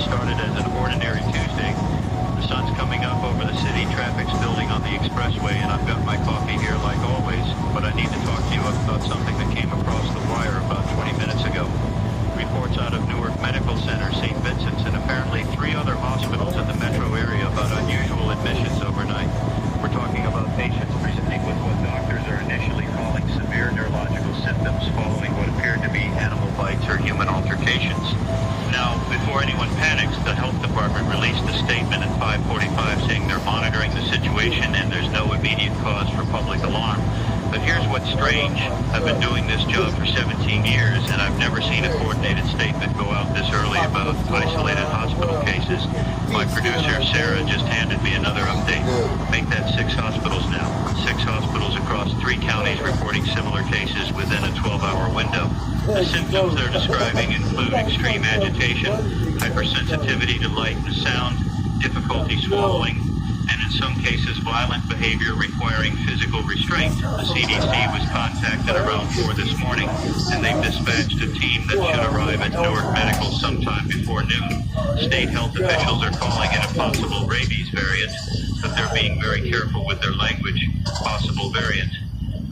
started as an ordinary Tuesday. The sun's coming up over the city, traffic's building on the expressway, and I've got my coffee here like always. But I need to talk to you about something that came across the wire about 20 minutes ago. Reports out of Newark Medical Center, St. Vincent's, and apparently 3 other hospitals in the metro area about unusual admissions overnight. We're talking about patients presenting with what doctors are initially calling severe neurological symptoms following what appeared to be animal bites or human altercations. Now, before anyone panics, the health department released a statement at 5:45 saying they're monitoring the situation and there's no immediate cause for public alarm. But here's what's strange. I've been doing this job for 17 years, and I've never seen a coordinated statement go out this early about isolated hospital cases. My producer, Sarah, just handed me another update. Make that 6 hospitals now. 6 hospitals across 3 counties reporting similar cases within a 12-hour window. The symptoms they're describing include extreme agitation, hypersensitivity to light and sound, difficulty swallowing, and in some cases violent behavior requiring physical restraint. The CDC was contacted around 4 this morning, and they've dispatched a team that should arrive at Newark Medical sometime before noon. State health officials are calling it a possible rabies variant, but they're being very careful with their language. Possible variant.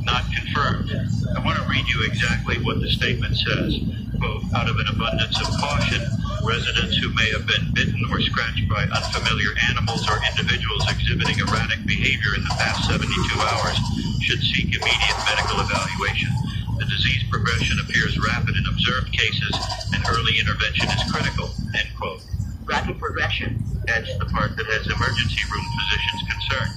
Not confirmed. I want to read you exactly what the statement says. Quote, out of an abundance of caution, residents who may have been bitten or scratched by unfamiliar animals or individuals exhibiting erratic behavior in the past 72 hours should seek immediate medical evaluation. The disease progression appears rapid in observed cases, and early intervention is critical. End quote. Rapid progression. That's the part that has emergency room physicians concerned.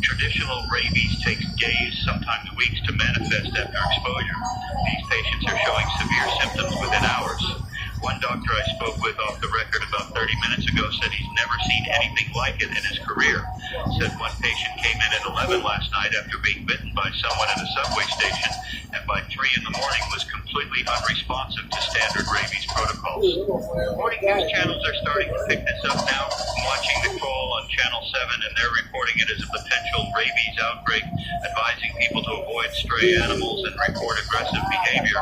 Traditional rabies takes days, sometimes weeks, to manifest after exposure. These patients are showing severe symptoms within hours. One doctor I spoke with off the record about 30 minutes ago said he's never seen anything like it in his career. Said one patient came in at 11 last night after being bitten by someone at a subway station, and by 3 in the morning was completely unresponsive to standard rabies protocols. Morning news channels are starting to pick this up now. I'm watching the call on Channel 7, and they're reporting it as a potential rabies outbreak, advising people to avoid stray animals and report aggressive behavior.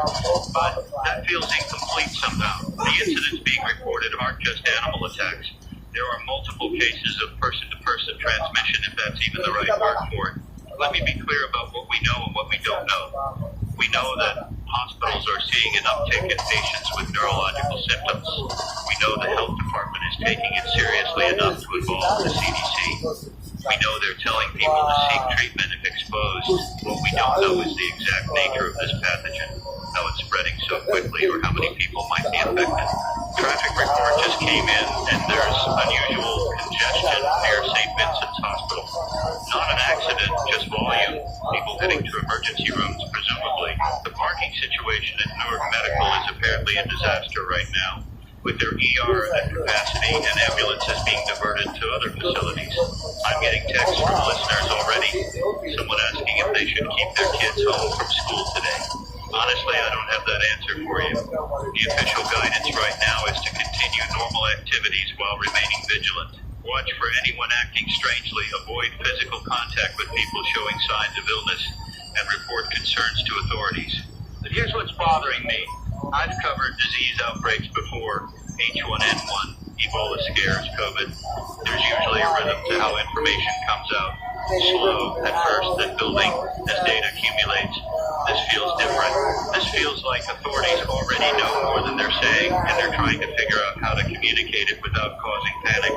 But that feels incomplete somehow. The incidents being reported aren't just animal attacks. There are multiple cases of person-to-person transmission, if that's even the right word for it. Let me be clear about what we know and what we don't know. We know that hospitals are seeing an uptick in patients with neurological symptoms. We know the health department is taking it seriously enough to involve the CDC. We know they're telling people to seek treatment if exposed. What we don't know is the exact nature of this pathogen, how it's spreading so quickly, or how many people might be affected. Traffic report just came in, and there's unusual congestion near St. Vincent's Hospital. Not an accident, just volume. People heading to emergency rooms, presumably. The parking situation at Newark Medical is apparently a disaster right now, with their ER at capacity and ambulances being diverted to other facilities. I'm getting texts from listeners already, someone asking if they should keep their kids home from school today. Honestly, I don't have that answer for you. The official guidance right now is to continue normal activities while remaining vigilant. Watch for anyone acting strangely, avoid physical contact with people showing signs of illness, and report concerns to authorities. But here's what's bothering me. I've covered disease outbreaks before, H1N1, Ebola scares, COVID. There's usually a rhythm to how information comes out. Slow at first, then building as data accumulates. This feels different. This feels like authorities already know more than they're saying, and they're trying to figure out how to communicate it without causing panic.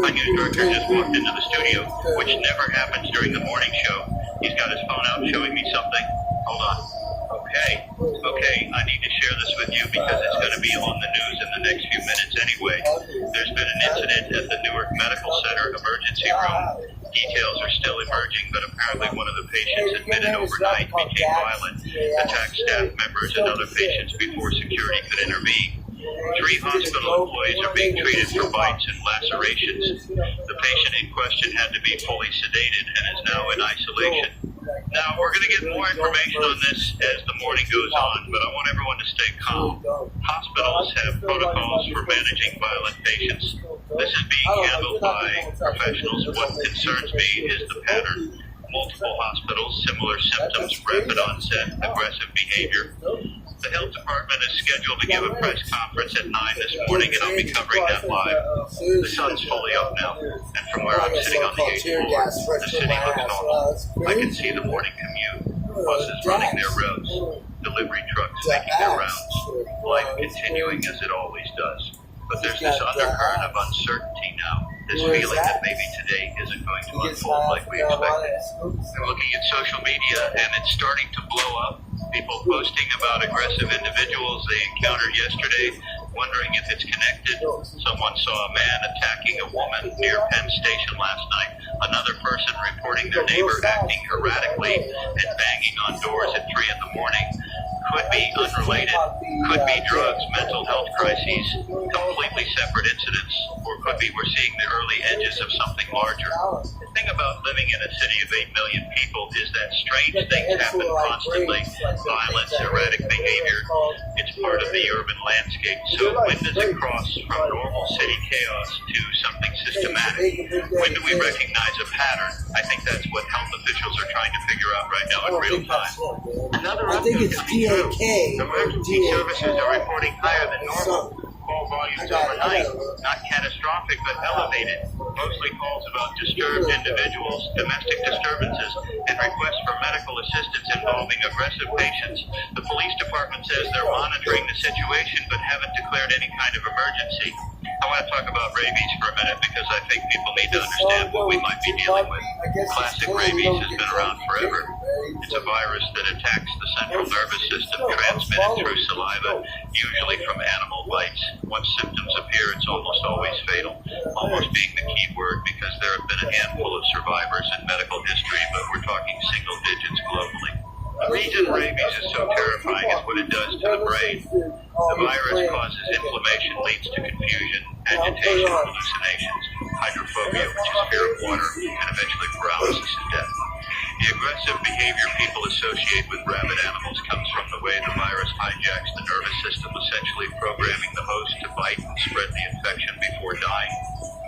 My news director just walked into the studio, which never happens during the morning show. He's got his phone out showing me something. Hold on. Okay, I need to share this with you because it's going to be on the news in the next few minutes anyway. There's been an incident at the Newark Medical Center emergency room. Details are still emerging, but apparently one of the patients admitted overnight became violent, attacked staff members and other patients before security could intervene. 3 hospital employees are being treated for bites and lacerations. The patient in question had to be fully sedated and is now in isolation. Now, we're going to get more information on this as the morning goes on, but I want everyone to stay calm. Hospitals have protocols for managing violent patients. This is being handled by professionals. What concerns me is the pattern. Multiple hospitals, similar symptoms, rapid onset, aggressive behavior. The health department is scheduled to give a press conference at 9 this morning, and I'll be covering that live. The sun's fully up now, and from where I'm sitting on the 8th floor, the city looks normal. I can see the morning commute, buses running their routes, delivery trucks making their rounds, life continuing as it always does. But there's this undercurrent of uncertainty now, this feeling that maybe today isn't going to unfold like we expected. I'm looking at social media, and it's starting to blow up. People posting about aggressive individuals they encountered yesterday, wondering if it's connected. Someone saw a man attacking a woman near Penn Station last night. Another person reporting their neighbor acting erratically and banging on doors at 3 in the morning. Could be unrelated, could be drugs, mental health crises, completely separate incidents, or could be we're seeing the early edges of something larger. The thing about living in a city of 8 million people is that strange things happen constantly. Violence, erratic behavior, it's part of the urban landscape. So when does it cross from normal city chaos to something systematic? When do we recognize a pattern? I think that's what health officials are trying to figure out right now in real time. Another I think it's DAK. Emergency services are reporting higher than normal call volumes overnight. Not catastrophic, but elevated. Mostly calls about disturbed individuals, domestic disturbances, and requests for medical assistance involving aggressive patients. The police department says they're monitoring the situation, but haven't declared any kind of emergency. I want to talk about rabies for a minute because I think people need to understand what we might be dealing with. Classic rabies has been around forever. It's a virus that attacks the central nervous system, transmitted through saliva, usually from animal bites. Once symptoms appear, it's almost always fatal, almost being the key word because there have been a handful of survivors in medical history, but we're talking single digits globally. The reason rabies is so terrifying is what it does to the brain. The virus causes inflammation, leads to confusion, agitation, hallucinations, hydrophobia, which is fear of water, and eventually paralysis and death. The aggressive behavior people associate with rabid animals comes from the way the virus hijacks the nervous system, essentially programming the host to bite and spread the infection before dying.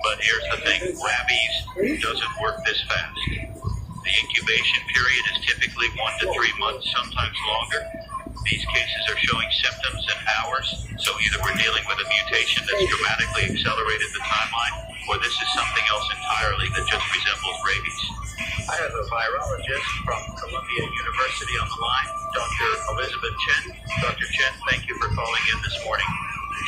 But here's the thing, rabies doesn't work this fast. The incubation period is typically 1 to 3 months, sometimes longer. These cases are showing symptoms in hours, so either we're dealing with a mutation that's dramatically accelerated the timeline, or this is something else entirely that just resembles rabies. I have a virologist from Columbia University on the line, Dr. Elizabeth Chen. Dr. Chen, thank you for calling in this morning.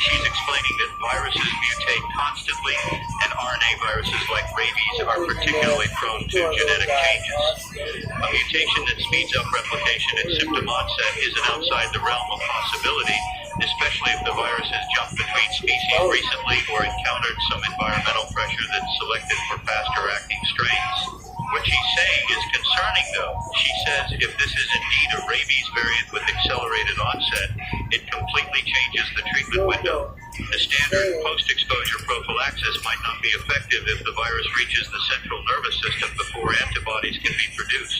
She's explaining that viruses mutate constantly, and RNA viruses like rabies are particularly prone to genetic changes. A mutation that speeds up replication and symptom onset isn't outside the realm of possibility, especially if the virus has jumped between species recently or encountered some environmental pressure that selected for faster-acting strains. What she's saying is concerning, though. She says if this is indeed a rabies variant with accelerated onset, it completely changes the treatment window. The standard post-exposure prophylaxis might not be effective if the virus reaches the central nervous system before antibodies can be produced.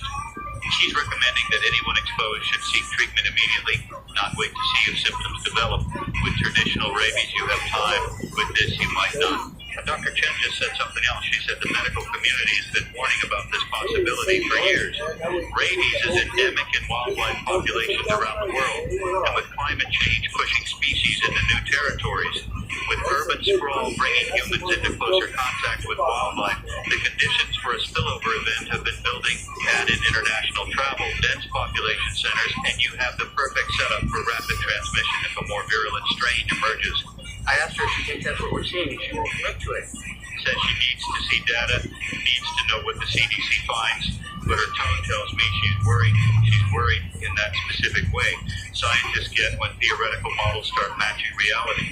She's recommending that anyone exposed should seek treatment immediately, not wait to see if symptoms develop. With traditional rabies, you have time. With this, you might not. Dr. Chen just said something else. She said the medical community has been warning about this possibility for years. Rabies is endemic in wildlife populations around the world, and with climate change pushing species into new territories, with urban sprawl bringing humans into closer contact with wildlife, the conditions for a spillover event have been building. Add in international travel, dense population centers, and you have the perfect setup for rapid transmission if a more virulent strain emerges. I asked her if she thinks that's what we're seeing. She won't commit to it. Says she needs to see data, needs to know what the CDC finds, but her tone tells me she's worried. She's worried in that specific way scientists get when theoretical models start matching reality.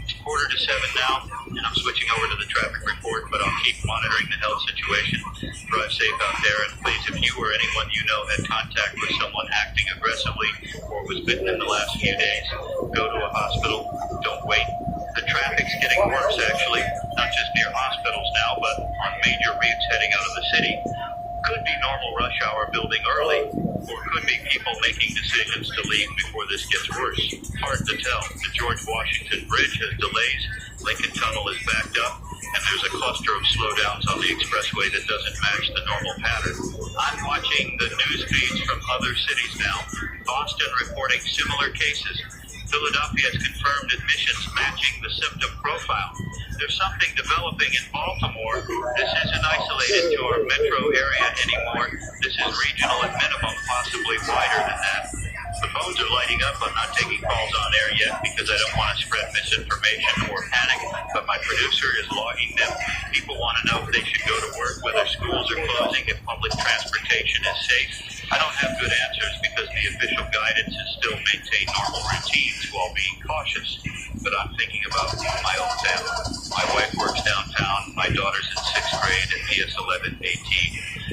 It's 6:45 now, and I'm switching over to the traffic report, but I'll keep monitoring the health situation. Drive safe out there, and please, if you or anyone you know had contact with someone acting aggressively or was bitten in the last few days, go to a hospital. Don't wait. The traffic's getting worse, actually, not just near hospitals now, but on major routes heading out of the city. Could be normal rush hour building early, or could be people making decisions to leave before this gets worse. Hard to tell. The George Washington Bridge has delays. Lincoln Tunnel is backed up. and there's a cluster of slowdowns on the expressway that doesn't match the normal pattern. I'm watching the news feeds from other cities now. Boston reporting similar cases. Philadelphia has confirmed admissions matching the symptom profile. There's something developing in Baltimore. This isn't isolated to our metro area anymore. This is regional at minimum, possibly wider than that. The phones are lighting up. I'm not taking calls on air yet because I don't want to spread misinformation or panic, but my producer is logging them. People want to know if they should go to work, whether schools are closing, if public transportation is safe. I don't have good answers because the official guidance is still maintain normal routines while being cautious. But I'm thinking about my own family. My wife works downtown. My daughter's in 6th grade and he is 11, 18.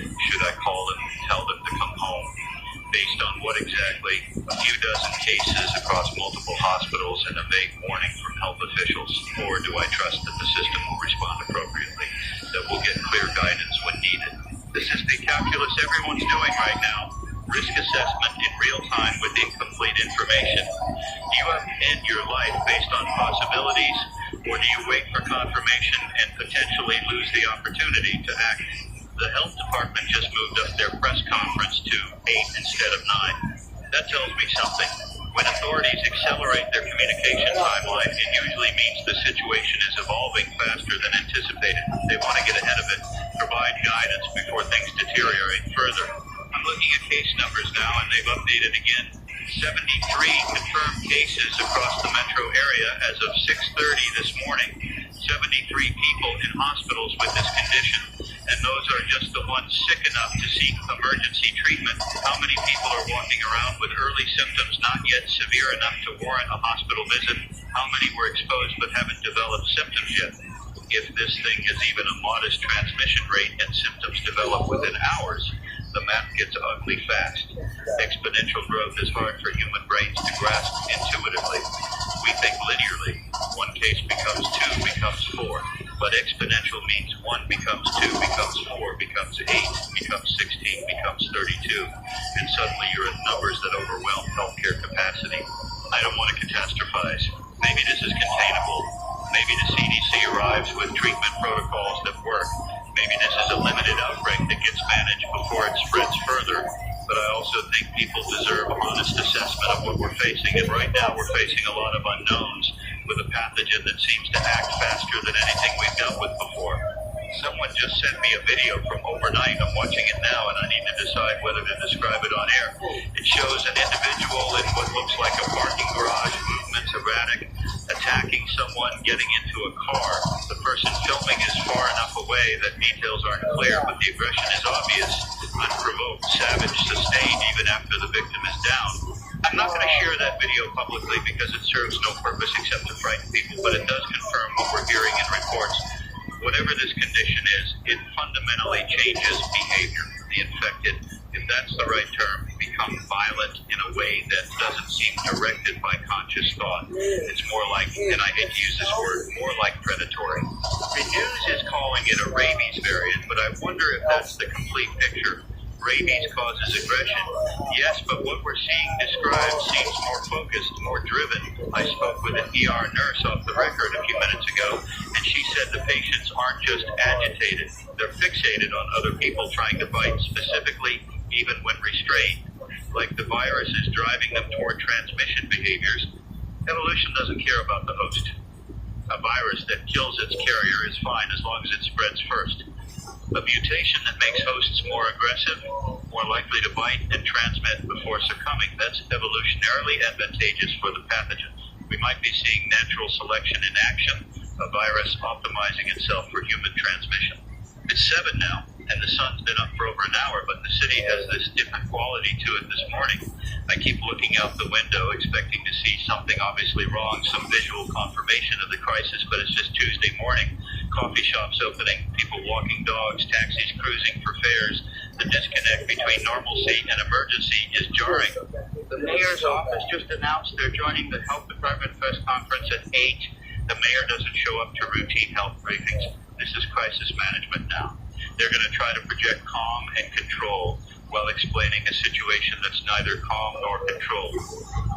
Should I call them and tell them to come home? Based on what exactly? A few dozen cases across multiple hospitals and a vague warning from health officials. Or do I trust that the system will respond appropriately, that we'll get clear guidance when needed? This is the calculus everyone's doing right now. Risk assessment in real time with incomplete information. Do you end your life based on possibilities, or do you wait for confirmation and potentially lose the opportunity to act? The health department just moved up their press conference to 8 instead of 9. That tells me something. When authorities accelerate their communication timeline, it usually means the situation is evolving faster than anticipated. They want to get ahead of it, provide guidance before things deteriorate further. I'm looking at case numbers now, and they've updated again. 73 confirmed cases across the metro area as of 6:30 this morning. 73 people in hospitals with this condition, and those are just the ones sick enough to seek emergency treatment. How many people are walking around with early symptoms not yet severe enough to warrant a hospital visit? How many were exposed but haven't developed symptoms yet? If this thing has even a modest transmission rate and symptoms develop within hours, the math gets ugly fast. Exponential growth is hard for human brains to grasp intuitively. We think linearly. One case becomes 2, becomes 4. But exponential means 1 becomes 2, becomes 4, becomes 8, becomes 16, becomes 32. And suddenly you're at numbers that overwhelm healthcare capacity. I don't want to catastrophize. Maybe this is containable. Maybe the CDC arrives with treatment protocols that work. Maybe this is a limited outbreak that gets managed before it spreads further. But I also think people deserve honest assessment of what we're facing. And right now we're facing a lot of unknowns with a pathogen that seems to act faster than anything we've dealt with before. Someone just sent me a video from overnight. I'm watching it now, and I need to decide whether to describe it on air. It shows an individual in what looks like a parking garage, movements erratic, attacking someone, getting into a car. The person filming is far enough away that details aren't clear, but the aggression is obvious, unprovoked, savage, sustained even after the victim is down. I'm not going to share that video publicly because it serves no purpose except to frighten people, but it does confirm what we're hearing in reports. Whatever this condition is, it fundamentally changes behavior. The infected, if that's the right term, become violent in a way that doesn't seem directed by conscious thought. It's more like, and I hate to use this word, more like predatory. The news is calling it a rabies variant, but I wonder if that's the complete picture. Rabies causes aggression, yes, but what we're seeing described seems more focused, more driven. I spoke with an ER nurse off the record a few minutes ago, and she said the patients aren't just agitated, they're fixated on other people trying to bite, specifically even when restrained, like the virus is driving them toward transmission behaviors. Evolution doesn't care about the host. A virus that kills its carrier is fine as long as it spreads first. A mutation that makes hosts more aggressive, more likely to bite and transmit before succumbing, that's evolutionarily advantageous for the pathogen. We might be seeing natural selection in action, a virus optimizing itself for human transmission. It's 7 now, and the sun's been up for over an hour, but the city has this different quality to it this morning. I keep looking out the window, expecting to see something obviously wrong, some visual confirmation of the crisis, but it's just Tuesday morning. Coffee shops opening, people walking dogs, taxis cruising for fares. The disconnect between normalcy and emergency is jarring. The mayor's office just announced they're joining the health department press conference at 8. The mayor doesn't show up to routine health briefings. This is crisis management now. They're going to try to project calm and control while explaining a situation that's neither calm nor controlled.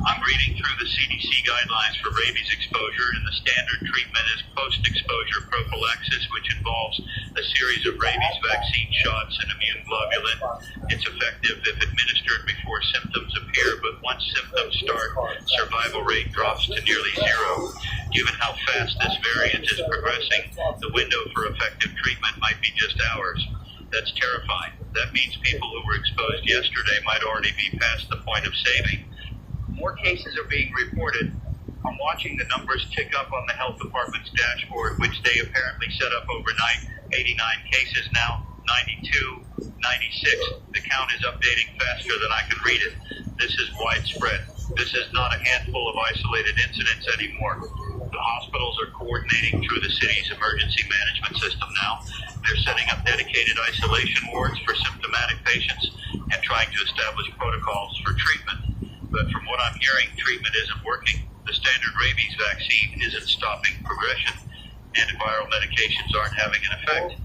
I'm reading through the CDC guidelines for rabies exposure, and the standard treatment is post-exposure prophylaxis, which involves a series of rabies vaccine shots and immune globulin. It's effective if administered before symptoms appear, but once symptoms start, survival rate drops to nearly zero. Given how fast this variant is progressing, the window for effective treatment might be just hours. That's terrifying. That means people who were exposed yesterday might already be past the point of saving. More cases are being reported. I'm watching the numbers tick up on the health department's dashboard, which they apparently set up overnight. 89 cases now, 92, 96. The count is updating faster than I can read it. This is widespread. This is not a handful of isolated incidents anymore. The hospitals are coordinating through the city's emergency management system now. They're setting up dedicated isolation wards for symptomatic patients and trying to establish protocols for treatment. But from what I'm hearing, treatment isn't working. The standard rabies vaccine isn't stopping progression. Antiviral medications aren't having an effect.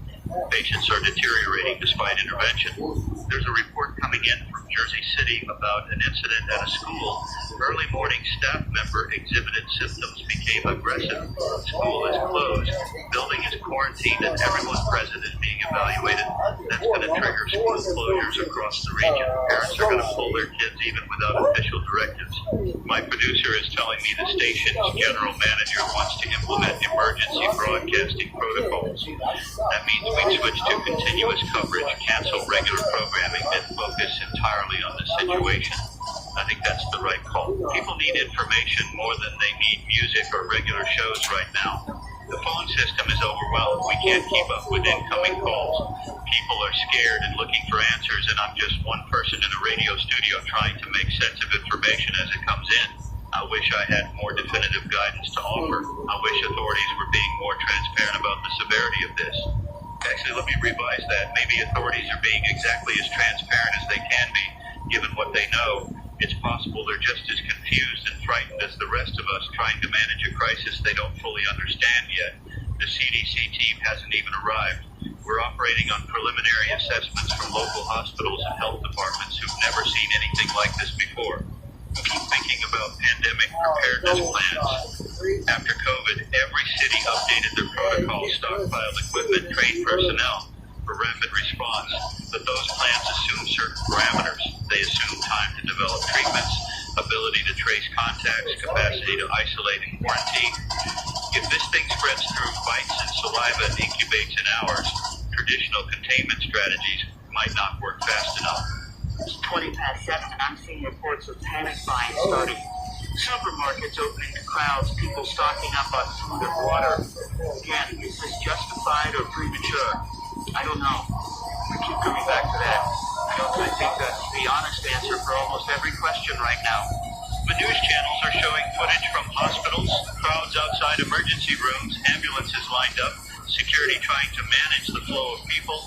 Patients are deteriorating despite intervention. There's a report coming in from Jersey City about an incident at a school. Early morning staff member exhibited symptoms, became aggressive. School is closed. Building is quarantined, and everyone present is being evaluated. That's going to trigger school closures across the region. Parents are going to pull their kids even without official directives. My producer is telling me the station's general manager wants to implement emergency broadcasting protocols. That means we switch to continuous coverage, cancel regular programming, and focus entirely on the situation. I think that's the right call. People need information more than they need music or regular shows right now. The phone system is overwhelmed. We can't keep up with incoming calls. People are scared and looking for answers, and I'm just one person in a radio studio trying to make sense of information as it comes in. I wish I had more definitive guidance to offer. I wish authorities were being more transparent about the severity of this. Actually, let me revise that. Maybe authorities are being exactly as transparent as they can be, given what they know. It's possible they're just as confused and frightened as the rest of us trying to manage a crisis they don't fully understand yet. The CDC team hasn't even arrived. We're operating on preliminary assessments from local hospitals and health departments who've never seen anything like this before. Keep thinking about pandemic preparedness plans. After COVID, every city updated their protocols, stockpiled equipment, trained personnel for rapid response. But those plans assume certain parameters. They assume time to develop treatments, ability to trace contacts, capacity to isolate and quarantine. If this thing spreads through bites and saliva and incubates in hours, traditional containment strategies might not work fast enough. It's 20 past 7 and I'm seeing reports of panic buying starting. Supermarkets opening to crowds, people stocking up on food and water. Again, is this justified or premature? I don't know. We keep coming back to that. I think that's the honest answer for almost every question right now. The news channels are showing footage from hospitals, crowds outside emergency rooms, ambulances lined up, security trying to manage the flow of people.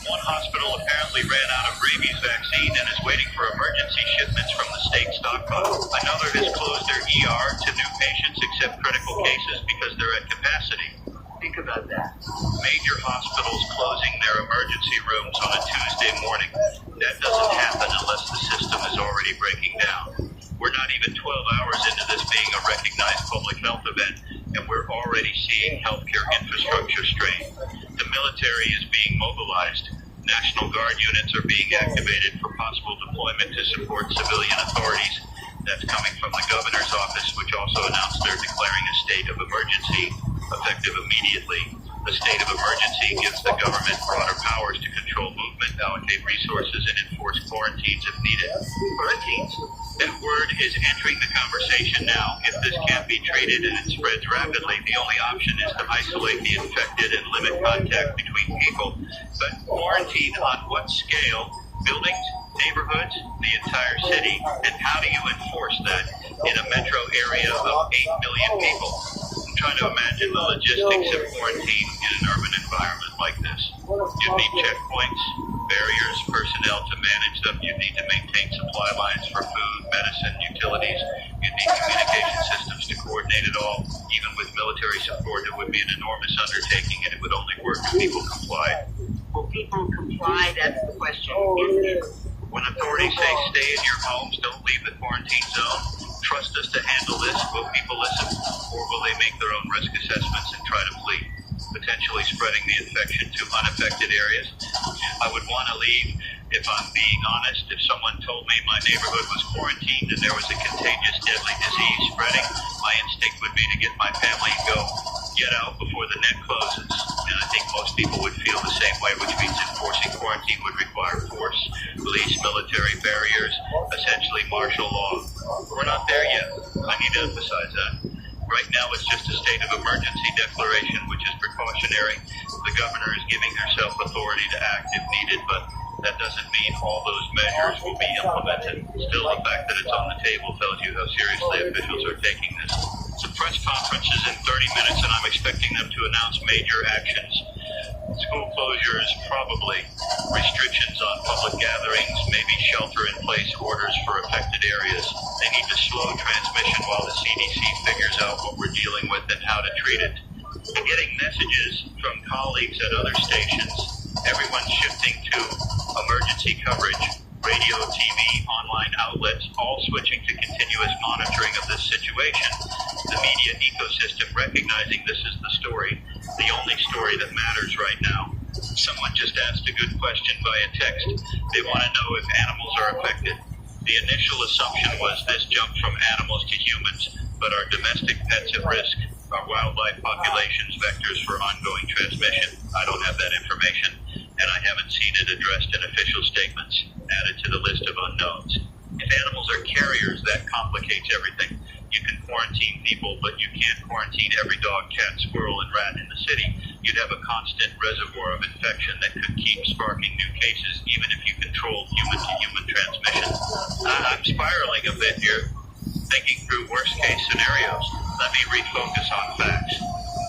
One hospital apparently ran out of rabies vaccine and is waiting for emergency shipments from the state stockpile. Another has closed their ER to new patients except critical cases because they're at capacity. Think about that. Major hospitals closing their emergency rooms on a Tuesday morning. That doesn't happen unless the system is already breaking down. We're not even 12 hours into this being a recognized public health event, and we're already seeing healthcare infrastructure strain. The military is being mobilized. National Guard units are being activated for possible deployment to support civilian authorities. That's coming from the governor's office, which also announced they're declaring a state of emergency, effective immediately. The state of emergency gives the government broader powers to control movement, allocate resources, and enforce quarantines if needed. Quarantines? That word is entering the conversation now. If this can't be treated and it spreads rapidly, the only option is to isolate the infected and limit contact between people. But quarantine on what scale? Buildings, neighborhoods, the entire city? And how do you enforce that in a metro area of 8 million people? I'm trying to imagine the logistics of quarantine in an urban environment like this. You'd need checkpoints, barriers, personnel to manage them. You'd need to maintain supply lines for food, medicine, utilities. You'd need communication systems to coordinate it all. Even with military support, it would be an enormous undertaking, and it would only work if people complied. Will people comply? That's the question, isn't it? When authorities say stay in your homes, don't leave the quarantine zone, trust us to handle this? Will people listen? Or will they make their own risk assessments and try to flee, potentially spreading the infection to unaffected areas? I would want to leave. If I'm being honest, if someone told me my neighborhood was quarantined and there was a contagious, deadly disease spreading, my instinct would be to get my family and go, get out before the net closes. And I think most people would feel the same way, which means enforcing quarantine would require force, police, military barriers, essentially martial law. We're not there yet. I need to emphasize that. Right now, it's just a state of emergency declaration, which is precautionary. The governor is giving herself authority to act if needed, but that doesn't mean all those measures will be implemented. Still, the fact that it's on the table tells you how seriously officials are taking this. The press conference is in 30 minutes, and I'm expecting them to announce major actions. School closures, probably. Restrictions on public gatherings, maybe shelter-in-place orders for affected areas. They need to slow transmission while the CDC figures out what we're dealing with and how to treat it. I'm getting messages from colleagues at other stations. Everyone's shifting to emergency coverage, radio, TV, online outlets, all switching to continuous monitoring of this situation. The media ecosystem recognizing this is the story, the only story that matters right now. Someone just asked a good question via text. They want to know if animals are affected. The initial assumption was this jumped from animals to humans, but are domestic pets at risk? Are wildlife populations vectors for ongoing transmission? I don't have that information, and I haven't seen it addressed in official statements, added to the list of unknowns. If animals are carriers, that complicates everything. You can quarantine people, but you can't quarantine every dog, cat, squirrel, and rat in the city. You'd have a constant reservoir of infection that could keep sparking new cases, even if you controlled human-to-human transmission. I'm spiraling a bit here, thinking through worst-case scenarios. Let me refocus on facts.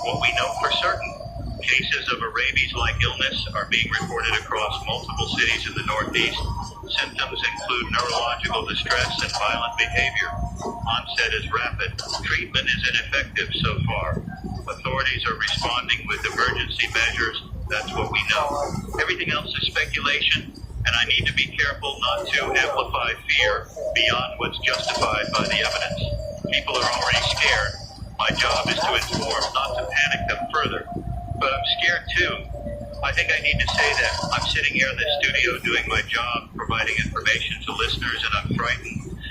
What we know for certain, cases of a rabies-like illness are being reported across multiple cities in the Northeast. Symptoms include neurological distress and violent behavior. Onset is rapid. Treatment is ineffective so far. Authorities are responding with emergency measures. That's what we know. Everything else is speculation, and I need to be careful not to amplify fear beyond what's justified by the evidence. People are already scared. My job is to inform, not to panic them further. But I'm scared too. I think I need to say that. I'm sitting here in the studio doing my job, providing information to listeners, and I'm frightened.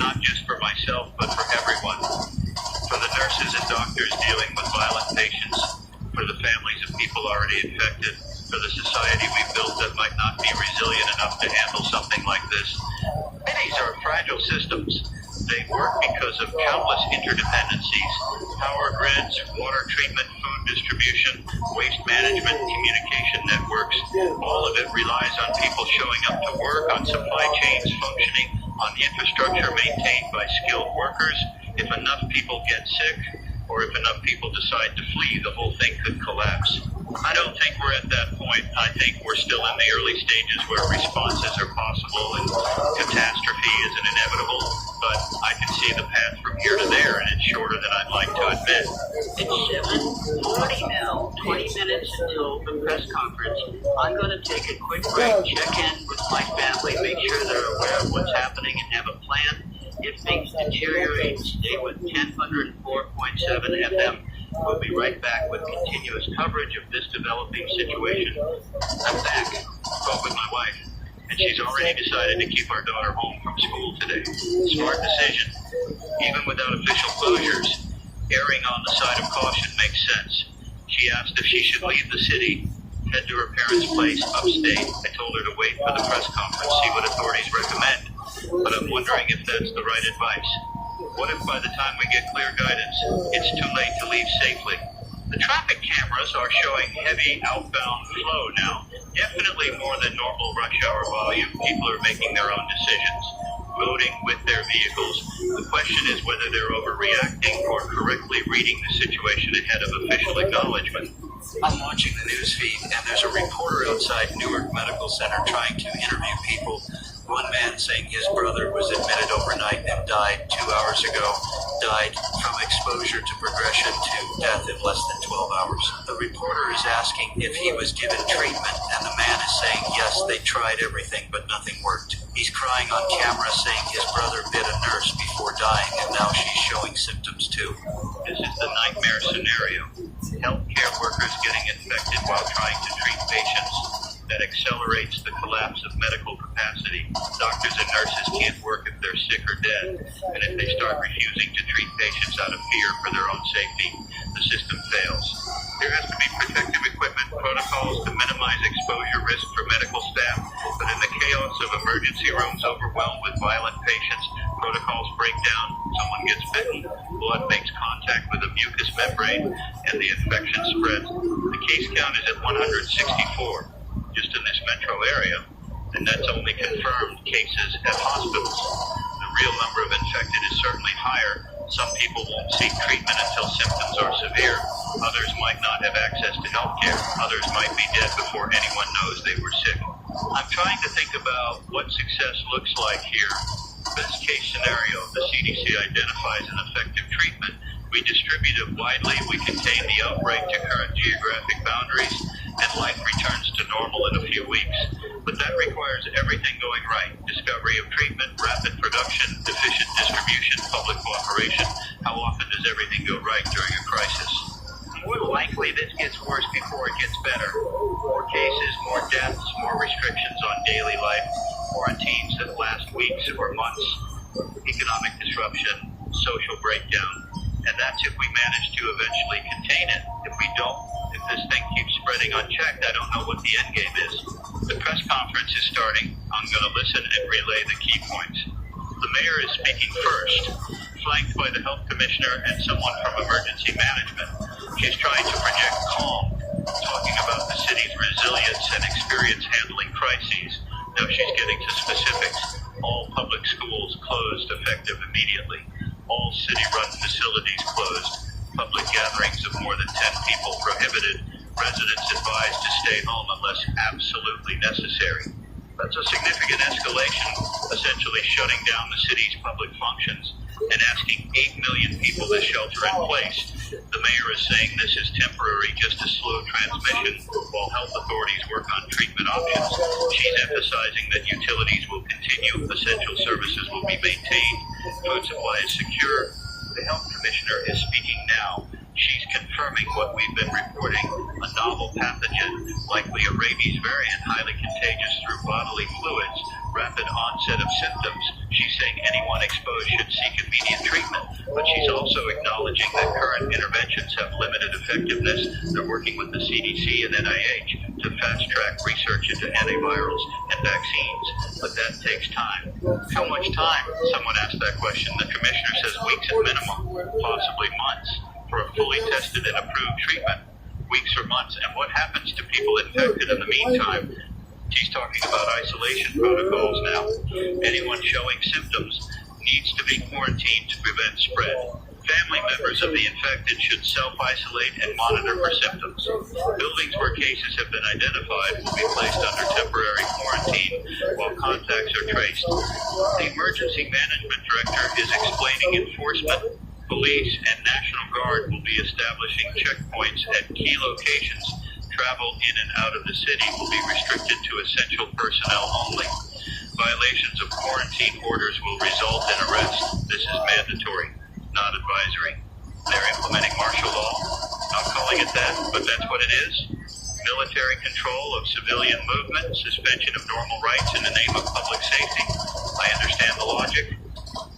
Not just for myself, but for everyone. For the nurses and doctors dealing with violent patients. For the families of people already infected. For the society we've built that might not be resilient enough to handle something like this. Cities are fragile systems. They work because of countless interdependencies. Power grids, water treatment, food distribution, waste management, communication networks. All of it relies on people showing up to work, on supply chains functioning, on the infrastructure maintained by skilled workers. If enough people get sick, or if enough people decide to flee, the whole thing could collapse. I don't think we're at that point. I think we're still in the early stages where responses are possible and catastrophe isn't inevitable, but I can see the path from here to there, and it's shorter than I'd like to admit. It's 7:40 now, 20 minutes until the press conference. I'm going to take a quick break, check in with my family, make sure they're aware of what's happening and have a plan. If things deteriorate, stay with 1004.7 FM. We'll be right back with continuous coverage of this developing situation. I'm back. Spoke with my wife, and she's already decided to keep our daughter home from school today. Smart decision. Even without official closures, erring on the side of caution makes sense. She asked if she should leave the city, head to her parents' place upstate. I told her to wait for the press conference, see what authorities recommend. But I'm wondering if that's the right advice. What if by the time we get clear guidance, it's too late to leave safely? The traffic cameras are showing heavy outbound flow now. Definitely more than normal rush hour volume. People are making their own decisions, voting with their vehicles. The question is whether they're overreacting or correctly reading the situation ahead of official acknowledgement. I'm watching the news feed, and there's a reporter outside Newark Medical Center trying to interview people One man saying his brother was admitted overnight and died 2 hours ago, died from exposure to progression to death in less than 12 hours. The reporter is asking if he was given treatment, and the man is saying yes, they tried everything, but nothing worked. He's crying on camera saying his brother bit a nurse before dying, and now she's showing symptoms too. This is the nightmare scenario. Healthcare workers getting infected while trying to treat patients. That accelerates the collapse of medical capacity. Doctors and nurses can't work if they're sick or dead. And if they start refusing to treat patients out of fear for their own safety, the system fails. There has to be protective equipment, protocols to minimize exposure risk for medical staff, but in the chaos of emergency rooms overwhelmed with violent patients, protocols break down, someone gets bitten, blood makes contact with a mucous membrane, and the infection spreads. The case count is at 164. Just in this metro area, and that's only confirmed cases at hospitals. The real number of infected is certainly higher. Some people won't seek treatment until symptoms are severe. Others might not have access to health care. Others might be dead before anyone knows they were sick. I'm trying to think about what success looks like here. Best case scenario, the CDC identifies an effective treatment. We distribute it widely. We contain the outbreak to current geographic boundaries, and life returns to normal in a few weeks. But that requires everything going right. Discovery of treatment, rapid production, efficient distribution, public cooperation. How often does everything go right during a crisis? More likely this gets worse before it gets better. More cases, more deaths, more restrictions on daily life, quarantines that last weeks or months, economic disruption, social breakdown. And that's if we manage to eventually contain it. If we don't, if this thing keeps spreading unchecked, I don't know what the end game is. The press conference is starting. I'm going to listen and relay the key points. The mayor is speaking first, flanked by the health commissioner and someone from emergency management. She's trying to project calm, talking about the city's resilience and experience handling crises. Now she's getting to specifics. All public schools closed effective immediately. All city-run facilities closed. Public gatherings of more than 10 people prohibited. Residents advised to stay home unless absolutely necessary. That's a significant escalation, essentially shutting down the city's public functions and asking 8 million people to shelter in place. The mayor is saying this is temporary, just to slow transmission, while health authorities work on treatment options. She's emphasizing that utilities will continue, essential services will be maintained, food supply is secure. The health commissioner is speaking now. She's confirming what we've been reporting, a novel pathogen, likely a rabies variant, highly contagious through bodily fluids, rapid onset of symptoms. She's saying anyone exposed should seek immediate treatment, but she's also acknowledging that current interventions have limited effectiveness. They're working with the CDC and NIH to fast-track research into antivirals and vaccines, but that takes time. How much time? Someone asked that question. The commissioner says weeks at minimum, possibly months, for a fully tested and approved treatment. Weeks or months, and what happens to people infected in the meantime? She's talking about isolation protocols now. Anyone showing symptoms needs to be quarantined to prevent spread. Family members of the infected should self-isolate and monitor for symptoms. Buildings where cases have been identified will be placed under temporary quarantine while contacts are traced. The emergency management director is explaining enforcement. Police and National Guard will be establishing checkpoints at key locations. Travel in and out of the city will be restricted to essential personnel only. Violations of quarantine orders will result in arrest. This is mandatory, not advisory. They're implementing martial law. Not calling it that, but that's what it is. Military control of civilian movement, suspension of normal rights in the name of public safety. I understand the logic.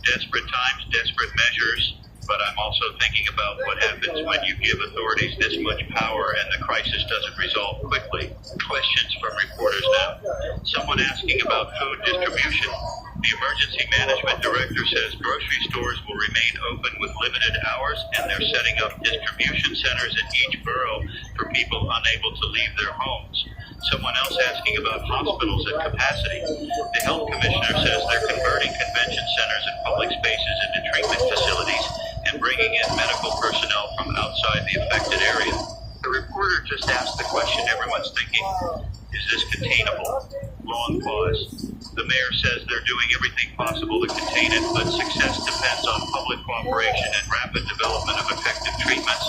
Desperate times, desperate measures. But I'm also thinking about what happens when you give authorities this much power and the crisis doesn't resolve quickly. Questions from reporters now. Someone asking about food distribution. The emergency management director says grocery stores will remain open with limited hours, and they're setting up distribution centers in each borough for people unable to leave their homes. Someone else asking about hospitals at capacity. The health commissioner says they're converting convention centers and public spaces into treatment facilities and bringing in medical personnel from outside the affected area. The reporter just asked the question everyone's thinking, is this containable? Long pause. The mayor says they're doing everything possible to contain it, but success depends on public cooperation and rapid development of effective treatments.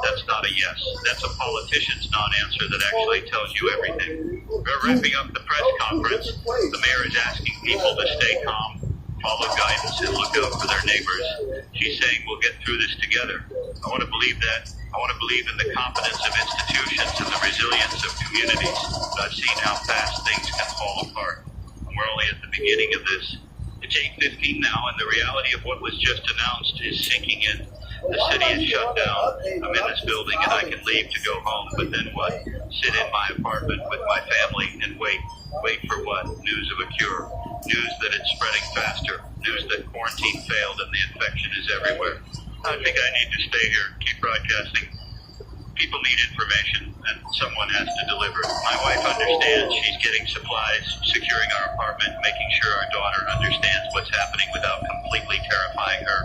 That's not a yes. That's a politician's non-answer that actually tells you everything. We're wrapping up the press conference. The mayor is asking people to stay calm, follow guidance, and look out for their neighbors. She's saying we'll get through this together. I want to believe that. I want to believe in the confidence of institutions and the resilience of communities. But I've seen how fast things can fall apart. We're only at the beginning of this. It's 8:15 now, and the reality of what was just announced is sinking in. The city is shut down. I'm in this building, and I can leave to go home, but then what? Sit in my apartment with my family and wait. Wait for what? News of a cure. News that it's spreading faster. News that quarantine failed and the infection is everywhere. I think I need to stay here, keep broadcasting. People need information, and someone has to deliver. My wife understands. She's getting supplies, securing our apartment, making sure our daughter understands what's happening without completely terrifying her.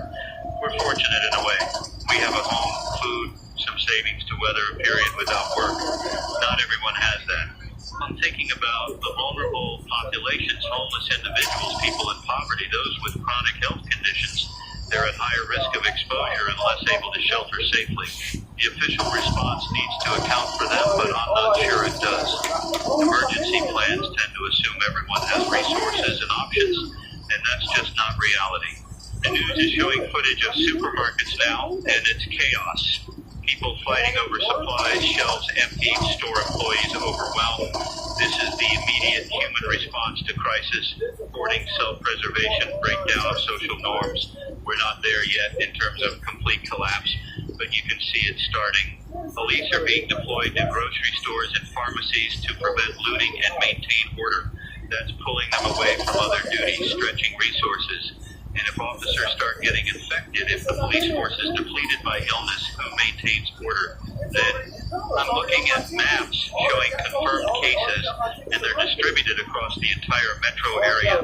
We're fortunate in a way. We have a home, food, some savings to weather a period without work. Not everyone has that. I'm thinking about the vulnerable populations, homeless individuals, people in poverty, those with chronic health conditions. They're at higher risk of exposure and less able to shelter safely. The official response needs to account for them, but I'm not sure it does. Emergency plans tend to assume everyone has resources and options, and that's just not reality. The news is showing footage of supermarkets now, and it's chaos. People fighting over supplies, shelves emptied, store employees overwhelmed. This is the immediate human response to crisis, hoarding, self-preservation, breakdown of social norms. We're not there yet in terms of complete collapse, but you can see it starting. Police are being deployed to grocery stores and pharmacies to prevent looting and maintain order. That's pulling them away from other duties, stretching resources. And if officers start getting infected, if the police force is depleted by illness, who maintains order? Then I'm looking at maps showing confirmed cases, and they're distributed across the entire metro area.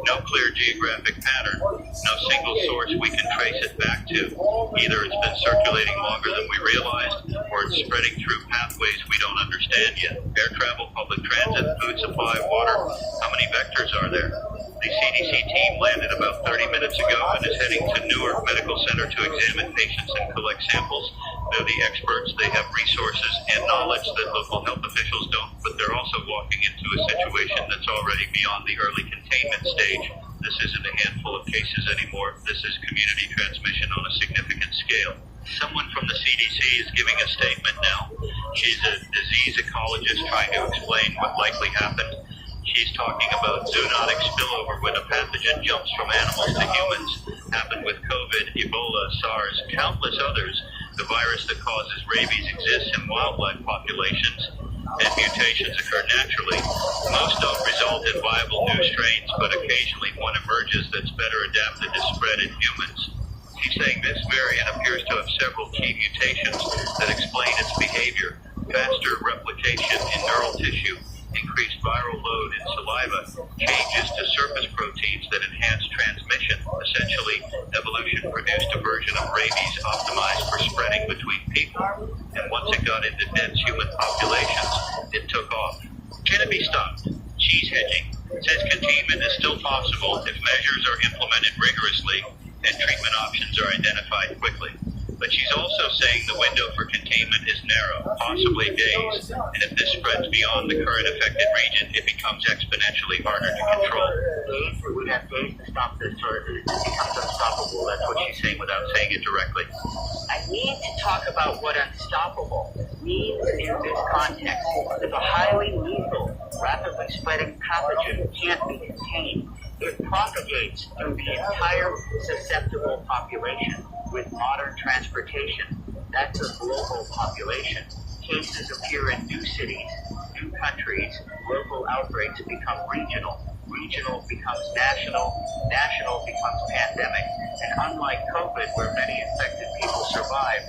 No clear geographic pattern, no single source we can trace it back to. Either it's been circulating longer than we realized, or it's spreading through pathways we don't understand yet. Air travel, public transit, food supply, water. How many vectors are there? The CDC team landed about 30 minutes ago and is heading to Newark Medical Center to examine patients and collect samples. They're the experts. They have resources and knowledge that local health officials don't, but they're also walking into a situation that's already beyond the early containment stage. This isn't a handful of cases anymore. This is community transmission on a significant scale. Someone from the CDC is giving a statement now. She's a disease ecologist trying to explain what likely happened. She's talking about zoonotic spillover when a pathogen jumps from animals to humans. Happened with COVID, Ebola, SARS, countless others. The virus that causes rabies exists in wildlife populations, and mutations occur naturally. Most don't result in viable new strains, but occasionally one emerges that's better adapted to spread in humans. She's saying this variant appears to have several key mutations that explain its behavior: faster replication in neural tissue, increased viral load in saliva, changes to surface proteins that enhance transmission. Essentially, evolution produced a version of rabies optimized for spreading between people. And once it got into dense human populations, it took off. Can it be stopped? She's hedging. Says containment is still possible if measures are implemented rigorously and treatment options are identified quickly. But she's also saying the window for containment is narrow, possibly days, and if this spreads beyond the current affected region, it becomes exponentially harder to control. Days, we have days to stop this, or it becomes unstoppable. That's what she's saying without saying it directly. I need to talk about what unstoppable means in this context. If a highly lethal, rapidly spreading pathogen can't be contained, it propagates through the entire susceptible population. With modern transportation, that's a global population. Cases appear in new cities, new countries. Local outbreaks become regional. Regional becomes national. National becomes pandemic. And unlike COVID, where many infected people survive,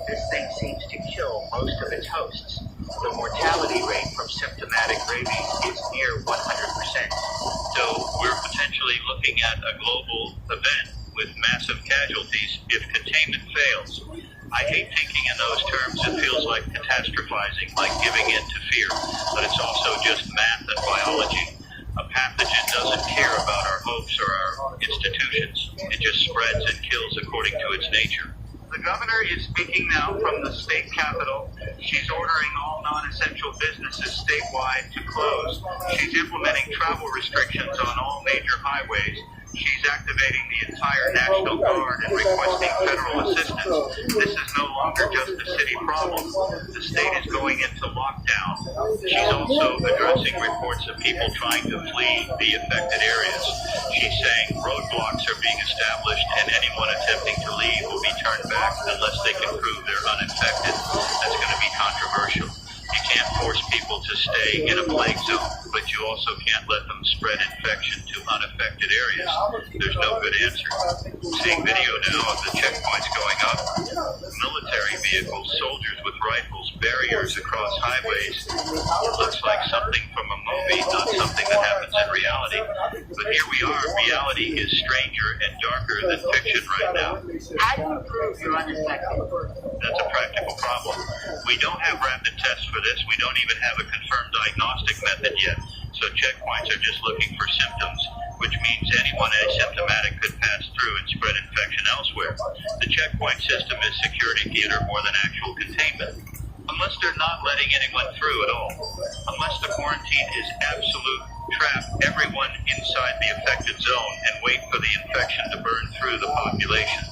this thing seems to kill most of its hosts. The mortality rate from symptomatic rabies is near 100%. So we're potentially looking at a global event with massive casualties if containment fails. I hate thinking in those terms. It feels like catastrophizing, like giving in to fear, but it's also just math and biology. A pathogen doesn't care about our hopes or our institutions. It just spreads and kills according to its nature. The governor is speaking now from the state capitol. She's ordering all non-essential businesses statewide to close. She's implementing travel restrictions on all major highways. She's activating the entire National Guard and requesting federal assistance. This is no longer just a city problem. The state is going into lockdown. She's also addressing reports of people trying to flee the affected areas. She's saying roadblocks are being established and anyone attempting to leave will be turned back unless they can prove they're uninfected. That's going to be controversial. You can't force people to stay in a plague zone, but you also can't let them spread infection to unaffected areas. There's no good answer. Seeing video now of the checkpoints going up, military vehicles, soldiers with rifles, barriers across highways. It looks like something from a movie, not something that happens in reality. But here we are. Reality is stranger and darker than fiction right now. How do you prove you're uninfected? That's a practical problem. We don't have rapid tests for this. We don't even have a confirmed diagnostic method yet. So checkpoints are just looking for symptoms, which means anyone asymptomatic could pass through and spread infection elsewhere. The checkpoint system is security theater more than actual containment. Unless they're not letting anyone through at all. Unless the quarantine is absolute, trap everyone inside the affected zone and wait for the infection to burn through the population.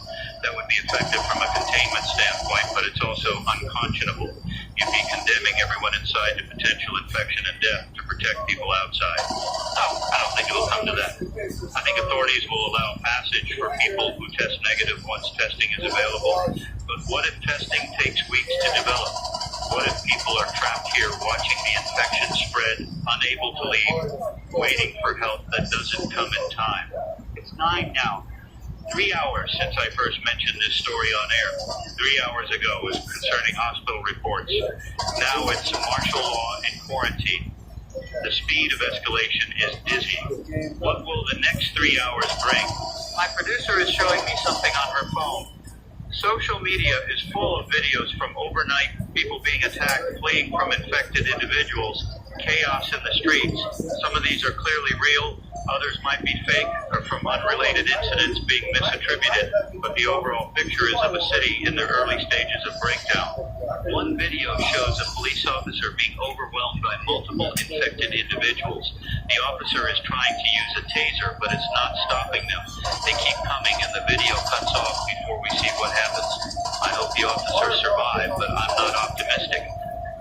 That would be effective from a containment standpoint, but it's also unconscionable. You'd be condemning everyone inside to potential infection and death to protect people outside. No, I don't think it'll come to that. I think authorities will allow passage for people who test negative once testing is available. But what if testing takes weeks to develop? What if people are trapped here watching the infection spread, unable to leave, waiting for help that doesn't come in time? It's 9 now. 3 hours since I first mentioned this story on air. 3 hours ago was concerning hospital reports. Now it's martial law and quarantine. The speed of escalation is dizzying. What will the next 3 hours bring? My producer is showing me something on her phone. Social media is full of videos from overnight, people being attacked, fleeing from infected individuals, chaos in the streets. Some of these are clearly real. Others might be fake or from unrelated incidents being misattributed, but the overall picture is of a city in the early stages of breakdown. One video shows a police officer being overwhelmed by multiple infected individuals. The officer is trying to use a taser, but it's not stopping them. They keep coming and the video cuts off before we see what happens. I hope the officer survived, but I'm not optimistic.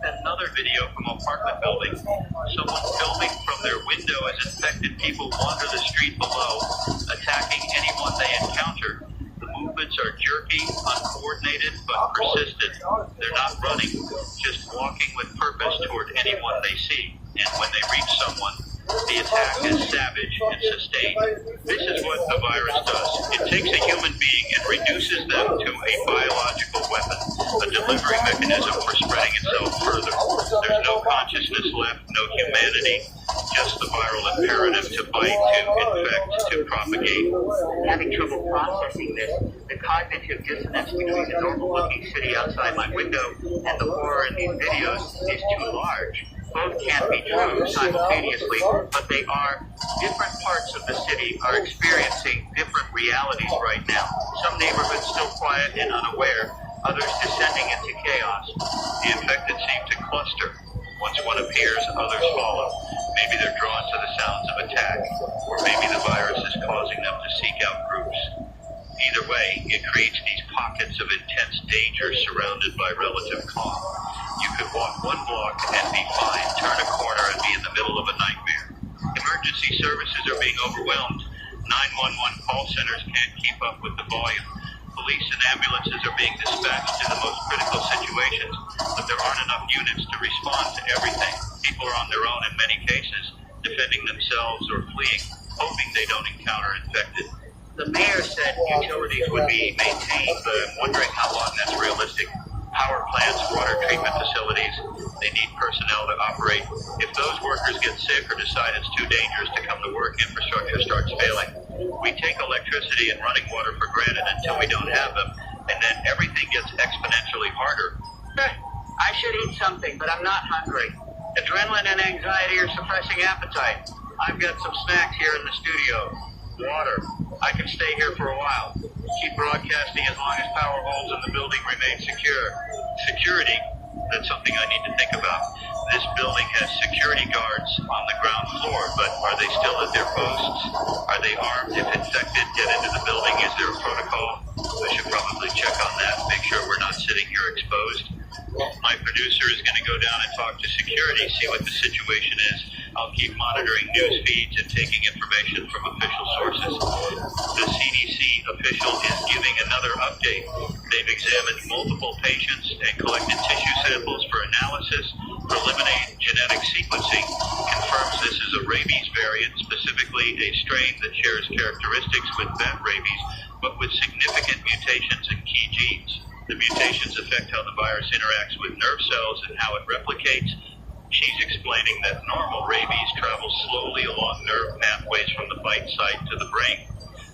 Another video from an apartment building. Someone filming from their window as infected people wander the street below, attacking anyone they encounter. The movements are jerky, uncoordinated, but persistent. They're not running, just walking with purpose toward anyone they see. And when they reach someone, the attack is savage and sustained. This is what the virus does. It takes a human being and reduces them to a biological weapon, a delivery mechanism for spreading itself further. There's no consciousness left, no humanity, just the viral imperative to bite, to infect, to propagate. I'm having trouble processing this. The cognitive dissonance between the normal-looking city outside my window and the horror in these videos is too large. Both can't be true simultaneously, but they are. Different parts of the city are experiencing different realities right now. Some neighborhoods still quiet and unaware, others descending into chaos. The infected seem to cluster. Once one appears, others follow. Maybe they're drawn to the sounds of attack, or maybe the virus is causing them to seek out groups. Either way, it creates these pockets of intense danger surrounded by relative calm. You could walk 1 block and be fine, turn a corner and be in the middle of a nightmare. Emergency services are being overwhelmed. 911 call centers can't keep up with the volume. Police and ambulances are being dispatched to the most critical situations, but there aren't enough units to respond to everything. People are on their own in many cases, defending themselves or fleeing, hoping they don't encounter infected. The mayor said utilities would be maintained, but I'm wondering how long that's realistic. Power plants, water treatment facilities, they need personnel to operate. If those workers get sick or decide it's too dangerous to come to work, infrastructure starts failing. We take electricity and running water for granted until we don't have them, and then everything gets exponentially harder. I should eat something, but I'm not hungry. Adrenaline and anxiety are suppressing appetite. I've got some snacks here in the studio. Water. I can stay here for a while. Keep broadcasting as long as power holds and the building remains secure. Security. That's something I need to think about. This building has security guards on the ground floor, but are they still at their posts? Are they armed if infected get into the building? Is there a protocol? I should probably check on that, make sure we're not sitting here exposed. My producer is going to go down and talk to security, see what the situation is. I'll keep monitoring news feeds and taking information from official sources. The CDC official is giving another update. They've examined multiple patients and collected tissue samples for analysis. Preliminary genetic sequencing confirms this is a rabies variant, specifically a strain that shares characteristics with bat rabies, but with significant mutations in key genes. The mutations affect how the virus interacts with nerve cells and how it replicates. She's explaining that normal rabies travels slowly along nerve pathways from the bite site to the brain.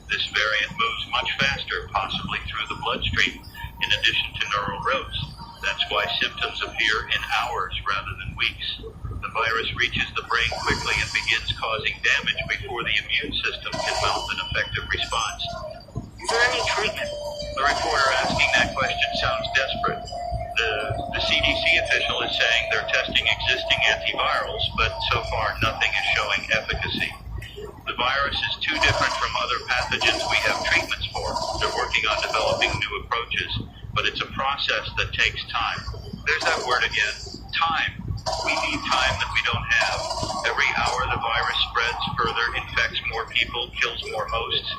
This variant moves much faster, possibly through the bloodstream, in addition to neural roads. That's why symptoms appear in hours rather than weeks. The virus reaches the brain quickly and begins causing damage before the immune system can mount an effective response. Is there any treatment? The reporter asking that question sounds desperate. The CDC official is saying they're testing existing antivirals, but so far nothing is showing efficacy. The virus is too different from other pathogens we have treatments for. They're working on developing new approaches, but it's a process that takes time. There's that word again, time. We need time that we don't have. Every hour the virus spreads further, infects more people, kills more hosts.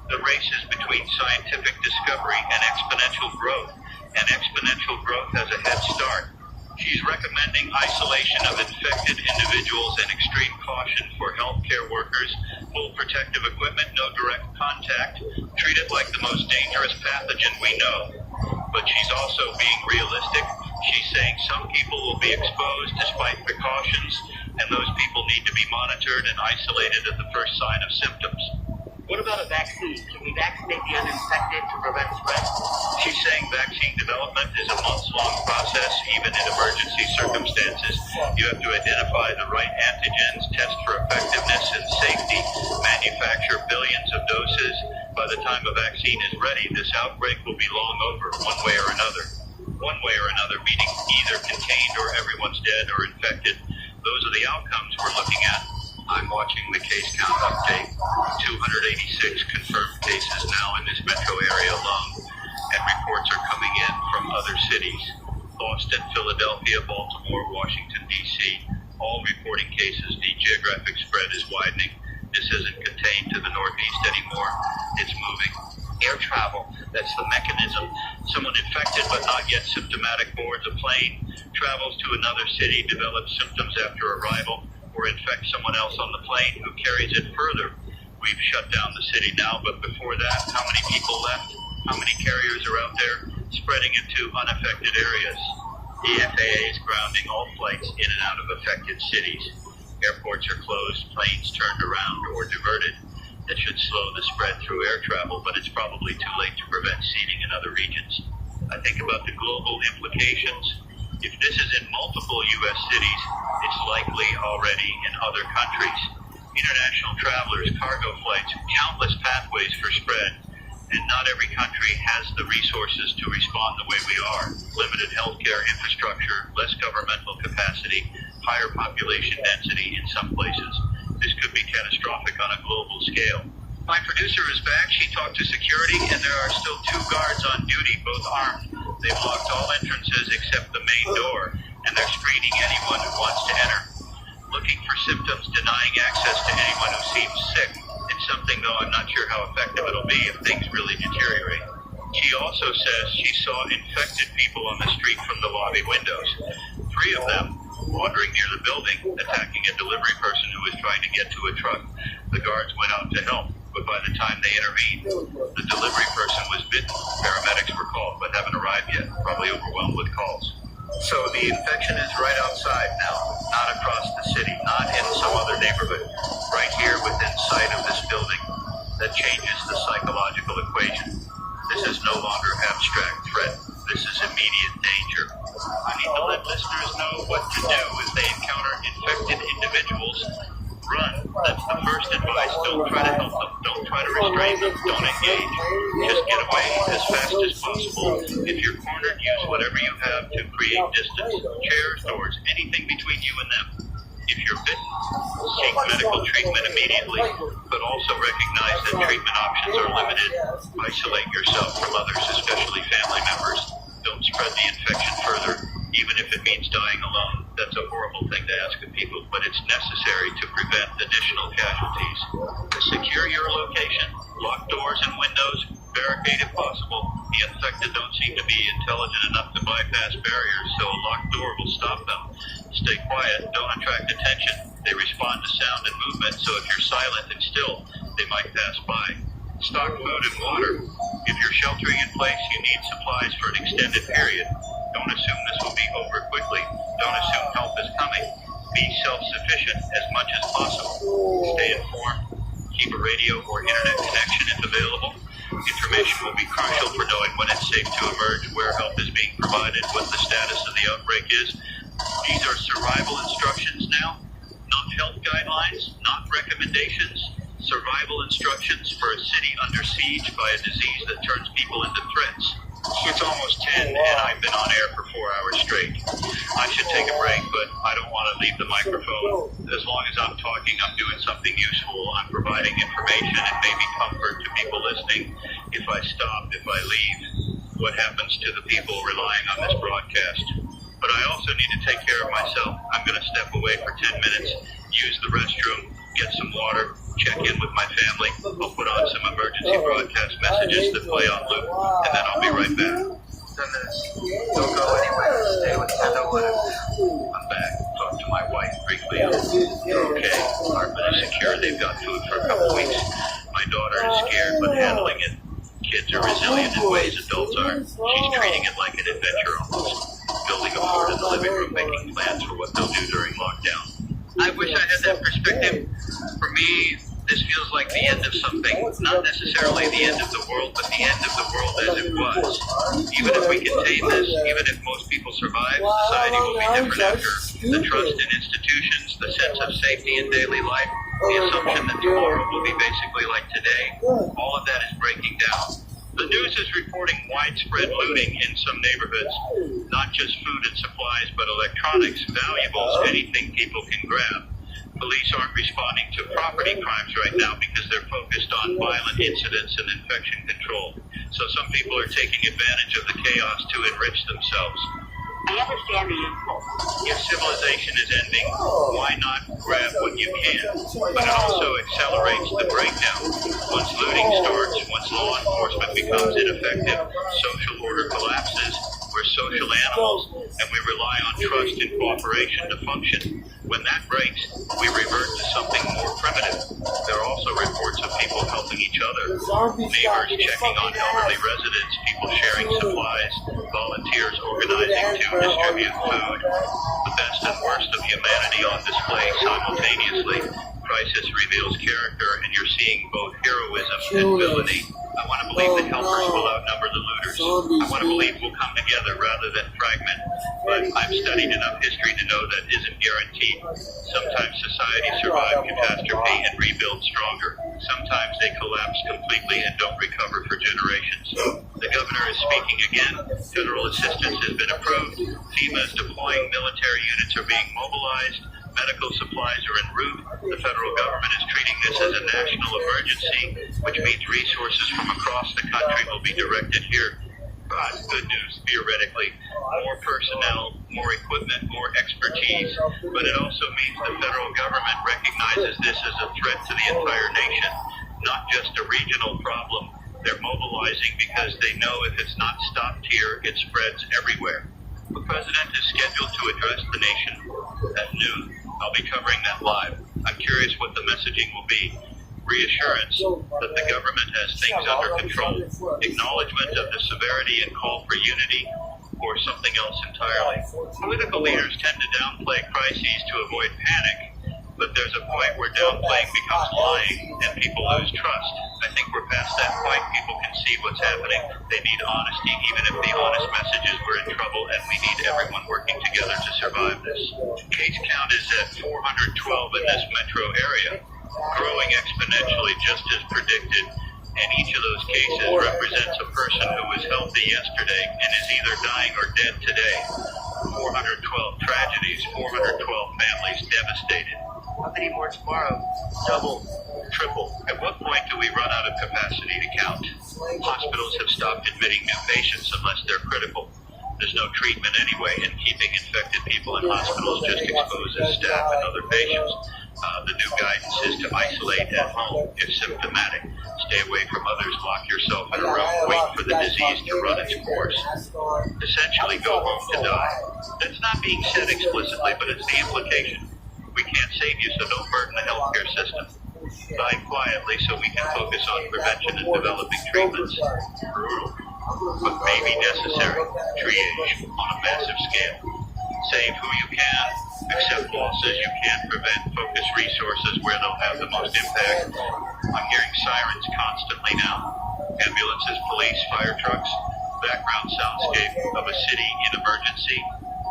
The race is between scientific discovery and exponential growth, and exponential growth has a head start. She's recommending isolation of infected individuals and extreme caution for healthcare workers, full protective equipment, no direct contact, treat it like the most dangerous pathogen we know. But she's also being realistic. She's saying some people will be exposed despite precautions, and those people need to be monitored and isolated at the first sign of symptoms. What about a vaccine? Can we vaccinate the uninfected to prevent spread? She's saying vaccine development is a months-long process, even in emergency circumstances. You have to identify the right antigens, test for effectiveness and safety, manufacture billions of doses. By the time a vaccine is ready, this outbreak will be long over, one way or another. One way or another, meaning either contained or everyone's dead or infected. Those are the outcomes we're looking at. I'm watching the case count update. 286 confirmed cases now in this metro area alone, and reports are coming in from other cities. Boston, Philadelphia, Baltimore, Washington, D.C., all reporting cases. The geographic spread is widening. This isn't contained to the Northeast anymore. It's moving. Air travel, that's the mechanism. Someone infected but not yet symptomatic boards a plane, travels to another city, develops symptoms after arrival, or infect someone else on the plane who carries it further. We've shut down the city now, but before that, how many people left? How many carriers are out there spreading into unaffected areas? The FAA is grounding all flights in and out of affected cities. Airports are closed, planes turned around or diverted. That should slow the spread through air travel, but it's probably too late to prevent seeding in other regions. I think about the global implications. If this is in multiple U.S. cities, it's likely already in other countries. International travelers, cargo flights, countless pathways for spread. And not every country has the resources to respond the way we are. Limited healthcare infrastructure, less governmental capacity, higher population density in some places. This could be catastrophic on a global scale. My producer is back. She talked to security, and there are still 2 guards on duty, both armed. They've locked all entrances except the main door, and they're screening anyone who wants to enter. Looking for symptoms, denying access to anyone who seems sick. It's something, though, I'm not sure how effective it'll be if things really deteriorate. She also says she saw infected people on the street from the lobby windows. 3 of them wandering near the building, attacking a delivery person who was trying to get to a truck. The guards went out to help, but by the time they intervened, the delivery person was bitten. Paramedics were called, but haven't arrived yet, probably overwhelmed with calls. So the infection is right outside now, not across the city, not in some other neighborhood, right here within sight of this building. That changes the psychological equation. This is no longer abstract threat. This is immediate danger. I need to let listeners know what to do if they encounter infected individuals. Run. That's engage. Just get away as fast as possible. If you're cornered, use whatever you have to create distance. Chairs, doors, anything between you and them. If you're bitten, seek medical treatment immediately, but also recognize that treatment options are limited. Isolate yourself from others, especially family members. Don't spread the infection further, even if it means dying alone. That's a horrible thing to ask of people, but it's necessary to prevent additional casualties. Secure your location, lock doors and windows, barricade if possible. The infected don't seem to be intelligent enough to bypass barriers, so a locked door will stop them. Stay quiet, don't attract attention. They respond to sound and movement, so if you're silent and still, they might pass by. Stock food and water. If you're sheltering in place, you need supplies for an extended period. Don't assume this will be over quickly. Don't assume help is coming. Be self-sufficient as much as possible. Stay informed. Keep a radio or internet connection if available. Information will be crucial for knowing when it's safe to emerge, where help is being provided, what the status of the outbreak is. These are survival instructions now, not health guidelines, not recommendations. Survival instructions for a city under siege by a disease that turns people into threats. It's almost 10 and I've been on air for 4 hours straight. I should take a break, but I don't want to leave the microphone. As long as I'm talking, I'm doing something useful. I'm providing information and maybe comfort to people listening. If I stop, if I leave, what happens to the people relying on this broadcast? But I also need to take care of myself. I'm going to step away for 10 minutes, use the restroom, get some water, check in with my family. I'll put on some emergency broadcast messages that play on loop, and then I'll be right back. 10 minutes. Don't go anywhere. Stay with Kendall. I'm back. Talked to my wife briefly. They're okay. Apartment is secure. They've got food for a couple weeks. My daughter is scared but handling it. Kids are resilient in ways adults aren't. She's treating it like an adventure almost. Building a fort in the living room, making plans for what they'll do during lockdown. I wish I had that perspective. For me, this feels like the end of something. Not necessarily the end of the world, but the end of the world as it was. Even if we contain this, even if most people survive, society will be different after. The trust in institutions, the sense of safety in daily life, the assumption that tomorrow will be basically like today, all of that is breaking down. The news is reporting widespread looting in some neighborhoods, not just food and supplies, but electronics, valuables, anything people can grab. Police aren't responding to property crimes right now because they're focused on violent incidents and infection control. So some people are taking advantage of the chaos to enrich themselves. I understand the impulse. If civilization is ending, why not grab what you can? But it also accelerates the breakdown. Once looting starts, once law enforcement becomes ineffective, social order collapses. We're social animals, and we rely on trust and cooperation to function. When that breaks, we revert to something more primitive. There are also reports of people helping each other, neighbors checking on elderly residents, people sharing supplies, volunteers organizing to distribute food. The best and worst of humanity on display simultaneously. Crisis reveals character, and you're seeing both heroism and villainy. I want to believe the helpers will outnumber the looters. I want to believe we'll come together rather than fragment. But I've studied enough history to know that isn't guaranteed. Sometimes societies survive catastrophe and rebuild stronger. Sometimes they collapse completely and don't recover for generations. The governor is speaking again. Federal assistance has been approved. FEMA is deploying. Military units are being mobilized. Medical supplies are en route. The federal government is treating this as a national emergency, which means resources from across the country will be directed here. Good news, theoretically. More personnel, more equipment, more expertise. But it also means the federal government recognizes this as a threat to the entire nation, not just a regional problem. They're mobilizing because they know if it's not stopped here, it spreads everywhere. The president is scheduled to address the nation at noon. I'll be covering that live. I'm curious what the messaging will be. Reassurance that the government has things under control, acknowledgement of the severity and call for unity, or something else entirely. Political leaders tend to downplay crises to avoid panic, but there's a point where downplaying becomes lying and people lose trust. I think we're past that point. People can see what's happening. They need honesty, even if the honest message is we're in trouble and we need everyone working together to survive this. Case count is at 412 in this metro area, growing exponentially just as predicted. and each of those cases represents a person who was healthy yesterday and is either dying or dead today. 412 tragedies, 412 families devastated. How many more tomorrow? Double. Triple. At what point do we run out of capacity to count? Hospitals have stopped admitting new patients unless they're critical. There's no treatment anyway, and keeping infected people in hospitals just exposes staff and other patients. The new guidance is to isolate at home if symptomatic. Stay away from others, lock yourself in a room, wait for the disease to run its course. Essentially, go home to die. That's not being said explicitly, but it's the implication. We can't save you, so don't burden the healthcare system. Die quietly so we can focus on prevention and developing treatments. Brutal, but maybe necessary. Triage on a massive scale. Save who you can, accept losses you can't prevent, focus resources where they'll have the most impact. I'm hearing sirens constantly now. Ambulances, police, fire trucks, background soundscape of a city in emergency.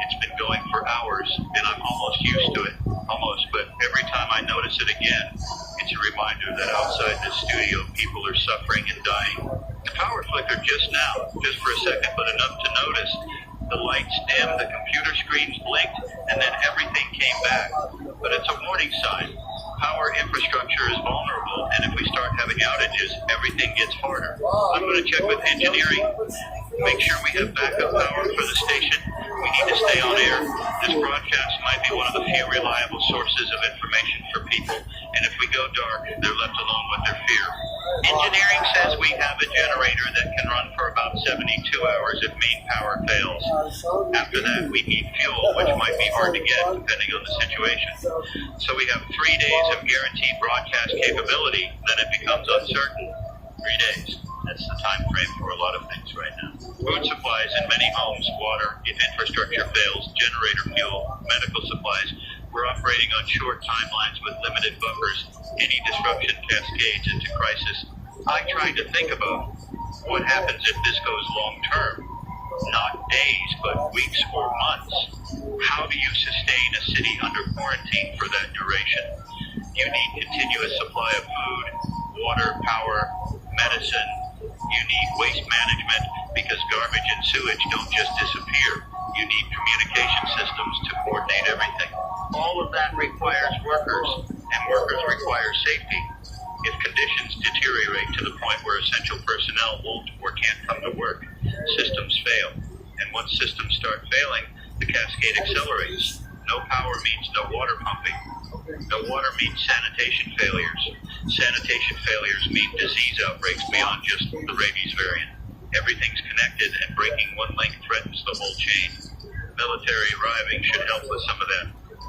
It's been going for hours, and I'm almost used to it. Almost, but every time I notice it again, it's a reminder that outside this studio, people are suffering and dying. The power flickered just now, just for a second, but enough to notice. The lights dimmed, the computer screens blinked, and then everything came back. But it's a warning sign. Power infrastructure is vulnerable, and if we start having outages, everything gets harder. I'm going to check with engineering, make sure we have backup power for the station. We need to stay on air. This broadcast might be one of the few reliable sources of information for people, and if we go dark, they're left alone with their fear. Engineering says we have a generator that can run for about 72 hours if main power fails. After that, we need fuel, which might be hard to get depending on the situation. So we have 3 days of guaranteed broadcast capability, then it becomes uncertain. 3 days. That's the time frame for a lot of things right now. Food supplies in many homes, water, if infrastructure fails, generator fuel, medical supplies. We're operating on short timelines with limited buffers. Any disruption cascades into crisis. I try to think about what happens if this goes long term. Not days, but weeks or months. How do you sustain a city under quarantine for that duration? You need continuous supply of food, water, power, medicine. You need waste management because garbage and sewage don't just disappear. You need communication systems to coordinate everything. All of that requires workers, and workers require safety. If conditions deteriorate to the point where essential personnel won't or can't come to work, systems fail. And once systems start failing, the cascade accelerates. No power means no water pumping. No water means sanitation failures. Sanitation failures mean disease outbreaks beyond just the rabies variant. Everything's connected, and breaking one link threatens the whole chain. Military arriving should help with some of that.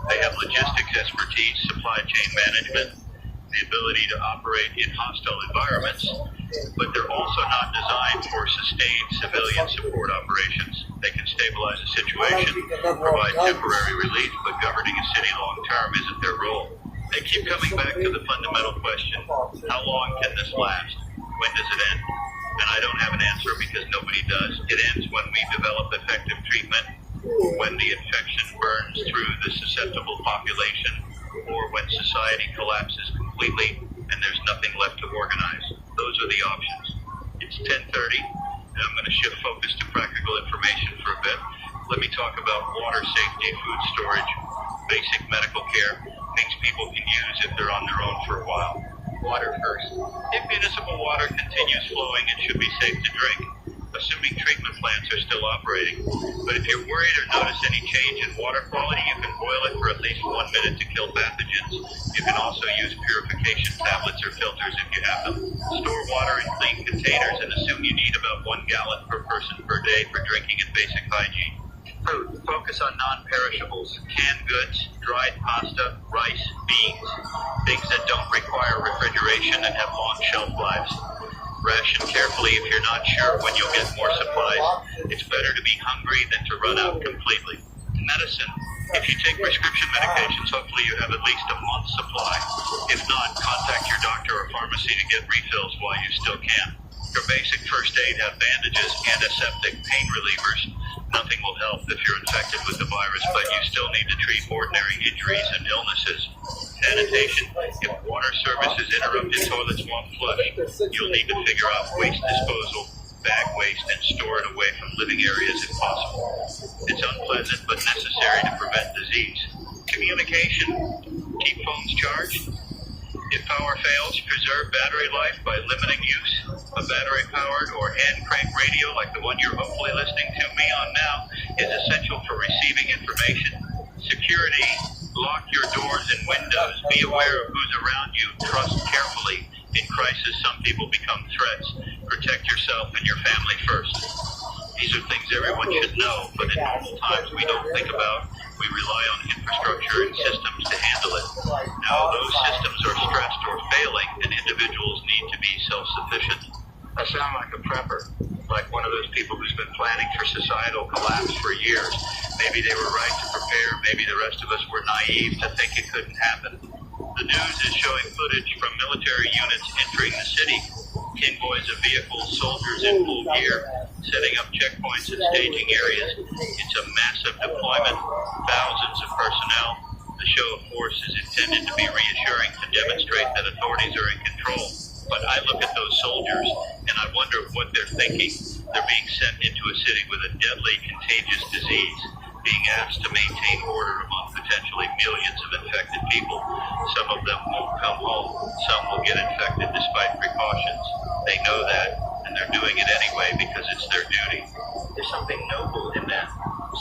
They have logistics expertise, supply chain management, the ability to operate in hostile environments, but they're also not designed for sustained civilian support operations. They can stabilize a situation, provide temporary relief, but governing a city long-term isn't their role. They keep coming back to the fundamental question, how long can this last? When does it end? And I don't have an answer because nobody does. It ends when we develop effective treatment, when the infection burns through the susceptible population, or when society collapses completely and there's nothing left to organize. Those are the options. It's 10:30, and I'm going to shift focus to practical information for a bit. Let me talk about water safety, food storage, basic medical care, things people can use if they're on their own for a while. Water first. If municipal water continues flowing, it should be safe to drink, assuming treatment plants are still operating. But if you're worried or notice any change in water quality, you can boil it for at least 1 minute to kill pathogens. You can also use purification tablets or filters if you have them. Store water in clean containers and assume you need about 1 gallon per person per day for drinking and basic hygiene. Food. Focus on non-perishables, canned goods, dried pasta, rice, beans, things that don't require refrigeration and have long shelf lives. Ration carefully if you're not sure when you'll get more supplies. It's better to be hungry than to run out completely. Medicine. If you take prescription medications, hopefully you have at least a month's supply. If not, contact your doctor or pharmacy to get refills while you still can. Your basic first aid have bandages, antiseptic, pain relievers. Nothing will help if you're infected with the virus, but you still need to treat ordinary injuries and illnesses. Sanitation. If water service is interrupted, toilets won't flush. You'll need to figure out waste disposal, bag waste, and store it away from living areas if possible. It's unpleasant but necessary to prevent disease. Communication. Keep phones charged. If power fails, preserve battery life by limiting use. A battery-powered or hand-crank radio like the one you're hopefully listening to me on now is essential for receiving information. Security. Lock your doors and windows. Be aware of who's around you. Trust carefully. In crisis, some people become threats. Protect yourself and your family first. These are things everyone should know, but in normal times we don't think about. We rely on infrastructure and systems to handle it. Now those systems are stressed or failing, and individuals need to be self-sufficient. I sound like a prepper, like one of those people who's been planning for societal collapse for years. Maybe they were right to prepare. Maybe the rest of us were naive to think it couldn't happen. The news is showing footage from military units entering the city. Convoys of vehicles, soldiers in full gear, setting up checkpoints and staging areas. It's a massive deployment, thousands of personnel. The show of force is intended to be reassuring, to demonstrate that authorities are in control. But I look at those soldiers and I wonder what they're thinking. They're being sent into a city with a deadly, contagious disease, being asked to maintain order among potentially millions of infected people. Some of them won't come home. Some will get infected despite precautions. They know that, and they're doing it anyway because it's their duty. There's something noble in that.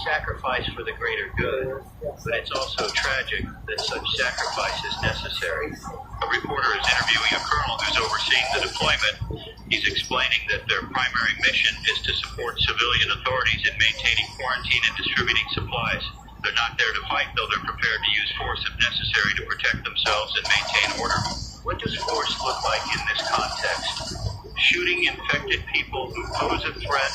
Sacrifice for the greater good. But it's also tragic that such sacrifice is necessary. A reporter is interviewing a colonel who's overseeing the deployment. He's explaining that their primary mission is to support civilian authorities in maintaining quarantine and distributing supplies. They're not there to fight, though they're prepared to use force if necessary to protect themselves and maintain order. What does force look like in this context? Shooting infected people who pose a threat,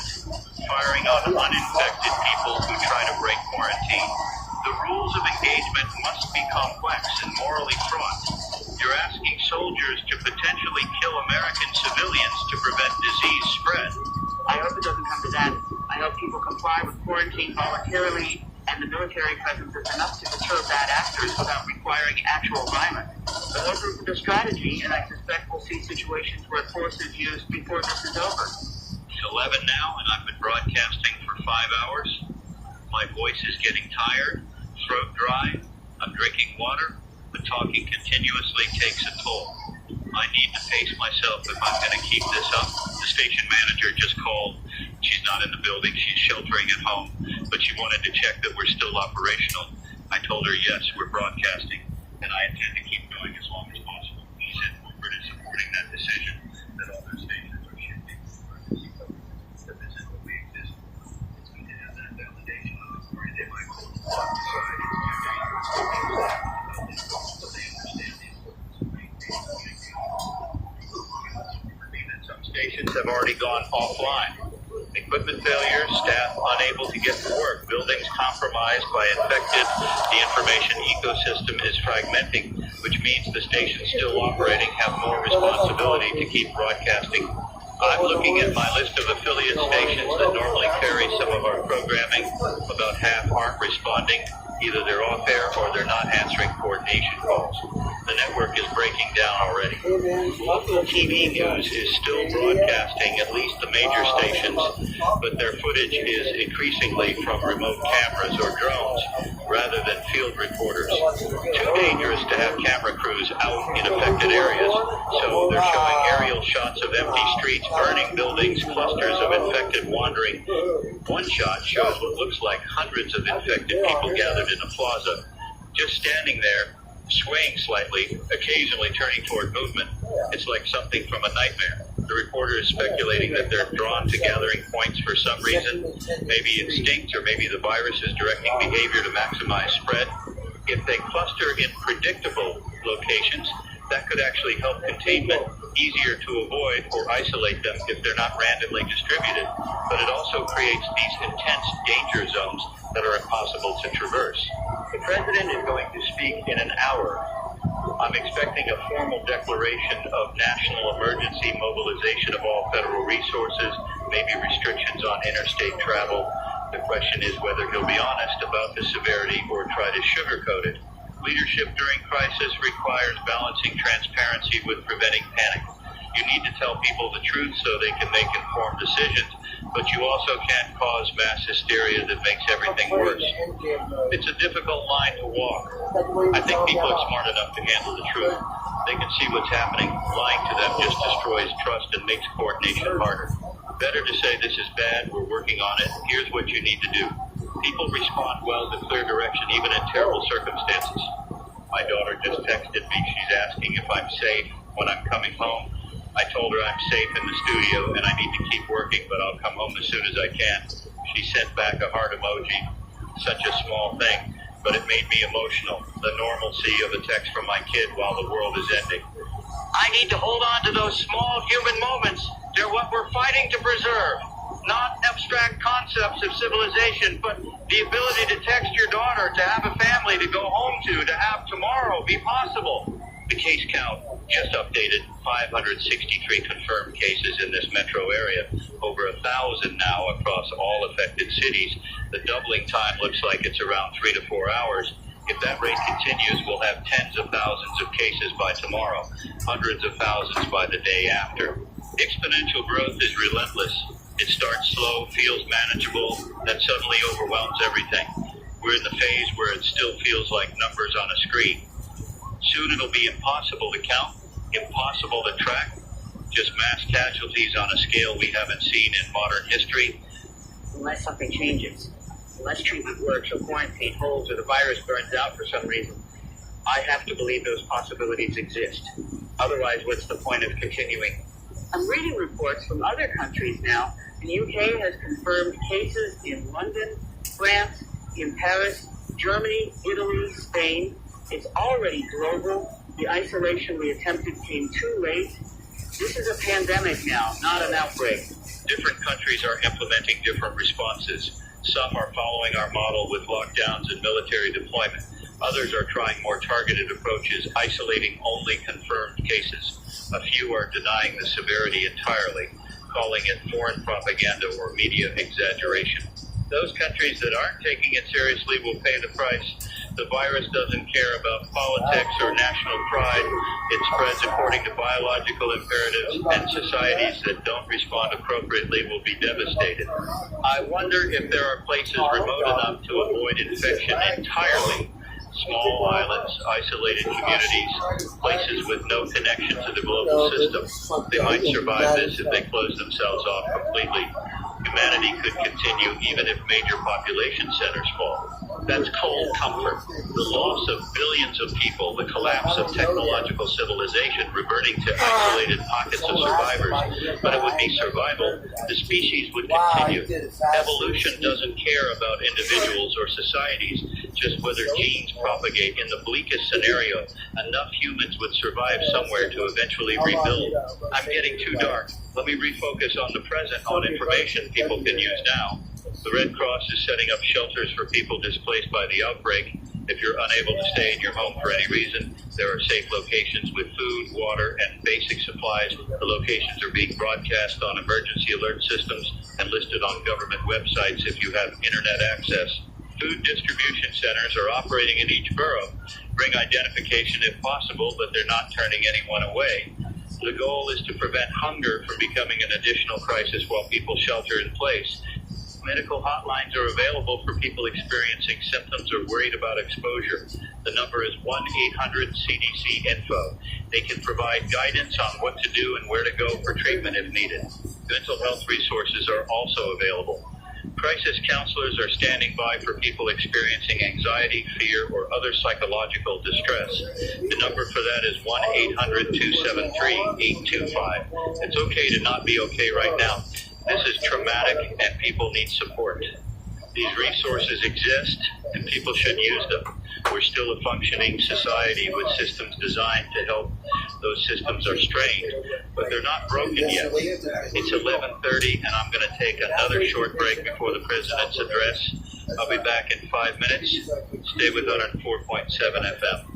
firing on uninfected people who try to break quarantine. The rules of engagement must be complex and morally fraught. You're asking soldiers to potentially kill American civilians to prevent disease spread. I hope it doesn't come to that. I hope people comply with quarantine voluntarily, and the military presence is enough to deter bad actors without requiring actual violence. But those are the strategy, and I suspect we'll see situations where force is used before this is over. It's 11 now, and I've been broadcasting for 5 hours. My voice is getting tired, throat dry, I'm drinking water, but talking continuously takes a toll. I need to pace myself if I'm going to keep this up. The station manager just called. She's not in the building, she's sheltering at home, but she wanted to check that we're still operational. I told her, yes, we're broadcasting, and I intend to keep going as long as possible. She said corporate is supporting that decision, that all their stations are shifting that this is what we exist. It's good to have that validation of the story. They might call it block side. But they understand the importance of maintaining some stations have already gone offline. Equipment failures, staff unable to get to work, buildings compromised by infected. The information ecosystem is fragmenting, which means the stations still operating have more responsibility to keep broadcasting. I'm looking at my list of affiliate stations that normally carry some of our programming. About half aren't responding. Either they're off air or they're not answering coordination calls. The network is breaking down already. Local TV news is still broadcasting, at least the major stations, but their footage is increasingly from remote cameras or drones rather than field reporters. Too dangerous to have camera crews out in affected areas, so they're showing aerial shots of empty streets, burning buildings, clusters of infected wandering. One shot shows what looks like hundreds of infected people gathered in a plaza, just standing there, swaying slightly, occasionally turning toward movement. It's like something from a nightmare. The reporter is speculating that they're drawn to gathering points for some reason, maybe instinct, or maybe the virus is directing behavior to maximize spread. If they cluster in predictable locations, that could actually help containment, easier to avoid or isolate them if they're not randomly distributed. But it also creates these intense danger zones that are impossible to traverse. The president is going to speak in an hour. I'm expecting a formal declaration of national emergency, mobilization of all federal resources, maybe restrictions on interstate travel. The question is whether he'll be honest about the severity or try to sugarcoat it. Leadership during crisis requires balancing transparency with preventing panic. You need to tell people the truth so they can make informed decisions, but you also can't cause mass hysteria that makes everything worse. It's a difficult line to walk. I think people are smart enough to handle the truth. They can see what's happening. Lying to them just destroys trust and makes coordination harder. Better to say this is bad, we're working on it, here's what you need to do. People respond well to clear direction even in terrible circumstances. My daughter just texted me. She's asking if I'm safe when I'm coming home. I told her I'm safe in the studio and I need to keep working, but I'll come home as soon as I can. She sent back a heart emoji. Such a small thing, but it made me emotional. The normalcy of a text from my kid while the world is ending. I need to hold on to those small human moments. They're what we're fighting to preserve. Not abstract concepts of civilization, but the ability to text your daughter, to have a family to go home to have tomorrow be possible. The case count just updated, 563 confirmed cases in this metro area, over 1,000 now across all affected cities. The doubling time looks like it's around 3 to 4 hours. If that rate continues, we'll have tens of thousands of cases by tomorrow, hundreds of thousands by the day after. Exponential growth is relentless. It starts slow, feels manageable, then suddenly overwhelms everything. We're in the phase where it still feels like numbers on a screen. Soon it'll be impossible to count, impossible to track, just mass casualties on a scale we haven't seen in modern history. Unless something changes, unless treatment works or quarantine holds or the virus burns out for some reason, I have to believe those possibilities exist. Otherwise, what's the point of continuing? I'm reading reports from other countries now. The UK has confirmed cases in London, France, in Paris, Germany, Italy, Spain. It's already global. The isolation we attempted came too late. This is a pandemic now, not an outbreak. Different countries are implementing different responses. Some are following our model with lockdowns and military deployment. Others are trying more targeted approaches, isolating only confirmed cases. A few are denying the severity entirely, calling it foreign propaganda or media exaggeration. Those countries that aren't taking it seriously will pay the price. The virus doesn't care about politics or national pride. It spreads according to biological imperatives, and societies that don't respond appropriately will be devastated. I wonder if there are places remote enough to avoid infection entirely. Small islands, isolated communities, places with no connection to the global system. They might survive this if they close themselves off completely. Humanity could continue even if major population centers fall. That's cold comfort. The loss of billions of people, the collapse of technological civilization, reverting to isolated pockets of survivors. But it would be survival. The species would continue. Evolution doesn't care about individuals or societies, just whether genes propagate. In the bleakest scenario, enough humans would survive somewhere to eventually rebuild. I'm getting too dark. Let me refocus on the present, on information people can use now. The Red Cross is setting up shelters for people displaced by the outbreak. If you're unable to stay in your home for any reason, there are safe locations with food, water, and basic supplies. The locations are being broadcast on emergency alert systems and listed on government websites if you have internet access. Food distribution centers are operating in each borough. Bring identification if possible, but they're not turning anyone away. The goal is to prevent hunger from becoming an additional crisis while people shelter in place. Medical hotlines are available for people experiencing symptoms or worried about exposure. The number is 1-800-CDC-INFO. They can provide guidance on what to do and where to go for treatment if needed. Mental health resources are also available. Crisis counselors are standing by for people experiencing anxiety, fear, or other psychological distress. The number for that is 1-800-273-8255. It's okay to not be okay right now. This is traumatic and people need support. These resources exist and people should use them. We're still a functioning society with systems designed to help. Those systems are strained, but they're not broken yet. It's 11:30 and I'm going to take another short break before the President's address. I'll be back in 5 minutes. Stay with 104.7 FM.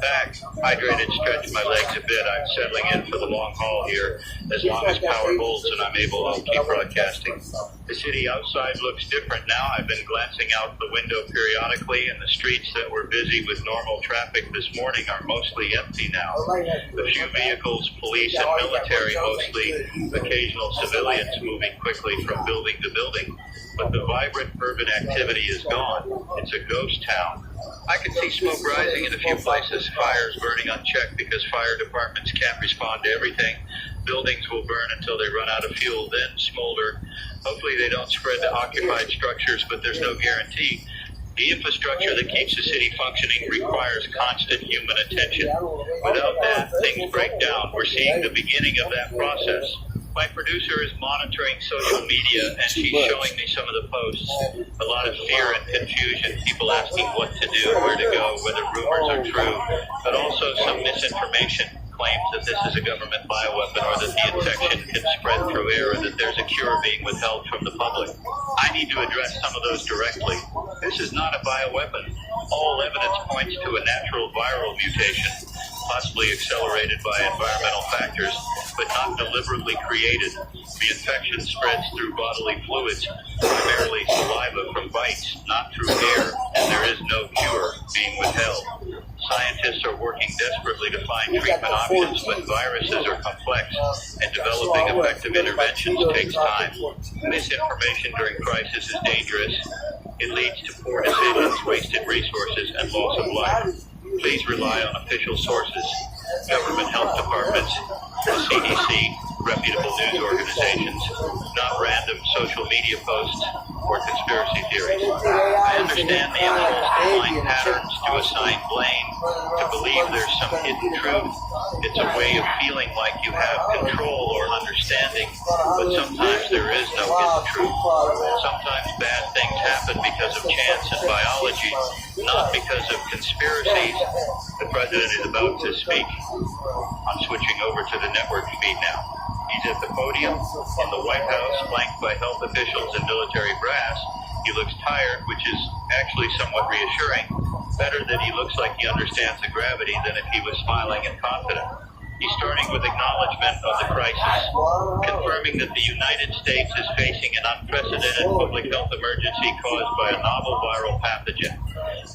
Packed, hydrated, stretched my legs a bit. I'm settling in for the long haul here. As long as power holds and I'm able, I'll keep broadcasting. The city outside looks different now. I've been glancing out the window periodically, and the streets that were busy with normal traffic this morning are mostly empty now. A few vehicles, police and military mostly, occasional civilians moving quickly from building to building. But the vibrant urban activity is gone. It's a ghost town. I can see smoke rising in a few places, fires burning unchecked because fire departments can't respond to everything. Buildings will burn until they run out of fuel, then smolder. Hopefully they don't spread to occupied structures, but there's no guarantee. The infrastructure that keeps the city functioning requires constant human attention. Without that, things break down. We're seeing the beginning of that process. My producer is monitoring social media, and she's showing me some of the posts. A lot of fear and confusion, people asking what to do, where to go, whether rumors are true, but also some misinformation claims that this is a government bioweapon or that the infection can spread through air or that there's a cure being withheld from the public. I need to address some of those directly. This is not a bioweapon. All evidence points to a natural viral mutation, possibly accelerated by environmental factors, but not deliberately created. The infection spreads through bodily fluids, primarily saliva from bites, not through air, and there is no cure being withheld. Scientists are working desperately to find treatment options, but viruses are complex, and developing effective interventions takes time. Misinformation during crisis is dangerous. It leads to poor decisions, wasted resources, and loss of life. Please rely on official sources, government health departments, the CDC, reputable news organizations, not random social media posts or conspiracy theories. I understand the impulse to find patterns, to assign blame, to believe there's some hidden truth. It's a way of feeling like you have control or understanding, but sometimes there is no hidden truth. Sometimes bad things happen because of chance and biology, not because of conspiracies. The president is about to speak. I'm switching over to the network feed now. He's at the podium in the White House, flanked by health officials and military brass. He looks tired, which is actually somewhat reassuring. Better that he looks like he understands the gravity than if he was smiling and confident. He's starting with acknowledgement of the crisis, confirming that the United States is facing an unprecedented public health emergency caused by a novel viral pathogen.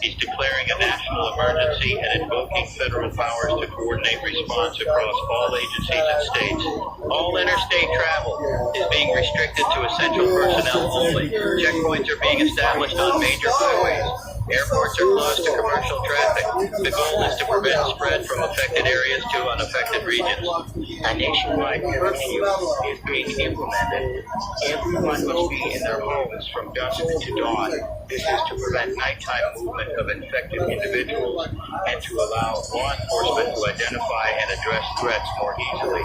He's declaring a national emergency and invoking federal powers to coordinate response across all agencies and states. All interstate travel is being restricted to essential personnel only. Checkpoints are being established on major highways. Airports are closed to commercial traffic. The goal is to prevent spread from affected areas to unaffected regions. A nationwide curfew is being implemented. Everyone must be in their homes from dusk to dawn. This is to prevent nighttime movement of infected individuals and to allow law enforcement to identify and address threats more easily.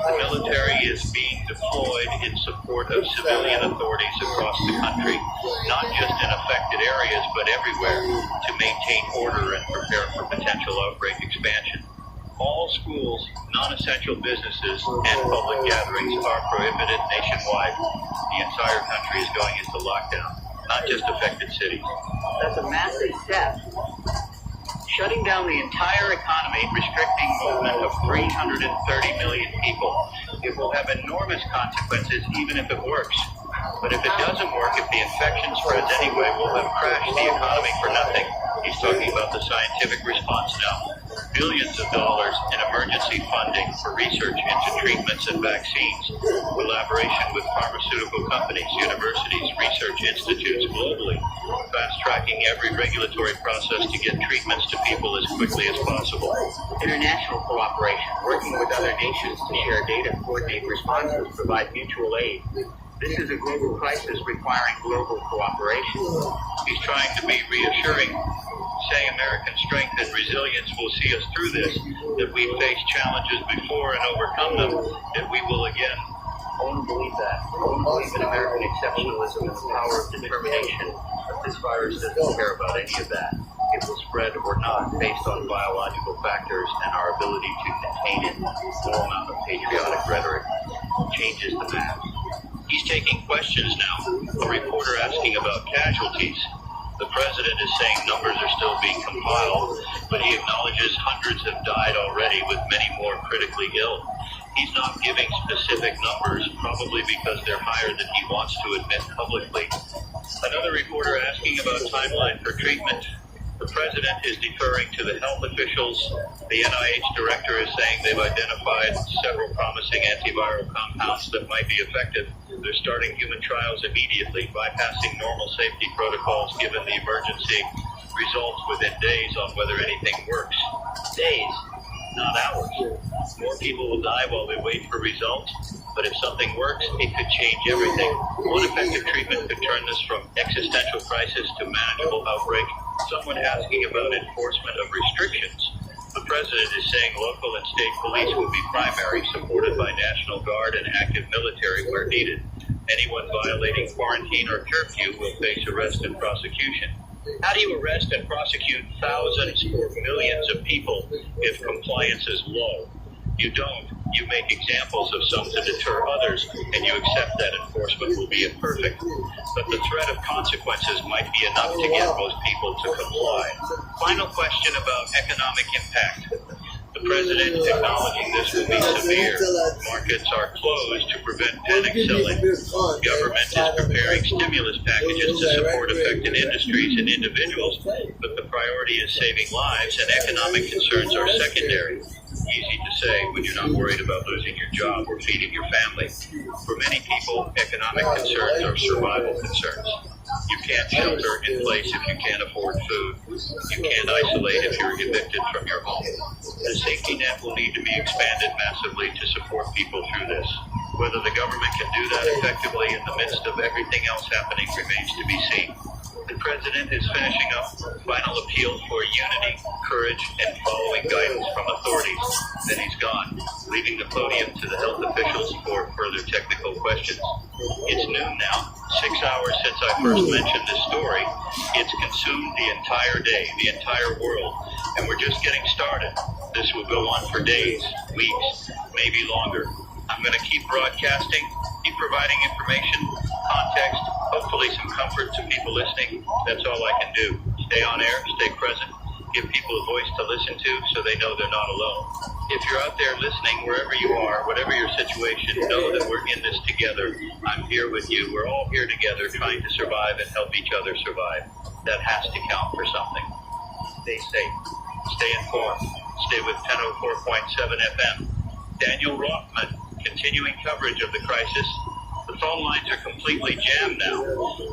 The military is being deployed in support of civilian authorities across the country, not just in affected areas, but everywhere, to maintain order and prepare for potential outbreak expansion. All schools, non-essential businesses, and public gatherings are prohibited nationwide. The entire country is going into lockdown, not just affected cities. That's a massive step. Shutting down the entire economy, restricting movement of 330 million people. It will have enormous consequences even if it works. But if it doesn't work, if the infection spreads anyway, we'll have crashed the economy for nothing. He's talking about the scientific response now. Billions of dollars in emergency funding for research into treatments and vaccines. Collaboration with pharmaceutical companies, universities, research institutes globally. Fast-tracking every regulatory process to get treatments to people as quickly as possible. International cooperation, working with other nations to share data, coordinate responses, provide mutual aid. This is a global crisis requiring global cooperation. He's trying to be reassuring, saying American strength and resilience will see us through this, that we've faced challenges before and overcome them, that we will again. Only believe that. Only believe in American exceptionalism and the power of determination. But this virus doesn't care about any of that. It will spread or not based on biological factors, and our ability to contain it. No amount of patriotic rhetoric changes the map. He's taking questions now. A reporter asking about casualties. The president is saying numbers are still being compiled, but he acknowledges hundreds have died already, with many more critically ill. He's not giving specific numbers, probably because they're higher than he wants to admit publicly. Another reporter asking about timeline for treatment. The president is deferring to the health officials. The NIH director is saying they've identified several promising antiviral compounds that might be effective. They're starting human trials immediately, bypassing normal safety protocols given the emergency, results within days on whether anything works. Days, not hours. More people will die while we wait for results, but if something works, it could change everything. One effective treatment could turn this from existential crisis to manageable outbreak. Someone asking about enforcement of restrictions. The president is saying local and state police will be primary, supported by National Guard and active military where needed. Anyone violating quarantine or curfew will face arrest and prosecution. How do you arrest and prosecute thousands or millions of people if compliance is low? You don't. You make examples of some to deter others, and you accept that enforcement will be imperfect. But the threat of consequences might be enough to get most people to comply. Final question about economic impact. The president acknowledging this will be severe. Markets are closed to prevent panic selling. Government is preparing stimulus packages to support affected industries and individuals, but the priority is saving lives, and economic concerns are secondary. Easy to say when you're not worried about losing your job or feeding your family. For many people, economic concerns are survival concerns. You can't shelter in place if you can't afford food. You can't isolate if you're evicted from your home. The safety net will need to be expanded massively to support people through this. Whether the government can do that effectively in the midst of everything else happening remains to be seen. The president is finishing up final appeal for unity, courage, and following guidance from authorities. Then he's gone, leaving the podium to the health officials for further technical questions. It's noon now, 6 hours since I first mentioned this story. It's consumed the entire day, the entire world, and we're just getting started. This will go on for days, weeks, maybe longer. I'm going to keep broadcasting, keep providing information, context, hopefully some comfort to people listening. That's all I can do. Stay on air, stay present, give people a voice to listen to so they know they're not alone. If you're out there listening, wherever you are, whatever your situation, know that we're in this together. I'm here with you. We're all here together trying to survive and help each other survive. That has to count for something. Stay safe. Stay informed. Stay with 104.7 FM. Daniel Rothman, continuing coverage of the crisis. The phone lines are completely jammed now.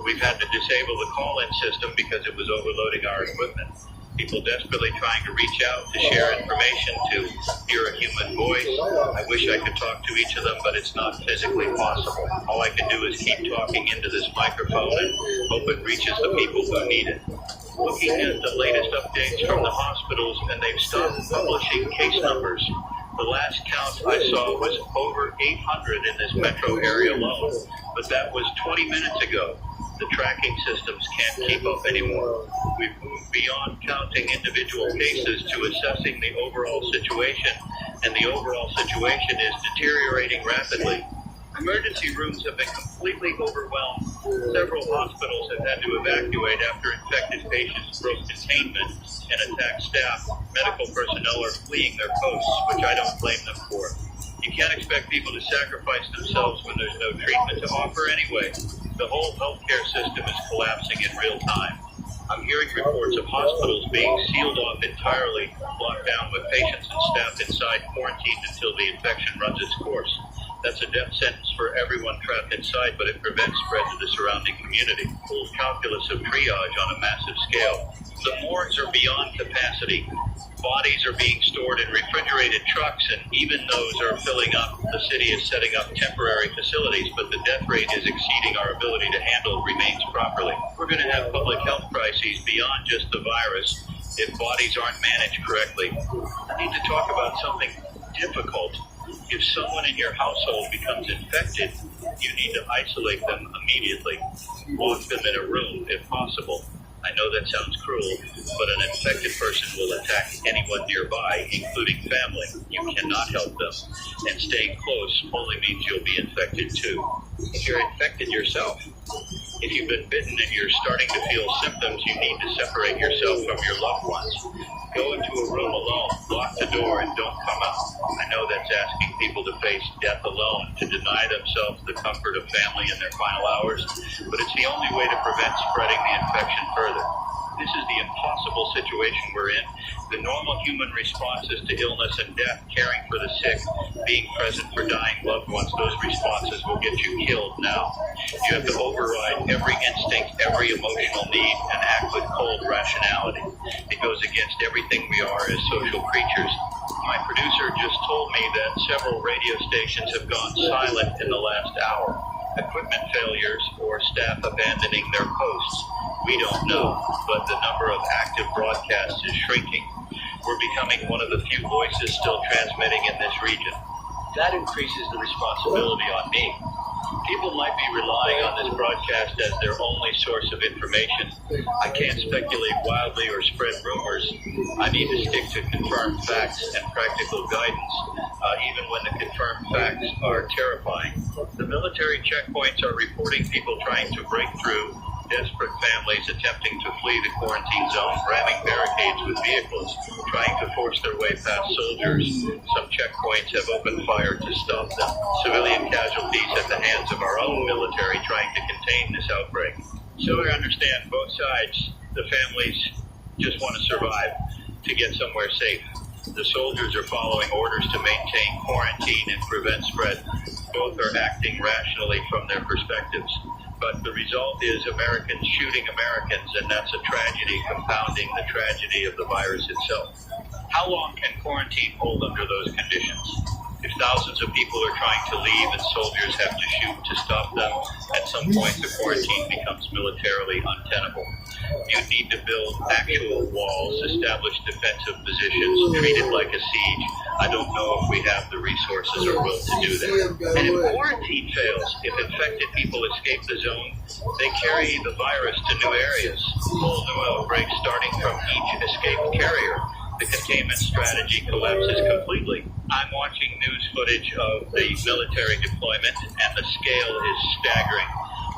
We've had to disable the call-in system because it was overloading our equipment. People desperately trying to reach out to share information, to hear a human voice. I wish I could talk to each of them, but it's not physically possible. All I can do is keep talking into this microphone and hope it reaches the people who need it. Looking at the latest updates from the hospitals, and they've stopped publishing case numbers. The last count I saw was over 800 in this metro area alone, but that was 20 minutes ago. The tracking systems can't keep up anymore. We've moved beyond counting individual cases to assessing the overall situation, and the overall situation is deteriorating rapidly. Emergency rooms have been completely overwhelmed. Several hospitals have had to evacuate after infected patients broke containment and attacked staff. Medical personnel are fleeing their posts, which I don't blame them for. You can't expect people to sacrifice themselves when there's no treatment to offer anyway. The whole healthcare system is collapsing in real time. I'm hearing reports of hospitals being sealed off entirely, locked down with patients and staff inside, quarantined until the infection runs its course. That's a death sentence for everyone trapped inside, but it prevents spread to the surrounding community. Full calculus of triage on a massive scale. The morgues are beyond capacity. Bodies are being stored in refrigerated trucks, and even those are filling up. The city is setting up temporary facilities, but the death rate is exceeding our ability to handle remains properly. We're going to have public health crises beyond just the virus if bodies aren't managed correctly. I need to talk about something difficult. If someone in your household becomes infected, you need to isolate them immediately. Lock them in a room if possible. I know that sounds cruel, but an infected person will attack anyone nearby, including family. You cannot help them, and staying close only means you'll be infected too. If you're infected yourself, If you've been bitten and you're starting to feel symptoms, you need to separate yourself from your loved ones. Go into a room alone, lock the door, and don't come out. I know that's asking people to face death alone, to deny themselves the comfort of family in their final hours, but it's the only way to prevent spreading the infection further. This is the impossible situation we're in. The normal human responses to illness and death, caring for the sick, being present for dying loved ones, those responses will get you killed now. You have to override every instinct, every emotional need, and act with cold rationality. It goes against everything we are as social creatures. My producer just told me that several radio stations have gone silent in the last hour. Equipment failures or staff abandoning their posts. We don't know, but the number of active broadcasts is shrinking. We're becoming one of the few voices still transmitting in this region. That increases the responsibility on me. People might be relying on this broadcast as their only source of information. I can't speculate wildly or spread rumors. I need to stick to confirmed facts and practical guidance, even when the confirmed facts are terrifying. The military checkpoints are reporting people trying to break through, desperate families attempting to flee the quarantine zone, ramming barricades with vehicles, trying to force their way past soldiers. Some checkpoints have opened fire to stop them. Civilian casualties at the hands of our own military trying to contain this outbreak. So I understand both sides. The families just want to survive, to get somewhere safe. The soldiers are following orders to maintain quarantine and prevent spread. Both are acting rationally from their perspectives. But the result is Americans shooting Americans, and that's a tragedy compounding the tragedy of the virus itself. How long can quarantine hold under those conditions? If thousands of people are trying to leave and soldiers have to shoot to stop them, at some point the quarantine becomes militarily untenable. You need to build actual walls, establish defensive positions, treat it like a siege. I don't know if we have the resources or will to do that. And if quarantine fails, if infected people escape the zone, they carry the virus to new areas. Whole new outbreaks starting from each escaped carrier. The containment strategy collapses completely. I'm watching news footage of the military deployment, and the scale is staggering.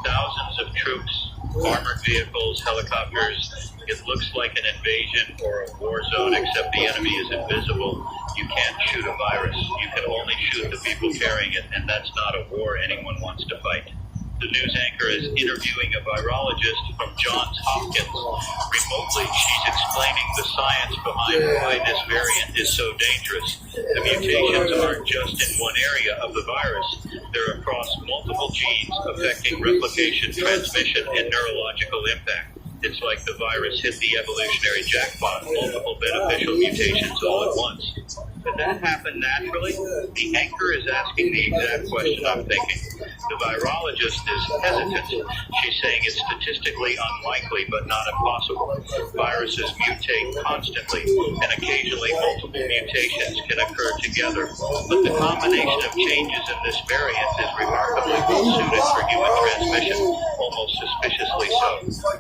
Thousands of troops, armored vehicles, helicopters. It looks like an invasion or a war zone, except the enemy is invisible. You can't shoot a virus. You can only shoot the people carrying it, and that's not a war anyone wants to fight. The news anchor is interviewing a virologist from Johns Hopkins remotely. She's explaining the science behind why this variant is so dangerous. The mutations aren't just in one area of the virus. They're across multiple genes, affecting replication, transmission, and neurological impact. It's like the virus hit the evolutionary jackpot, multiple beneficial mutations all at once. Did that happen naturally? The anchor is asking the exact question I'm thinking. The virologist is hesitant. She's saying it's statistically unlikely, but not impossible. Viruses mutate constantly, and occasionally multiple mutations can occur together. But the combination of changes in this variant is remarkably well suited for human transmission, almost suspiciously so.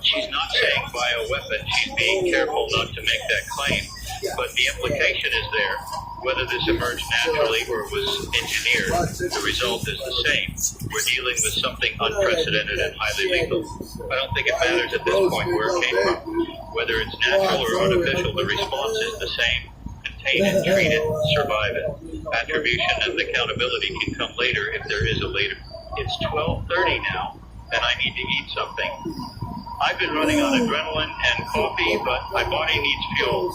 She's not saying bioweapon. She's being careful not to make that claim. But the implication is there. Whether this emerged naturally or was engineered, the result is the same. We're dealing with something unprecedented and highly lethal. I don't think it matters at this point where it came from. Whether it's natural or artificial, the response is the same. Contain it, treat it, survive it. Attribution and accountability can come later if there is a later. It's 12:30 now, and I need to eat something. I've been running on adrenaline and coffee, but my body needs fuel.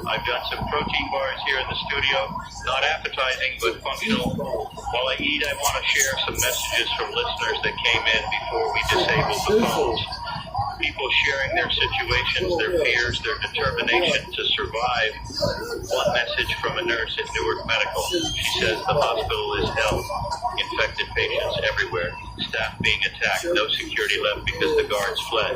I've got some protein bars here in the studio, not appetizing, but functional. While I eat, I want to share some messages from listeners that came in before we disabled the phones. People sharing their situations, their fears, their determination to survive. One message from a nurse at Newark Medical. She says the hospital is hell. Infected patients everywhere. Staff being attacked. No security left because the guards fled.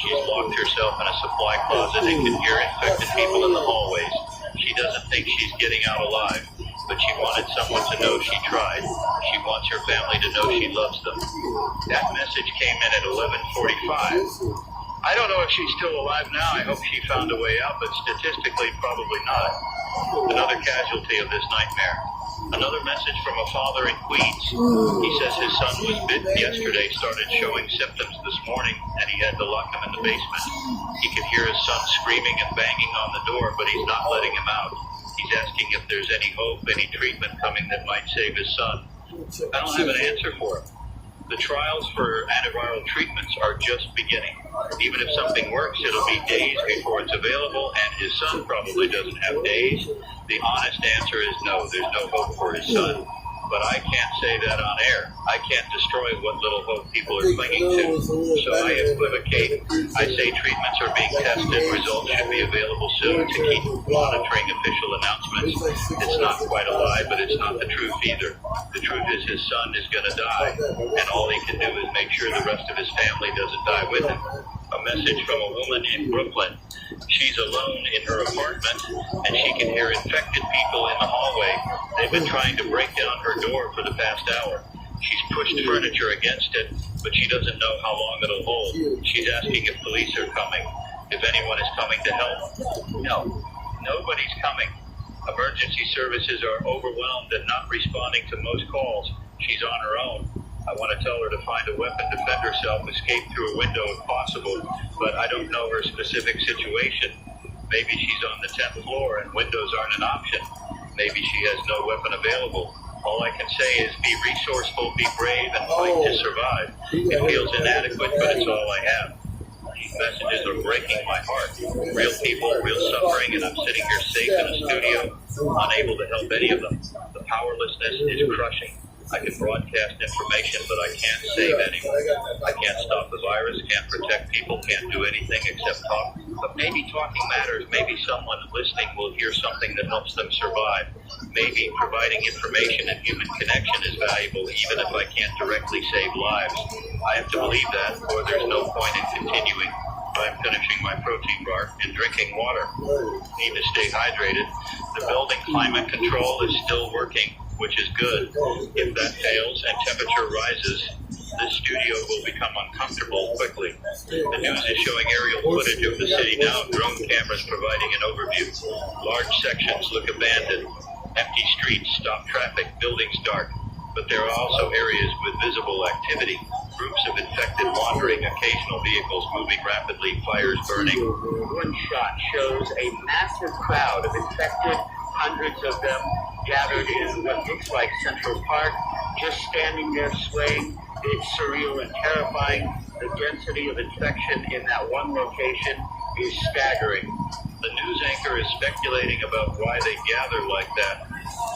She's locked herself in a supply closet and can hear infected people in the hallways. She doesn't think she's getting out alive, but she wanted someone to know she tried. She wants her family to know she loves them. That message came in at 11:45. I don't know if she's still alive now. I hope she found a way out, but statistically, probably not. Another casualty of this nightmare. Another message from a father in Queens. He says his son was bitten yesterday, started showing symptoms this morning, and he had to lock him in the basement. He could hear his son screaming and banging on the door, but he's not letting him out. He's asking if there's any hope, any treatment coming that might save his son. I don't have an answer for him. The trials for antiviral treatments are just beginning. Even if something works, it'll be days before it's available, and his son probably doesn't have days. The honest answer is no, there's no hope for his son. But I can't say that on air. I can't destroy what little hope people are clinging to. So I equivocate. I say treatments are being tested. Results should be available soon to keep monitoring official announcements. It's not quite a lie, but it's not the truth either. The truth is his son is going to die, and all he can do is make sure the rest of his family doesn't die with him. A message from a woman in Brooklyn. She's alone in her apartment, and she can hear infected people in the hallway. They've been trying to break down her door for the past hour. She's pushed furniture against it, but she doesn't know how long it'll hold. She's asking if police are coming, if anyone is coming to help. No, nobody's coming. Emergency services are overwhelmed and not responding to most calls. She's on her own. I want to tell her to find a weapon, defend herself, escape through a window if possible, but I don't know her specific situation. Maybe she's on the 10th floor and windows aren't an option. Maybe she has no weapon available. All I can say is be resourceful, be brave, and fight to survive. It feels inadequate, but it's all I have. These messages are breaking my heart. Real people, real suffering, and I'm sitting here safe in a studio, unable to help any of them. The powerlessness is crushing. I can broadcast information, but I can't save anyone. I can't stop the virus, can't protect people, can't do anything except talk. But maybe talking matters. Maybe someone listening will hear something that helps them survive. Maybe providing information and human connection is valuable, even if I can't directly save lives. I have to believe that, or there's no point in continuing. I'm finishing my protein bar and drinking water. Need to stay hydrated. The building climate control is still working, which is good. If that fails and temperature rises, this studio will become uncomfortable quickly. The news is showing aerial footage of the city now, drone cameras providing an overview. Large sections look abandoned. Empty streets, stopped traffic, buildings dark. But there are also areas with visible activity. Groups of infected wandering, occasional vehicles moving rapidly, fires burning. One shot shows a massive crowd of infected, hundreds of them gathered in what looks like Central Park, just standing there swaying. It's surreal and terrifying. The density of infection in that one location is staggering. The news anchor is speculating about why they gather like that.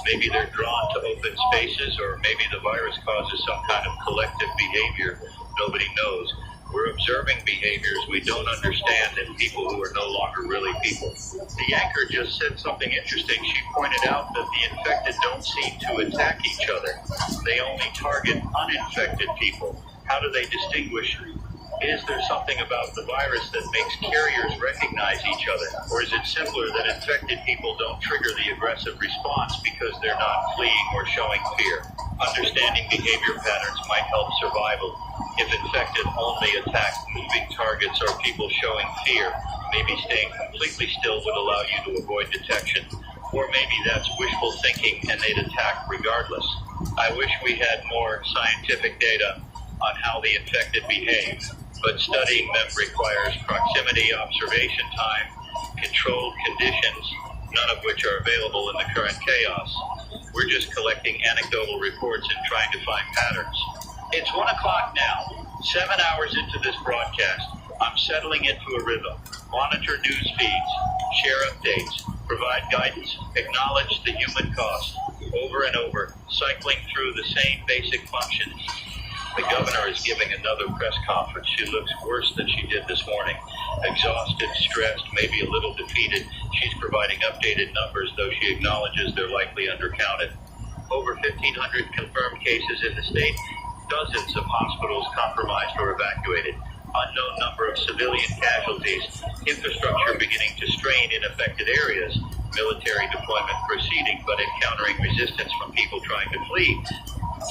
Maybe they're drawn to open spaces, or maybe the virus causes some kind of collective behavior. Nobody knows. We're observing behaviors we don't understand in people who are no longer really people. The anchor just said something interesting. She pointed out that the infected don't seem to attack each other. They only target uninfected people. How do they distinguish? Is there something about the virus that makes carriers recognize each other? Or is it simpler that infected people don't trigger the aggressive response because they're not fleeing or showing fear? Understanding behavior patterns might help survival. If infected only attack moving targets or people showing fear, maybe staying completely still would allow you to avoid detection. Or maybe that's wishful thinking and they'd attack regardless. I wish we had more scientific data on how the infected behave. But studying them requires proximity, observation time, controlled conditions, none of which are available in the current chaos. We're just collecting anecdotal reports and trying to find patterns. It's 1 o'clock now, 7 hours into this broadcast. I'm settling into a rhythm. Monitor news feeds, share updates, provide guidance, acknowledge the human cost. Over and over, cycling through the same basic functions. The governor is giving another press conference. She looks worse than she did this morning. Exhausted, stressed, maybe a little defeated. She's providing updated numbers, though she acknowledges they're likely undercounted. Over 1,500 confirmed cases in the state. Dozens of hospitals compromised or evacuated. Unknown number of civilian casualties. Infrastructure beginning to strain in affected areas. Military deployment proceeding, but encountering resistance from people trying to flee.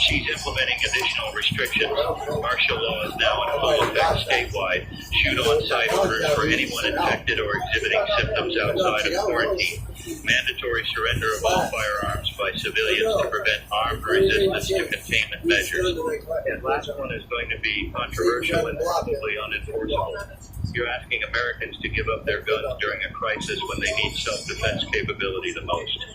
She's implementing additional restrictions. Martial law is now in full effect statewide. Shoot-on-sight orders for anyone infected or exhibiting symptoms outside of quarantine. Mandatory surrender of all firearms by civilians to prevent armed resistance to containment measures. And last one is going to be controversial and probably unenforceable. You're asking Americans to give up their guns during a crisis when they need self-defense capability the most.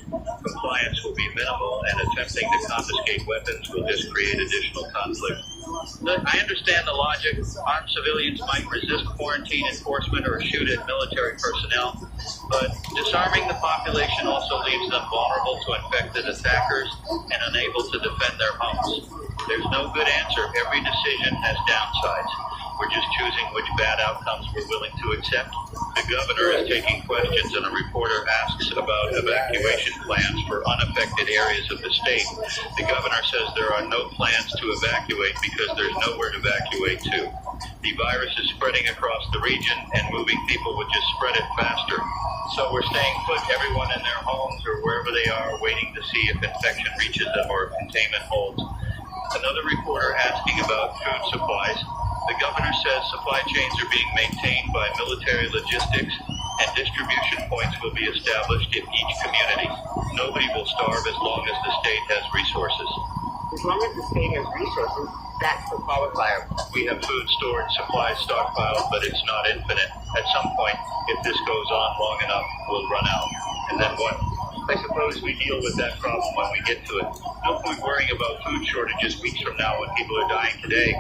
Compliance will be minimal, and attempting to confiscate weapons will just create additional conflict. Look, I understand the logic. Armed civilians might resist quarantine enforcement or shoot at military personnel, but disarming the population also leaves them vulnerable to infected attackers and unable to defend their homes. There's no good answer. Every decision has downsides. We're just choosing which bad outcomes we're willing to accept. The governor is taking questions, and a reporter asks about evacuation plans for unaffected areas of the state. The governor says there are no plans to evacuate because there's nowhere to evacuate to. The virus is spreading across the region, and moving people would just spread it faster. So we're staying put, everyone in their homes or wherever they are, waiting to see if infection reaches them or if containment holds. Another reporter asking about food supplies. The governor says supply chains are being maintained by military logistics, and distribution points will be established in each community. Nobody will starve as long as the state has resources. As long as the state has resources, that's the qualifier. We have food stored, supplies stockpiled, but it's not infinite. At some point, if this goes on long enough, we'll run out. And then what? I suppose we deal with that problem when we get to it. No point worrying about food shortages weeks from now when people are dying today.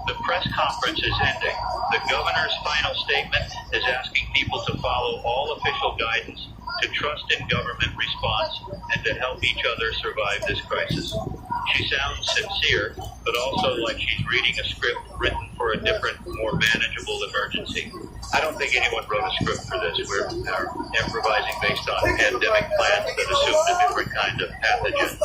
The press conference is ending. The governor's final statement is asking people to follow all official guidance, to trust in government response, and to help each other survive this crisis. She sounds sincere, but also like she's reading a script written for a different, more manageable emergency. I don't think anyone wrote a script for this. We're improvising based on pandemic plans that assumed a different kind of pathogen,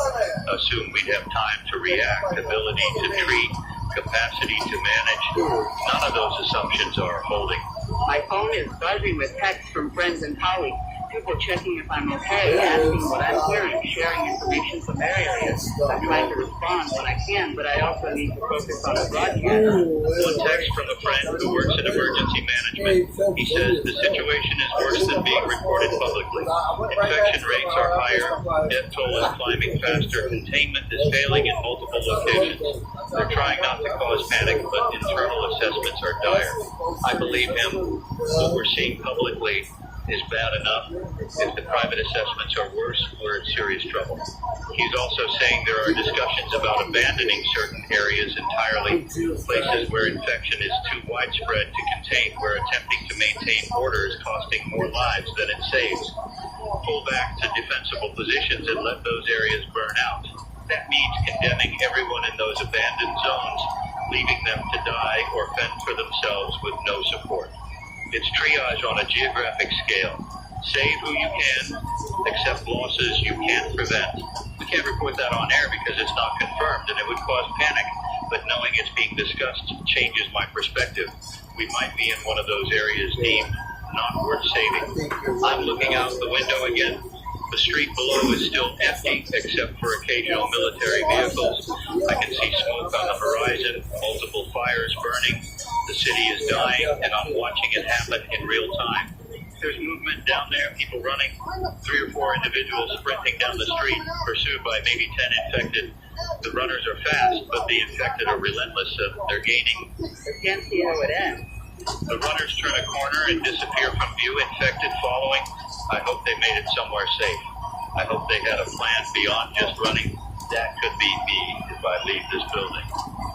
assumed we'd have time to react, ability to treat, capacity to manage. None of those assumptions are holding. My phone is buzzing with texts from friends and colleagues. People checking if I'm okay, asking what I'm hearing, sharing information from their areas. I'm trying to respond when I can, but I also need to focus on a broadcast. One text from a friend who works in emergency management. He says the situation is worse than being reported publicly. Infection rates are higher, death toll is climbing faster, containment is failing in multiple locations. They're trying not to cause panic, but internal assessments are dire. I believe him. What we're seeing publicly is bad enough. If the private assessments are worse, we're in serious trouble. He's also saying there are discussions about abandoning certain areas entirely, places where infection is too widespread to contain, where attempting to maintain order is costing more lives than it saves. Pull back to defensible positions and let those areas burn out. That means condemning everyone in those abandoned zones, leaving them to die or fend for themselves with no support. It's triage on a geographic scale. Save who you can, accept losses you can't prevent. We can't report that on air because it's not confirmed and it would cause panic, but knowing it's being discussed changes my perspective. We might be in one of those areas deemed not worth saving. I'm looking out the window again. The street below is still empty except for occasional military vehicles. I can see smoke on the horizon, multiple fires burning. The city is dying, and I'm watching it happen in real time. There's movement down there, people running, 3 or 4 individuals sprinting down the street, pursued by maybe 10 infected. The runners are fast, but the infected are relentless. They're gaining. I can't see how it ends. The runners turn a corner and disappear from view, infected following. I hope they made it somewhere safe. I hope they had a plan beyond just running. That could be me if I leave this building.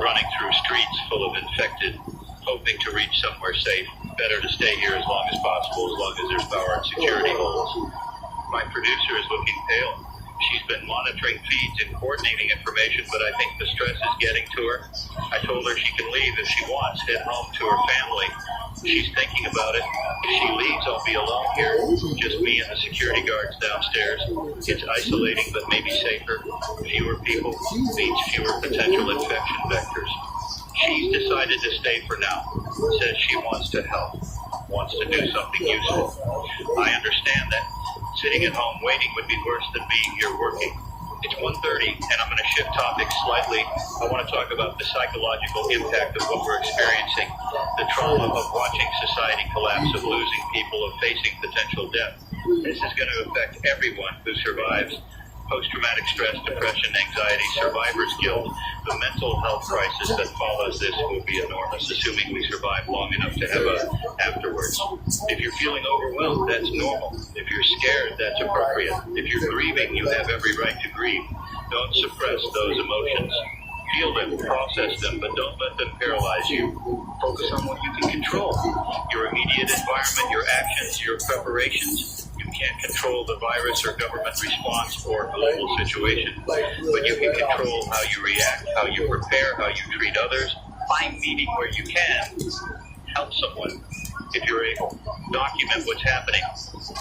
Running through streets full of infected, hoping to reach somewhere safe. Better to stay here as long as possible, as long as there's power and security holds. My producer is looking pale. She's been monitoring feeds and coordinating information, but I think the stress is getting to her. I told her she can leave if she wants, head home to her family. She's thinking about it. If she leaves, I'll be alone here. Just me and the security guards downstairs. It's isolating, but maybe safer. Fewer people means fewer potential infection vectors. She's decided to stay for now. Says she wants to help, wants to do something useful. I understand that. Sitting at home waiting would be worse than being here working. It's 1:30, and I'm going to shift topics slightly. I want to talk about the psychological impact of what we're experiencing, the trauma of watching society collapse, of losing people, of facing potential death. This is going to affect everyone who survives post-traumatic stress, depression, anxiety, survivor's guilt. The mental health crisis that follows this will be enormous, assuming we survive long enough to have a afterwards. If you're feeling overwhelmed, that's normal. If you're scared, that's appropriate. If you're grieving, you have every right to grieve. Don't suppress those emotions. Feel them, process them, but don't let them paralyze you. Focus on what you can control. Your immediate environment, your actions, your preparations. You can't control the virus or government response or global situation, but you can control how you react, how you prepare, how you treat others. Find meaning where you can. Help someone if you're able. Document what's happening.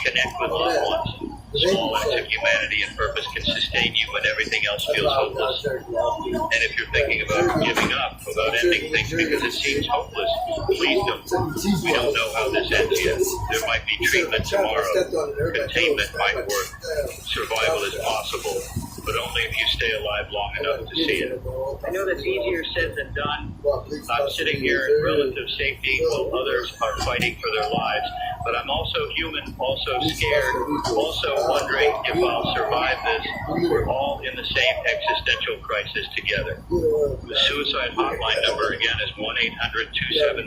Connect with loved ones. Small acts of humanity and purpose can sustain you when everything else feels hopeless. And if you're thinking about giving up, about ending things because it seems hopeless, please don't. We don't know how this ends yet. There might be treatment tomorrow. Containment might work. Survival is possible, but only if you stay alive long enough to see it. I know that's easier said than done. I'm sitting here in relative safety while others are fighting for their lives, but I'm also human, also scared, also wondering if I'll survive this. We're all in the same existential crisis together. The suicide hotline number again is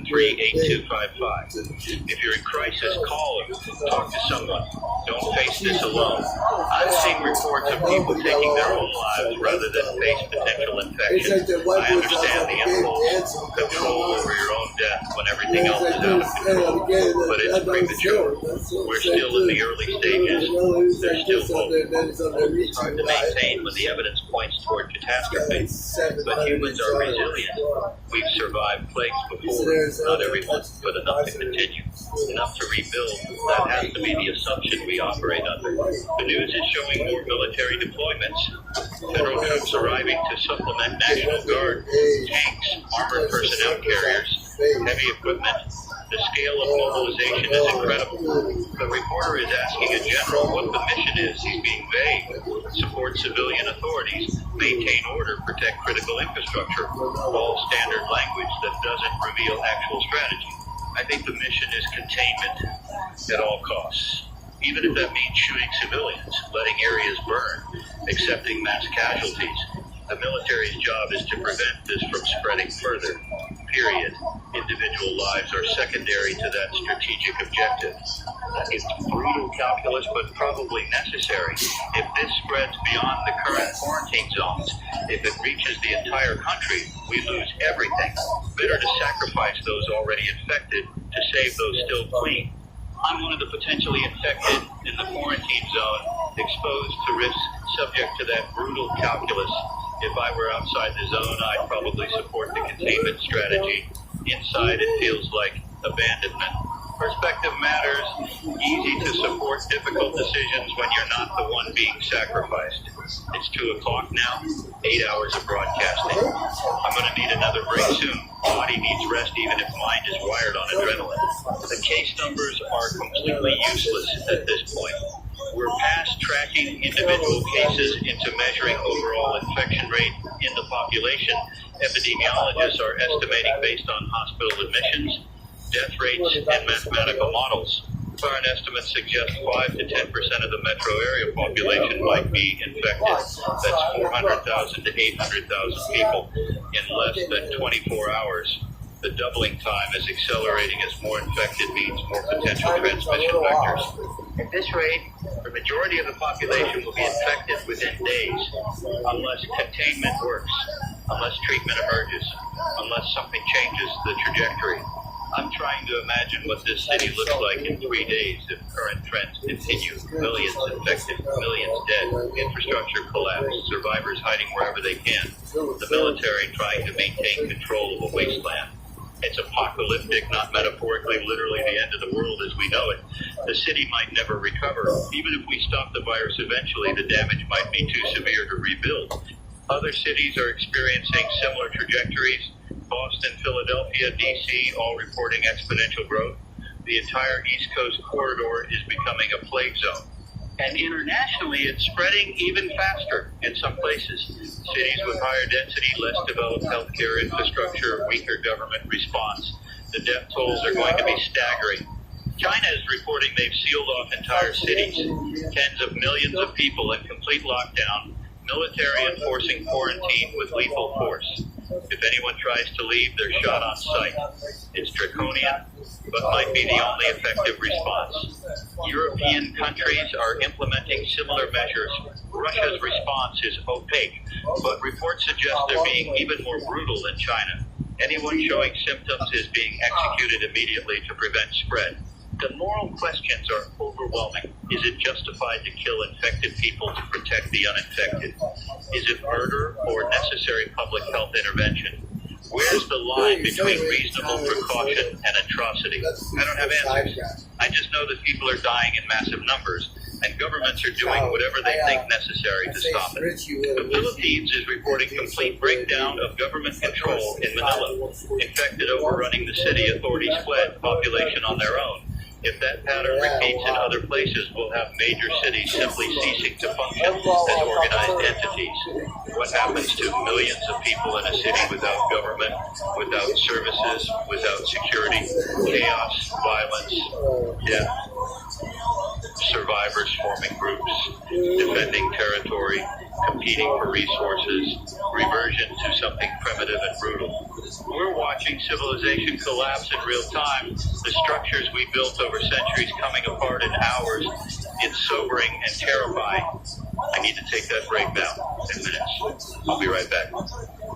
1-800-273-8255. If you're in crisis, call them. Talk to someone. Don't face this alone. I've seen reports of people taking their own lives rather than face potential infection. I understand the impulse, control over your own death when everything else is out of control, but it's premature. We're still in the early stages. There's still hope. It's hard to maintain when the evidence points toward catastrophe, but humans are resilient. We've survived plagues before, not everyone, but enough to continue, enough to rebuild. That has to be the assumption we operate under. The news is showing more military deployments, federal troops arriving to supplement National Guard, tanks, armored personnel carriers, heavy equipment. The scale of mobilization is incredible. The reporter is asking a general what the mission is. He's being vague. Support civilian authorities, maintain order, protect critical infrastructure. All standard language that doesn't reveal actual strategy. I think the mission is containment at all costs. Even if that means shooting civilians, letting areas burn, accepting mass casualties. The military's job is to prevent this from spreading further. Period. Individual lives are secondary to that strategic objective. It's brutal calculus, but probably necessary. If this spreads beyond the current quarantine zones, if it reaches the entire country, we lose everything. Better to sacrifice those already infected to save those still clean. I'm one of the potentially infected in the quarantine zone, exposed to risk, subject to that brutal calculus. If I were outside the zone, I'd probably support the containment strategy. Inside, it feels like abandonment. Perspective matters. Easy to support difficult decisions when you're not the one being sacrificed. It's 2 o'clock now, 8 hours of broadcasting. I'm going to need another break soon. Body needs rest even if mind is wired on adrenaline. The case numbers are completely useless at this point. We're past tracking individual cases into measuring overall infection rate in the population. Epidemiologists are estimating based on hospital admissions, death rates, and mathematical models. Current estimates suggest 5 to 10% of the metro area population might be infected. That's 400,000 to 800,000 people in less than 24 hours. The doubling time is accelerating as more infected means more potential transmission vectors. At this rate, the majority of the population will be infected within days unless containment works, unless treatment emerges, unless something changes the trajectory. I'm trying to imagine what this city looks like in 3 days if current trends continue. Millions infected, millions dead, infrastructure collapsed, survivors hiding wherever they can, the military trying to maintain control of a wasteland. It's apocalyptic, not metaphorically, literally the end of the world as we know it. The city might never recover. Even if we stop the virus eventually, the damage might be too severe to rebuild. Other cities are experiencing similar trajectories. Boston, Philadelphia, D.C., all reporting exponential growth. The entire East Coast corridor is becoming a plague zone. And internationally, it's spreading even faster in some places. Cities with higher density, less developed healthcare infrastructure, weaker government response. The death tolls are going to be staggering. China is reporting they've sealed off entire cities, tens of millions of people in complete lockdown, military enforcing quarantine with lethal force. If anyone tries to leave, they're shot on sight. It's draconian, but might be the only effective response. European countries are implementing similar measures. Russia's response is opaque, but reports suggest they're being even more brutal than China. Anyone showing symptoms is being executed immediately to prevent spread. The moral questions are overwhelming. Is it justified to kill infected people to protect the uninfected? Is it murder or necessary public health intervention? Where's the line between reasonable precaution and atrocity? I don't have answers. I just know that people are dying in massive numbers, and governments are doing whatever they think necessary to stop it. The Philippines is reporting complete breakdown of government control in Manila. Infected overrunning the city, authorities fled, population on their own. If that pattern repeats in other places, we'll have major cities simply ceasing to function as organized entities. What happens to millions of people in a city without government, without services, without security? Chaos, violence, death. Survivors forming groups, defending territory, competing for resources, reversion to something primitive and brutal. We're watching civilization collapse in real time, the structures we built over centuries coming apart in hours. It's sobering and terrifying. I need to take that break now. 10 minutes. I'll be right back.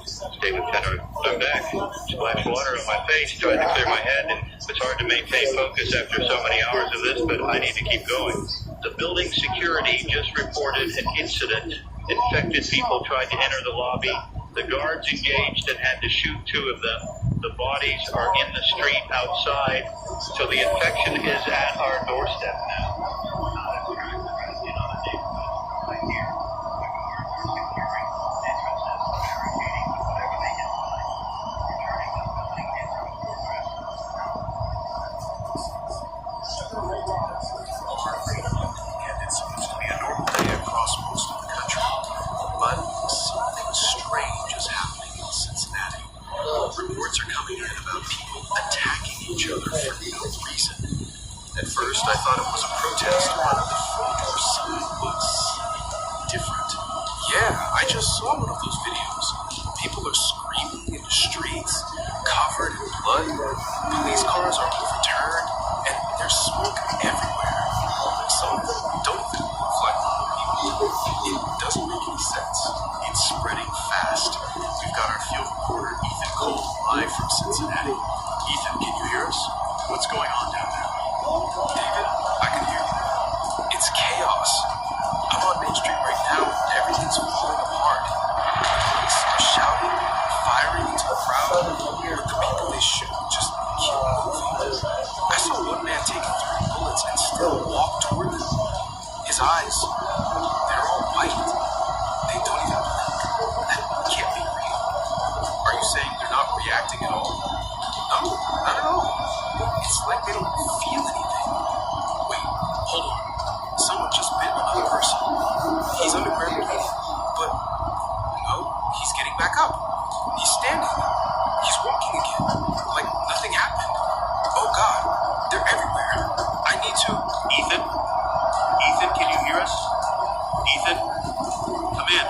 Stay with Tenor. I'm back. Splash water on my face, trying to clear my head, and it's hard to maintain focus after so many hours of this, but I need to keep going. The building security just reported an incident. Infected people tried to enter the lobby. The guards engaged and had to shoot 2 of them. The bodies are in the street outside, so the infection is at our doorstep now. Reports are coming in about people attacking each other for no reason. At first, I thought it was a protest, but the photo sign was different. Yeah, I just saw one of those videos. People are screaming in the streets, covered in blood. Police cars are overturned, and there's smoke everywhere. Some of them don't even look like people. It doesn't make any sense. It's spreading fast. We've got our field reporter, Ethan Cole, live from Cincinnati. Ethan, can you hear us? What's going on down there? David, I can hear you now. It's chaos. I'm on Main Street right now. Everything's falling apart. Police are shouting, firing into the crowd, but the people they shoot just keep moving. I saw one man taking 3 bullets and still walk toward them. His eyes, they're all white. They don't even blink. That can't be real. Are you saying they're not reacting at all? No, not at all. It's like they don't feel anything. Wait, hold on. Someone just bit another person. He's underground, but no, he's getting back up. He's standing. He's walking again, like nothing happened. Oh God, they're everywhere. I need to... Ethan? Ethan, can you hear us? Ethan? Come in.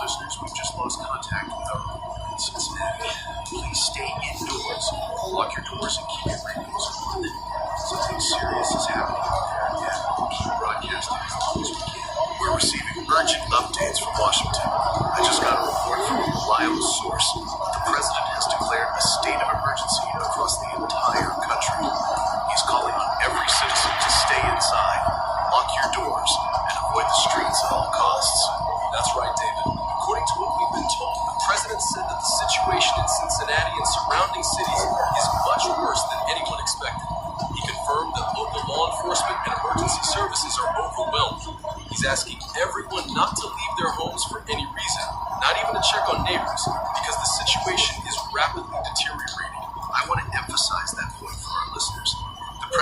Listeners, we've just lost contact with our reporter in Cincinnati. Please stay indoors, lock your doors, and keep your radios on. Something serious is happening out there, and we'll keep broadcasting as long as we can. We're receiving urgent updates from Washington. I just got a report from a reliable source. The president has declared a state of emergency across the entire country. He's calling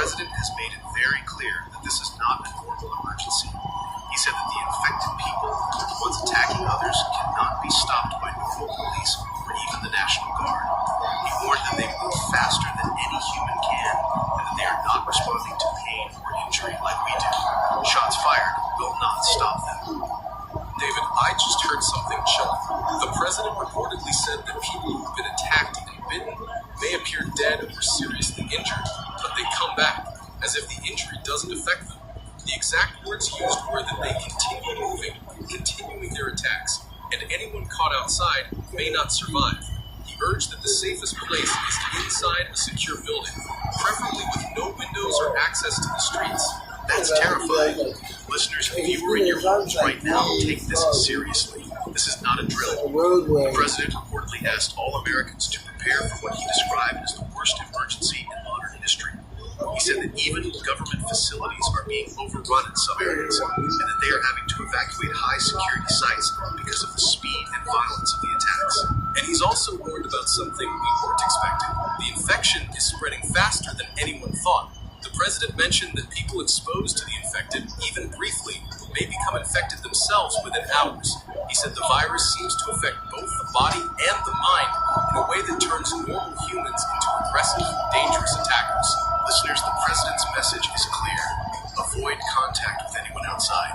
president has made it very clear that this is not a normal emergency. He said that the infected people, the ones attacking others, cannot be stopped by normal police or even the National Guard. He warned that they move faster than any human can and that they are not responding to pain or injury like we do. Shots fired will not stop them. David, I just heard something chilling. The president reportedly said that people who've been attacked and bitten may appear dead or seriously injured, but they come back, as if the injury doesn't affect them. The exact words used were that they continue moving, continuing their attacks, and anyone caught outside may not survive. He urged that the safest place is inside a secure building, preferably with no windows or access to the streets. That's terrifying. Listeners, if you are in your homes right now, take this seriously. This is not a drill. The president reportedly asked all Americans to prepare for what he described as the worst emergency in modern history. He said that even government facilities are being overrun in some areas, and that they are having to evacuate high-security sites because of the speed and violence of the attacks. And he's also warned about something we weren't expecting. The infection is spreading faster than anyone thought. The president mentioned that people exposed to the infected, even briefly, may become infected themselves within hours. He said the virus seems to affect both the body and the mind in a way that turns normal humans into aggressive, dangerous attackers. Listeners, the president's message is clear. Avoid contact with anyone outside.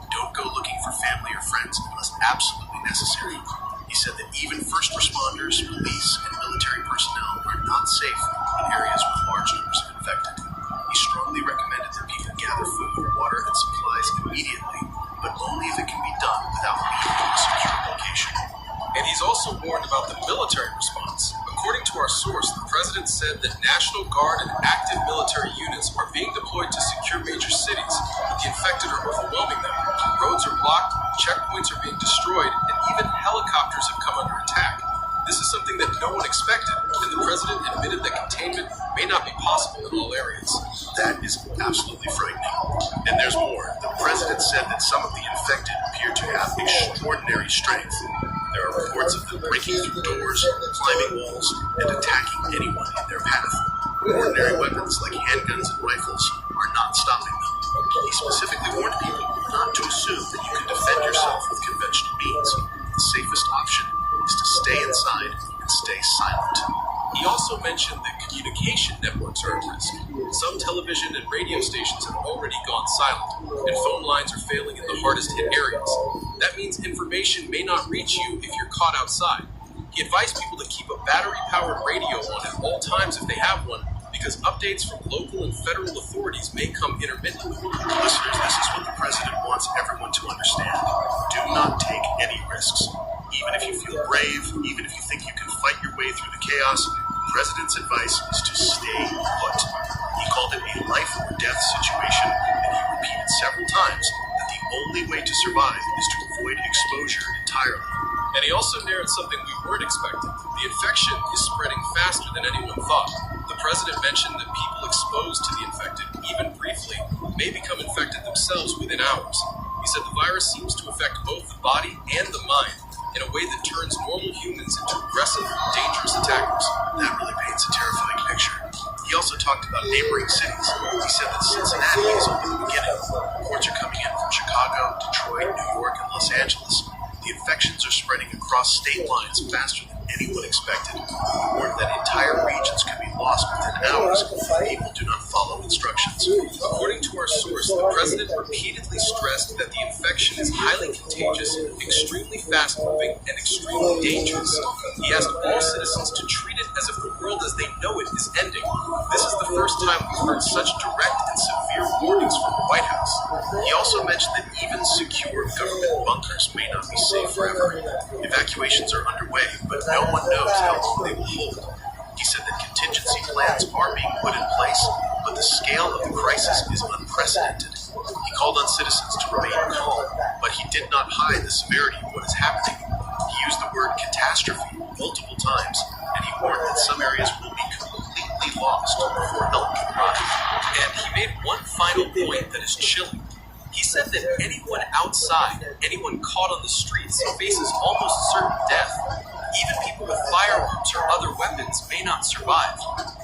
Don't go looking for family or friends unless absolutely necessary. He said that even first responders, police, and military personnel are not safe in areas with large numbers of infected. He strongly recommended that people gather food, water, and supplies immediately, but only if it can be done without leaving a secure location. And he's also warned about the military response. According to our source, the president said that National Guard and active military units are being deployed to secure major cities, but the infected are overwhelming them. Roads are blocked, checkpoints are being destroyed, and even helicopters have come under attack. This is something that no one expected, and the president admitted that containment may not be possible in all areas. That is absolutely frightening. And there's more. The president said that some of the infected appear to have extraordinary strength. There are reports of them breaking through doors, climbing walls, and attacking anyone in their path. Ordinary weapons like handguns and rifles are not stopping them. He specifically warned people not to assume that you can defend yourself with conventional means. The safest option is to stay inside and stay silent. He also mentioned that communication networks are at risk. Some television and radio stations have already gone silent, and phone lines are failing in the hardest hit areas. That means information may not reach you if you're caught outside. He advised people to keep a battery-powered radio on at all times if they have one, because updates from local and federal authorities may come intermittently. Listeners, this is what the president wants everyone to understand. Do not take any risks. Even if you feel brave, even if you think you can fight your way through the chaos, the president's advice is to stay put. He called it a life or death situation, and he repeated several times that the only way to survive is to avoid exposure entirely. And he also narrowed something we weren't expecting. The infection is spreading faster than anyone thought. The president mentioned that people exposed to the infected, even briefly, may become infected themselves within hours. He said the virus seems to affect both the body and the mind in a way that turns normal humans into aggressive, dangerous attackers. That really paints a terrifying picture. He also talked about neighboring cities. He said that Cincinnati is only the beginning. Reports are coming in from Chicago, Detroit, New York, and Los Angeles. The infections are spreading across state lines faster than anyone expected. He warned that entire regions could be lost within hours if people do not follow instructions. According to our source, the president repeatedly stressed that the infection is highly contagious, extremely fast-moving, and extremely dangerous. He asked all citizens to treat it as if the world as they know it is ending. This is the first time we've heard such direct and severe warnings from the White House. He also mentioned that even secure government bunkers may not be safe forever. Evacuations are underway, but no one knows how long they will hold. He said that contingency plans are being put in place, but the scale of the crisis is unprecedented. He called on citizens to remain calm, but he did not hide the severity of what is happening. He used the word catastrophe multiple times, and he warned that some areas will be completely lost before help can arrive. And he made one final point that is chilling. He said that anyone outside, anyone caught on the streets, faces almost certain death. Even people with firearms or other weapons may not survive.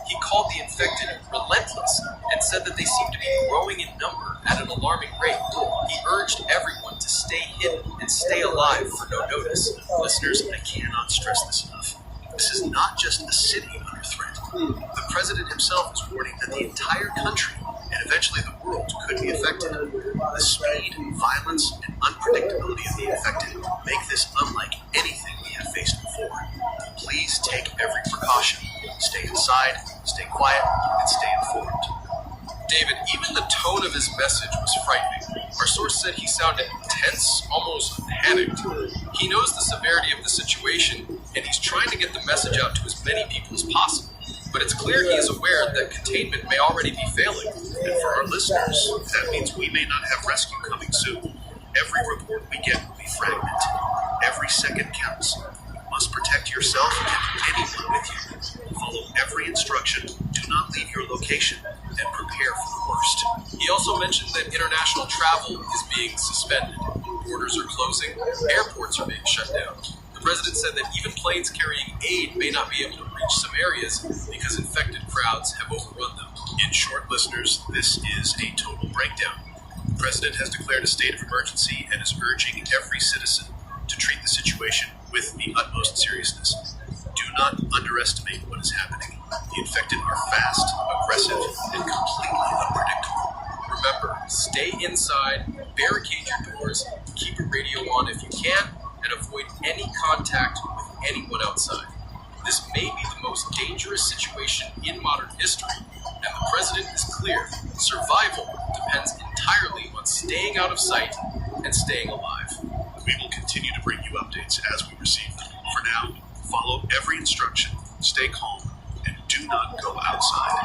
He called the infected relentless and said that they seemed to be growing in number at an alarming rate. He urged everyone to stay hidden and stay alive for no notice. Listeners, I cannot stress this enough. This is not just a city under threat. The president himself is warning that the entire country and eventually the world could be affected. The speed, violence, and unpredictability of the infected make this unlike anything we have faced before. Please take every precaution. Stay inside, stay quiet, and stay informed. David, even the tone of his message was frightening. Our source said he sounded tense, almost panicked. He knows the severity of the situation, and he's trying to get the message out to as many people as possible. But it's clear he is aware that containment may already be failing. And for our listeners, that means we may not have rescue coming soon. Every report we get will be fragmented. Every second counts. You must protect yourself and anyone with you. Follow every instruction. Do not leave your location. And prepare for the worst. He also mentioned that international travel is being suspended. Borders are closing. Airports are being shut down. The president said that even planes carrying aid may not be able to reach some areas because infected crowds have overrun them. In short, listeners, this is a total breakdown. The president has declared a state of emergency and is urging every citizen to treat the situation with the utmost seriousness. Do not underestimate what is happening. The infected are fast, aggressive, and completely unpredictable. Remember, stay inside, barricade your doors, keep your radio on if you can, and avoid any contact with anyone outside. This may be the most dangerous situation in modern history, and the president is clear. Survival depends entirely on staying out of sight and staying alive. We will continue to bring you updates as we receive them. For now, follow every instruction, stay calm, and do not go outside.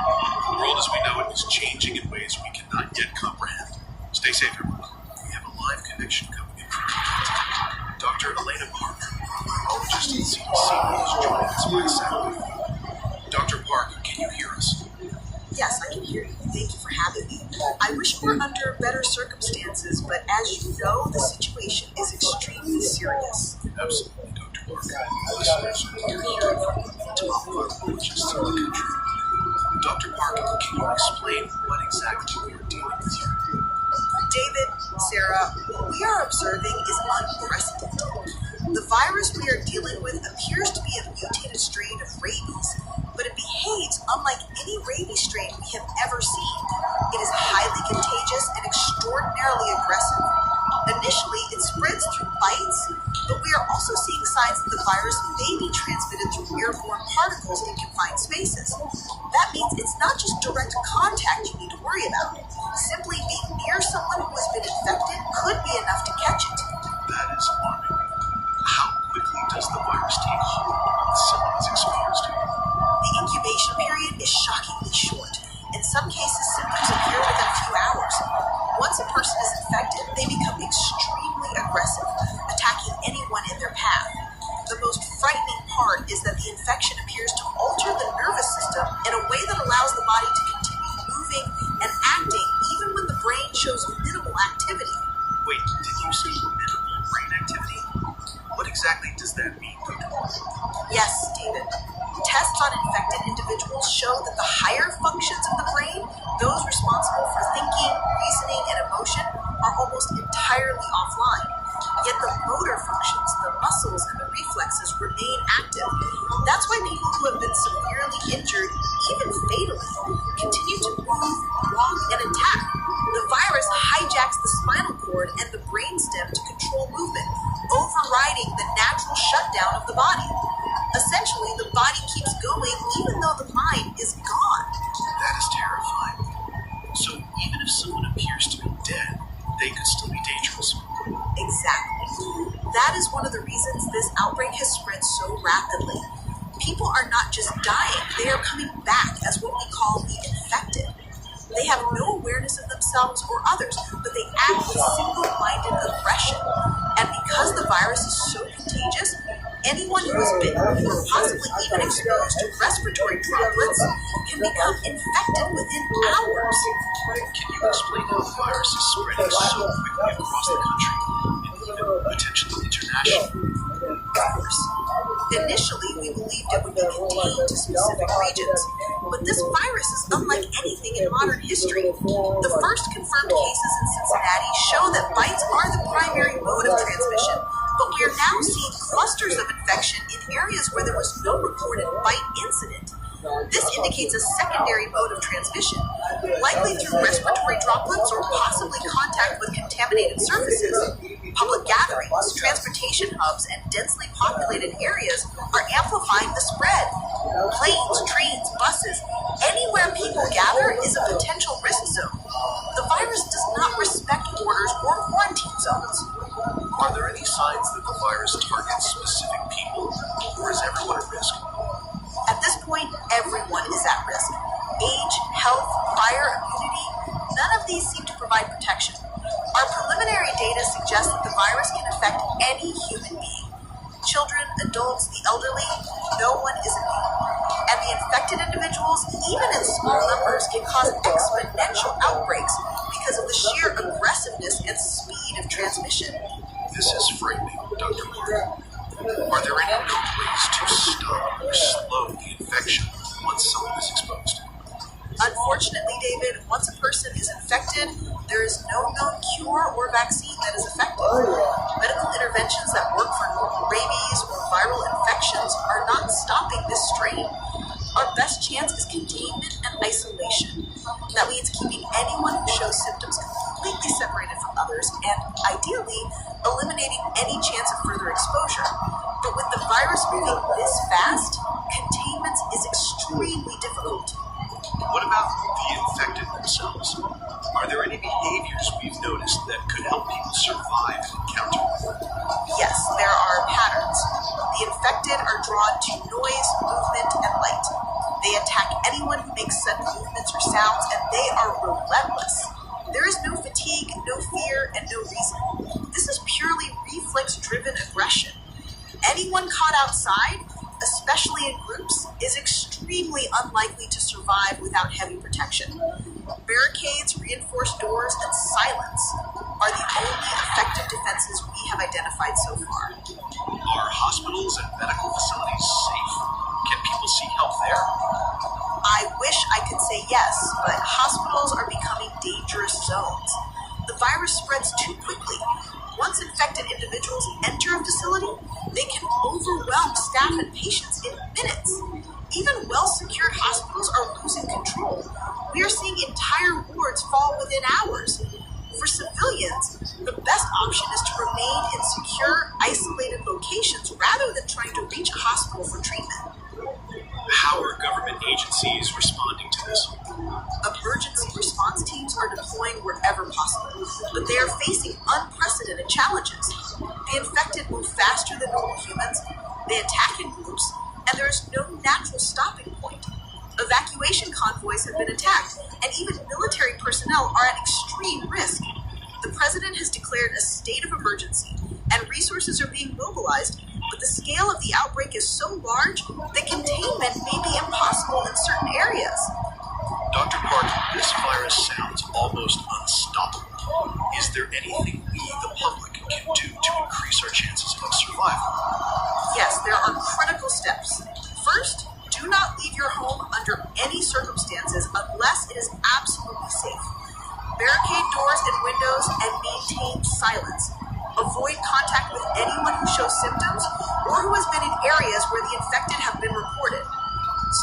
The world as we know it is changing in ways we cannot yet comprehend. Stay safe, everyone. We have a live connection coming in from Dr. Elena Parker, virologist at CDC, is joining us by satellite. Dr. Parker, can you hear us? Yes, I can hear you. Thank you for having me. I wish we were under better circumstances, but as you know, the situation is extremely serious. Absolutely, Dr. Parker. Listeners, we are hearing from the top virologists in the country. Dr. Parker, can you explain what exactly we are dealing with here? David, Sarah, what we are observing is unprecedented. The virus we are dealing with appears to be a mutated strain of rabies, but it behaves unlike any rabies strain we have ever seen. It is highly contagious and extraordinarily aggressive. Initially, it spreads through bites, but we are also seeing signs that the virus may be transmitted through airborne particles in confined spaces. That means it's not just direct contact you need to worry about. Simply being near someone who has been infected could be enough to catch it. That is alarming. How quickly does the virus take hold once someone is exposed? The incubation period is shockingly short. In some cases, symptoms appear within a few hours. Once a person is infected, they become extremely aggressive, attacking anyone in their path. The most frightening part is that the infection appears to alter the nervous system in a way that allows the body to continue moving and acting even when the brain shows minimal activity. Wait, did you say minimal brain activity? What exactly does that mean, Dr. Parker? Yes, David. Tests on infected individuals show that the higher functions of the brain, those responsible for thinking, reasoning, and emotion, are almost entirely offline. Yet the motor functions, the muscles, and the reflexes remain active. That's why people who have been severely injured, even fatally, continue to move, walk, and attack. The virus hijacks the spinal cord and the brainstem to control movement, overriding the natural shutdown of the body. Essentially, the body keeps going even though the mind is gone. That is terrifying. So even if someone appears to be dead, they could still be dangerous. Exactly. That is one of the reasons this outbreak has spread so rapidly. People are not just dying, they are coming back as what we call the infected. They have no awareness of themselves or others, but they act with single-minded aggression. And because the virus is so contagious, anyone who has been or possibly even exposed to respiratory droplets can become infected within hours. Can you explain how the virus is spreading so quickly across the country and even potentially internationally? Of course. Initially, we believed it would be contained to specific regions, But this virus is unlike anything in modern history. The first confirmed cases in Cincinnati show that bites are the primary mode of transmission, but we are now seeing clusters of infection in areas where there was no reported bite incident. This indicates a secondary mode of transmission, likely through respiratory droplets or possibly contact with contaminated surfaces. Public gatherings, transportation hubs, and densely populated areas are amplifying the spread. Planes, trains, buses, anywhere people gather is a potential risk zone. The virus does not respect borders or quarantine zones. Are there any signs that the virus targets specific people, or is everyone at risk? At this point, everyone is at risk. Age, health, prior immunity, none of these seem to provide protection. Our preliminary data suggests that the virus can affect any human being. Children, adults, the elderly, no one is immune. And the infected individuals, even in small numbers, can cause exponential outbreaks because of the sheer aggressiveness and speed of transmission. This is frightening, Dr. Moore. Are there any known ways to stop or slow the infection once someone is exposed? Unfortunately, David, once a person is infected, there is no known cure or vaccine that is effective. Medical interventions that work for normal rabies or viral infections are not stopping this strain. Our best chance is containment and isolation. That means keeping anyone who shows symptoms completely separated from others and, ideally, eliminating any chance of further exposure. But with the virus moving this fast, containment is extremely difficult. What about the infected themselves? Are there any behaviors we've noticed that could help people survive an encounter? Yes, there are patterns. The infected are drawn to noise, movement, and light. They attack anyone who makes sudden movements or sounds, and they are relentless. There is no fatigue, no fear, and no reason. This is purely reflex-driven aggression. Anyone caught outside, especially in groups, is extremely unlikely to survive without heavy protection. Barricades, reinforced doors, and silence are the only effective defenses we have identified so far. Are hospitals and medical facilities safe? Can people seek help there? I wish I could say yes, but hospitals are becoming dangerous zones. The virus spreads too quickly. Once infected individuals enter a facility, they can overwhelm staff and patients in minutes. Even well-secured hospitals are losing control. We are seeing entire wards fall within hours. For civilians, the best option is to remain in secure, isolated locations rather than trying to reach a hospital for treatment. How are government agencies responding to this? Emergency response teams are deploying wherever possible, but they are facing unprecedented challenges. The infected move faster than normal humans, they attack in groups, and there is no natural stopping point. Evacuation convoys have been attacked, and even military personnel are at extreme risk. The president has declared a state of emergency, and resources are being mobilized, but the scale of the outbreak is so large that containment may be impossible in certain areas. Dr. Park, this virus sounds almost unstoppable. Is there anything we, the public, can do to increase our chances of survival? Yes, there are critical steps. First, do not leave your home under any circumstances unless it is absolutely safe. Barricade doors and windows and maintain silence. Avoid contact with anyone who shows symptoms or who has been in areas where the infected have been reported.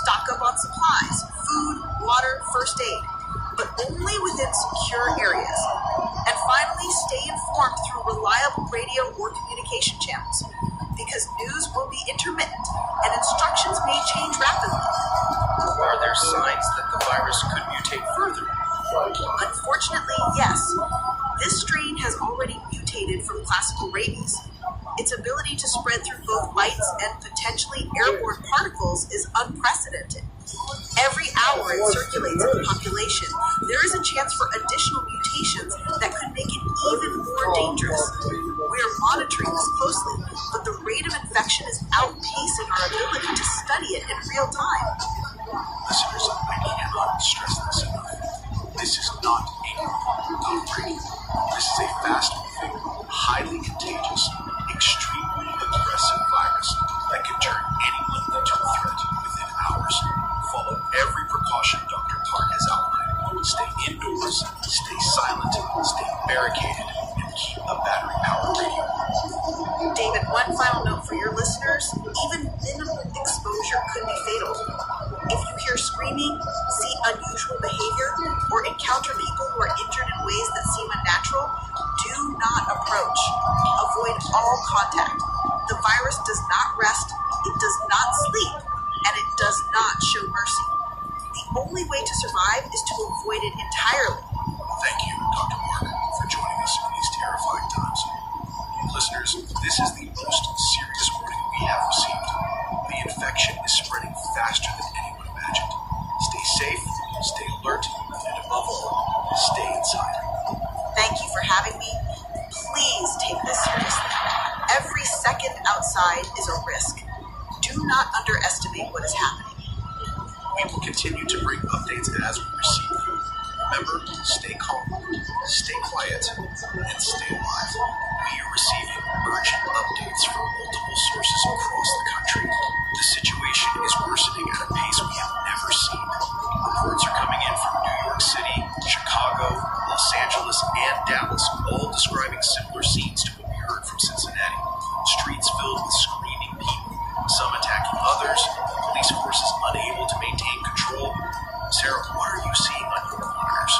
Stock up on supplies, food, water, first aid, but only within secure areas. And finally, stay informed through reliable radio or communication channels, because news will be intermittent and instructions may change rapidly. Are there signs that the virus could mutate further? Unfortunately, yes. This strain has already mutated from classical rabies. Its ability to spread through both bites and potentially airborne particles is unprecedented. Every hour it circulates in the population, there is a chance for additional mutations that could make it even more dangerous. We are monitoring this closely, but the rate of infection is outpacing our ability to study it in real time. Listeners, I cannot stress this enough. This is not a normal outbreak. This is a fast-moving, highly contagious, extremely aggressive virus that can turn anyone into a threat within hours. Follow every precaution barricaded, and keep a battery-powered radio. David, one final note for your listeners. Even minimal exposure could be fatal. If you hear screaming, see unusual behavior, or encounter people who are injured in ways that seem unnatural, do not approach. Avoid all contact. The virus does not rest, it does not sleep, and it does not show mercy. The only way to survive is to avoid it entirely. Thank you, Dr. Mark, for joining us in these terrifying times. Listeners, this is the most serious warning we have received. The infection is spreading faster than anyone imagined. Stay safe, stay alert, and above all, stay inside. Thank you for having me. Please take this seriously. Every second outside is a risk. Do not underestimate what is happening. We will continue to bring updates as we receive them. Remember, stay calm, stay quiet, and stay alive. We are receiving urgent updates from multiple sources across the country. The situation is worsening at a pace we have never seen. Reports are coming in from New York City, Chicago, Los Angeles, and Dallas, all describing similar scenes to what we heard from Cincinnati. Streets filled with screaming people, some attacking others, police forces unable to maintain control. Sarah, what are you seeing on your monitors?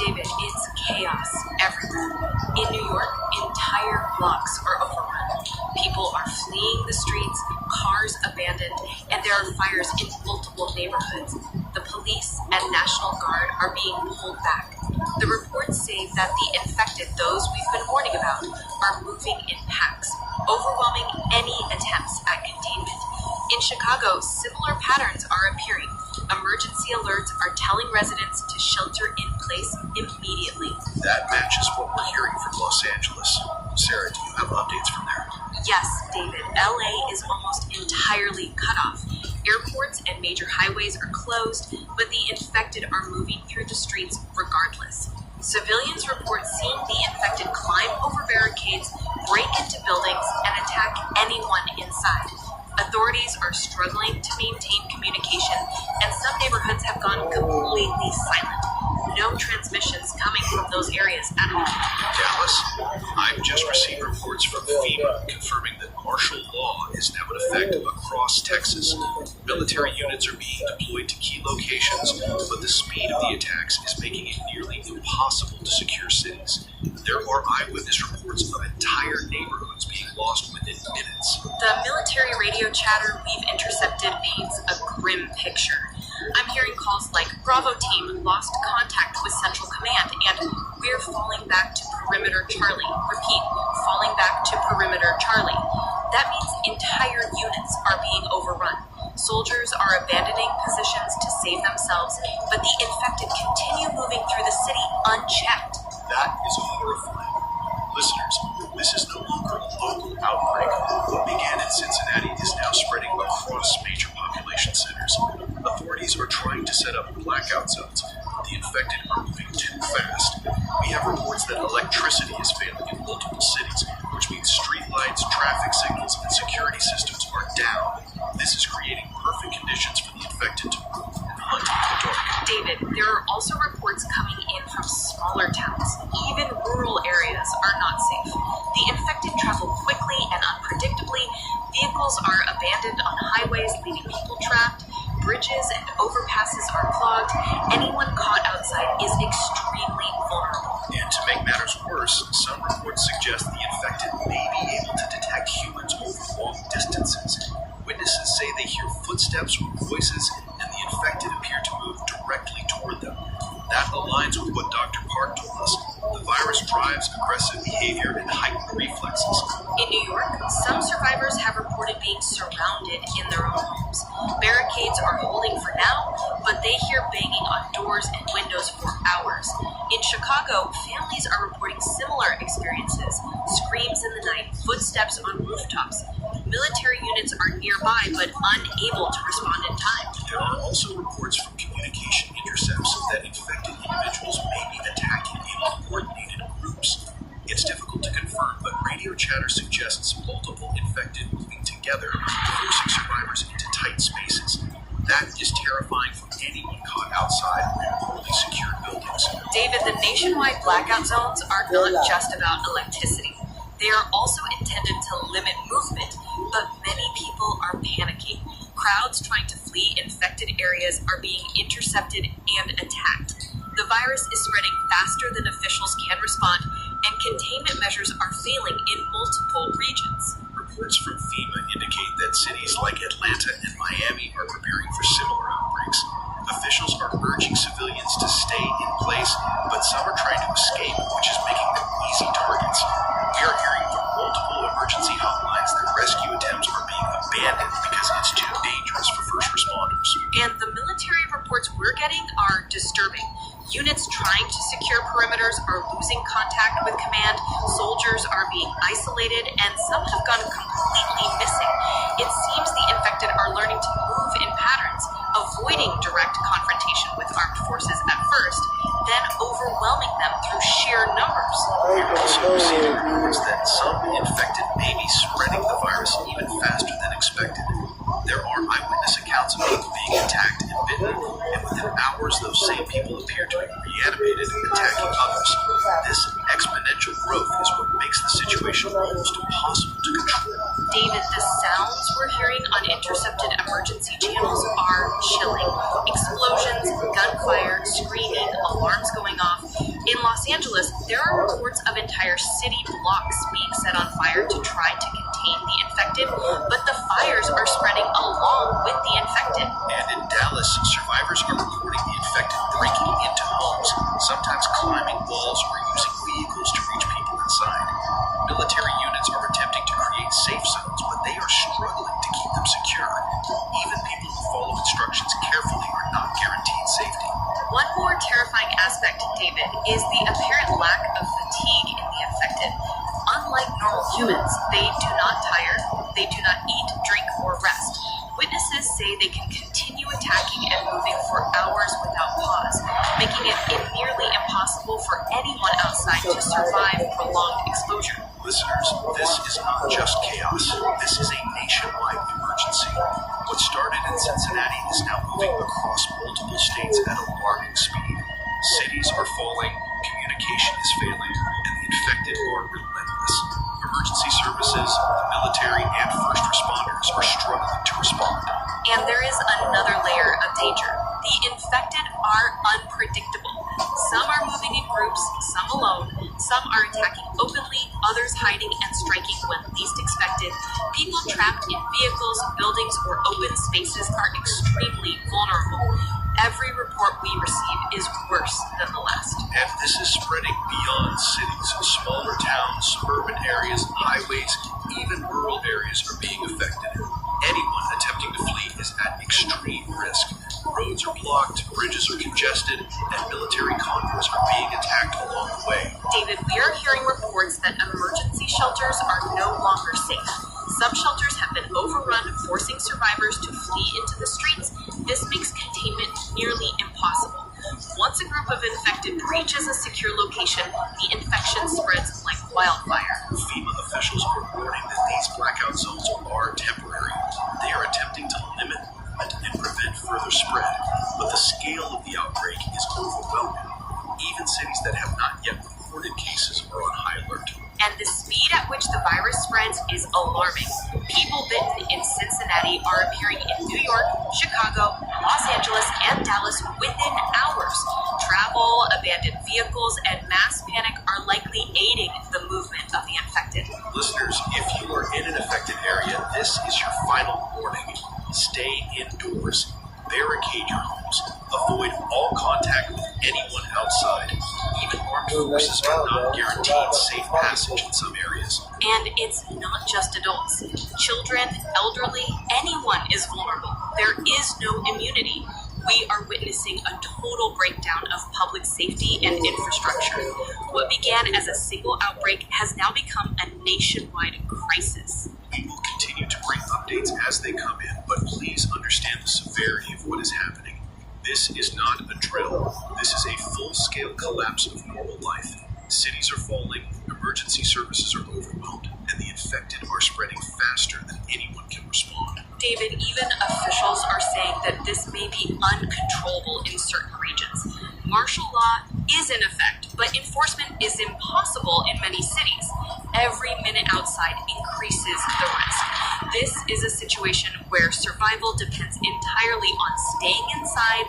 David, it's chaos everywhere. In New York, entire blocks are overrun. People are fleeing the streets, cars abandoned, and there are fires in multiple neighborhoods. The police and National Guard are being pulled back. The reports say that the infected, those we've been warning about, are moving in packs, overwhelming any attempts at containment. In Chicago, similar patterns are appearing. Emergency alerts are telling residents to shelter in place immediately. That matches what we're hearing from Los Angeles. Sarah, do you have updates from there? Yes, David, LA is almost entirely cut off. Airports and major highways are closed, but the infected are moving through the streets regardless. Civilians report seeing the infected climb over barricades, break into buildings, and attack anyone inside. Authorities are struggling to maintain communication, and some neighborhoods have gone completely silent. No transmissions coming from those areas at all. Dallas, I've just received reports from FEMA confirming that martial law is now in effect across Texas. Military units are being deployed to key locations, but the speed of the attacks is making it nearly impossible to secure cities. There are eyewitness reports of entire neighborhoods being lost within minutes. The military radio chatter we've intercepted paints a grim picture. I'm hearing calls like, Bravo team lost contact with Central Command, and we're falling back to Perimeter Charlie. Repeat, falling back to Perimeter Charlie. That means entire units are being overrun. Soldiers are abandoning positions to save themselves, but the infected continue moving through the city unchecked. That is horrifying. Listeners, this is no longer a local outbreak. What began in Cincinnati is now spreading across major population centers. Authorities are trying to set up blackout zones. The infected are moving too fast. We have reports that electricity is failing in multiple cities, which means streetlights, traffic signals, and security systems are down. This is creating perfect conditions for the infected to move and hunt in the dark. David, there are also reports coming in from smaller towns. Even rural areas are not safe. The infected travel quickly and unpredictably. Vehicles are abandoned on highways, leaving people trapped. Bridges and overpasses are clogged. Anyone caught outside is extremely vulnerable. And to make matters worse, some reports suggest the infected may be able to detect humans over long distances. Witnesses say they hear footsteps or voices, and the infected appear to move directly toward them. That aligns with what Dr. Park told us. The virus drives aggressive behavior and heightened reflexes. In New York, some survivors have reported being surrounded in their own homes. Barricades are holding for now, but they hear banging on doors and windows for hours. In Chicago, families are reporting similar experiences. Screams in the night, footsteps on rooftops. Military units are nearby but unable to respond in time. There are also reports from communication intercepts that infected individuals may be attacking in coordinated groups. It's difficult to confirm, but radio chatter suggests multiple infected moving together, forcing survivors into tight spaces. That is terrifying for anyone caught outside in poorly secured buildings. David, the nationwide blackout zones are not just about electricity. They are also intended to limit movement, but many people are panicking. Crowds trying to flee infected areas are being intercepted and attacked. The virus is spreading faster than officials can respond, and containment measures are failing in multiple regions. Reports from FEMA indicate that cities like Atlanta and Miami are preparing for similar outbreaks. Officials are urging civilians to stay in place, but some are trying to escape, which is making them easy targets. We are hearing from multiple emergency hotlines that rescue attempts are being abandoned because it's too dangerous for first responders. And the military reports we're getting are disturbing. Units trying to secure perimeters are losing contact with command, soldiers are being isolated, and some have gone completely missing. It seems the infected are learning to move in patterns, avoiding direct confrontation with armed forces at first, then overwhelming them through sheer numbers. We are also receiving reports that some infected may be spreading the virus even faster than expected. There are eyewitness accounts of people being attacked and bitten, and within hours those same people appear to be reanimated and attacking others. This exponential growth is what makes the situation almost impossible to control. David, the sounds we're hearing on intercepted emergency channels are chilling. Explosions, gunfire, screaming, alarms going off. In Los Angeles, there are reports of entire city blocks being set on fire to try to contain the infected, but the fires are spreading along with the infected. And in Dallas, survivors are reporting the infected breaking into homes, sometimes climbing walls or using vehicles to reach people inside. Military units are attempting to create safe zones, but they are struggling to keep them secure. Even people who follow instructions carefully are not guaranteed safety. One more terrifying aspect, David, is the apparent lack of fatigue in the infected. Unlike normal humans, they do not tire, they do not eat, drink, or rest. Witnesses say they can continue attacking and moving for hours without pause, making it nearly impossible for anyone outside to survive prolonged exposure. Listeners, this is not just chaos. This is a nationwide emergency. What started in Cincinnati is now moving across multiple states at alarming speed. Cities are falling, communication is failing, and the infected are relentless. Emergency services, the military, and first responders are struggling to respond. And there is another layer of danger. The infected are unpredictable. Some are moving in groups, some alone, some are attacking openly, others hiding and striking when least expected. People trapped in vehicles, buildings, or open spaces are extremely vulnerable. Every report we receive is worse than the last. And this is spreading beyond cities. Smaller towns, suburban areas, highways, even rural areas are being affected. Anyone attempting to flee is at extreme risk. Roads are blocked, bridges are congested, and military convoys are being attacked along the way. David, we are hearing reports that emergency shelters are no longer safe. Some shelters have been overrun, forcing survivors to flee into the streets. This makes containment nearly impossible. Once a group of infected reaches a secure location, the infection spreads like wildfire. FEMA officials are warning that these blackout zones are temporary. They are attempting to limit movement and prevent further spread, but the scale of the outbreak is overwhelming. Even cities that have not yet reported cases are on high alert. And the speed at which the virus spreads is alarming. People bitten in Cincinnati are appearing in New York, Chicago, Los Angeles, and Dallas within hours. Travel, abandoned vehicles, and mass panic are likely aiding the movement of the infected. Listeners, if you are in an affected area, this is your final warning. Stay indoors. Barricade your homes. Avoid all contact with anyone outside. Even armed forces are not guaranteed safe passage in some areas. And it's not just adults. Children, elderly, anyone is vulnerable. There is no immunity. We are witnessing a total breakdown of public safety and infrastructure. What began as a single outbreak has now become a nationwide crisis. We will continue to bring updates as they come in, but please understand the severity of what is happening. This is not a drill. This is a full-scale collapse of normal life. Cities are falling, emergency services are overwhelmed, and the infected are spreading faster than anyone can respond. David, even officials are saying that this may be uncontrollable in certain regions. Martial law is in effect, but enforcement is impossible in many cities. Every minute outside increases the risk. This is a situation where survival depends entirely on staying inside,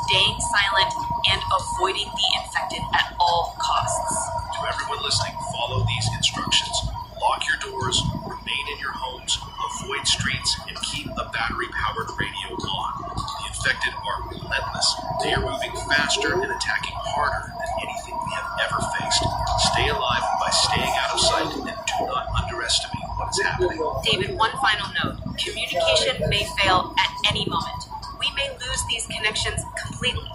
staying silent, and avoiding the infected at all costs. To everyone listening, follow these instructions. Lock your doors, remain in your homes, avoid streets, and keep a battery-powered radio on. The infected are relentless. They are moving faster and attacking harder than anything we have ever faced. Stay alive by staying out of sight and do not underestimate what is happening. David, one final note. Communication may fail at any moment. We may lose these connections completely.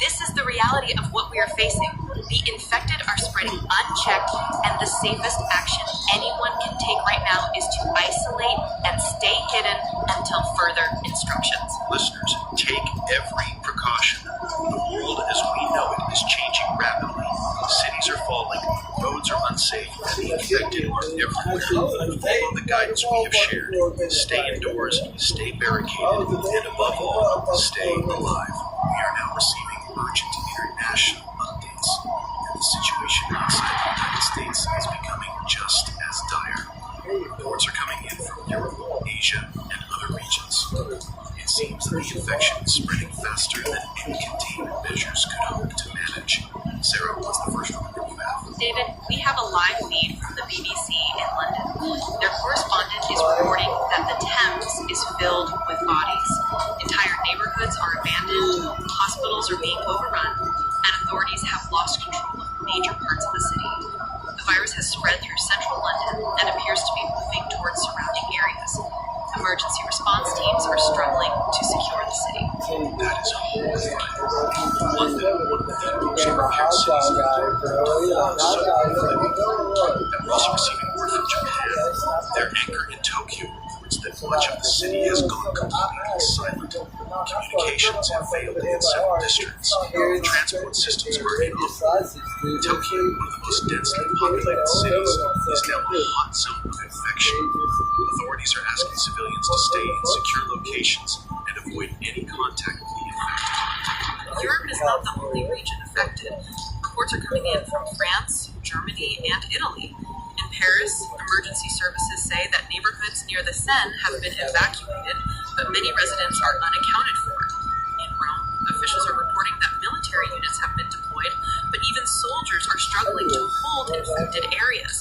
This is the reality of what we are facing. The infected are spreading unchecked, and the safest action anyone can take right now is to isolate and stay hidden until further instructions. Listeners, take every precaution. The world as we know it is changing rapidly. Cities are falling, roads are unsafe, and the infected are everywhere. Follow the guidance we have shared. Stay indoors, stay barricaded, and above all, stay alive. We are now receiving urgent international updates, and the situation outside the United States is becoming just as dire. Reports are coming in from Europe, Asia, and other regions. It seems that the infection is spreading faster than any containment measures could hope to manage. Sarah, what's the first report you have? David, we have a live feed from the BBC in London. Their correspondent is reporting that the Thames is filled with bodies. Entire neighborhoods are abandoned, hospitals are being overrun, and authorities have lost control of major parts of the city. The virus has spread through central London and appears to be moving towards surrounding areas. Emergency response teams are struggling to secure the city. That is horrifying. London, one of the most prepared cities in the world, so and we're also receiving word from Japan. Their anchor in Tokyo reports that much of the city has gone completely silent. Communications have failed in several districts. Transport systems are inoperable. Tokyo, one of the most densely populated cities, is now a hot zone of infection. Authorities are asking civilians to stay in secure locations and avoid any contact with the infected. Europe is not the only region affected. Reports are coming in from France, Germany, and Italy. In Paris, emergency services say that neighborhoods near the Seine have been evacuated, but many residents are unaccounted for. In Rome, officials are reporting that military units have been deployed, but even soldiers are struggling to hold infected areas.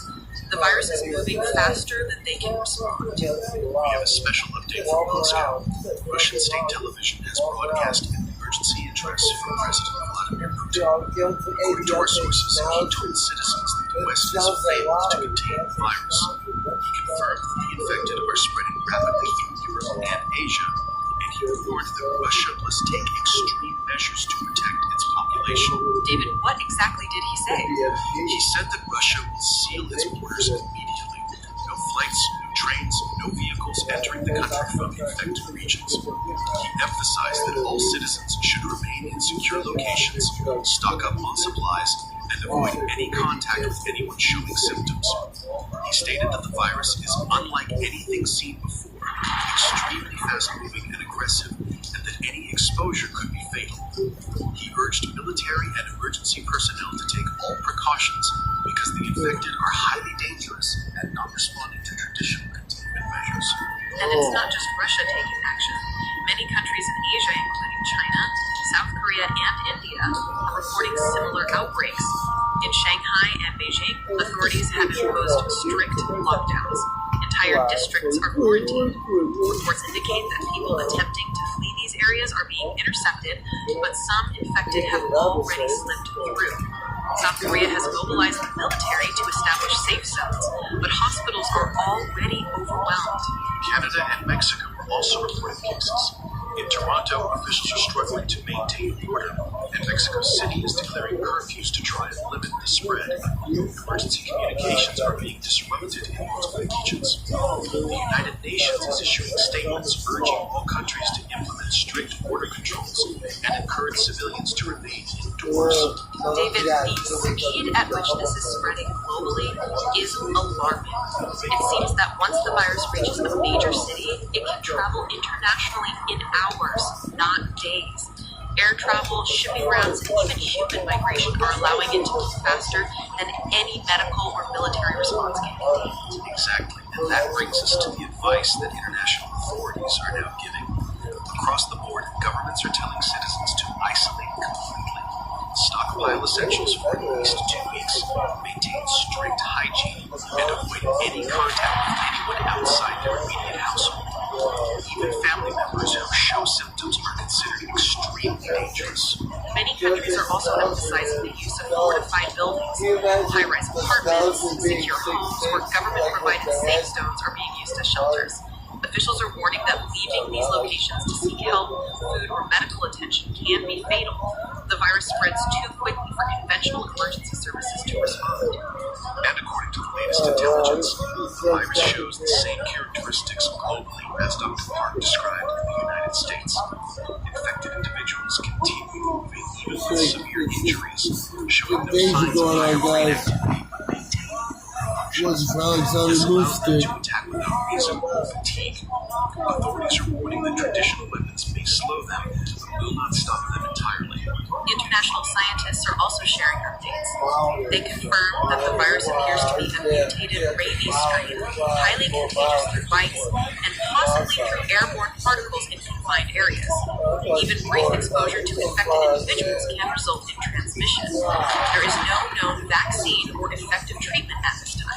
The virus is moving faster than they can respond. We have a special update from Moscow. Russian state television has broadcast an emergency address from President Vladimir Putin. According to our sources, he told citizens that the West has failed to contain the virus. He confirmed that the infected are spreading rapidly through Europe and Asia, and he warned that Russia must take extreme measures to protect its population. David, what exactly did he say? He said that Russia will seal its borders immediately. No flights, no trains, no vehicles entering the country from infected regions. He emphasized that all citizens should remain in secure locations, stock up on supplies, and avoid any contact with anyone showing symptoms. He stated that the virus is unlike anything seen before, extremely fast-moving and aggressive, and that any exposure could be fatal. He urged military and emergency personnel to take all precautions because the infected are highly dangerous and not responding to traditional containment measures. And it's not just Russia taking action. Many countries in Asia, including China, South Korea, and India, are reporting similar outbreaks. In Shanghai and Beijing, authorities have imposed strict lockdowns. Entire districts are quarantined. Reports indicate that people attempting to flee these areas are being intercepted, but some infected have already slipped through. South Korea has mobilized the military to establish safe zones, but hospitals are already overwhelmed. Canada and Mexico are also reporting cases. In Toronto, officials are struggling to maintain order, and Mexico City is declaring curfews to try and limit the spread. Emergency communications are being disrupted in multiple regions. The United Nations is issuing statements urging all countries to implement strict border controls and encourage civilians to remain indoors. David, the speed at which this is spreading globally is alarming. It seems that once the virus reaches a major city, it can travel internationally in hours, not days. Air travel, shipping routes, and even human migration are allowing it to move faster than any medical or military response can. Exactly, and that brings us to the advice that international authorities are now giving. Across the board, governments are telling citizens to isolate completely, stockpile essentials for at least 2 weeks, maintain strict hygiene, and avoid any contact with anyone outside their immediate household. Even family members who show symptoms are considered extremely dangerous. Many countries are also emphasizing the use of fortified buildings. High-rise apartments, secure homes, or government-provided safe zones are being used as shelters. Officials are warning that leaving these locations to seek help, food, or medical attention can be fatal. The virus spreads too quickly for conventional emergency services to respond. And according to the latest intelligence, the virus shows the same characteristics globally as Dr. Park described in the United States. Infected individuals continue moving even with severe injuries, showing no signs of higher brain activity but maintaining their function. This allows them to attack without reason or fatigue. Authorities are warning that traditional weapons may slow them, but will not stop them entirely. International scientists are also sharing updates. They confirm that the virus appears to be a mutated rabies strain, highly contagious through bites, and possibly through airborne particles in confined areas. Even brief exposure to infected individuals can result in transmission. There is no known vaccine or effective treatment at this time.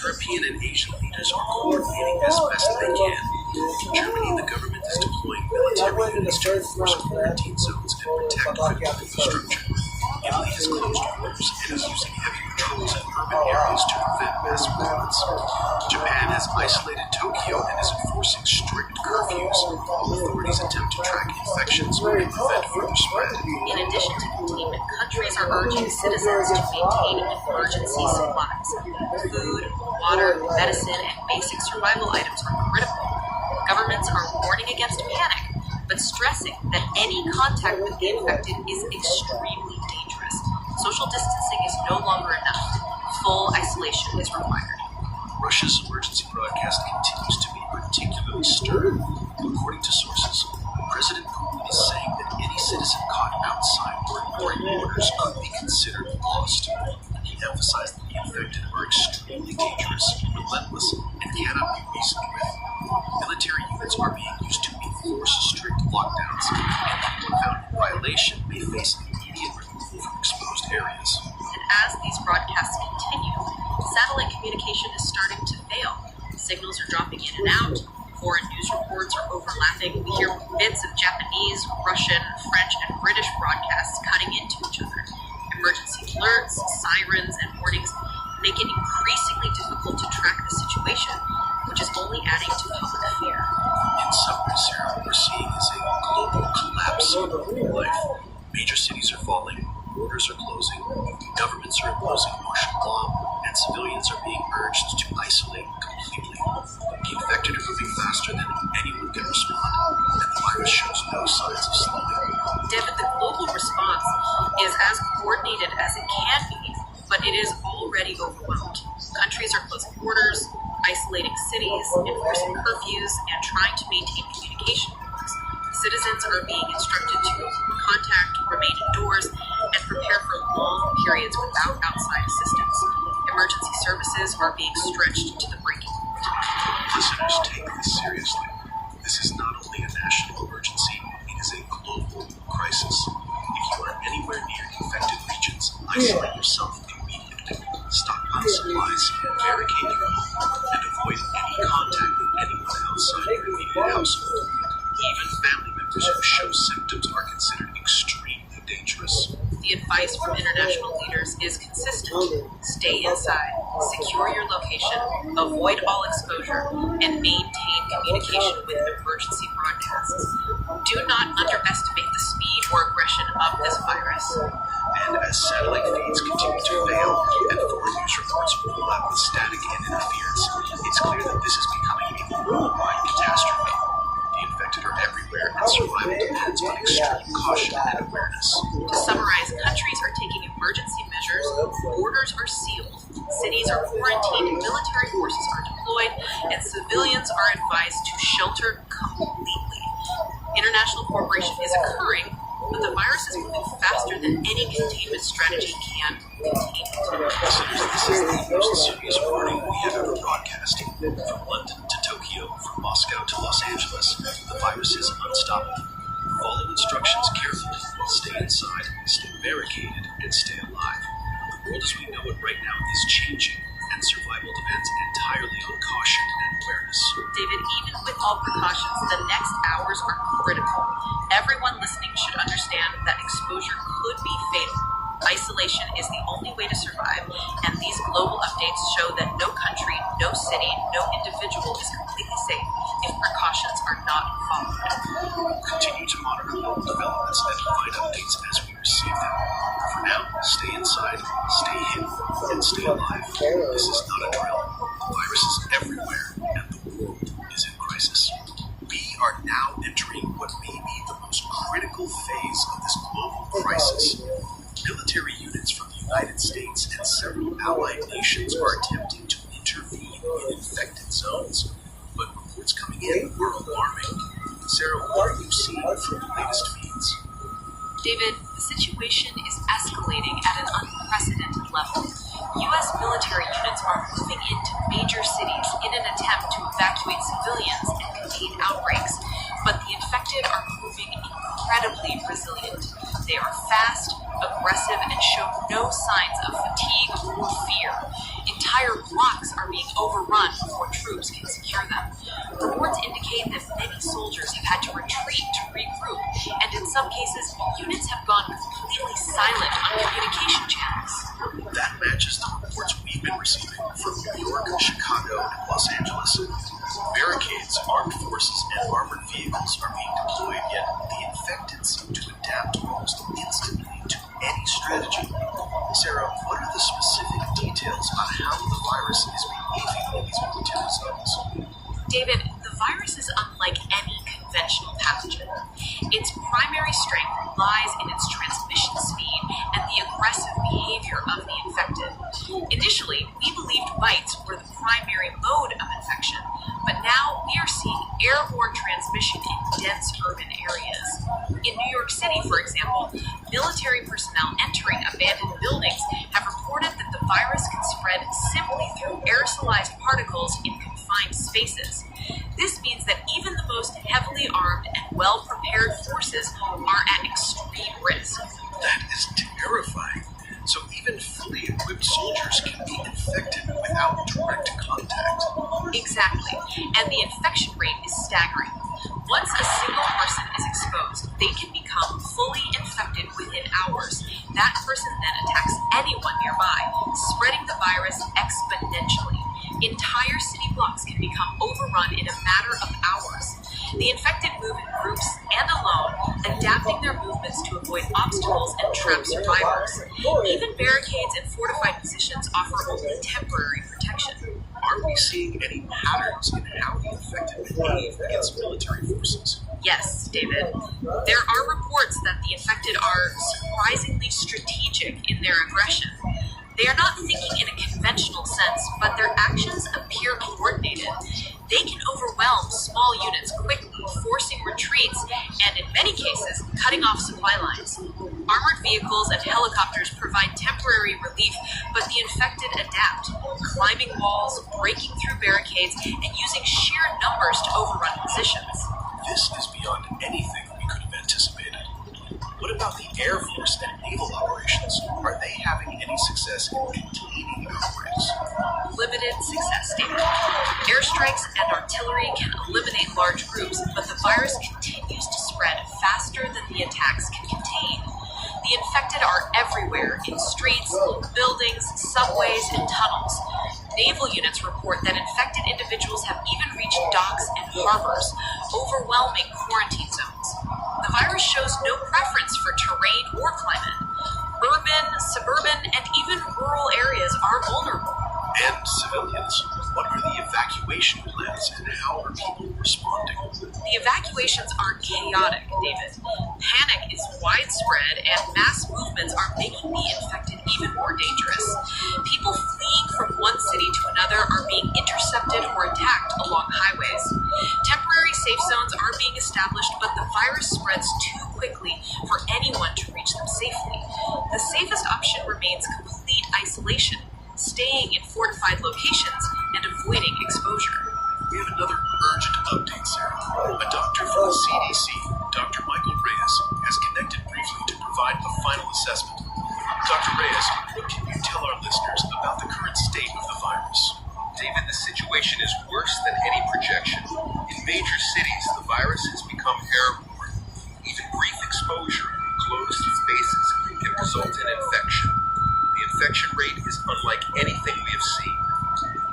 European and Asian leaders are coordinating as best they can. In Germany, the government is deploying military units to enforce quarantine zones and protect critical infrastructure. Italy has closed borders and is using heavy patrols in urban areas to prevent mass movements. Japan has isolated Tokyo and is enforcing strict curfews while authorities attempt to track infections and prevent further spread. In addition to containment, countries are urging citizens to maintain emergency supplies. Food, water, medicine, and basic survival items are critical. Governments are warning against panic, but stressing that any contact with the infected is extremely dangerous. Social distancing is no longer enough. Full isolation is required. Russia's emergency broadcast continues to be particularly stern. According to sources, President Putin is saying that any citizen caught outside or ignoring orders could be considered lost. He emphasized that the infected are extremely dangerous, relentless, and cannot be reasoned with. Military units are being used to enforce strict lockdowns, and anyone found in violation may face immediate removal from exposed areas. And as these broadcasts continue, satellite communication is starting to fail. Signals are dropping in and out. Foreign news reports are overlapping. We hear bits of Japanese, Russian, French, and British broadcasts cutting into each other. Emergency alerts, sirens, and warnings make it increasingly difficult to track the situation, which is only adding to public fear. In summary, Sarah, what we're seeing is a global collapse of life. Major cities are falling, borders are closing, governments are imposing martial law, and civilians are being urged to isolate completely. The infected are moving faster than anyone can respond, and the virus shows no signs of slowing. David, the global response is as coordinated as it can be, but it is already overwhelmed. Countries are closing borders, isolating cities, enforcing curfews, and trying to maintain communication networks. Citizens are being instructed to avoid contact, remain indoors, and prepare for long periods without outside assistance. Emergency services are being stretched to the breaking point. Listeners, take this seriously. This is not only a national emergency, it is a global crisis. If you are anywhere near infected regions, isolate yourself immediately. Stockpile supplies, barricade your home, and avoid any contact with anyone outside your immediate household. Even family members who show symptoms are considered extremely dangerous. The advice from international leaders is consistent. Stay inside, secure your location, avoid all exposure, and maintain communication with emergency broadcasts. Do not underestimate the speed or aggression of this virus. And as satellite feeds continue to fail and foreign news reports overlap with static and interference, it's clear that this is becoming a worldwide catastrophe. The infected are everywhere, and survival depends on extreme caution and awareness. To summarize, countries are taking emergency measures, borders are sealed, cities are quarantined, military forces are deployed, and civilians are advised to shelter completely. International cooperation is occurring, but the faster than any containment strategy can contain it. Listeners, this is the most serious warning we have ever broadcast. From London to Tokyo, from Moscow to Los Angeles, the virus is unstoppable. Follow instructions carefully, stay inside, stay barricaded, and stay alive. The world as we know it right now is changing, and survival depends entirely on caution and awareness. David, even with all precautions, the next hours are critical. Everyone listening should understand that exposure could be fatal. Isolation is the only way to survive, and these global updates show that no country, no city, no individual is completely safe if precautions are not followed. Continue to monitor global developments and provide updates as we receive them. For now, stay inside, stay hidden, and stay alive. This is not a drill. The virus is everywhere, and the world is in crisis. We are now entering what may be the most critical phase of this global crisis. Military units from the United States and several allied nations are attempting to intervene in infected zones, but reports coming in are alarming. Sarah, what are you seeing from the latest feeds? David, the situation is escalating at an unprecedented level. U.S. military units are moving into major cities in an attempt to evacuate civilians and contain outbreaks, but the infected are proving incredibly resilient. They are fast, aggressive, and show no signs of fatigue or fear. Entire blocks are being overrun before troops can secure them. Reports indicate that many soldiers have had to retreat to regroup, and in some cases, units have gone completely silent on communication channels. That matches the reports we've been receiving from New York, Chicago, and Los Angeles. Barricades, armed forces, and armored vehicles are being deployed, yet the infected seem to adapt almost instantly to any strategy. Sarah, what are the specific details on how the virus is behaving in these military zones? David, the virus is unlike any conventional pathogen. Its primary strength lies in its transmission speed and the aggressive behavior of the infected. Initially, we believed bites were the primary mode of infection, but now we are seeing airborne transmission in dense urban areas. In New York City, for example, military personnel entering abandoned buildings have reported that the virus can spread simply through aerosolized particles in confined spaces. This means that even the most heavily armed and well-prepared forces are at extreme risk. That is terrifying. So even fully equipped soldiers can be infected without direct contact. Exactly, and the infection rate is staggering. Once a single person is exposed, they can become fully infected within hours. That person then attacks anyone nearby, spreading the virus exponentially. Entire city blocks can become overrun in a matter of hours. The infected move in groups and alone, adapting their movements to avoid obstacles and trap survivors. Even barricades and fortified positions offer only temporary protection. Are we seeing any patterns in how the infected behave against military forces? Yes, David. There are reports that the infected are surprisingly strategic in their aggression. They are not thinking in a conventional sense, but their actions appear coordinated. They can overwhelm small units quickly, forcing retreats, and in many cases, cutting off supply lines. Armored vehicles and helicopters provide temporary relief, but the infected adapt, climbing walls, breaking through barricades, and using sheer numbers to overrun positions. This is beyond anything we could have anticipated. What about the Air Force and naval operations? Are they having any success in containing outbreaks? Limited success, David. Airstrikes and artillery can eliminate large groups, but the virus continues to spread faster than the attacks can contain. The infected are everywhere, in streets, buildings, subways, and tunnels. Naval units report that infected individuals have even reached docks and harbors, overwhelming quarantine zones. The virus shows no preference for terrain or climate. Urban, suburban, and even rural areas are vulnerable. And civilians, what are the evacuation plans and how are people responding? The evacuations are chaotic, David. Panic is widespread and mass movements are making the infected even more dangerous. People fleeing from one city to another are being intercepted or attacked along highways. Temporary safe zones are being established, but the virus spreads too quickly for anyone to reach them safely. isolation, staying in fortified locations, and avoiding exposure. We have another urgent update, Sarah. A doctor from the CDC, Dr. Michael Reyes, has connected briefly to provide a final assessment. Dr. Reyes, what can you tell our listeners about the current state of the virus? David, the situation is worse than any projection. In major cities, the virus has become airborne. Even brief exposure in closed spaces can result in infection. The infection rate is unlike anything we have seen.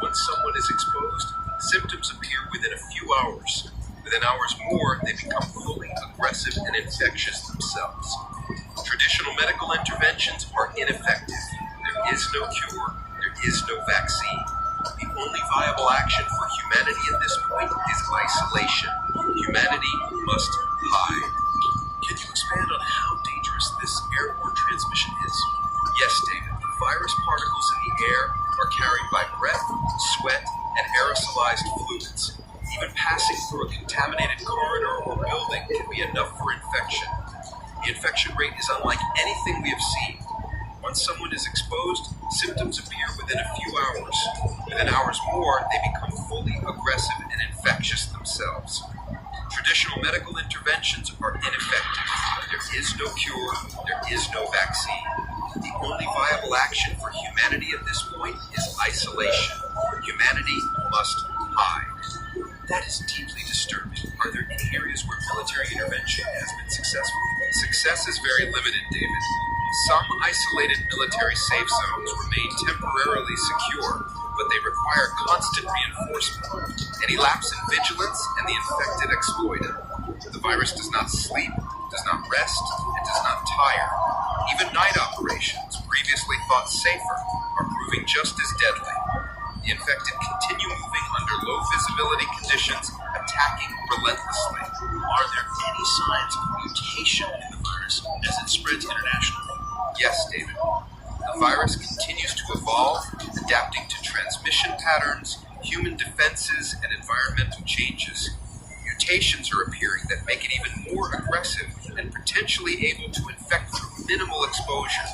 Once someone is exposed, symptoms appear within a few hours. Within hours more, they become fully aggressive and infectious themselves. Traditional medical interventions are ineffective. There is no cure. There is no vaccine. The only viable action for humanity at this point is isolation. Humanity must hide. Can you expand on how dangerous this airborne transmission is? Yes, David. The virus particles in the air are carried by breath, sweat, and aerosolized fluids. Even passing through a contaminated corridor or building can be enough for infection. The infection rate is unlike anything we have seen. Once someone is exposed, symptoms appear within a few hours. Within hours more, they become fully aggressive and infectious themselves. Traditional medical interventions are ineffective. There is no cure. There is no vaccine. The only viable action for humanity at this point is isolation. Humanity must hide. That is deeply disturbing. Are there any areas where military intervention has been successful? Success is very limited, David. Some isolated military safe zones remain temporarily secure, but they require constant reinforcement. Any lapse in vigilance and the infected exploit it. The virus does not sleep, does not rest, and does not tire. Even night operations, previously thought safer, are proving just as deadly. The infected continue moving under low visibility conditions, attacking relentlessly. Are there any signs of mutation in the virus as it spreads internationally? Yes, David. The virus continues to evolve, adapting to transmission patterns, human defenses, and environmental changes. Mutations are appearing that make it even more aggressive and potentially able to infect through minimal exposure.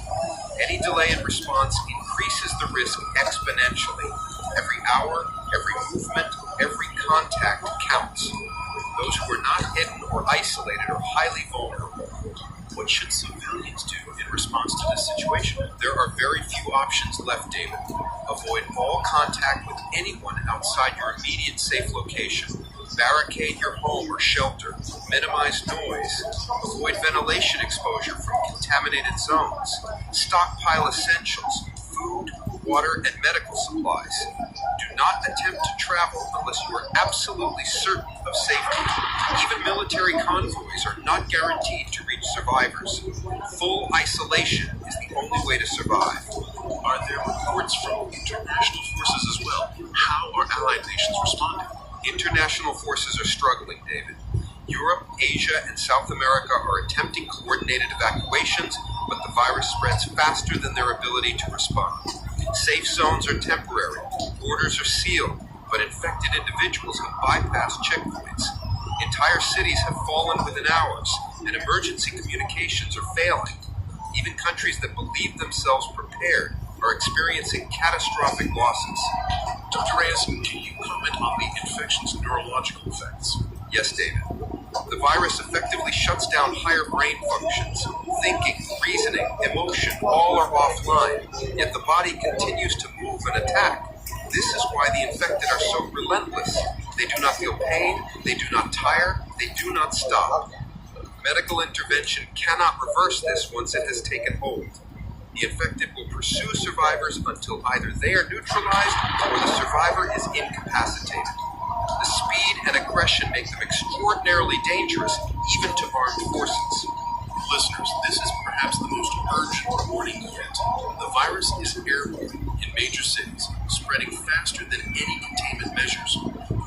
Any delay in response increases the risk exponentially. Every hour, every movement, every contact counts. Those who are not hidden or isolated are highly vulnerable. What should civilians do in response to this situation? There are very few options left, David. Avoid all contact with anyone outside your immediate safe location. Barricade your home or shelter. Minimize noise. Avoid ventilation exposure from contaminated zones. Stockpile essentials, food, water, and medical supplies. Do not attempt to travel unless you are absolutely certain of safety. Even military convoys are not guaranteed to reach survivors. Full isolation is the only way to survive. Are there reports from international forces as well? How are allied nations responding? International forces are struggling, David. Europe, Asia, and South America are attempting coordinated evacuations, but the virus spreads faster than their ability to respond. Safe zones are temporary, borders are sealed, but infected individuals have bypassed checkpoints. Entire cities have fallen within hours, and emergency communications are failing. Even countries that believe themselves prepared are experiencing catastrophic losses. Dr. Reyes, can you comment on the infection's neurological effects? Yes, David. The virus effectively shuts down higher brain functions. Thinking, reasoning, emotion, all are offline, yet the body continues to move and attack. This is why the infected are so relentless. They do not feel pain, they do not tire, they do not stop. Medical intervention cannot reverse this once it has taken hold. The infected will pursue survivors until either they are neutralized or the survivor is incapacitated. The speed and aggression make them extraordinarily dangerous, even to armed forces. Listeners, this is perhaps the most urgent warning yet. The virus is airborne in major cities, spreading faster than any containment measures.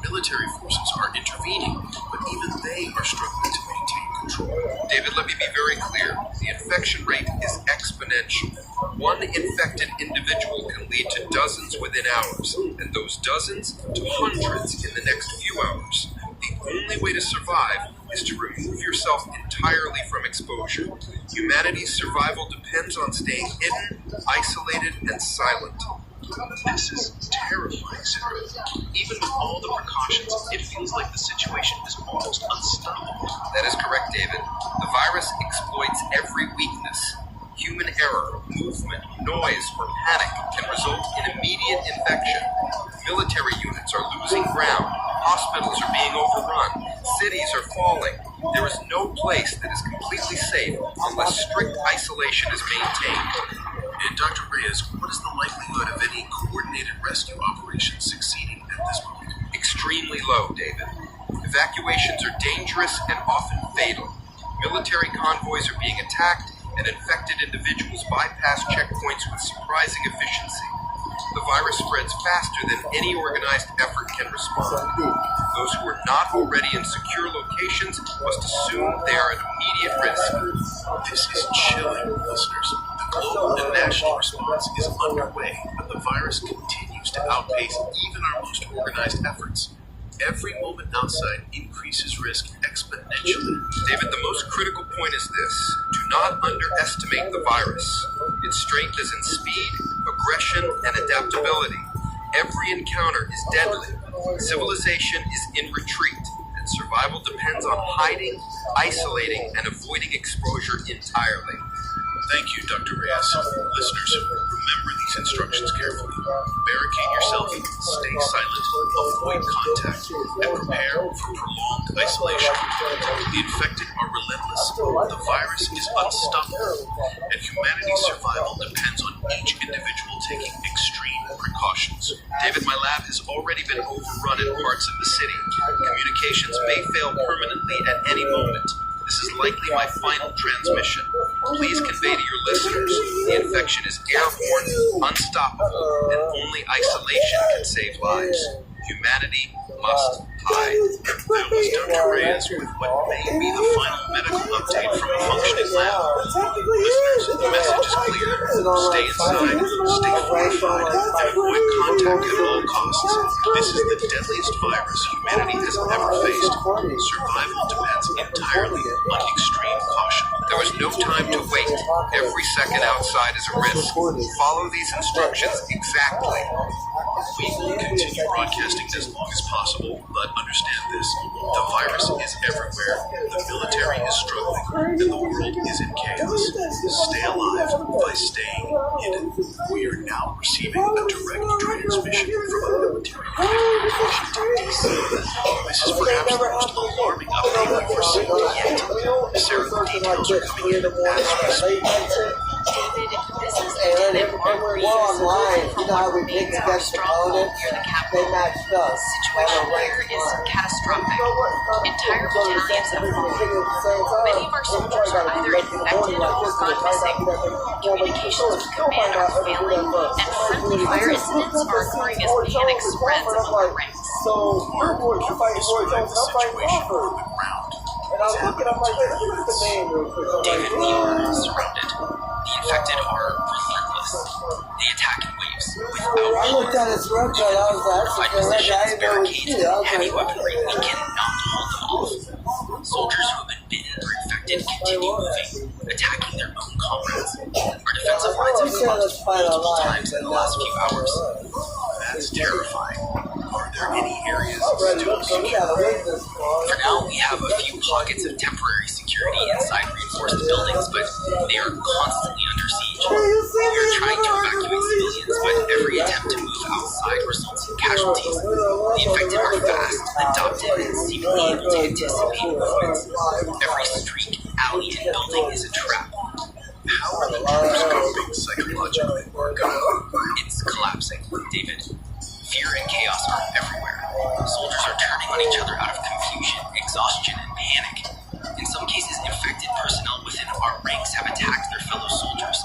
Military forces are intervening, but even they are struggling to maintain control. David, let me be very clear. The infection rate is exponential. One infected individual can lead to dozens within hours, and those dozens to hundreds in the next few hours. The only way to survive is to remove yourself entirely from exposure. Humanity's survival depends on staying hidden, isolated, and silent. This is terrifying, Sarah. Even with all the precautions, it feels like the situation is almost unstoppable. That is correct, David. The virus exploits every weakness. Human error, movement, noise, or panic can result in immediate infection. Military units are losing ground. Hospitals are being overrun. Cities are falling. There is no place that is completely safe unless strict isolation is maintained. And Dr. Reyes, what is the likelihood of any coordinated rescue operation succeeding at this point? Extremely low, David. Evacuations are dangerous and often fatal. Military convoys are being attacked, and infected individuals bypass checkpoints with surprising efficiency. The virus spreads faster than any organized effort can respond. Those who are not already in secure locations must assume they are at immediate risk. This is chilling, listeners. The global and national response is underway, but the virus continues to outpace even our most organized efforts. Every moment outside increases risk exponentially. David, the most critical point is this. Do not underestimate the virus. Its strength is in speed, aggression, and adaptability. Every encounter is deadly. Civilization is in retreat, and survival depends on hiding, isolating, and avoiding exposure entirely. Thank you, Dr. Reyes. Listeners, remember these instructions carefully. Barricade yourself, stay silent, avoid contact, and prepare for prolonged isolation. The infected are relentless. The virus is unstoppable, and humanity's survival depends on each individual taking extreme precautions. David, my lab has already been overrun in parts of the city. Communications may fail permanently at any moment. This is likely my final transmission. Please convey to your listeners the infection is airborne, unstoppable, and only isolation can save lives. Humanity must hide. That was Dr. Reyes with what may be the final medical update from a functioning lab. Listeners, the message is clear. Stay inside, stay fortified, and avoid contact at all costs. This is the deadliest virus humanity has ever faced. Survival depends entirely on extreme caution. There is no time to wait. Every second outside is a risk. Follow these instructions exactly. We will continue broadcasting as long as possible, but understand this. The virus is everywhere, the military is struggling, and the world is in chaos. Stay alive by staying hidden. We are now receiving a direct transmission from a military unit in Washington, D.C. This is perhaps the most alarming update we've received yet. Sarah, the details are coming in as we speak. David, this is Lieutenant Mark Reeves, You know how we picked our against the stronghold opponent? near the They capital. matched The us. situation here is catastrophic. Entire battalions have fallen. Many of our soldiers are either infected or gone missing. Communications with command are failing, and friendly fire incidents are occurring as panic spreads among the ranks. So we're going to fight for Describe the situation from the ground. And I was looking, I'm like, wait, look at the name real quick. David, we are surrounded. The infected are relentless. They attack in waves without I looked at his website, I was like, fortified that's positions, I didn't know it was barricades, shit. I and was heavy like, weaponry. We cannot hold them off. Soldiers who have been bitten or infected continue moving, attacking their own comrades. Our defensive lines have collapsed multiple times in the last few hours. That's terrifying. Are there any areas Ready, still we secure? gotta wait this long. For now, we have a few pockets of temporary security inside reinforced buildings, but they are constantly under siege. We are trying to evacuate civilians, but every attempt to move outside results in casualties. The infected are fast, adaptive, and seemingly able to anticipate movements. Every street, alley, and building is a trap. How are the troops coping psychologically? It's collapsing, David. Fear and chaos are everywhere. Soldiers are turning on each other out of confusion, exhaustion, and panic. In some cases, infected personnel within our ranks have attacked their fellow soldiers.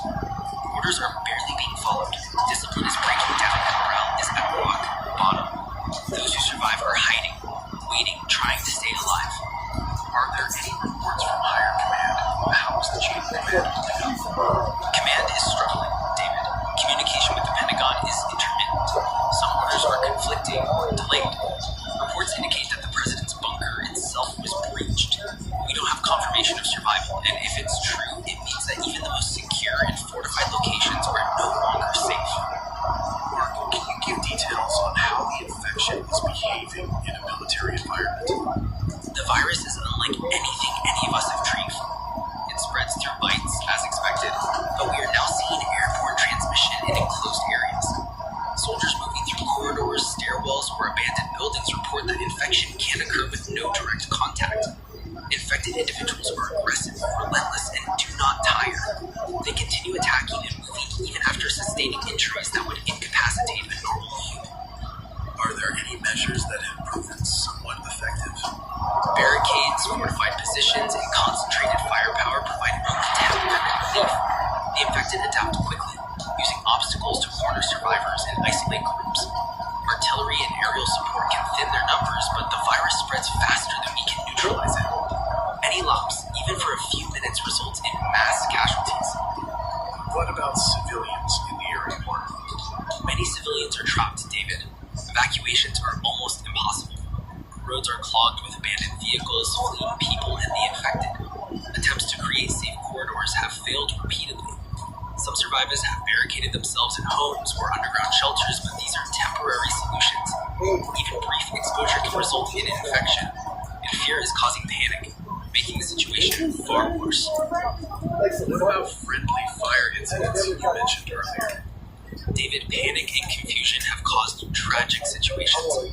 Orders are barely being followed. Discipline is breaking down, and morale is at rock bottom. Those who survive are hiding, waiting, trying to stay alive. Are there any reports from higher command? How is the chain of command holding up? Command is struggling, David. Communication with the Pentagon is intermittent. would incapacitate a normal human. Are there any measures that have proven somewhat effective? Barricades, fortified positions, and concentrated firepower provide only temporary relief. The infected adapt quickly, using obstacles to corner survivors and isolate groups. Artillery and aerial support can thin their numbers, but the virus spreads faster than we can neutralize it. Any lapse, even for a few minutes, results in mass casualties. What about civilians in the area? Many civilians are trapped, David. Evacuations are almost impossible. Roads are clogged with abandoned vehicles, fleeing people, and the infected. Attempts to create safe corridors have failed repeatedly. Some survivors have barricaded themselves in homes or underground shelters, but these are temporary solutions. Even brief exposure can result in infection, and fear is causing panic, making the situation far worse. What about friendly fire incidents you mentioned earlier? David, panic and confusion have caused tragic situations.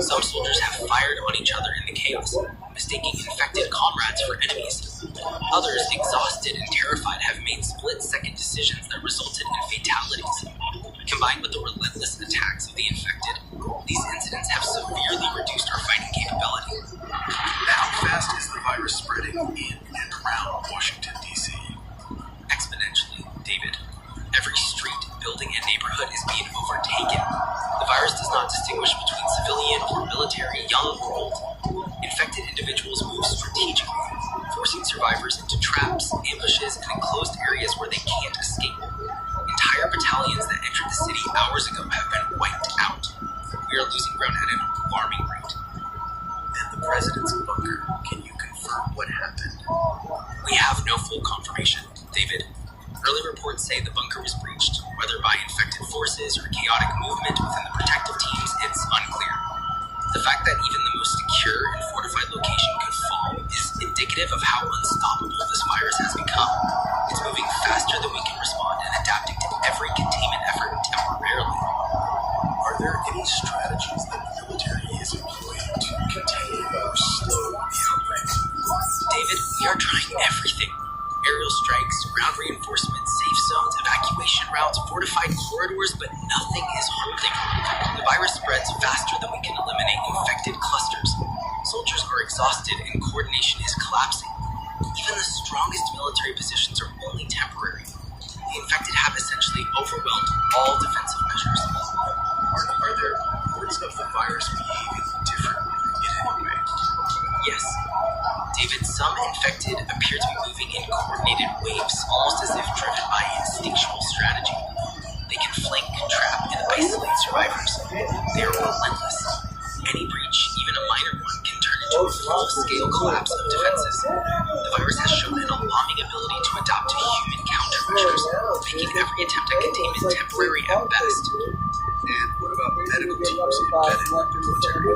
Some soldiers have fired on each other in the chaos, mistaking infected comrades for enemies. Others, exhausted and terrified, have made split-second decisions that resulted in fatalities. Combined with the relentless attacks of the infected, these incidents have severely reduced our fighting capability. How fast is the virus spreading in and around Washington, D.C.? Exponentially, David. Every street, building, and neighborhood is being overtaken. The virus does not distinguish between civilian or military, young or old. Infected individuals move strategically, forcing survivors into traps, ambushes, and enclosed areas where they can't escape. Entire battalions that entered the city hours ago have been wiped out. We are losing ground at an alarming rate. And the president's bunker, can you confirm what happened? We have no full confirmation, David. Early reports say the bunker was breached. Whether by infected forces or chaotic movement within the protective teams, it's unclear. The fact that even the most secure and fortified location could fall is indicative of how unstoppable this virus has become. It's moving faster than we can respond and adapting to every containment effort temporarily. Are there any strategies that the military is employing to contain or slow the outbreak? David, we are trying everything. Aerial strikes, ground reinforcements, safe zones, evacuation routes, fortified corridors, but nothing is holding. The virus spreads faster than we can eliminate infected clusters. Soldiers are exhausted and coordination is collapsing. Even the strongest military positions are only temporary. The infected have essentially overwhelmed all defensive measures. Are there reports of the virus behaving differently in any way? Yes. David, some infected appear to be moving in coordinated waves, almost as if driven by instinctual strategy. They can flank, trap, and isolate survivors. They are relentless. Any breach, even a minor one, can turn into a full-scale collapse of defenses. The virus has shown an alarming ability to adapt to human countermeasures, making every attempt at containment temporary at best. And what about medical teams embedded in the military?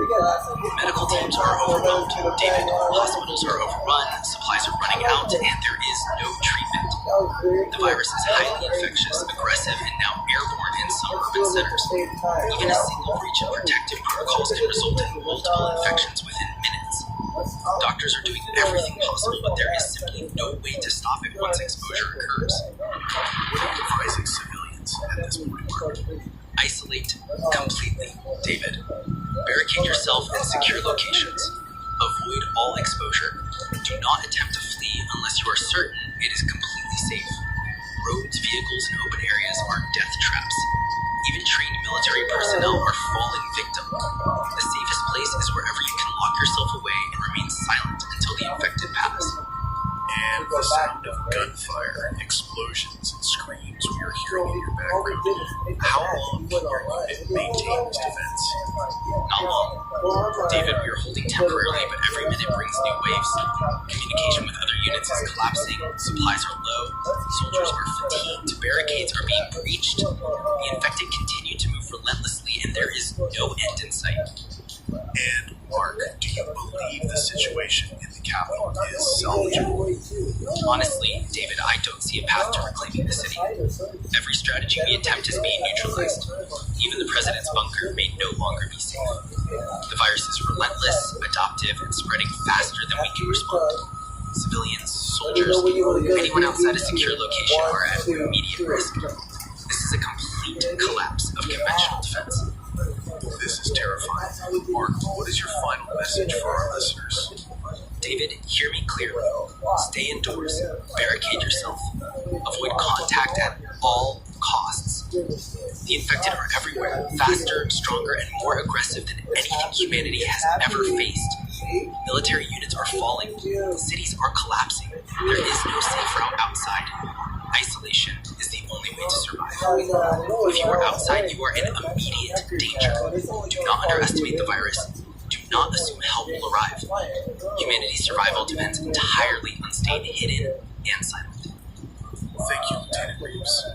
Medical teams are overwhelmed, David. Hospitals are overrun, supplies are running out, and there is no treatment. The virus is highly infectious, aggressive, and now airborne in some urban centers. Even a single breach of protective protocols can result in multiple infections within minutes. Doctors are doing everything possible, but there is simply no way to stop it once exposure occurs. What are you advising civilians at this point? Isolate completely, David. Barricade yourself in secure locations. Avoid all exposure. Do not attempt to flee unless you are certain it is completely safe. Roads, vehicles, and open areas are death traps. Even trained military personnel are falling victim. The safest place is wherever you can lock yourself away and remain silent until the infected pass. And the sound of gunfire, explosions, and screams we are hearing in your background. How long can your unit maintain this defense? Not long. David, we are holding temporarily, but every minute brings new waves. Communication with other units is collapsing, supplies are low, soldiers are fatigued, barricades are being breached. The infected continue to move relentlessly, and there is no end in sight. And Mark, do you believe the situation in the capital is salvageable? Honestly, David, I don't see a path to reclaiming the city. Every strategy we attempt is being neutralized. Even the president's bunker may no longer be safe. The virus is relentless, adaptive, and spreading faster than we can respond. Civilians, soldiers, anyone outside a secure location are at immediate risk. This is a complete complete collapse of conventional defense. This is terrifying. Mark, what is your final message for our listeners? David, hear me clearly. Stay indoors, barricade yourself, avoid contact at all costs. The infected are everywhere, faster, stronger, and more aggressive than anything humanity has ever faced. Military units are falling, cities are collapsing. There is no safe route outside. Isolation is the only way to survive. If you are outside, you are in immediate danger. Do not underestimate the virus. Do not assume help will arrive. Humanity's survival depends entirely on staying hidden and silent. Thank you, Lieutenant Reeves.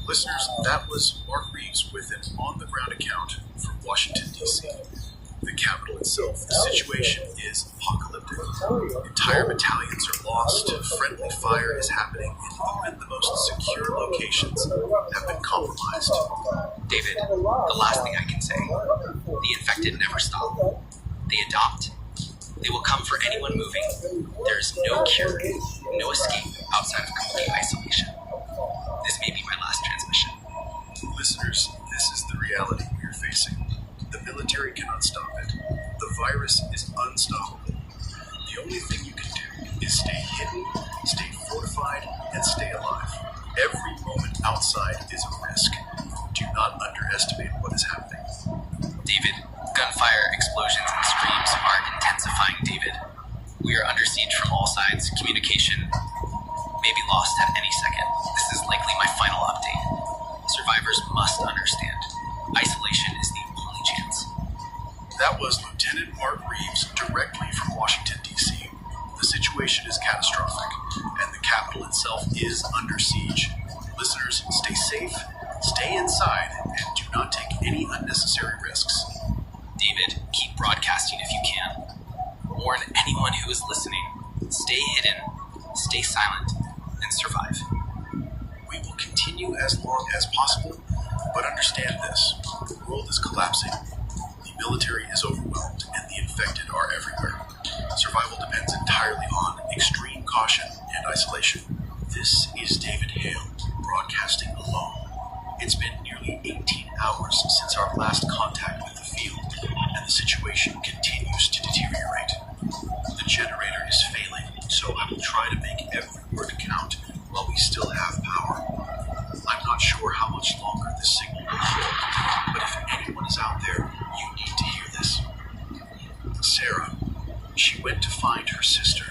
Listeners, that was Mark Reeves with an on-the-ground account from Washington, D.C. The capital itself, the situation is apocalyptic. Entire battalions are lost, friendly fire is happening, and even the most secure locations have been compromised. David, the last thing I can say, the infected never stop. They adopt. They will come for anyone moving. There is no cure, no escape outside of complete isolation. This may be my last transmission. Listeners, this is the reality we are facing. The military cannot stop it. The virus is unstoppable. The only thing you can do is stay hidden, stay fortified, and stay alive. Every moment outside is a risk. Do not underestimate what is happening. David, gunfire, explosions, and screams are intensifying, David. We are under siege from all sides. Communication may be lost at any second. This is likely my final update. Survivors must understand. Isolation is the only chance. That was Lieutenant Mark Reeves directly from Washington, D.C. The situation is catastrophic, and the capital itself is under siege. Listeners, stay safe, stay inside, and do not take any unnecessary risks. David, keep broadcasting if you can. Warn anyone who is listening. Stay hidden, stay silent, and survive. We will continue as long as possible, but understand this. The world is collapsing. The military is overwhelmed, and the infected are everywhere. Survival depends entirely on extreme caution and isolation. This is David Hale, broadcasting alone. It's been nearly 18 hours since our last contact with the field, and the situation continues to deteriorate. The generator is failing, so I will try to make every word count while we still have power. I'm not sure how much longer this signal will hold, but if anyone is out there, you need to hear this. Sarah, she went to find her sister.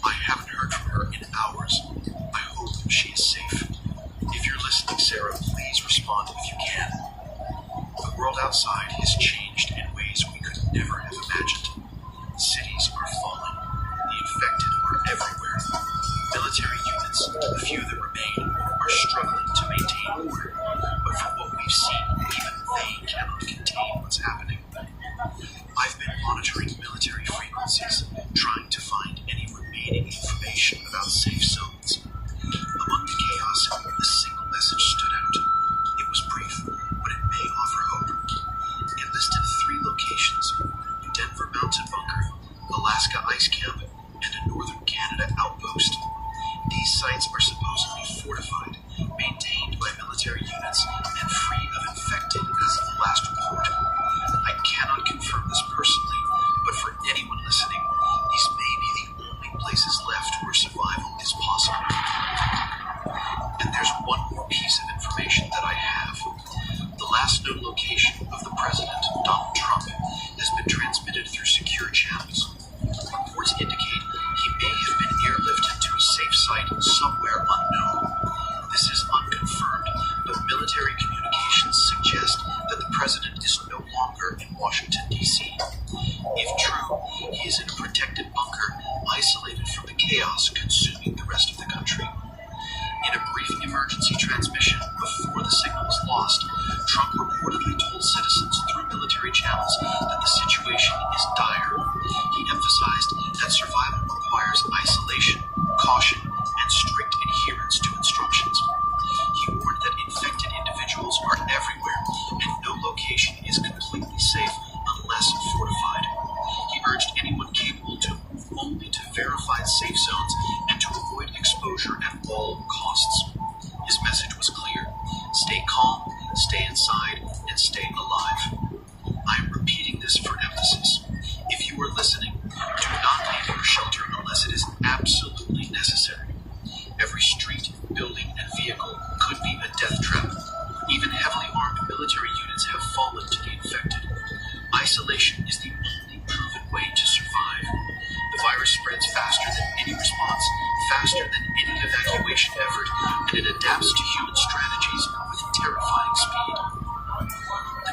I haven't heard from her in hours. I hope she is safe. If you're listening, Sarah, please respond if you can. The world outside has changed in ways we could never have imagined. Cities are falling. The infected are everywhere. Military units, the few that remain, are struggling to maintain order. But from what we've seen, even they cannot contain what's happening. I've been monitoring military frequencies, trying to find any remaining information about safe zones. Among the chaos, a single message stood out. It was brief, but it may offer hope. It listed 3 locations: Denver Mountain Bunker, Alaska Ice Camp, and a Northern Canada outpost. These sites are supposedly fortified, maintained by military units, and free of infected as of the last report. I cannot confirm this personally, but for anyone listening, these may be the only places left where survival is possible. And there's one more piece of information that I have. The last known location of the president, Donald Trump, has been transmitted through secure channels. Reports indicate he may have been airlifted to a safe site somewhere unknown. This is unconfirmed, but military communications suggest that the president is no longer in Washington, D.C. If true, he is in a protected bunker, isolated from the chaos consuming the rest of the country. In a brief emergency transmission before the signal was lost, Trump reportedly told citizens through military channels that the situation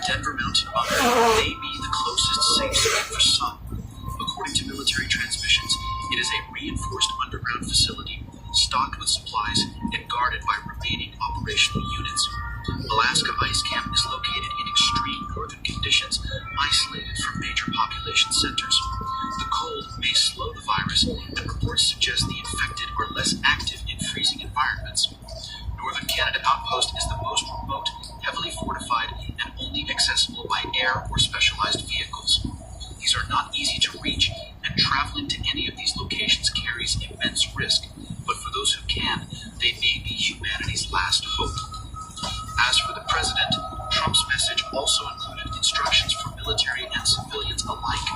Denver Mountain Bunker may be the closest safe zone for some. According to military transmissions, it is a reinforced underground facility, stocked with supplies and guarded by remaining operational units. Alaska Ice Camp is located in extreme northern conditions, isolated from major population centers. The cold may slow the virus, and reports suggest the infected are less active in freezing environments. Northern Canada Outpost is the most remote, heavily fortified, and only accessible by air or specialized vehicles. These are not easy to reach, and traveling to any of these locations carries immense risk, but for those who can, they may be humanity's last hope. As for the president, Trump's message also included instructions for military and civilians alike.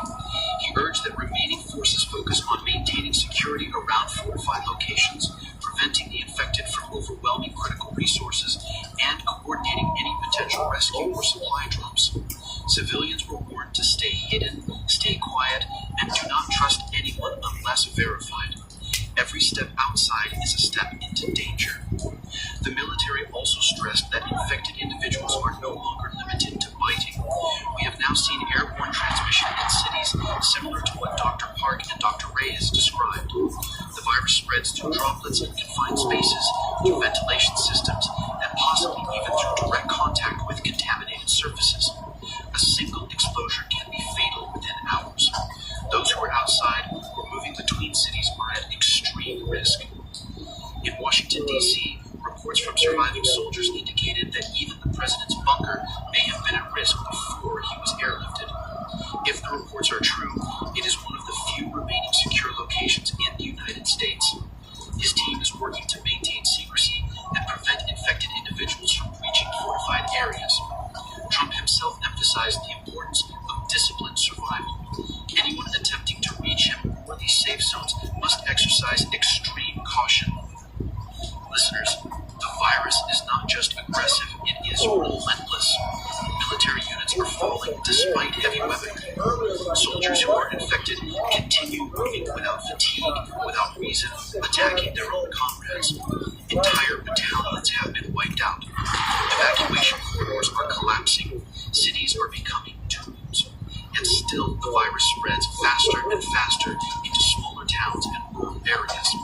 He urged that remaining forces focus on maintaining security around fortified locations, preventing the infected from overwhelming critical resources, and coordinating any potential rescue or supply drops. Civilians were warned to stay hidden, stay quiet, and do not trust anyone unless verified. Every step outside is a step into danger. The military also stressed that infected individuals are no longer limited to biting. We have now seen airborne transmission in cities similar to what Dr. Park and Dr. Reyes described. The virus spreads through droplets in confined spaces, through ventilation systems, and possibly even through direct contact with contaminated surfaces. A single exposure can be fatal within hours. Those who are outside or moving between cities are at extreme risk. In Washington, D.C., reports from surviving soldiers indicated that even the president's bunker may have been at risk before he was airlifted. If the reports are true, it is one of the few remaining secure locations in the United States. His team is working to maintain secrecy and prevent infected individuals from reaching fortified areas. Trump himself emphasized the importance of disciplined survival. Anyone attempting to reach him or these safe zones must exercise extreme caution. Listeners, the virus is not just aggressive, it is relentless. Military units are falling despite heavy weaponry. Soldiers who are infected continue moving without fatigue, without reason, attacking their own comrades. Entire battalions have been wiped out. Evacuation corridors are collapsing. Cities are becoming tombs. And still, the virus spreads faster and faster into smaller towns and rural areas.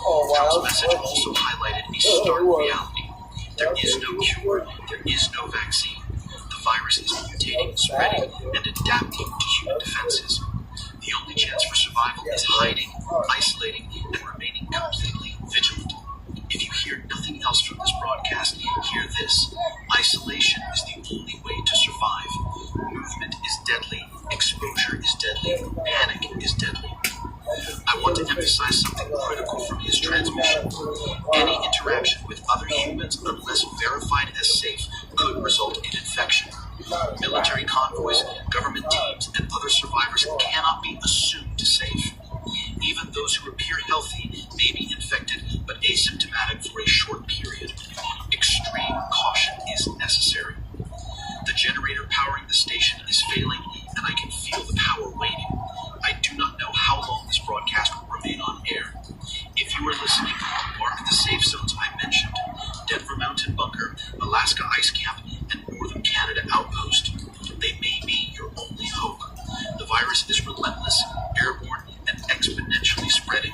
Trump's message also highlighted a stark reality. There is no cure, there is no vaccine. The virus is mutating, spreading, and adapting to human defenses. The only chance for survival is hiding, isolating, and remaining completely vigilant. If you hear nothing else from this broadcast, hear this. Isolation is the only way to survive. Movement is deadly, exposure is deadly, panic is deadly. I want to emphasize something critical from his transmission. Any interaction with other humans, unless verified as safe, could result in infection. Military convoys, government teams, and other survivors cannot be assumed safe. Even those who appear healthy may be infected but asymptomatic for a short period. Extreme caution is necessary. The generator powering the station is failing, and I can feel the power waning. I do not know how long this broadcast will remain on air. If you are listening, mark the safe zones I mentioned: Denver Mountain Bunker, Alaska Ice Camp, and Northern Canada Outpost. They may be your only hope. The virus is relentless, airborne, and exponentially spreading.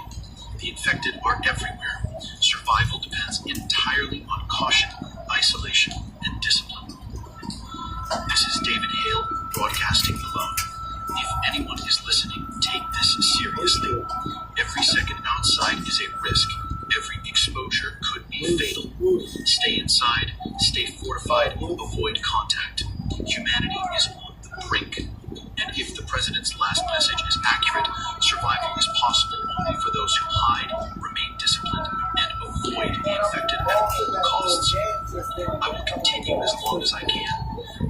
The infected are everywhere. Survival depends entirely on caution, isolation, and discipline. This is David Hale, broadcasting alone. If anyone is listening, take this seriously. Every second outside is a risk. Every exposure could be fatal. Stay inside, stay fortified, avoid contact. Humanity is on the brink. And if the president's last message is accurate, survival is possible only for those who hide, remain disciplined, and avoid the infected at all costs. I will continue as long as I can.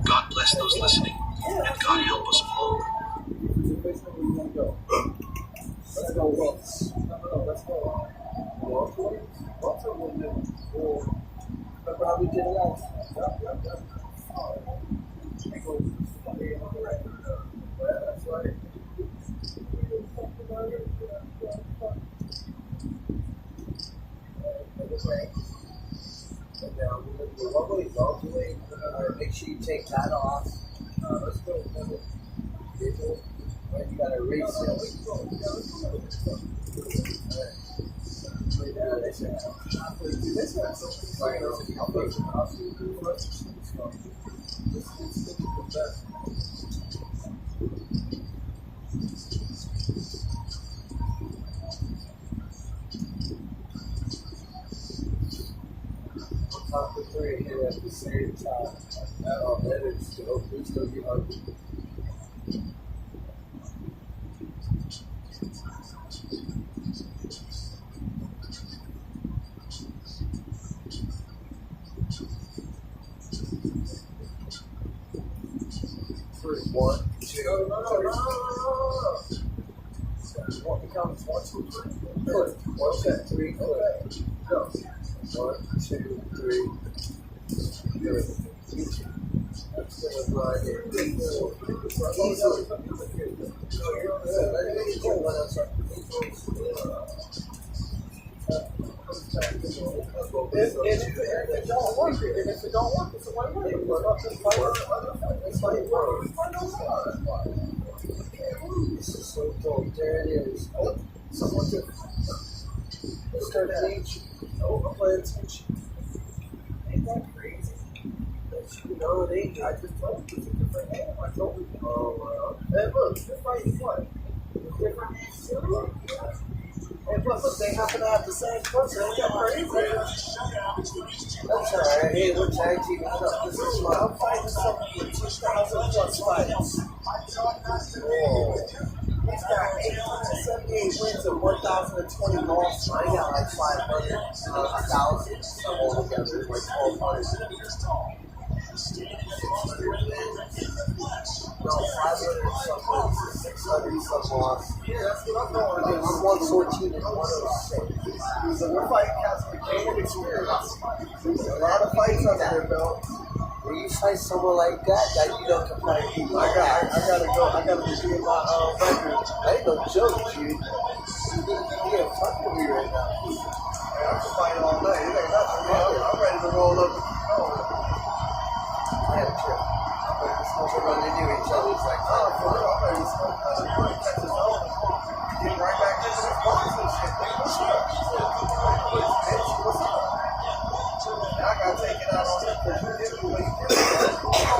God bless those listening, and God help us all. Let's go, Wilkes. Let's go. What's a woman? Remember how we did it last? Yep. That's right. Make sure you take that off. Let's go. You gotta race it. Top of three hit at the same time. That is still be ugly. Three, one, two, no. What becomes 1, 2, 3? Good. 1, 2, 3, go. 1, 2, 3. Good. That's gonna fly here. Easily. If it don't work, it's a one-way. This is so dope. There it is. Oh, someone took. Let's start teaching. Play attention. Ain't that crazy? You know, I just told you it's a different game. I told you. Oh, wow. Hey, look, they're fighting what? Different and plus, look, they happen to have the same person. Ain't that crazy? That's alright. Hey, we're tag teaming up. This is my. I'm fighting something with 2,000 plus fights. Whoa. He's got 878 wins and 1,020 losses. I got like 500,000 altogether, like 1,200. No, 500 some wins, 600 some losses. Yeah, that's what I'm going against. I'm 114 and 106. So we're fighting cats with gained experience. There's a lot of fights under their belt. When you fight someone like that you don't compare people. I gotta go. I gotta be doing my record. That ain't no joke, dude. You can't fuck with me right now. I can fight all night. It ain't nothing, man. I'm ready to roll up and keep going. Yeah, true. But we're supposed to run into each other. It's like, oh, for real, I'm ready to smoke. I'm ready to catch his own. Get right back into this box and shit. What's up? What's up? I gotta take it out on him because you did the way you did it.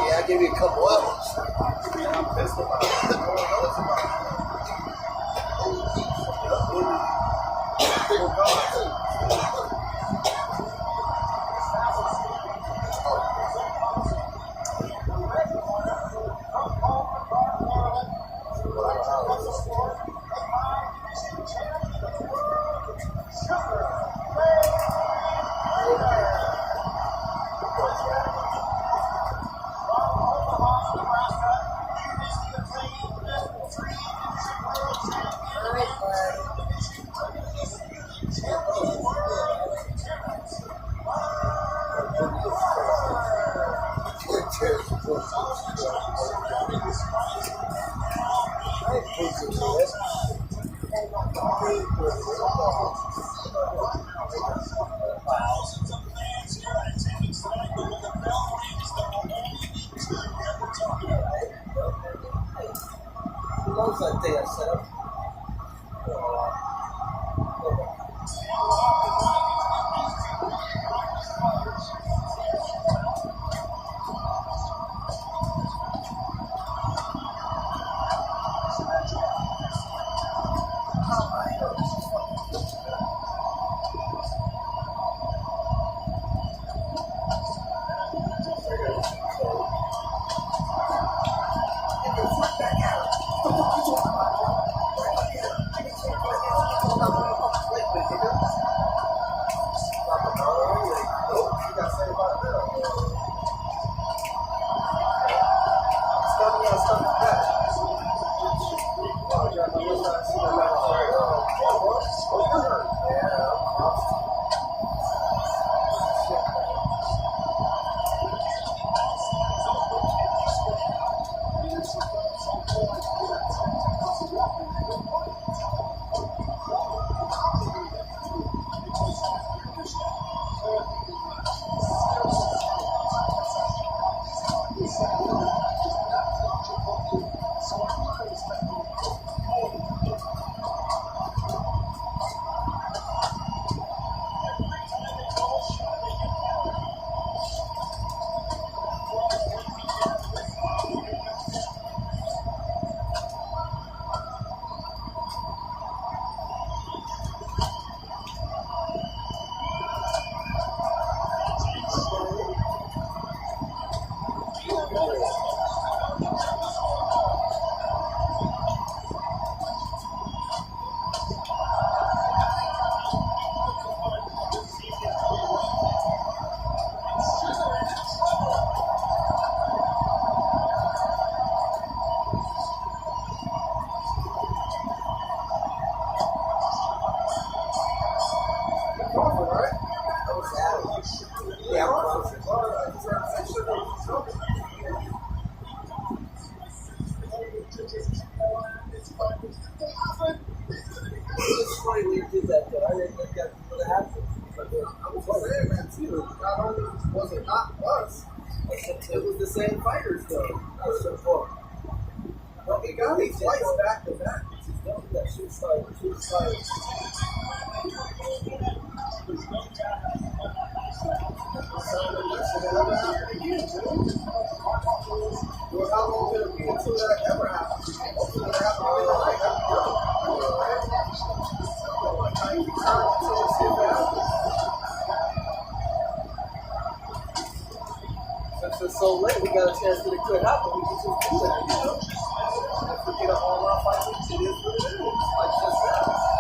Yeah, I'll give you a couple others. I'm pissed about it. No one knows about it. Oh, God. That day I set up. same fighters though. That's so cool. Well, he got these flights back to back. That shit's like well, how long will it be until that ever happens? Hopefully that happens until since it's so late, we got a chance that it could happen. We can just do that, you know? If we get a home run fight, it is what it is. Like just that.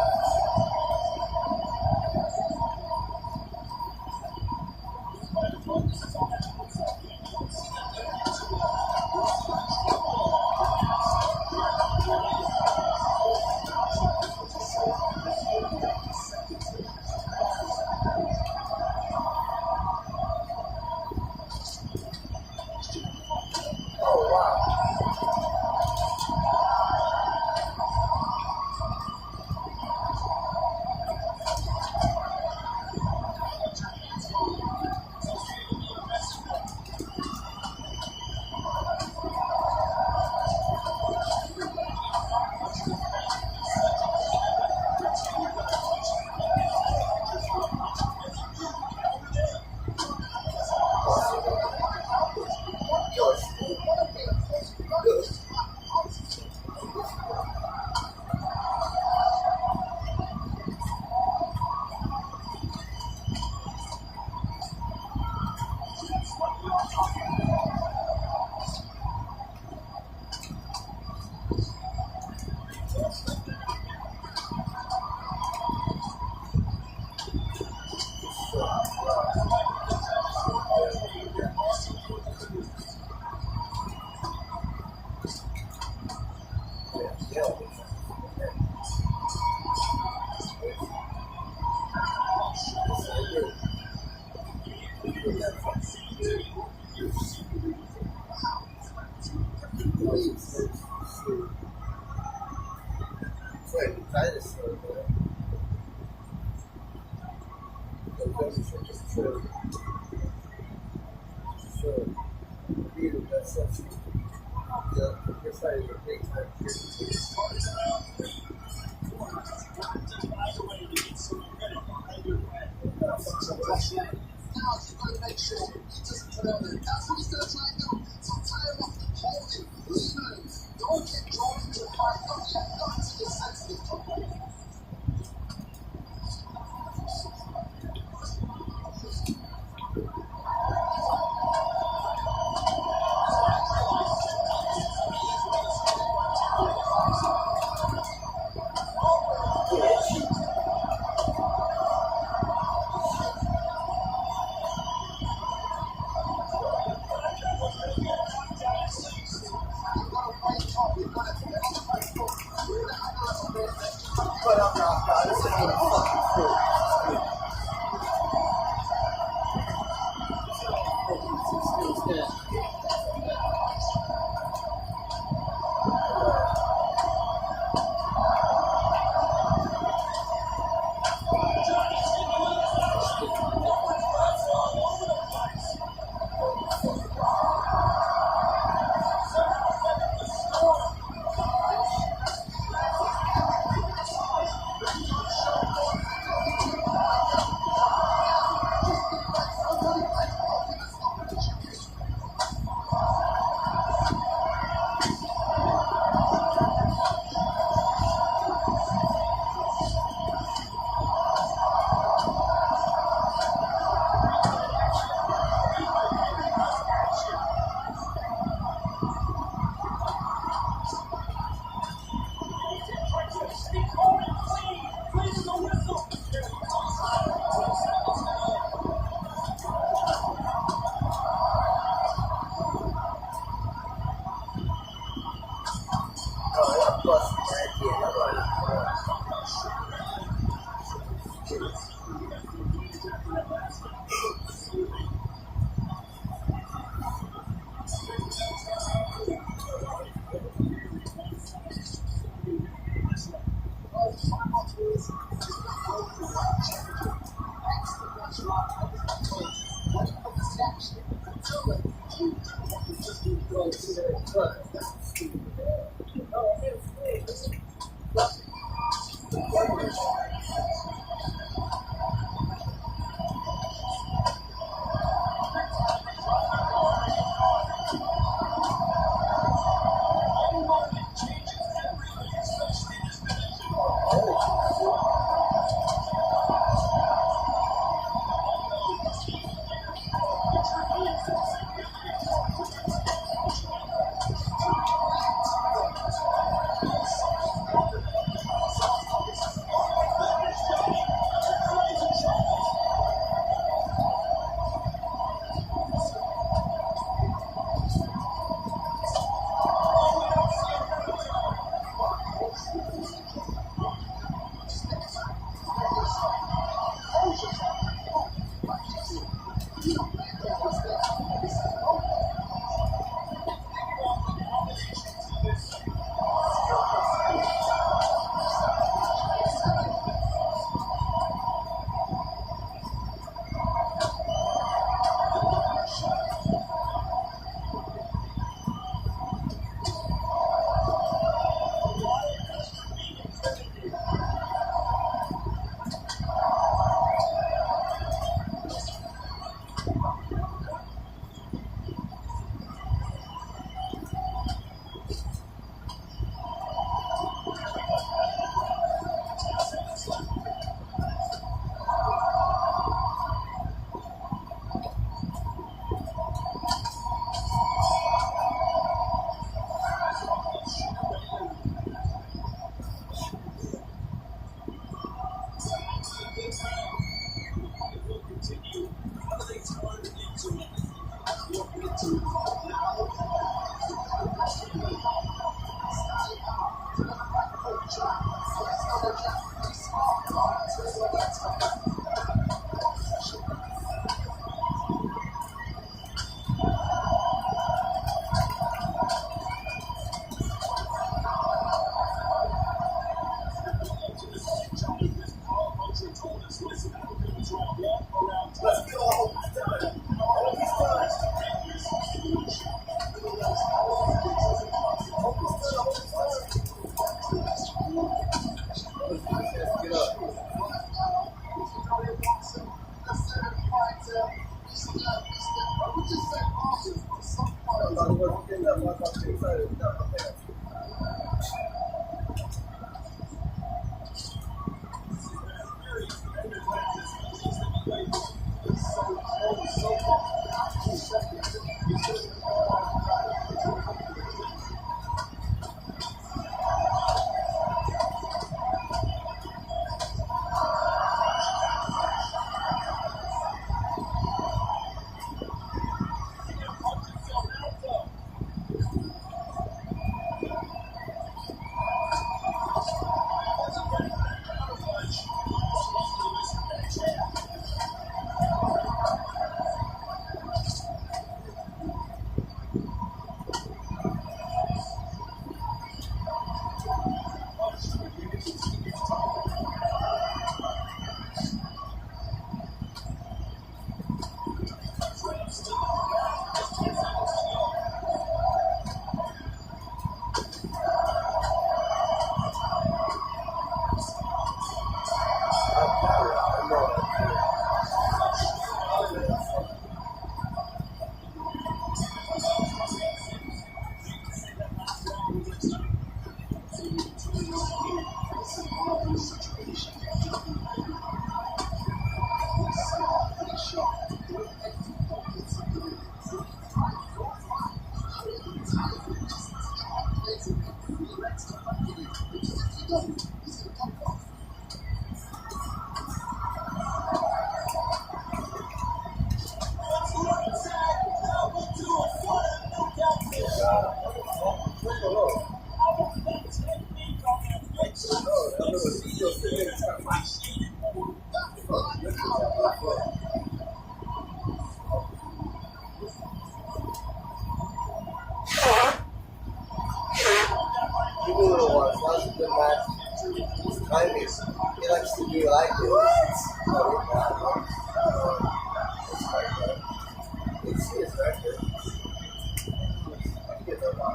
It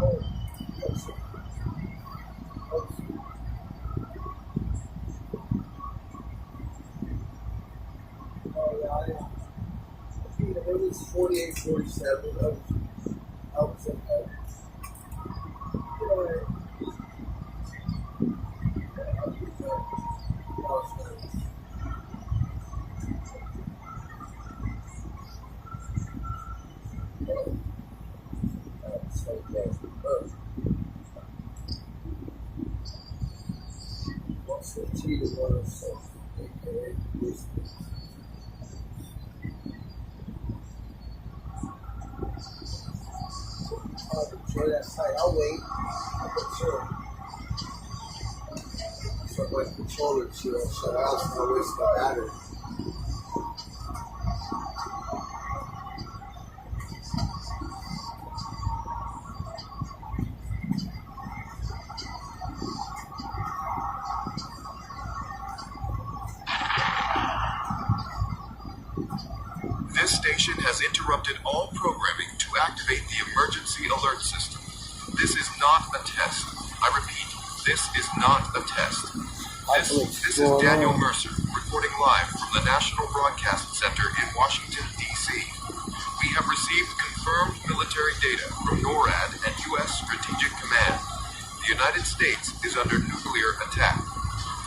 was 48, 47. I was in that. I'll wait. Sure. So my controller shut out, so I waste my battery. This station has interrupted all programming to activate the emergency alert system. This is not a test. I repeat, this is not a test. This is Daniel Mercer reporting live from the National Broadcast Center in Washington, D.C. We have received confirmed military data from NORAD and U.S. Strategic Command. The United States is under nuclear attack.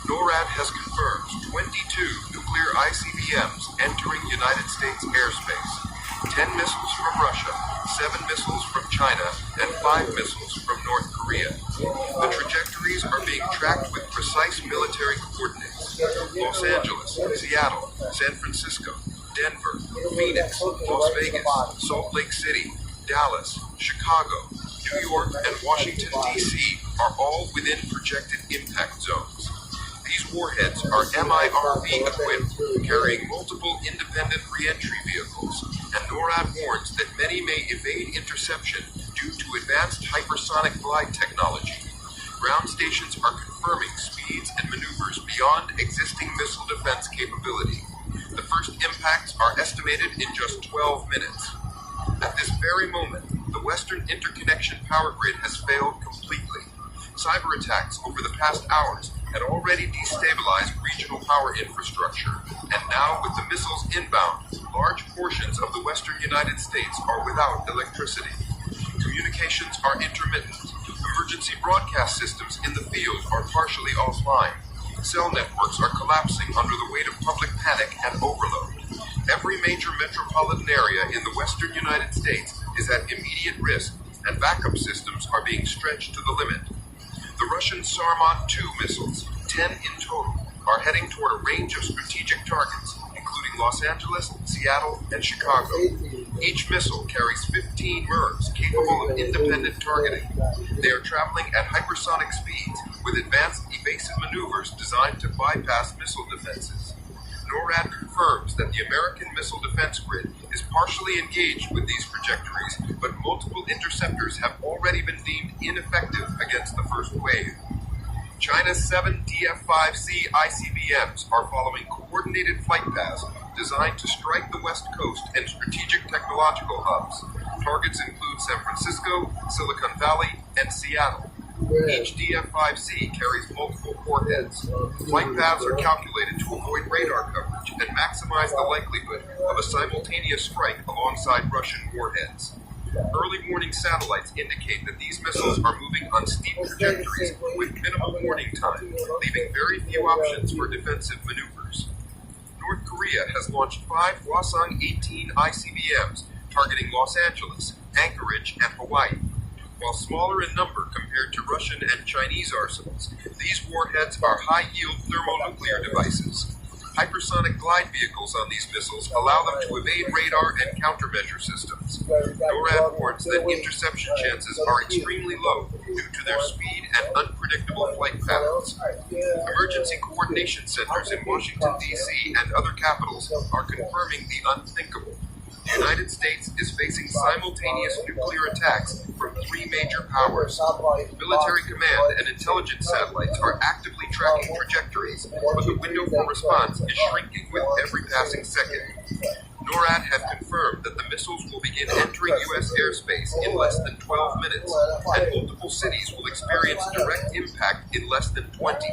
NORAD has confirmed 22 nuclear ICBMs entering United States airspace. 10 missiles from Russia, 7 missiles from China, and 5 missiles from North Korea. The trajectories are being tracked with precise military coordinates. Los Angeles, Seattle, San Francisco, Denver, Phoenix, Las Vegas, Salt Lake City, Dallas, Chicago, New York, and Washington, D.C. are all within projected impact zones. These warheads are MIRV equipped, carrying multiple independent re-entry vehicles, and NORAD warns that many may evade interception due to advanced hypersonic glide technology. Ground stations are confirming speeds and maneuvers beyond existing missile defense capability. The first impacts are estimated in just 12 minutes. At this very moment, the Western Interconnection power grid has failed completely. Cyber attacks over the past hours had already destabilized regional power infrastructure, and now with the missiles inbound, large portions of the western United States are without electricity. Communications are intermittent. Emergency broadcast systems in the field are partially offline. Cell networks are collapsing under the weight of public panic and overload. Every major metropolitan area in the western United States is at immediate risk, and backup systems are being stretched to the limit. The Russian Sarmat-2 missiles, 10 in total, are heading toward a range of strategic targets, including Los Angeles, Seattle, and Chicago. Each missile carries 15 MIRVs capable of independent targeting. They are traveling at hypersonic speeds with advanced evasive maneuvers designed to bypass missile defenses. NORAD confirms that the American missile defense grid is partially engaged with these trajectories, but multiple interceptors have already been deemed ineffective against the first wave. China's 7 DF-5C ICBMs are following coordinated flight paths designed to strike the West Coast and strategic technological hubs. Targets include San Francisco, Silicon Valley, and Seattle. Each DF-5C carries multiple warheads. Flight paths are calculated to avoid radar coverage and maximize the likelihood of a simultaneous strike alongside Russian warheads. Early warning satellites indicate that these missiles are moving on steep trajectories with minimal warning time, leaving very few options for defensive maneuvers. North Korea has launched 5 Hwasong-18 ICBMs targeting Los Angeles, Anchorage, and Hawaii. While smaller in number compared to Russian and Chinese arsenals, these warheads are high-yield thermonuclear devices. Hypersonic glide vehicles on these missiles allow them to evade radar and countermeasure systems. NORAD warns that interception chances are extremely low due to their speed and unpredictable flight patterns. Emergency coordination centers in Washington, D.C. and other capitals are confirming the unthinkable. The United States is facing simultaneous nuclear attacks from 3 major powers. Military command and intelligence satellites are actively tracking trajectories, but the window for response is shrinking with every passing second. NORAD have confirmed that the missiles will begin entering U.S. airspace in less than 12 minutes, and multiple cities will experience direct impact in less than 20.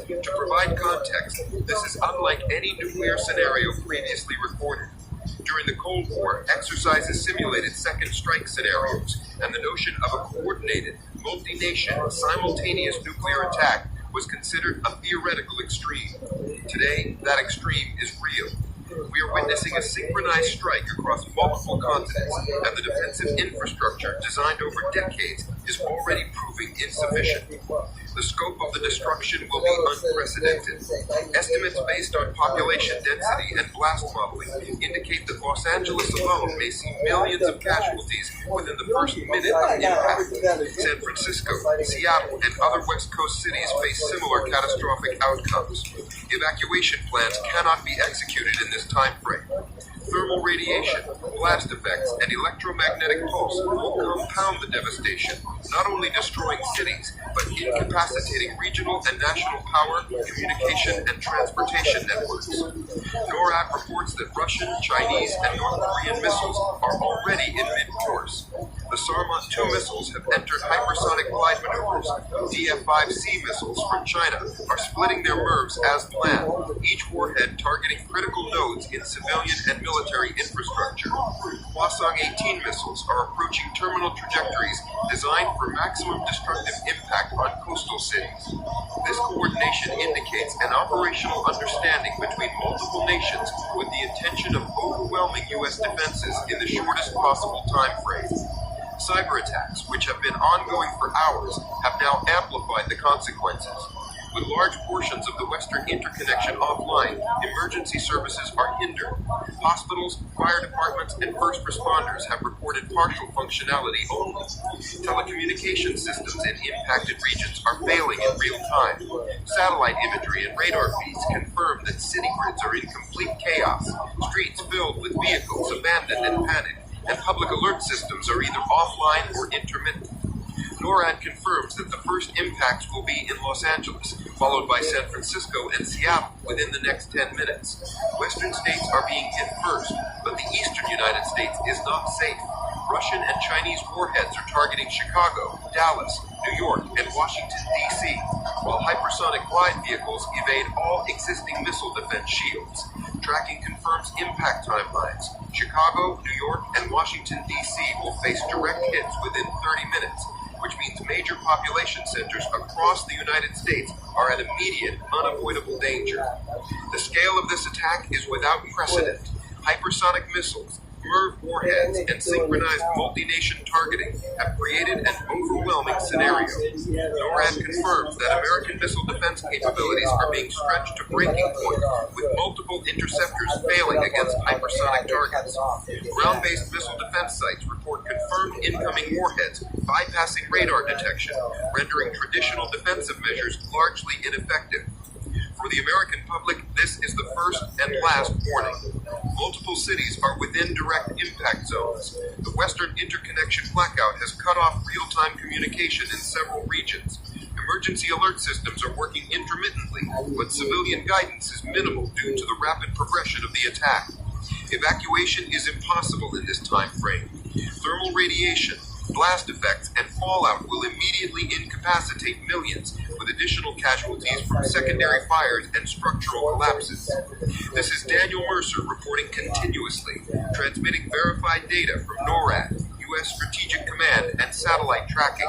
To provide context, this is unlike any nuclear scenario previously recorded. During the Cold War, exercises simulated second strike scenarios, and the notion of a coordinated, multi-nation, simultaneous nuclear attack was considered a theoretical extreme. Today, that extreme is real. We are witnessing a synchronized strike across multiple continents, and the defensive infrastructure designed over decades is already proving insufficient. The scope of the destruction will be unprecedented. Estimates based on population density and blast modeling indicate that Los Angeles alone may see millions of casualties within the first minute of impact. San Francisco, Seattle, and other West Coast cities face similar catastrophic outcomes. Evacuation plans cannot be executed in this time frame. Thermal radiation, blast effects, and electromagnetic pulse will compound the devastation, not only destroying cities, but incapacitating regional and national power, communication, and transportation networks. NORAD reports that Russian, Chinese, and North Korean missiles are already in mid-course. The Sarmat 2 missiles have entered hypersonic glide maneuvers. DF-5C missiles from China are splitting their MIRVs as planned, each warhead targeting critical nodes in civilian and military infrastructure. Hwasong-18 missiles are approaching terminal trajectories designed for maximum destructive impact on coastal cities. This coordination indicates an operational understanding between multiple nations with the intention of overwhelming U.S. defenses in the shortest possible time frame. Cyber attacks, which have been ongoing for hours, have now amplified the consequences. With large portions of the Western interconnection offline, emergency services are hindered. Hospitals, fire departments, and first responders have reported partial functionality only. Telecommunication systems in impacted regions are failing in real time. Satellite imagery and radar feeds confirm that city grids are in complete chaos, streets filled with vehicles abandoned in panic, and public alert systems are either offline or intermittent. NORAD confirms that the first impacts will be in Los Angeles, followed by San Francisco and Seattle within the next 10 minutes. Western states are being hit first, but the eastern United States is not safe. Russian and Chinese warheads are targeting Chicago, Dallas, New York, and Washington, D.C., while hypersonic glide vehicles evade all existing missile defense shields. Tracking confirms impact timelines. Chicago, New York, and Washington, D.C. will face direct hits within 30 minutes, which means major population centers across the United States are at immediate, unavoidable danger. The scale of this attack is without precedent. Hypersonic missiles, MIRV warheads, and synchronized multi-nation targeting have created an overwhelming scenario. NORAD confirms that American missile defense capabilities are being stretched to breaking point, with multiple interceptors failing against hypersonic targets. Ground-based missile defense sites report confirmed incoming warheads bypassing radar detection, rendering traditional defensive measures largely ineffective. For the American public, this is the first and last warning. Multiple cities are within direct impact zones. The Western interconnection blackout has cut off real-time communication in several regions. Emergency alert systems are working intermittently, but civilian guidance is minimal due to the rapid progression of the attack. Evacuation is impossible in this time frame. Thermal radiation, blast effects, and fallout will immediately incapacitate millions, with additional casualties from secondary fires and structural collapses. This is Daniel Mercer reporting continuously, transmitting verified data from NORAD, U.S. Strategic Command, and satellite tracking.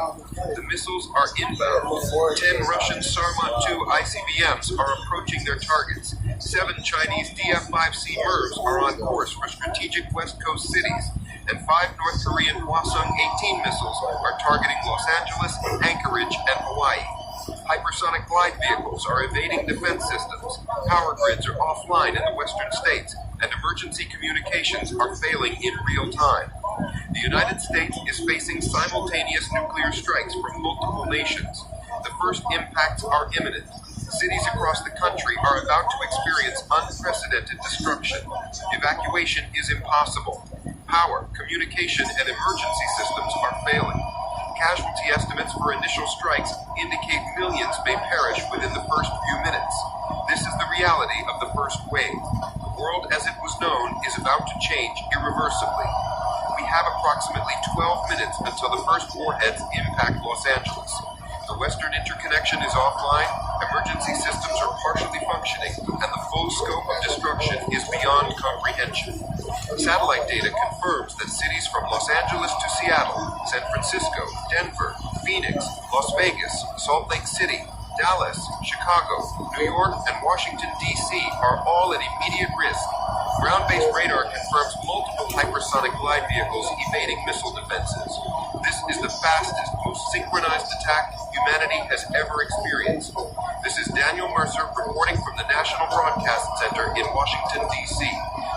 The missiles are inbound. 10 Russian Sarmat 2 ICBMs are approaching their targets. 7 Chinese DF-5C MIRVs are on course for strategic West Coast cities, and 5 North Korean Hwasong-18 missiles are targeting Los Angeles, Anchorage, and Hawaii. Hypersonic glide vehicles are evading defense systems, power grids are offline in the western states, and emergency communications are failing in real time. The United States is facing simultaneous nuclear strikes from multiple nations. The first impacts are imminent. Cities across the country are about to experience unprecedented destruction. Evacuation is impossible. Power, communication, and emergency systems are failing. Casualty estimates for initial strikes indicate millions may perish within the first few minutes. This is the reality of the first wave. world as it was known is about to change irreversibly. We have approximately 12 minutes until the first warheads impact Los Angeles. The Western interconnection is offline, emergency systems are partially functioning, and the full scope of destruction is beyond comprehension. Satellite data confirms that cities from Los Angeles to Seattle, San Francisco, Denver, Phoenix, Las Vegas, Salt Lake City, Dallas, Chicago, New York, and Washington, D.C. are all at immediate risk. Ground-based radar confirms multiple hypersonic glide vehicles evading missile defenses. This is the fastest, most synchronized attack humanity has ever experienced. This is Daniel Mercer reporting from the National Broadcast Center in Washington, D.C.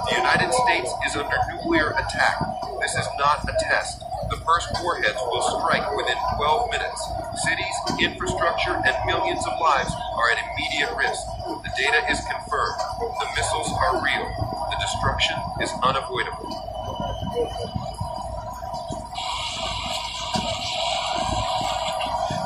The United States is under nuclear attack. This is not a test. The first warheads will strike within 12 minutes. Cities, infrastructure, and millions of lives are at immediate risk. The data is confirmed. The missiles are real. The destruction is unavoidable.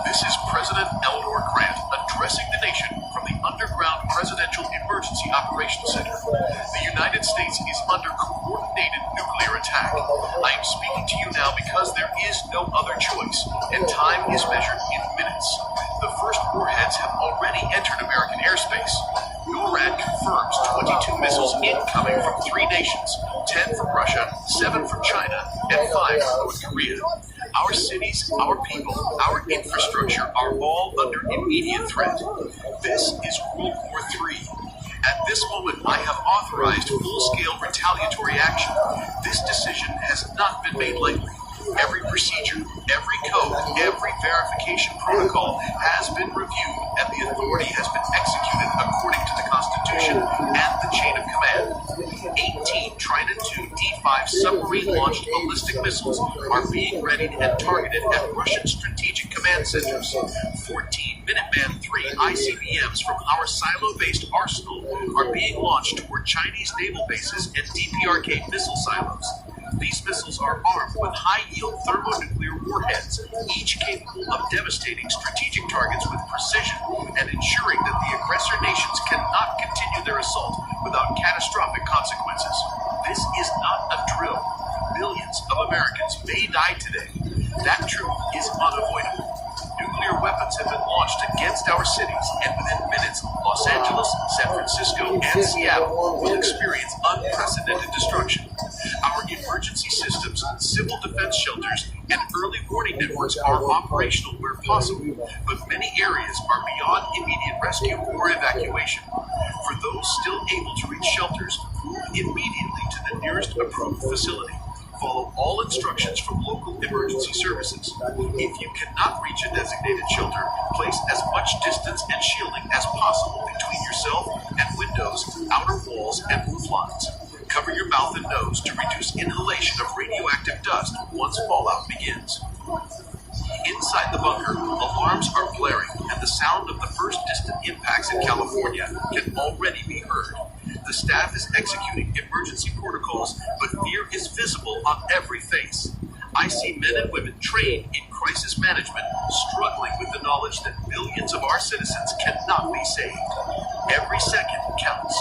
This is President Eleanor Grant addressing the nation from the Underground Presidential Emergency Operations Center. The United States is under coordinated nuclear attack. I am speaking to you now because there is no other choice, and time is measured in minutes. The first warheads have already entered American airspace. NORAD confirms 22 missiles incoming from 3 nations, 10 from Russia, 7 from China, and 5 from North Korea. Our cities, our people, our infrastructure are all under immediate threat. This is World War III. At this moment, I have authorized full-scale retaliatory action. This decision has not been made lightly. Every procedure, every code, every verification protocol has been reviewed, and the authority has been executed according to the Constitution and the chain of command. 18 Trident II D5 submarine-launched ballistic missiles are being readied and targeted at Russian strategic command centers. 14 Minuteman III ICBMs from our silo-based arsenal are being launched toward Chinese naval bases and DPRK missile silos. These missiles are armed with high-yield thermonuclear warheads, each capable of devastating strategic targets with precision and ensuring that the aggressor nations cannot continue their assault without catastrophic consequences. This is not a drill. Millions of Americans may die today. That truth is unavoidable. Nuclear weapons have been launched against our cities, and within minutes, Los Angeles, San Francisco, and Seattle will experience unprecedented destruction. Our emergency systems, civil defense shelters, and early warning networks are operational where possible, but many areas are beyond immediate rescue or evacuation. For those still able to reach shelters, move immediately to the nearest approved facility. Follow all instructions from local emergency services. If you cannot reach a designated shelter, place as much distance and shielding as possible between yourself and windows, outer walls, and roof lines. Cover your mouth and nose to reduce inhalation of radioactive dust once fallout begins. Inside the bunker, alarms are blaring, and the sound of the first distant impacts in California can already be heard. The staff is executing emergency protocols, but fear is visible on every face. I see men and women trained in crisis management struggling with the knowledge that millions of our citizens cannot be saved. Every second counts.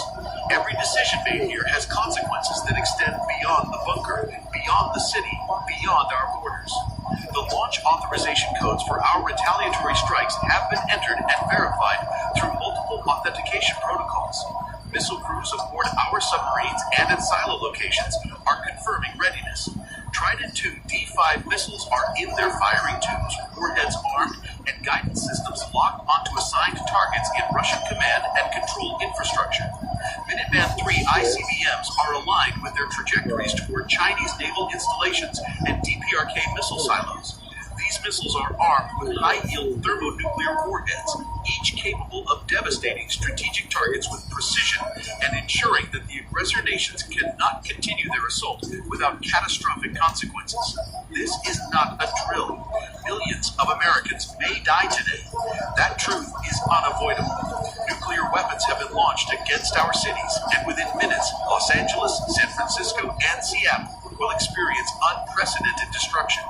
Every decision made here has consequences that extend beyond the bunker, beyond the city, beyond our borders. The launch authorization codes for our retaliatory strikes have been entered and verified through multiple authentication protocols. Missile crews aboard our submarines and at silo locations are confirming readiness. Trident II D5 missiles are in their firing tubes, warheads armed, and guidance systems locked onto assigned targets in Russian command and control infrastructure. Minuteman III ICBMs are aligned with their trajectories toward Chinese naval installations and DPRK missile silos. These missiles are armed with high-yield thermonuclear warheads, each capable of devastating strategic targets with precision and ensuring that the aggressor nations cannot continue their assault without catastrophic consequences. This is not a drill. Millions of Americans may die today. That truth is unavoidable. Nuclear weapons have been launched against our cities, and within minutes, Los Angeles, San Francisco, and Seattle will experience unprecedented destruction.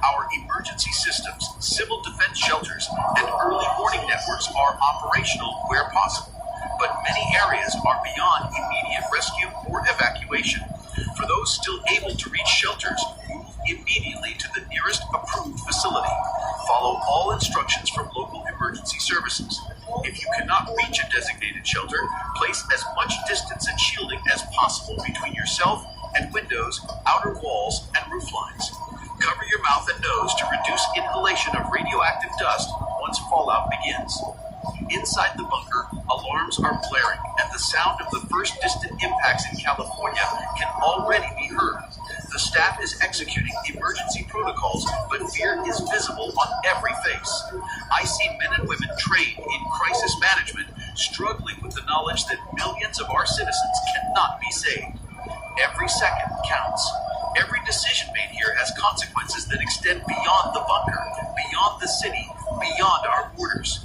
Our emergency systems, civil defense shelters, and early warning networks are operational where possible, but many areas are beyond immediate rescue or evacuation. For those still able to reach shelters, move immediately to the nearest approved facility. Follow all instructions from local emergency services. If you cannot reach a designated shelter, place as much distance and shielding as possible between yourself and windows, outer walls, and roof lines. Cover your mouth and nose to reduce inhalation of radioactive dust once fallout begins. Inside the bunker, alarms are blaring, and the sound of the first distant impacts in California can already be heard. The staff is executing emergency protocols, but fear is visible on every face. I see men and women trained in crisis management struggling with the knowledge that millions of our citizens cannot be saved. Every second counts. Every decision made here has consequences that extend beyond the bunker, beyond the city, beyond our borders.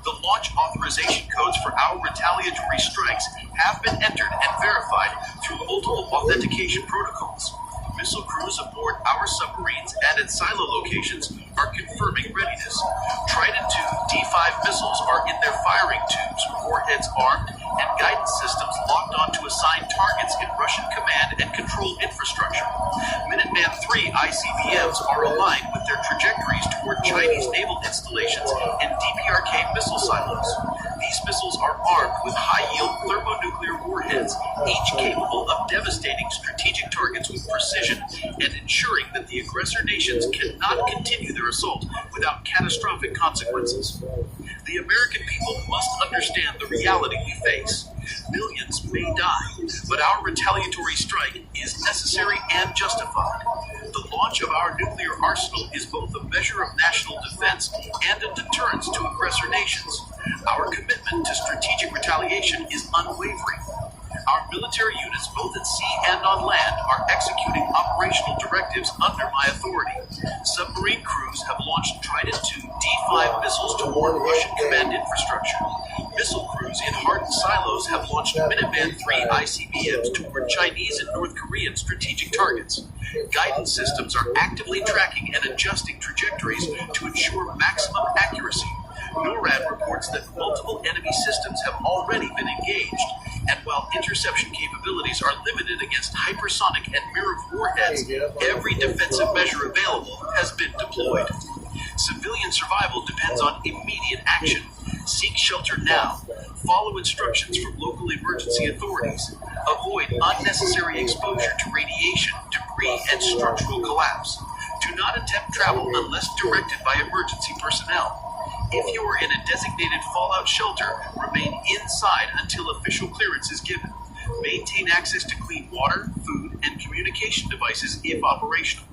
The launch authorization codes for our retaliatory strikes have been entered and verified through multiple authentication protocols. Missile crews aboard our submarines and at silo locations are confirming readiness. Trident II D5 missiles are in their firing tubes, warheads armed, and guidance systems locked onto assigned targets in Russian command and control infrastructure. Minuteman III ICBMs are aligned with their trajectories toward Chinese naval installations and DPRK missile silos. These missiles are armed with high-yield thermonuclear warheads, each capable of devastating strategic targets with precision and ensuring that the aggressor nations cannot continue their assault without catastrophic consequences. The American people must understand the reality we face. Millions may die, but our retaliatory strike is necessary and justified. The launch of our nuclear arsenal is both a measure of national defense and a deterrence to aggressor nations. Our commitment to strategic retaliation is unwavering. Our military units, both at sea and on land, are executing operational directives under my authority. Submarine crews have launched Trident II D5 missiles toward Russian command infrastructure. Missile crews in hardened silos have launched Minuteman III ICBMs toward Chinese and North Korean strategic targets. Guidance systems are actively tracking and adjusting trajectories to ensure maximum accuracy. NORAD reports that multiple enemy systems have already been engaged, and while interception capabilities are limited against hypersonic and mirror warheads, every defensive measure available has been deployed. Civilian survival depends on immediate action. Seek shelter now. Follow instructions from local emergency authorities. Avoid unnecessary exposure to radiation, debris, and structural collapse. Do not attempt travel unless directed by emergency personnel. If you are in a designated fallout shelter, remain inside until official clearance is given. Maintain access to clean water, food, and communication devices if operational.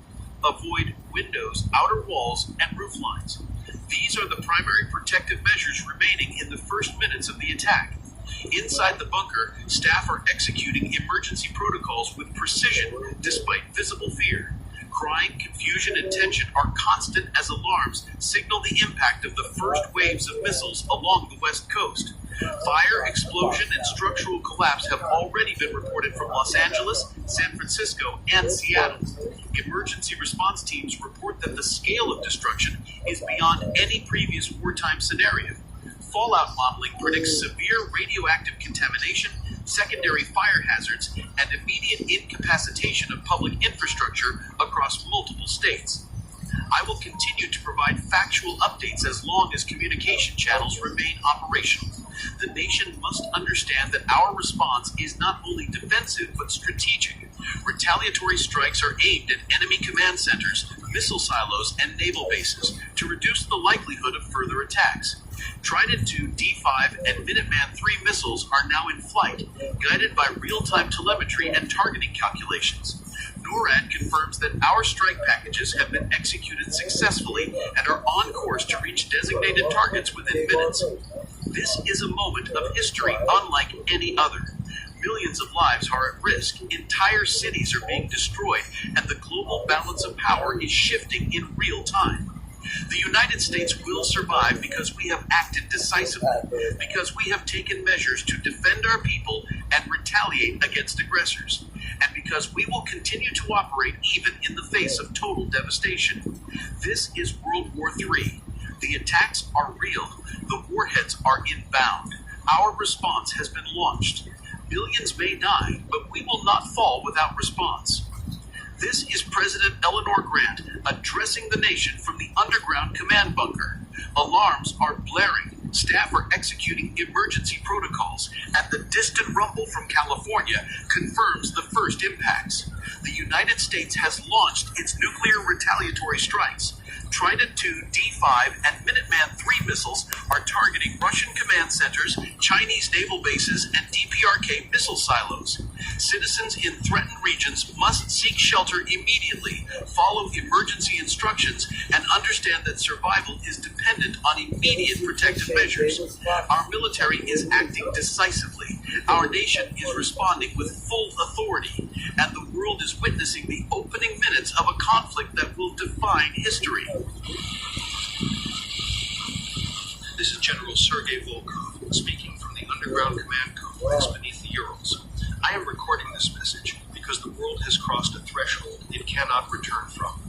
Avoid windows, outer walls, and roof lines. These are the primary protective measures remaining in the first minutes of the attack. Inside the bunker, staff are executing emergency protocols with precision despite visible fear. Crying, confusion, and tension are constant as alarms signal the impact of the first waves of missiles along the west coast. Fire, explosion, and structural collapse have already been reported from Los Angeles, San Francisco, and Seattle. Emergency response teams report that the scale of destruction is beyond any previous wartime scenario. Fallout modeling predicts severe radioactive contamination, secondary fire hazards, and immediate incapacitation of public infrastructure across multiple states. I will continue to provide factual updates as long as communication channels remain operational. The nation must understand that our response is not only defensive but strategic. Retaliatory strikes are aimed at enemy command centers, missile silos, and naval bases to reduce the likelihood of further attacks. Trident II D5 and Minuteman III missiles are now in flight, guided by real-time telemetry and targeting calculations. NORAD confirms that our strike packages have been executed successfully and are on course to reach designated targets within minutes. This is a moment of history unlike any other. Millions of lives are at risk, entire cities are being destroyed, and the global balance of power is shifting in real time. The United States will survive because we have acted decisively, because we have taken measures to defend our people and retaliate against aggressors, and because we will continue to operate even in the face of total devastation. This is World War III. The attacks are real. The warheads are inbound. Our response has been launched. Billions may die, but we will not fall without response. This is President Eleanor Grant addressing the nation from the underground command bunker. Alarms are blaring. Staff are executing emergency protocols, and the distant rumble from California confirms the first impacts. The United States has launched its nuclear retaliatory strikes. Trident II, D5, and Minuteman III missiles are targeting Russian command centers, Chinese naval bases, and DPRK missile silos. Citizens in threatened regions must seek shelter immediately, follow emergency instructions, and understand that survival is dependent on immediate protective measures. Our military is acting decisively. Our nation is responding with full authority, and the world is witnessing the opening minutes of a conflict that will define history. This is General Sergei Volkov speaking from the underground command complex beneath the Urals. I am recording this message because the world has crossed a threshold it cannot return from.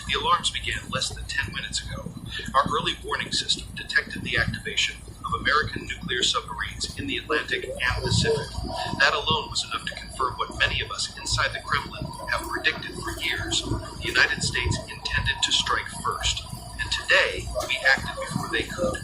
The alarms began less than 10 minutes ago. Our early warning system detected the activation of American nuclear submarines in the Atlantic and Pacific. That alone was enough to confirm what many of us inside the Kremlin have predicted for years. The United States intended to strike first, and today we acted before they could.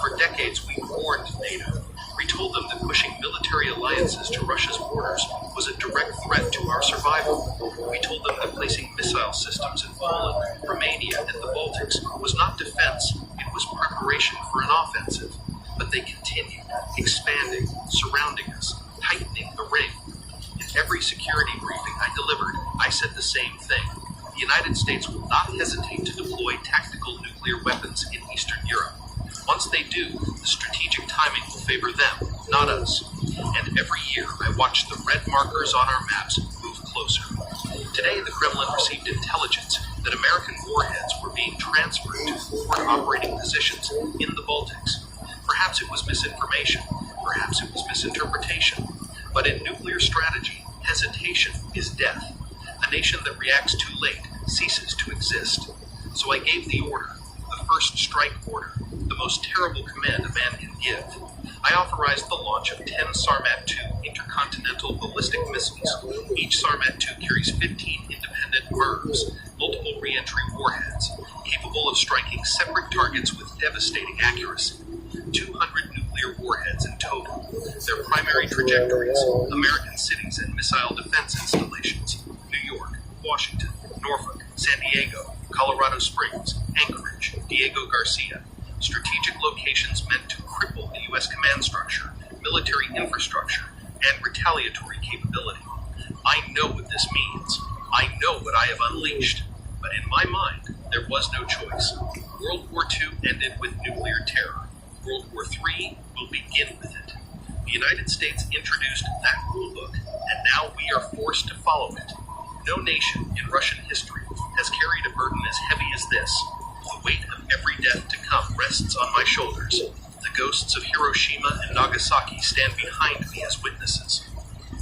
For decades we warned NATO. We told them that pushing military alliances to Russia's borders was a direct threat to our survival. We told them that placing missile systems in Poland, Romania, and the Baltics was not defense, it was preparation for an offensive. But they continued, expanding, surrounding us, tightening the ring. In every security briefing I delivered, I said the same thing. The United States will not hesitate to deploy tactical nuclear weapons in Eastern Europe. Once they do, the strategic timing will favor them, not us. And every year I watch the red markers on our maps move closer. Today the Kremlin received intelligence that American warheads were being transferred to forward operating positions in the Baltics. Perhaps it was misinformation, perhaps it was misinterpretation. But in nuclear strategy, hesitation is death. A nation that reacts too late ceases to exist. So I gave the order, the first strike order, the most terrible command a man can give. I authorized the launch of 10 Sarmat-2 intercontinental ballistic missiles. Each Sarmat-2 carries 15 independent MIRVs, multiple re-entry warheads, capable of striking separate targets with devastating accuracy. 200 nuclear warheads in total. Their primary trajectories: American cities and missile defense installations: New York, Washington, Norfolk, San Diego, Colorado Springs, Anchorage, Diego Garcia. Strategic locations meant to cripple the U.S. command structure, military infrastructure, and retaliatory capability. I know what this means. I know what I have unleashed. But in my mind, there was no choice. World War II ended with nuclear terror. World War III will begin with it. The United States introduced that rulebook, and now we are forced to follow it. No nation in Russian history has carried a burden as heavy as this. The weight of every death to come rests on my shoulders. The ghosts of Hiroshima and Nagasaki stand behind me as witnesses.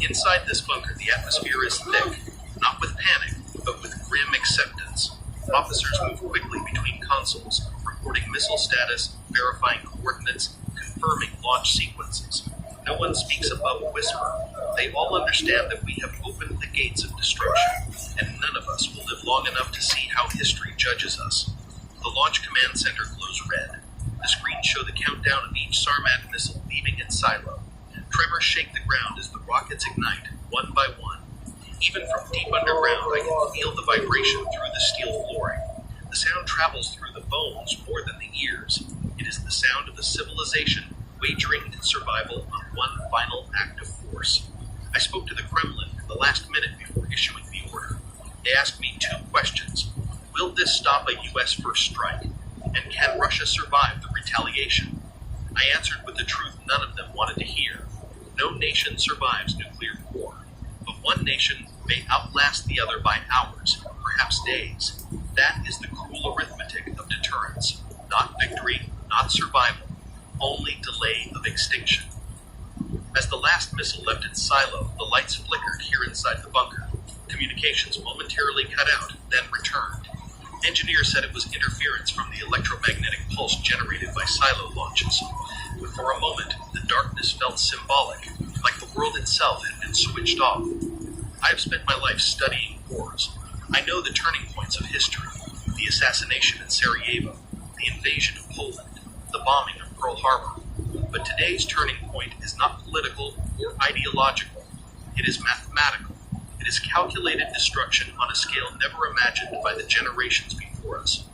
Inside this bunker, the atmosphere is thick, not with panic, but with grim acceptance. Officers move quickly between consoles, reporting missile status, verifying coordinates, confirming launch sequences. No one speaks above a whisper. They all understand that we have opened the gates of destruction, and none of us will live long enough to see how history judges us. The launch command center glows red. The screens show the countdown of each Sarmat missile leaving its silo. Tremors shake the ground as the rockets ignite, one by one. Even from deep underground, I can feel the vibration through the steel flooring. The sound travels through the bones more than the ears. It is the sound of a civilization wagering its survival on one final act of force. I spoke to the Kremlin in the last minute before issuing the order. They asked me 2 questions. Will this stop a U.S. first strike? And can Russia survive the retaliation? I answered with the truth none of them wanted to hear. No nation survives nuclear war. But one nation may outlast the other by hours, perhaps days. That is the cruel arithmetic of deterrence. Not victory, not survival, only delay of extinction. As the last missile left its silo, the lights flickered here inside the bunker. Communications momentarily cut out, then returned. Engineers said it was interference from the electromagnetic pulse generated by silo launches. But for a moment, the darkness felt symbolic, like the world itself had been switched off. I have spent my life studying wars. I know the turning points of history: the assassination in Sarajevo, the invasion of Poland, the bombing of Pearl Harbor. But today's turning point is not political or ideological. It is mathematical. It is calculated destruction on a scale never imagined by the generations before us.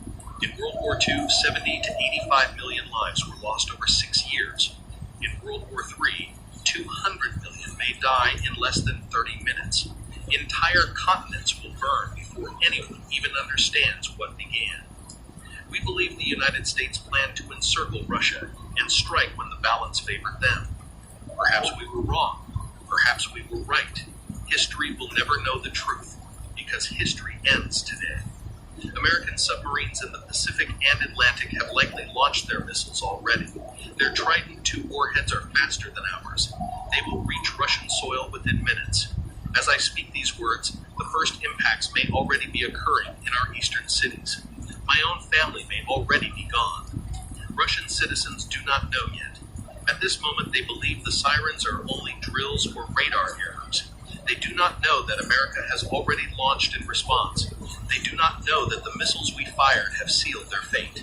In World War II, 70 to 85 million lives were lost over 6 years. In World War III, 200 million may die in less than 30 minutes. Entire continents will burn before anyone even understands what began. We believe the United States planned to encircle Russia and strike when the balance favored them. Perhaps we were wrong. Perhaps we were right. History will never know the truth, because history ends today. American submarines in the Pacific and Atlantic have likely launched their missiles already. Their Trident II warheads are faster than ours. They will reach Russian soil within minutes. As I speak these words, the first impacts may already be occurring in our eastern cities. My own family may already be gone. Russian citizens do not know yet. At this moment, they believe the sirens are only drills or radar errors. They do not know that America has already launched in response. They do not know that the missiles we fired have sealed their fate.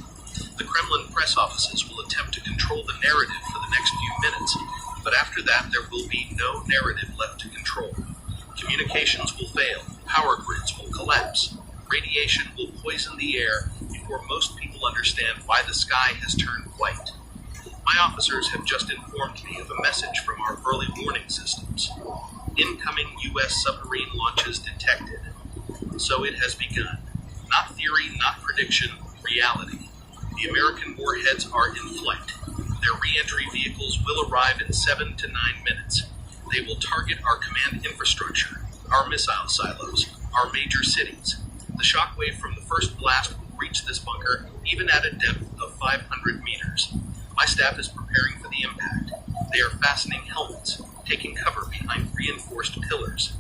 The Kremlin press offices will attempt to control the narrative for the next few minutes, but after that there will be no narrative left to control. Communications will fail, power grids will collapse, radiation will poison the air before most people understand why the sky has turned white. My officers have just informed me of a message from our early warning systems. Incoming U.S. submarine launches detected. So it has begun. Not theory, not prediction, reality. The American warheads are in flight. Their re-entry vehicles will arrive in 7 to 9 minutes. They will target our command infrastructure, our missile silos, our major cities. The shockwave from the first blast will reach this bunker even at a depth of 500 meters. My staff is preparing for the impact. They are fastening helmets, taking cover behind reinforced pillars.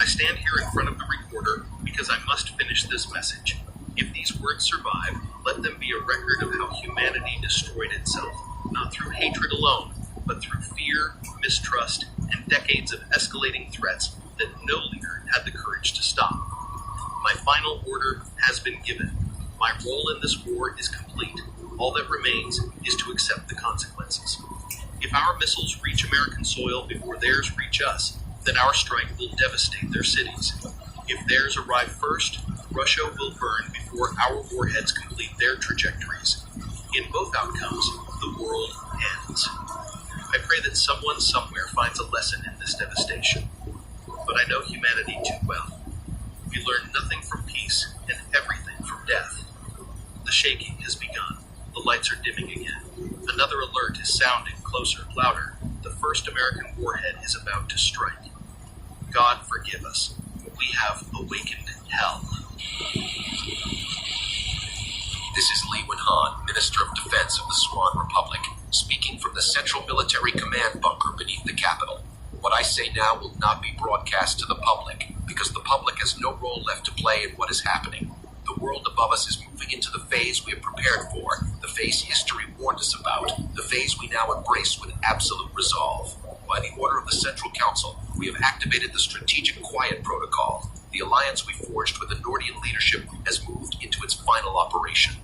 I stand here in front of the recorder because I must finish this message. If these words survive, let them be a record of how humanity destroyed itself, not through hatred alone, but through fear, mistrust, and decades of escalating threats that no leader had the courage to stop. My final order has been given. My role in this war is complete. All that remains is to accept the consequences. If our missiles reach American soil before theirs reach us, then our strike will devastate their cities. If theirs arrive first, Russia will burn before our warheads complete their trajectories. In both outcomes, the world ends. I pray that someone somewhere finds a lesson in this devastation. But I know humanity too well. We learn nothing from peace and everything from death. The shaking has begun. The lights are dimming again. Another alert is sounding closer, louder. The first American warhead is about to strike. God forgive us. We have awakened hell. This is Lee Wen-han, Minister of Defense of the Swan Republic, speaking from the Central Military Command bunker beneath the Capitol. What I say now will not be broadcast to the public, because the public has no role left to play in what is happening. The world above us is moving into the phase we have prepared for, the phase history warned us about, the phase we now embrace with absolute resolve. By the order of the Central Council, we have activated the Strategic Quiet Protocol. The alliance we forged with the Nordian leadership has moved into its final operation.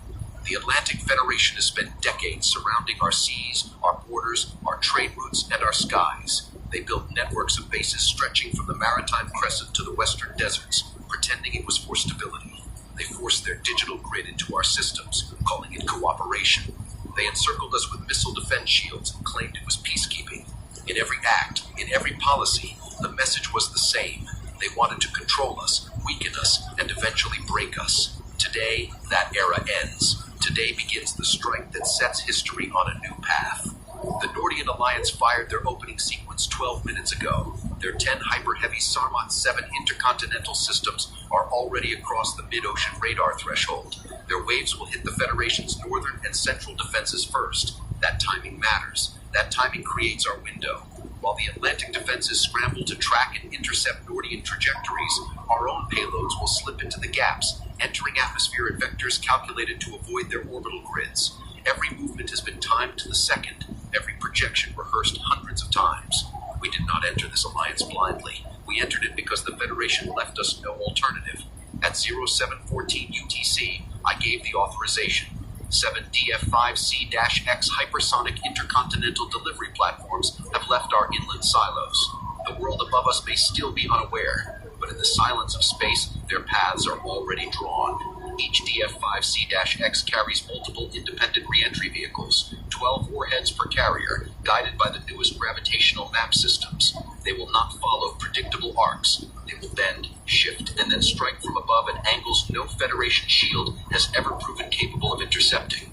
The Atlantic Federation has spent decades surrounding our seas, our borders, our trade routes, and our skies. They built networks of bases stretching from the maritime crescent to the western deserts, pretending it was for stability. They forced their digital grid into our systems, calling it cooperation. They encircled us with missile defense shields and claimed it was peacekeeping. In every act, in every policy, the message was the same. They wanted to control us, weaken us, and eventually break us. Today, that era ends. Today begins the strike that sets history on a new path. The Nordian Alliance fired their opening sequence 12 minutes ago. Their 10 hyper-heavy Sarmat 7 intercontinental systems are already across the mid-ocean radar threshold. Their waves will hit the Federation's northern and central defenses first. That timing matters. That timing creates our window. While the Atlantic defenses scramble to track and intercept Nordian trajectories, our own payloads will slip into the gaps, entering atmosphere at vectors calculated to avoid their orbital grids. Every movement has been timed to the second. Every projection rehearsed hundreds of times. We did not enter this alliance blindly. We entered it because the Federation left us no alternative. At 0714 UTC, I gave the authorization. 7 DF5C-X hypersonic intercontinental delivery platforms have left our inland silos. The world above us may still be unaware, but in the silence of space, their paths are already drawn. Each DF5C-X carries multiple independent re-entry vehicles, 12 warheads per carrier, guided by the newest gravitational map systems. They will not follow predictable arcs. They will bend, shift, and then strike from above at angles no Federation shield has ever proven capable of intercepting.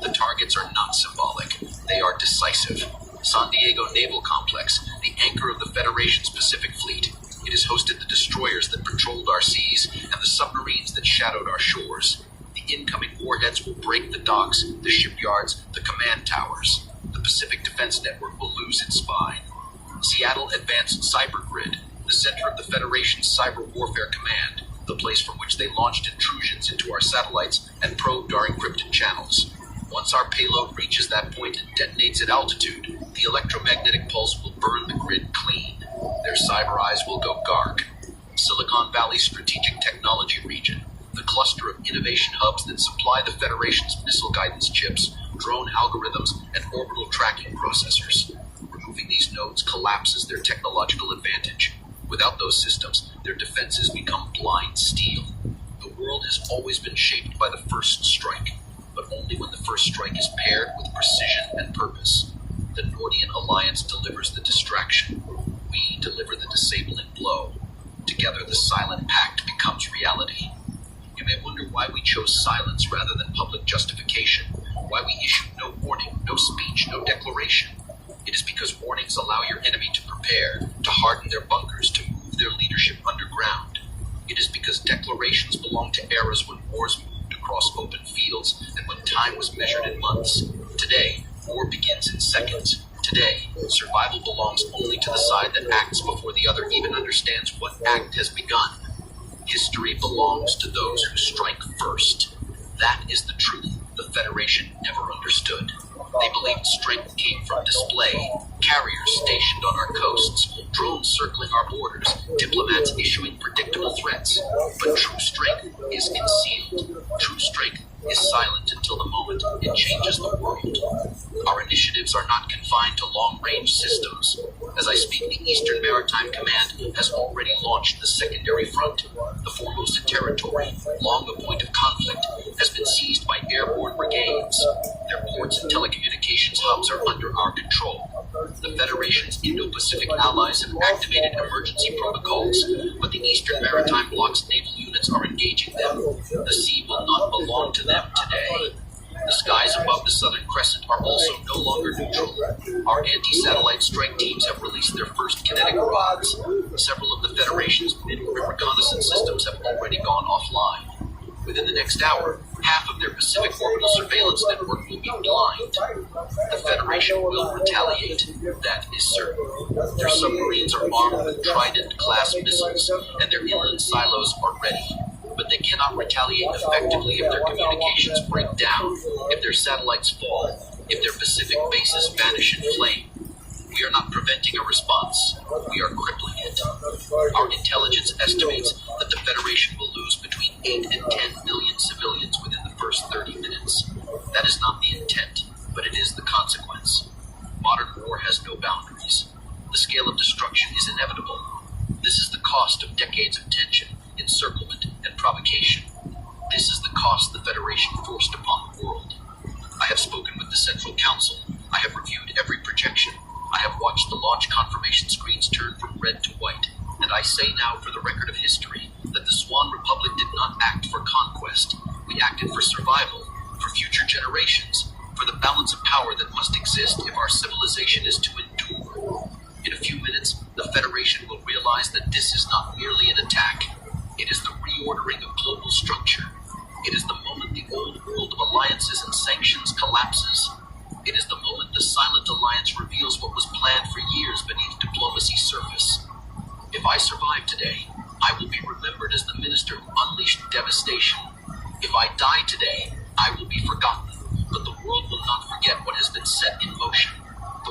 The targets are not symbolic. They are decisive. San Diego Naval Complex, the anchor of the Federation's Pacific Fleet. It has hosted the destroyers that patrolled our seas and the submarines that shadowed our shores. The incoming warheads will break the docks, the shipyards, the command towers. The Pacific Defense Network will lose its spine. Seattle Advanced Cyber Grid, the center of the Federation's Cyber Warfare Command, the place from which they launched intrusions into our satellites and probed our encrypted channels. Once our payload reaches that point and detonates at altitude, the electromagnetic pulse will burn the grid clean. Their cyber eyes will go dark. Silicon Valley Strategic Technology Region, the cluster of innovation hubs that supply the Federation's missile guidance chips, drone algorithms, and orbital tracking processors. Removing these nodes collapses their technological advantage. Without those systems, their defenses become blind steel. The world has always been shaped by the first strike, but only when the first strike is paired with precision and purpose. The Nordian Alliance delivers the distraction. We deliver the disabling blow. Together, the silent pact becomes reality. You may wonder why we chose silence rather than public justification, why we issued no warning, no speech, no declaration. It is because warnings allow your enemy to prepare, to harden their bunkers, to move their leadership underground. It is because declarations belong to eras when wars moved across open fields and when time was measured in months. Today, war begins in seconds. Today, survival belongs only to the side that acts before the other even understands what act has begun. History belongs to those who strike first. That is the truth the Federation never understood. They believed strength came from display, carriers stationed on our coasts, drones circling our borders, diplomats issuing predictable threats. But true strength is concealed. True strength is silent until the moment it changes the world. Our initiatives are not confined to long-range systems. As I speak, the Eastern Maritime Command has already launched the secondary front. The Formosa territory, long a point of conflict, has been seized by airborne brigades. Their ports and telecommunications hubs are under our control. The Federation's Indo-Pacific allies have activated emergency protocols, but the Eastern Maritime Bloc's naval units are engaging them. The sea will not belong to them today. The skies above the Southern Crescent are also no longer neutral. Our anti-satellite strike teams have released their first kinetic rods. Several of the Federation's mid-orbit reconnaissance systems have already gone offline. Within the next hour, half of their Pacific orbital surveillance network will be blind. The Federation will retaliate, that is certain. Their submarines are armed with Trident-class missiles, and their inland silos are ready. But they cannot retaliate effectively if their communications break down, if their satellites fall, if their Pacific bases vanish in flame. We are not preventing a response. We are crippling it. Our intelligence estimates that the Federation will lose between 8 and 10 million civilians within the first 30 minutes. That is not the intent, but it is the consequence. Modern war has no boundaries. The scale of destruction is inevitable. This is the cost of decades of tension, encirclement, and provocation. This is the cost the Federation forced upon the world. I have spoken with the Central Council. I have reviewed every projection. I have watched the launch confirmation screens turn from red to white. And I say now, for the record of history, that the Swan Republic did not act for conquest. We acted for survival, for future generations, for the balance of power that must exist if our civilization is to endure. In a few minutes, the Federation will realize that this is not merely an attack. It is the reordering of global structure. It is the moment the old world of alliances and sanctions collapses. It is the moment the Silent Alliance reveals what was planned for years beneath diplomacy's surface. If I survive today, I will be remembered as the minister who unleashed devastation. If I die today, I will be forgotten, but the world will not forget what has been set in motion. The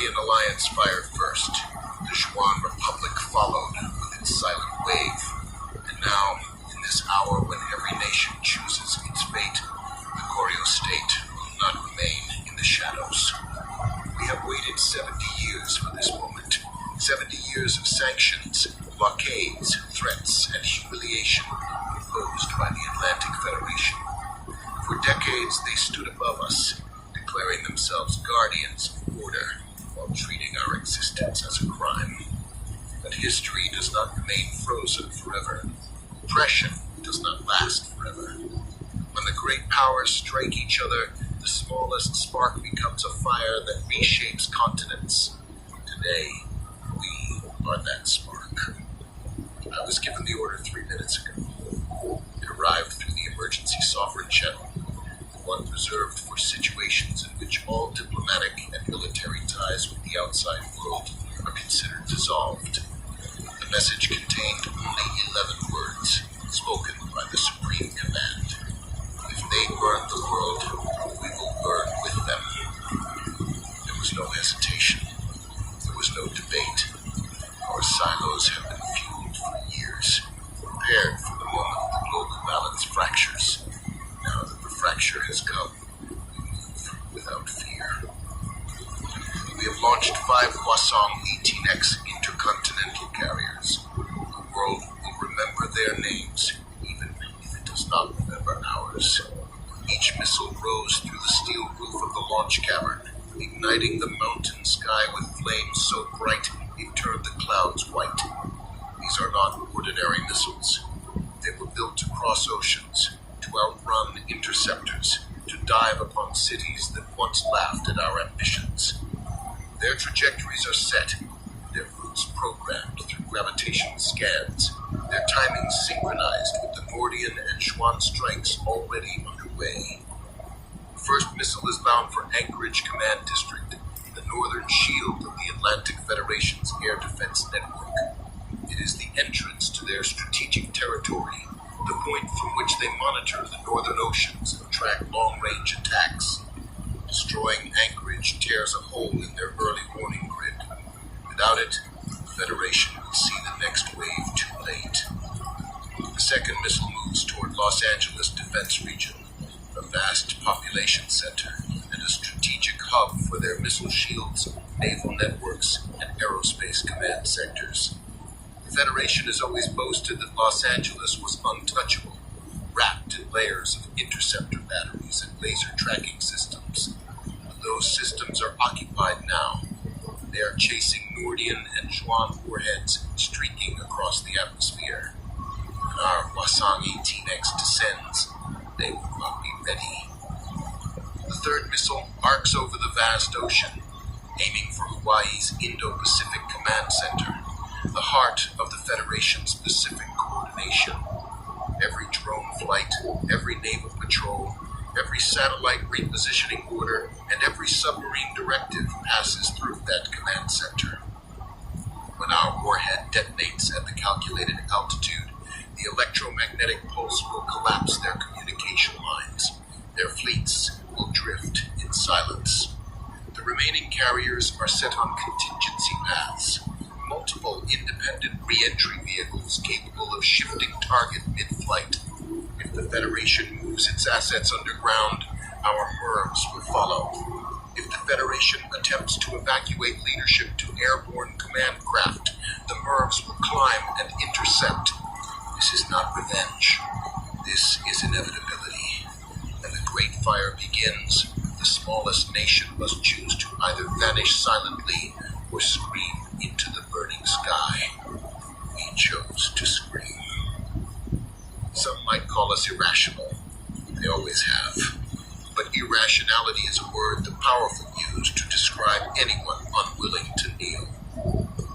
Guardian Alliance fired first. The Swan Republic followed with its silent wave. And now, in this hour when every nation chooses its fate, the Koryo state will not remain in the shadows. We have waited 70 years for this moment. 70 years of sanctions, blockades, threats, and humiliation imposed by the Atlantic Federation. For decades, they stood above us, declaring themselves guardians of order while treating our existence as a crime. But history does not remain frozen forever. Oppression does not last forever. When the great powers strike each other, the smallest spark becomes a fire that reshapes continents. Today, we are that spark. I was given the order 3 minutes ago. It arrived through the emergency sovereign channel, the one reserved for situations in which all diplomatic and military ties with the outside world are considered dissolved. The message contained only 11 words, spoken by the Supreme Command. If they burn the world, we will burn with them. There was no hesitation. There was no debate. Our silos have been fueled for years, prepared for the moment the global balance fractures. Now that the fracture has come, we move without fear. We have launched 5 Hwasong 18X intercontinental carriers. The world will remember their names, even if it does not remember ours. Each missile rose through the steel roof of the launch cavern, igniting the mountain sky with flames so bright it turned the clouds white. These are not ordinary missiles. They were built to cross oceans, to outrun interceptors, to dive upon cities that once laughed at our ambitions. Their trajectories are set, their routes programmed through gravitational scans, their timing synchronized with the Nordian and Schwann strikes already underway. The first missile is bound for Anchorage Command District, the northern shield of the Atlantic Federation's air defense network. It is the entrance to their strategic territory, the point from which they monitor the northern oceans and track long-range attacks. Destroying Anchorage tears a hole in their early warning grid. Without it, the Federation will see the next wave too late. The second missile moves toward Los Angeles Defense Region, a vast population center and a strategic hub for their missile shields, naval networks, and aerospace command sectors. The Federation has always boasted that Los Angeles was untouchable, wrapped in layers of interceptor batteries and laser tracking systems. But those systems are occupied now. They are chasing Nordian and Schwann warheads streaking across the atmosphere. When our Hwasong 18X descends, they will not be ready. The third missile arcs over the vast ocean, aiming for Hawaii's Indo-Pacific Command Center, the heart of the Federation's Pacific coordination. Every drone flight, every naval patrol, every satellite repositioning order, and every submarine directive passes through that command center. When our warhead detonates at the calculated altitude, the electromagnetic pulse will collapse their communication lines. Their fleets will drift in silence. The remaining carriers are set on contingency paths, multiple independent re-entry vehicles capable of shifting target mid-flight. If the Federation moves its assets underground, our MIRVs will follow. If the Federation attempts to evacuate leadership to airborne command craft, the MIRVs will climb and intercept. This is not revenge. This is inevitability. When the Great Fire begins, the smallest nation must choose to either vanish silently or scream into the burning sky. We chose to scream. Some might call us irrational. They always have. But irrationality is a word the powerful use to describe anyone unwilling to kneel.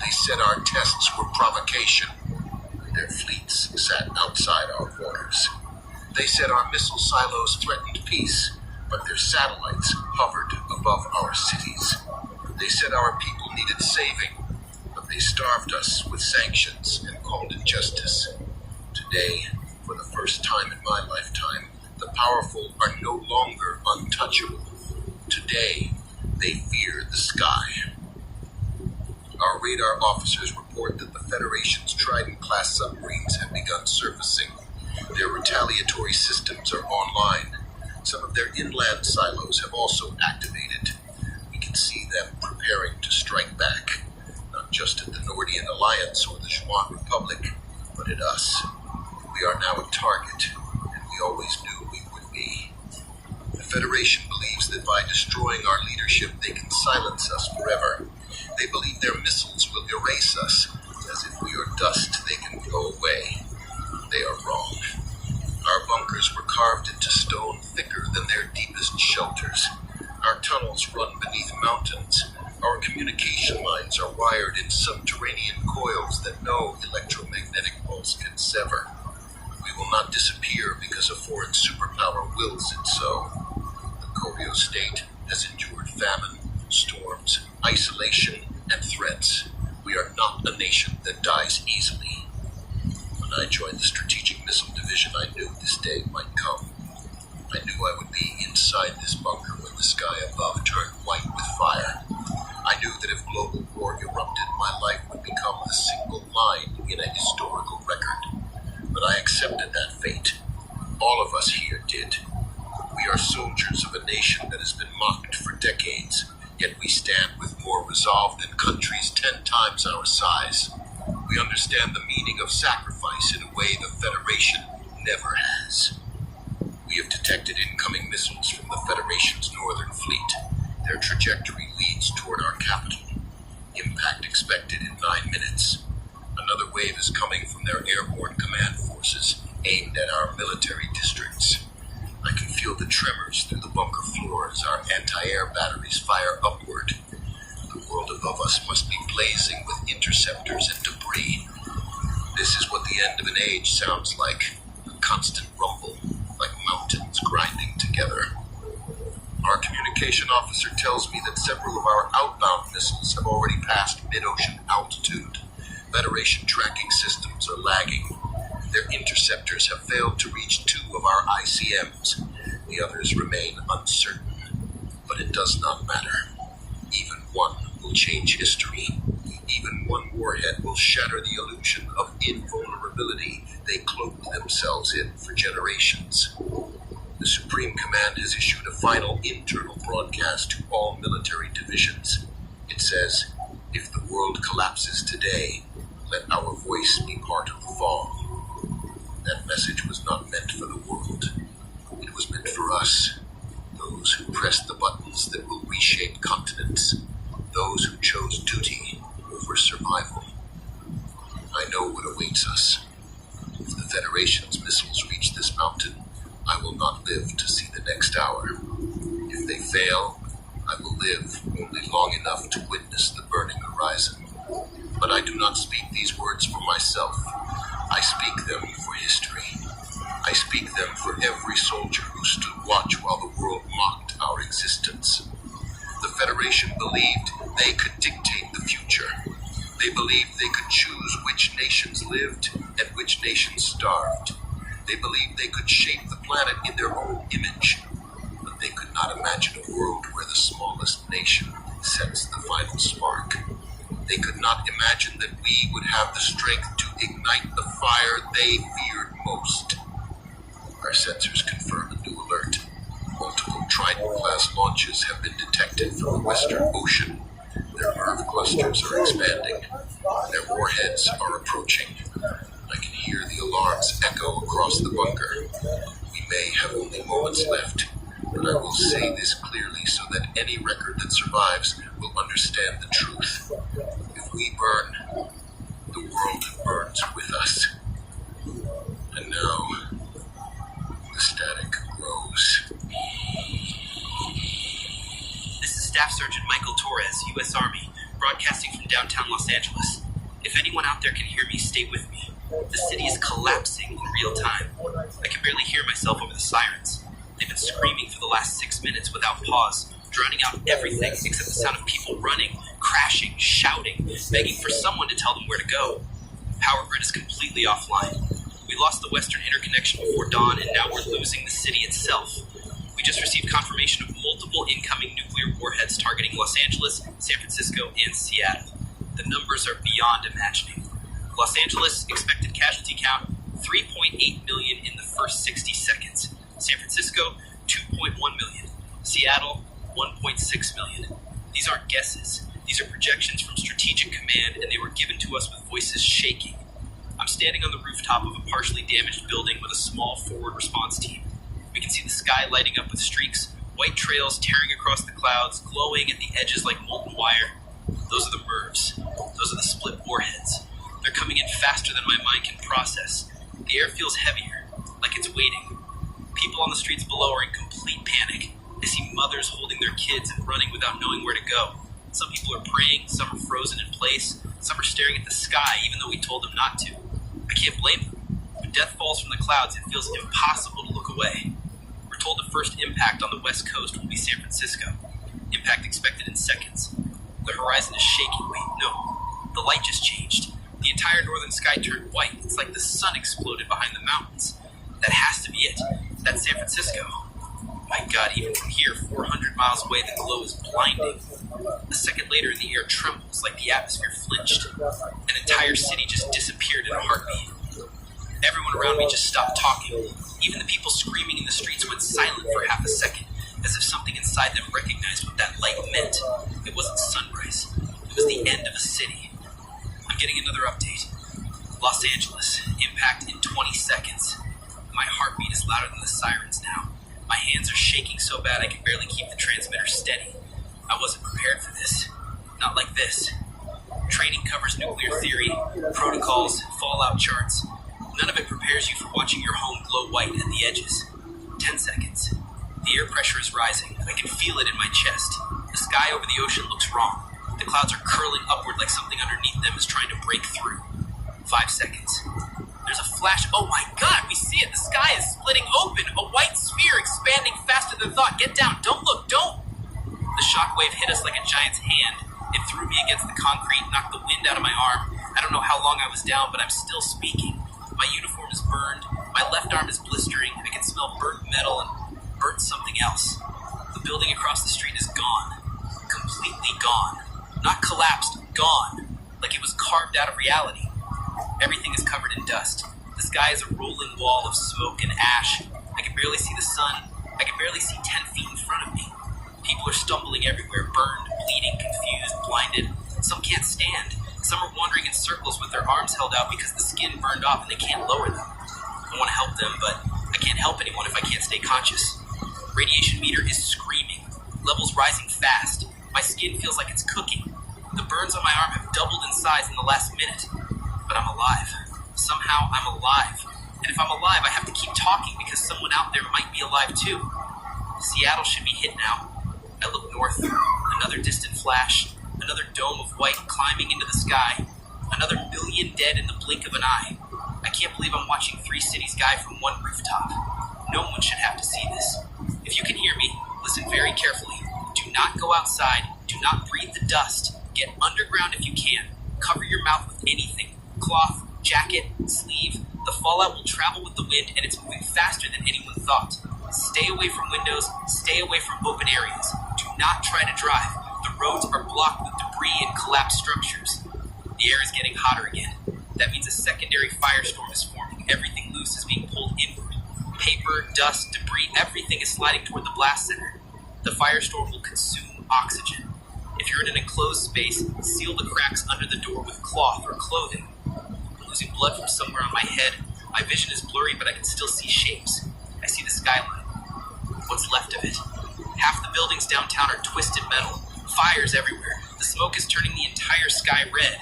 They said our tests were provocation. Their fleets sat outside our waters. They said our missile silos threatened peace, but their satellites hovered above our cities. They said our people needed saving, but they starved us with sanctions and called it justice. Today, for the first time in my lifetime, the powerful are no longer untouchable. Today, they fear the sky. Our radar officers report that the Federation's Trident-class submarines have begun surfacing. Their retaliatory systems are online. Some of their inland silos have also activated. We can see them preparing to strike back, not just at the Nordian Alliance or the Juan Republic, but at us. We are now a target, and we always knew we would be. The Federation believes that by destroying our leadership, they can silence us forever. They believe their missiles will erase us, as if we are dust they can blow away. They are wrong. Our bunkers were carved into stone thicker than their deepest shelters. Our tunnels run beneath mountains. Our communication lines are wired in subterranean coils that no electromagnetic pulse can sever. We will not disappear because a foreign superpower wills it so. The Koryo state has endured famine, storms, isolation, and threats. We are not a nation that dies easily. When I joined the Strategic Missile Division, I knew this day might come. I knew I would be inside this bunker when the sky above turned white with fire. I knew that if global war erupted, my life would become a single line in a historical record. But I accepted that fate. All of us here did. We are soldiers of a nation that has been mocked for decades, yet we stand with more resolve than countries 10 times our size. We understand the meaning of sacrifice in a way the Federation never has. We have detected incoming missiles from the Federation's northern fleet. Their trajectory leads toward our capital. Impact expected in 9 minutes. Another wave is coming from their airborne command forces, aimed at our military districts. I can feel the tremors through the bunker floor as our anti-air batteries fire upward. The world above us must be blazing with interceptors and debris. This is what the end of an age sounds like, a constant rumble, like mountains grinding together. Our communication officer tells me that several of our outbound missiles have already passed mid-ocean altitude. Federation tracking systems are lagging. Their interceptors have failed to reach 2 of our ICMs. The others remain uncertain. But it does not matter. Even one will change history. Even one warhead will shatter the illusion of invulnerability they cloaked themselves in for generations. The Supreme Command has issued a final internal broadcast to all military divisions. It says, if the world collapses today, let our voice be part of the fall. That message was not meant for the world. It was meant for us. Those who pressed the buttons that will reshape continents. Those who chose duty over survival. I know what awaits us. If the Federation's missiles reach this mountain, I will not live to see the next hour. If they fail, I will live only long enough to witness the burning horizon. But I do not speak these words for myself. I speak them for history. I speak them for every soldier who stood watch while the world mocked our existence. The Federation believed they could dictate the future. They believed they could choose which nations lived and which nations starved. They believed they could shape the planet in their own image. But they could not imagine a world where the smallest nation sets the final spark. They could not imagine that we would have the strength to ignite the fire they feared most. Our sensors confirm a new alert. Multiple Trident-class launches have been detected from the Western Ocean. Their MIRV clusters are expanding. Their warheads are approaching. I can hear the alarms echo across the bunker. We may have only moments left, but I will say this clearly so that any record that survives will understand the truth. If we burn, the world burns with us. And now, the static grows. This is Staff Sergeant Michael Torres, U.S. Army, broadcasting from downtown Los Angeles. If anyone out there can hear me, stay with me. The city is collapsing in real time. I can barely hear myself over the sirens. They've been screaming for the last 6 minutes without pause, drowning out everything except the sound of people running, crashing, shouting, begging for someone to tell them where to go. Power grid is completely offline. We lost the western interconnection before dawn, and now we're losing the city itself. We just received confirmation of multiple incoming nuclear warheads targeting Los Angeles, San Francisco, and Seattle. The numbers are beyond imagining. Los Angeles, expected casualty count, 3.8 million in the first 60 seconds. San Francisco, 2.1 million. Seattle, 1.6 million. These aren't guesses. These are projections from Strategic Command, and they were given to us with voices shaking. I'm standing on the rooftop of a partially damaged building with a small forward response team. We can see the sky lighting up with streaks, white trails tearing across the clouds, glowing at the edges like molten wire. Those are the MIRVs. Those are the split warheads. They're coming in faster than my mind can process. The air feels heavier, like it's waiting. People on the streets below are in complete panic. I see mothers holding their kids and running without knowing where to go. Some people are praying, some are frozen in place, some are staring at the sky even though we told them not to. I can't blame them. When death falls from the clouds, it feels impossible to look away. We're told the first impact on the west coast will be San Francisco. Impact expected in seconds. The horizon is shaking. Wait, no. The light just changed. The entire northern sky turned white. It's like the sun exploded behind the mountains. That has to be it. That's San Francisco. My God, even from here, 400 miles away, the glow is blinding. A second later, the air trembles like the atmosphere flinched. An entire city just disappeared in a heartbeat. Everyone around me just stopped talking. Even the people screaming in the streets went silent for half a second, as if something inside them recognized what that light meant. It wasn't sunrise. It was the end of a city. I'm getting another update. Los Angeles, impact in 20 seconds. My heartbeat is louder than the sirens now. My hands are shaking so bad I can barely keep the transmitter steady. I wasn't prepared for this. Not like this. Training covers nuclear theory, protocols, fallout charts. None of it prepares you for watching your home glow white at the edges. 10 seconds. The air pressure is rising. I can feel it in my chest. The sky over the ocean looks wrong. The clouds are curling upward like something underneath them is trying to break through. 5 seconds. There's a flash. Oh my God, we see it. The sky is splitting open. A white sphere expanding faster than thought. Get down. Don't look. Don't. The shockwave hit us like a giant's hand. It threw me against the concrete, knocked the wind out of my arm. I don't know how long I was down, but I'm still speaking. My uniform is burned. My left arm is blistering. I can smell burnt metal and burnt something else. The building across the street is gone. Completely gone. Not collapsed. Gone. Like it was carved out of reality. Everything is covered in dust. The sky is a rolling wall of smoke and ash. I can barely see the sun. I can barely see 10 feet in front of me. People are stumbling everywhere, burned, bleeding, confused, blinded. Some can't stand. Some are wandering in circles with their arms held out because the skin burned off and they can't lower them. I want to help them, but I can't help anyone if I can't stay conscious. Radiation meter is screaming. Levels rising fast. My skin feels like it's cooking. The burns on my arm have doubled in size in the last minute. But I'm alive. Somehow I'm alive. And if I'm alive, I have to keep talking because someone out there might be alive too. Seattle should be hit now. I look north. Another distant flash. Another dome of white climbing into the sky. Another million dead in the blink of an eye. I can't believe I'm watching three cities die from one rooftop. No one should have to see this. If you can hear me, listen very carefully. Do not go outside. Do not breathe the dust. Get underground if you can. Cover your mouth with anything. Cloth, jacket, sleeve. The fallout will travel with the wind and it's moving faster than anyone thought. Stay away from windows. Stay away from open areas. Do not try to drive. The roads are blocked with debris and collapsed structures. The air is getting hotter again. That means a secondary firestorm is forming. Everything loose is being pulled inward. Paper, dust, debris, everything is sliding toward the blast center. The firestorm will consume oxygen. If you're in an enclosed space, seal the cracks under the door with cloth or clothing. I'm losing blood from somewhere on my head. My vision is blurry, but I can still see shapes. I see the skyline. What's left of it? Half the buildings downtown are twisted metal. Fires everywhere. The smoke is turning the entire sky red.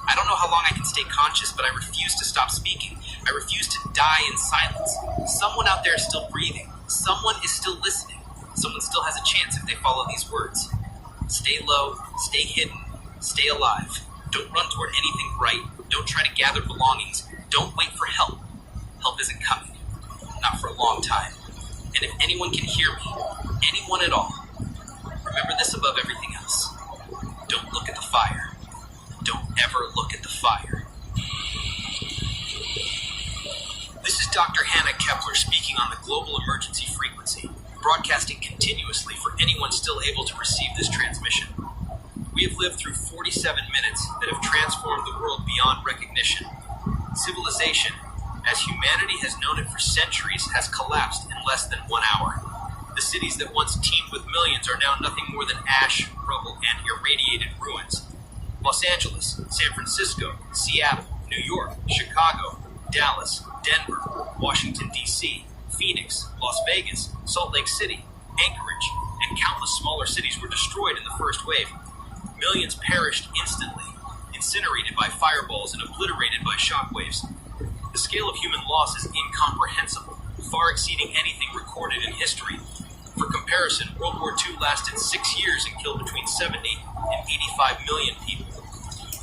I don't know how long I can stay conscious, but I refuse to stop speaking. I refuse to die in silence. Someone out there is still breathing. Someone is still listening. Someone still has a chance if they follow these words. Stay low, stay hidden, stay alive. Don't run toward anything bright. Don't try to gather belongings. Don't wait for help. Help isn't coming. Not for a long time. And if anyone can hear me, anyone at all, remember this above everything else. Don't look at the fire. Don't ever look at the fire. This is Dr. Hannah Kepler speaking on the Global Emergency Frequency, broadcasting continuously for anyone still able to receive this transmission. We We have lived through 47 minutes that have transformed the world beyond recognition. Civilization, as humanity has known it for centuries, has collapsed in less than 1 hour. The cities that once teemed with millions are now nothing more than ash, rubble, and irradiated ruins. Los Angeles, San Francisco, Seattle, New York, Chicago, Dallas, Denver, Washington, D.C., Phoenix, Las Vegas, Salt Lake City, Anchorage, and countless smaller cities were destroyed in the first wave. Millions perished instantly, incinerated by fireballs and obliterated by shockwaves. The scale of human loss is incomprehensible, far exceeding anything recorded in history. For comparison, World War II lasted 6 years and killed between 70 and 85 million people.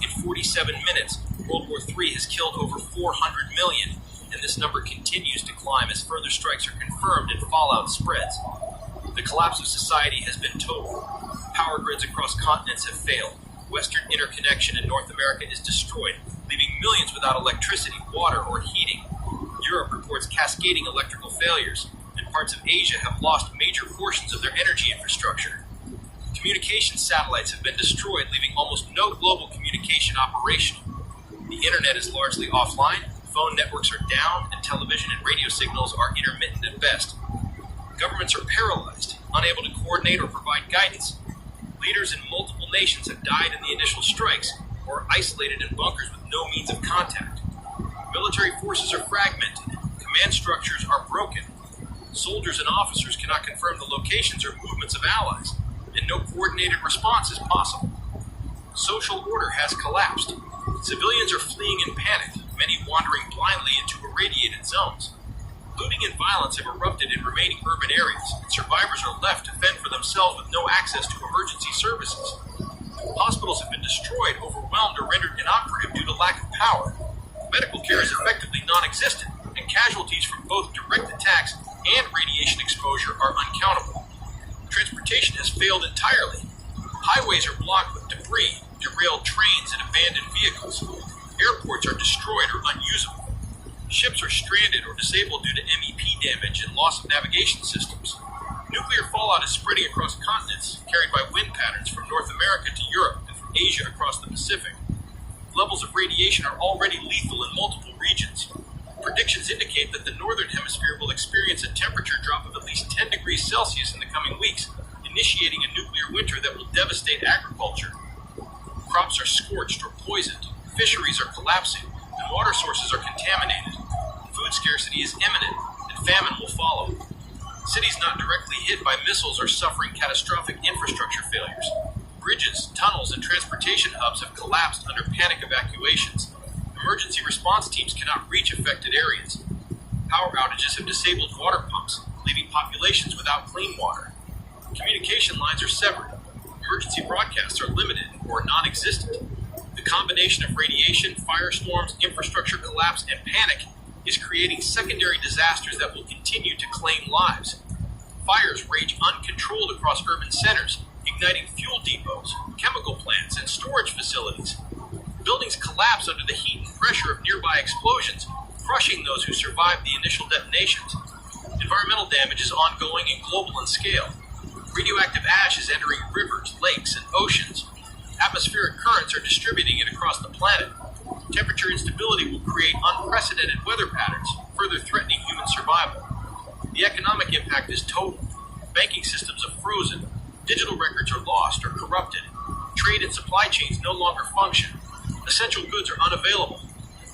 In 47 minutes, World War III has killed over 400 million, and this number continues to climb as further strikes are confirmed and fallout spreads. The collapse of society has been total. Power grids across continents have failed. Western interconnection in North America is destroyed, leaving millions without electricity, water, or heating. Europe reports cascading electrical failures, and parts of Asia have lost major portions of their energy infrastructure. Communication satellites have been destroyed, leaving almost no global communication operational. The internet is largely offline, phone networks are down, and television and radio signals are intermittent at best. Governments are paralyzed, unable to coordinate or provide guidance. Leaders in multiple nations have died in the initial strikes or are isolated in bunkers with no means of contact. Military forces are fragmented, command structures are broken. Soldiers and officers cannot confirm the locations or movements of allies, and no coordinated response is possible. Social order has collapsed. Civilians are fleeing in panic, many wandering blindly into irradiated zones. Looting and violence have erupted in remaining urban areas, and survivors are left to fend for themselves with no access to emergency services. Hospitals have been destroyed, overwhelmed, or rendered inoperative due to lack of power. Medical care is effectively non-existent, and casualties from both direct attacks and radiation exposure are uncountable. Transportation has failed entirely. Highways are blocked with debris, derailed trains, and abandoned vehicles. Airports are destroyed or unusable. Ships are stranded or disabled due to MEP damage and loss of navigation systems. Nuclear fallout is spreading across continents, carried by wind patterns from North America to Europe and from Asia across the Pacific. Levels of radiation are already lethal in multiple regions. Predictions indicate that the northern hemisphere will experience a temperature drop of at least 10 degrees Celsius in the coming weeks, initiating a nuclear winter that will devastate agriculture. Crops are scorched or poisoned, fisheries are collapsing, and water sources are contaminated. Food scarcity is imminent, and famine will follow. Cities not directly hit by missiles are suffering catastrophic infrastructure failures. Bridges, tunnels, and transportation hubs have collapsed under panic evacuations. Emergency response teams cannot reach affected areas. Power outages have disabled water pumps, leaving populations without clean water. Communication lines are severed. Emergency broadcasts are limited or non-existent. The combination of radiation, firestorms, infrastructure collapse, and panic is creating secondary disasters that will continue to claim lives. Fires rage uncontrolled across urban centers, igniting fuel depots, chemical plants, and storage facilities. Buildings collapse under the heat and pressure of nearby explosions, crushing those who survived the initial detonations. Environmental damage is ongoing and global in scale. Radioactive ash is entering rivers, lakes, and oceans. Atmospheric currents are distributing it across the planet. Temperature instability will create unprecedented weather patterns, further threatening human survival. The economic impact is total. Banking systems are frozen. Digital records are lost or corrupted. Trade and supply chains no longer function. Essential goods are unavailable.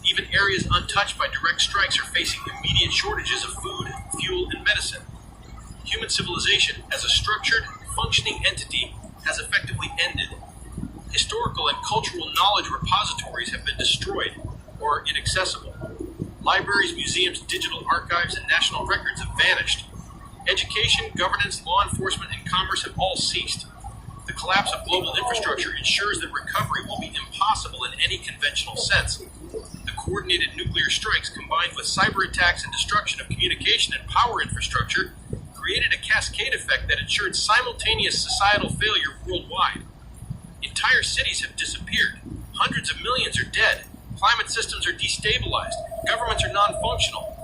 Even areas untouched by direct strikes are facing immediate shortages of food, fuel, and medicine. Human civilization, as a structured, functioning entity, has effectively ended. Historical and cultural knowledge repositories have been destroyed or inaccessible. Libraries, museums, digital archives, and national records have vanished. Education, governance, law enforcement, and commerce have all ceased. The collapse of global infrastructure ensures that recovery will be impossible in any conventional sense. The coordinated nuclear strikes combined with cyber attacks and destruction of communication and power infrastructure created a cascade effect that ensured simultaneous societal failure worldwide. Entire cities have disappeared. Hundreds of millions are dead. Climate systems are destabilized. Governments are non-functional.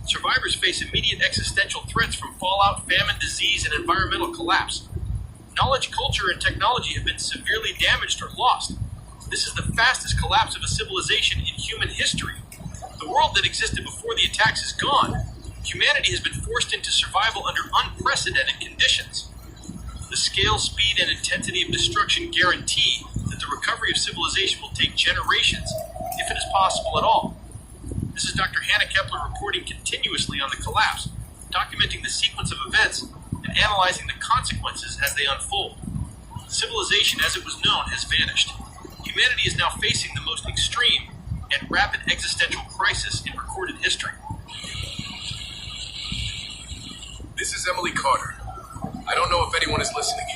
Survivors face immediate existential threats from fallout, famine, disease, and environmental collapse. knowledge, culture, and technology have been severely damaged or lost. This is the fastest collapse of a civilization in human history. The world that existed before the attacks is gone. Humanity has been forced into survival under unprecedented conditions. The scale, speed, and intensity of destruction guarantee that the recovery of civilization will take generations, if it is possible at all. This is Dr. Hannah Kepler reporting continuously on the collapse, documenting the sequence of events and analyzing the consequences as they unfold. Civilization as it was known has vanished. Humanity is now facing the most extreme and rapid existential crisis in recorded history. This is Emily Carter. I don't know if anyone is listening.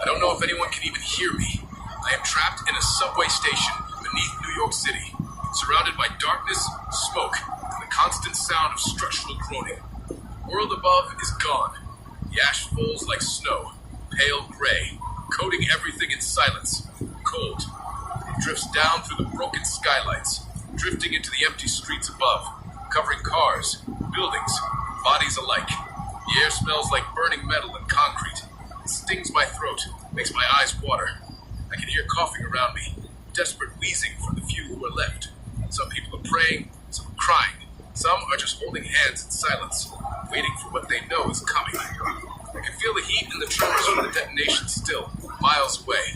I don't know if anyone can even hear me. I am trapped in a subway station beneath New York City, surrounded by darkness, smoke, and the constant sound of structural groaning. The world above is gone. The ash falls like snow, pale gray, coating everything in silence. Cold. It drifts down through the broken skylights, drifting into the empty streets above, covering cars, buildings, bodies alike. The air smells like burning metal and concrete. It stings my throat, makes my eyes water. I can hear coughing around me, desperate wheezing from the few who are left. Some people are praying, some are crying. Some are just holding hands in silence, waiting for what they know is coming. I can feel the heat and the tremors from the detonation still, miles away.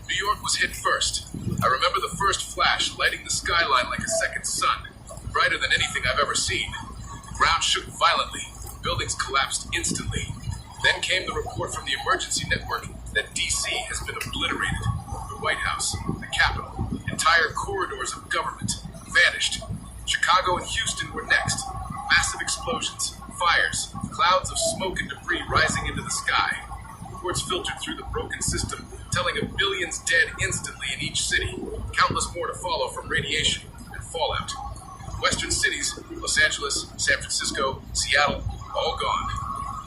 New York was hit first. I remember the first flash lighting the skyline like a second sun, brighter than anything I've ever seen. The ground shook violently. Buildings collapsed instantly. Then came the report from the emergency network that D.C. has been obliterated. The White House, the Capitol, entire corridors of government vanished. Chicago and Houston were next. Massive explosions, fires, clouds of smoke and debris rising into the sky. Reports filtered through the broken system, telling of billions dead instantly in each city. Countless more to follow from radiation and fallout. Western cities, Los Angeles, San Francisco, Seattle, all gone.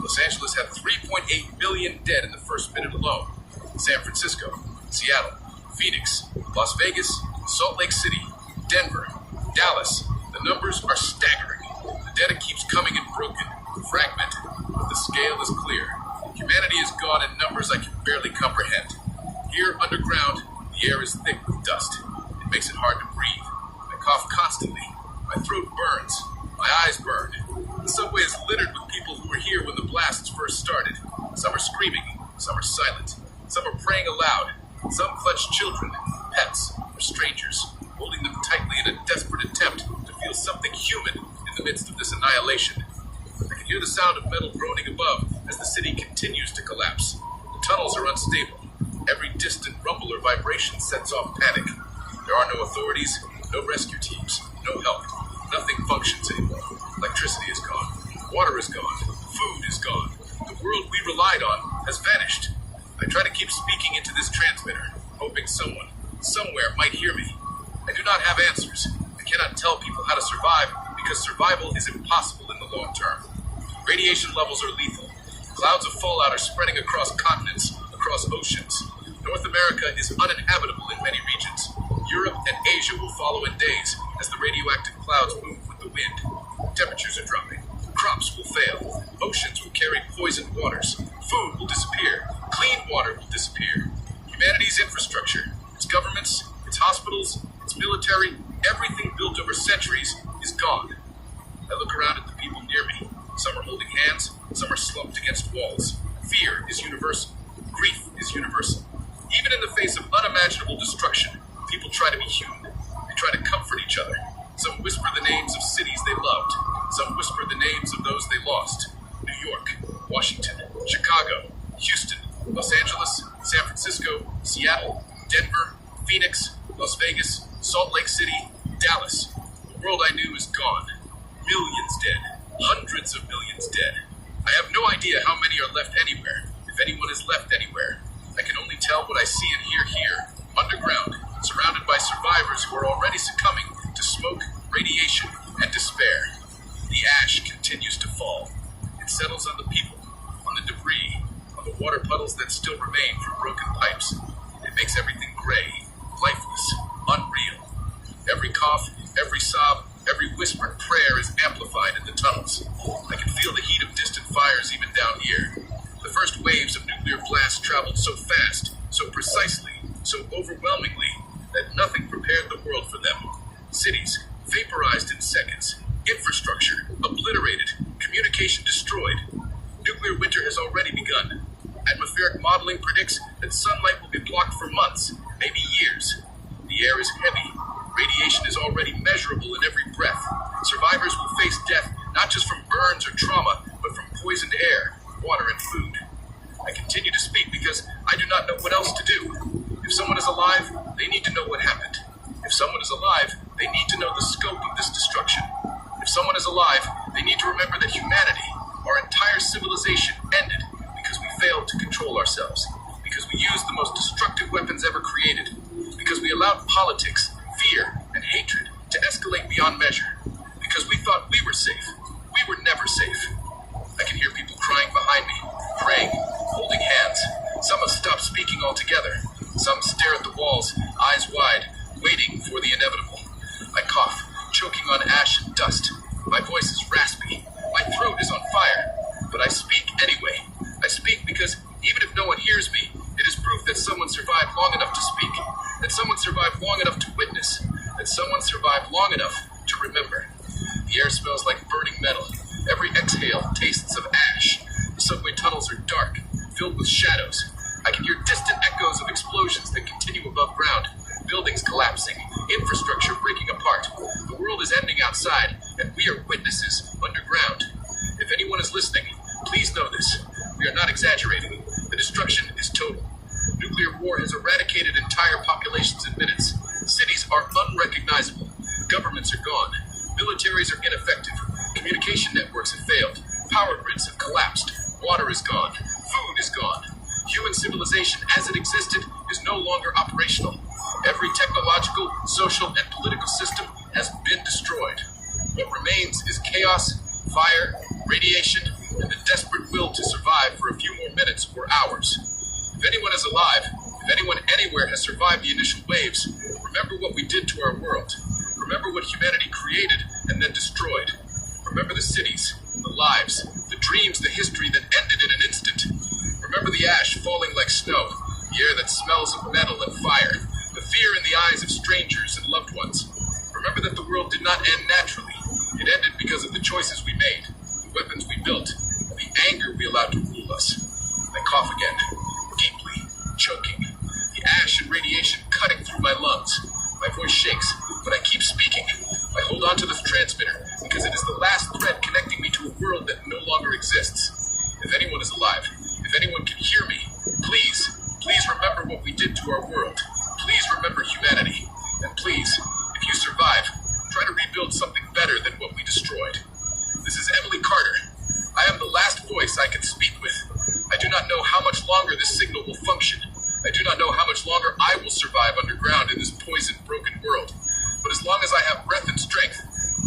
Los Angeles had 3.8 billion dead in the first minute alone. San Francisco, Seattle, Phoenix, Las Vegas, Salt Lake City, Denver, Dallas. The numbers are staggering. The data keeps coming in broken, fragmented, but the scale is clear. Humanity is gone in numbers I can barely comprehend. Here, underground, the air is thick with dust. It makes it hard to breathe. I cough constantly. My throat burns. My eyes burn. The subway is littered with people who were here when the blasts first started. Some are screaming. Some are silent. Some are praying aloud. Some clutch children, pets, or strangers, holding them tightly in a desperate attempt to feel something human in the midst of this annihilation. I can hear the sound of metal groaning above as the city continues to collapse. The tunnels are unstable. Every distant rumble or vibration sets off panic. There are no authorities, no rescue teams, no help. Nothing functions anymore. Electricity is gone. Water is gone. Food is gone. The world we relied on has vanished. I try to keep speaking into this transmitter, hoping someone, somewhere, might hear me. I do not have answers. I cannot tell people how to survive because survival is impossible in the long term. Radiation levels are lethal. Clouds of fallout are spreading across continents, across oceans. North America is uninhabitable in many regions. Europe and Asia will follow in days as the radioactive clouds move with the wind. Temperatures are dropping. Crops will fail. Oceans will carry poisoned waters. Food will disappear. Clean water will disappear. Humanity's infrastructure, its governments, its hospitals, its military, everything built over centuries is gone. I look around at the people near me. Some are holding hands. Some are slumped against walls. Fear is universal. Grief is universal. Even in the face of unimaginable destruction, people try to be human. They try to comfort each other. Some whisper the names of cities they loved. Some whisper the names of those they lost. New York, Washington, Chicago, Houston, Los Angeles, San Francisco, Seattle, Denver, Phoenix, Las Vegas, Salt Lake City, Dallas. The world I knew is gone. Millions dead. Hundreds of millions dead. I have no idea how many are left anywhere, if anyone is left anywhere. I can only tell what I see and hear here, underground, surrounded by survivors who are already succumbing to smoke, radiation, and despair. The ash continues to fall. It settles on the people, on the debris, on the water puddles that still remain from broken pipes. It makes everything gray, lifeless, unreal. Every cough, every sob, every whispered prayer is amplified in the tunnels. I can feel the heat of distant fires even down here. The first waves of nuclear blasts traveled so fast, so precisely, so overwhelmingly, that nothing prepared the world for them. Cities vaporized in seconds, infrastructure obliterated, communication destroyed. Nuclear winter has already begun. Atmospheric modeling predicts that sunlight will be blocked for months, maybe years. The air is heavy. Radiation is already measurable in every breath. Survivors will face death not just from burns or trauma, but from poisoned air, water, and food. I continue to speak because I do not know what else to do. If someone is alive, they need to know what happened. If someone is alive, they need to know the scope of this destruction. If someone is alive, they need to remember that humanity, our entire civilization, ended because we failed to control ourselves, because we used the most destructive weapons ever created, because we allowed politics, fear, and hatred to escalate beyond measure, because we thought we were safe. We were never safe. I can hear people crying behind me, praying, holding hands. Some have stopped speaking altogether. Some stare at the walls, eyes wide, waiting for the inevitable. I cough, choking on ash and dust. My voice is raspy. My throat is on fire. But I speak anyway. I speak because even if no one hears me, it is proof that someone survived long enough to speak, that someone survived long enough to witness, that someone survived long enough to remember. The air smells like burning metal. Every exhale tastes of ash. The subway tunnels are dark, filled with shadows. I can hear distant echoes of explosions that continue above ground, buildings collapsing, infrastructure breaking apart. The world is ending outside, and we are witnesses underground. If anyone is listening, please know this. We are not exaggerating. The destruction is total. Nuclear war has eradicated entire populations in minutes. Cities are unrecognizable. Governments are gone. Militaries are ineffective. Communication networks have failed. Power grids have collapsed. Water is gone. Food is gone. Human civilization as it existed is no longer operational. Every technological, social, and political system has been destroyed. What remains is chaos, fire, radiation, and the desperate will to survive for a few more minutes or hours. If anyone is alive, if anyone anywhere has survived the initial waves, remember what we did to our world. Remember what humanity created and then destroyed. Remember the cities, the lives, the dreams, the history that ended in an instant. Remember the ash falling like snow, the air that smells of metal and fire, the fear in the eyes of strangers and loved ones. Remember that the world did not end naturally. It ended because of the choices we made, the weapons we built, and the anger we allowed to rule us. I cough again, deeply, choking, the ash and radiation cutting through my lungs. My voice shakes, but I keep speaking. I hold on to the transmitter because it is the last thread connecting me to a world that no longer exists. If anyone is alive, if anyone can hear me, please remember what we did to our world. Please remember humanity. And please, if you survive, try to rebuild something better than what we destroyed. This is Emily Carter. I am the last voice I can speak with. I do not know how much longer this signal will function. I do not know how much longer I will survive underground in this poisoned, broken world. But as long as I have breath and strength,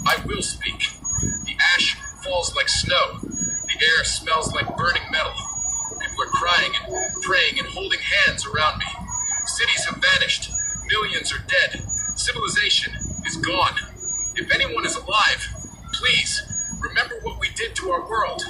I will speak. The ash falls like snow. The air smells like burning metal. People are crying and praying and holding hands around me. Cities have vanished. Millions are dead. Civilization is gone. If anyone is alive, please remember what we did to our world.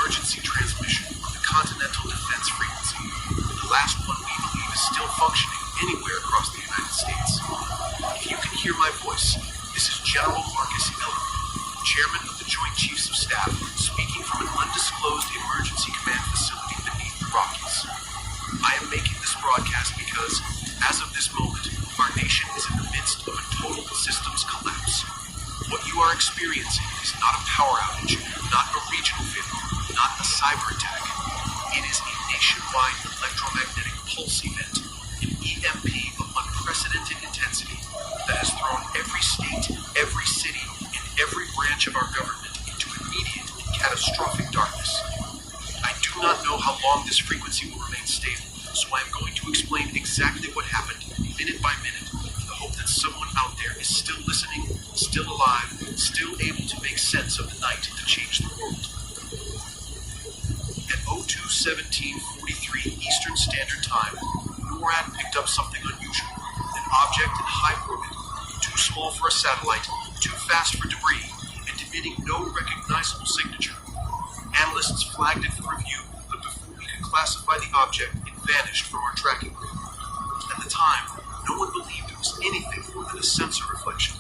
emergency transmission on the Continental Defense Frequency. The last one we believe is still functioning anywhere across the United States. If you can hear my voice, this is General Marcus Miller, Chairman of the Joint Chiefs of Staff, speaking from an undisclosed emergency command facility beneath the Rockies. I am making this broadcast because, as of this moment, our nation is in the midst of a total systems collapse. What you are experiencing is not a power outage, not a regional failure, not a cyber attack. It is a nationwide electromagnetic pulse event, an EMP of unprecedented intensity that has thrown every state, every city, and every branch of our government into immediate and catastrophic darkness. I do not know how long this frequency will remain stable, so I am going to explain exactly what happened, minute by minute, in the hope that someone out there is still listening, still alive, still able to make sense of the night that changed the world. At 02:17:43 Eastern Standard Time, NORAD picked up something unusual, an object in high orbit, too small for a satellite, too fast for debris, and emitting no recognizable signature. Analysts flagged it for review, but before we could classify the object, it vanished from our tracking group. At the time, no one believed it was anything more than a sensor reflection.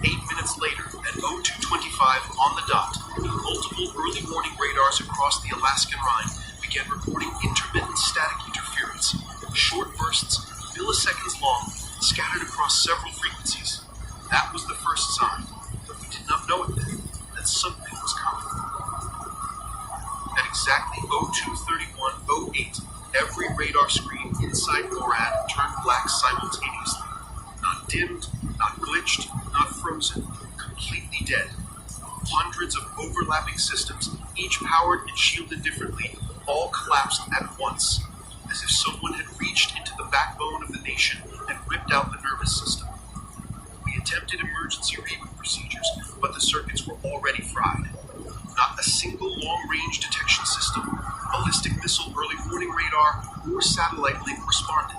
8 minutes later, at 02:25 on the dot, multiple early warning radars across the Alaskan Rhine began reporting intermittent static interference, short bursts, milliseconds long, scattered across several frequencies. That was the first sign, but we did not know it then, that something was coming. At exactly 02:31:08, every radar screen inside NORAD turned black simultaneously. Not dimmed, not glitched, not frozen, completely dead. Hundreds of overlapping systems, each powered and shielded differently, all collapsed at once, as if someone had reached into the backbone of the nation and ripped out the nervous system. We attempted emergency reboot procedures, but the circuits were already fried. Not a single long-range detection system, ballistic missile early warning radar, or satellite link responded.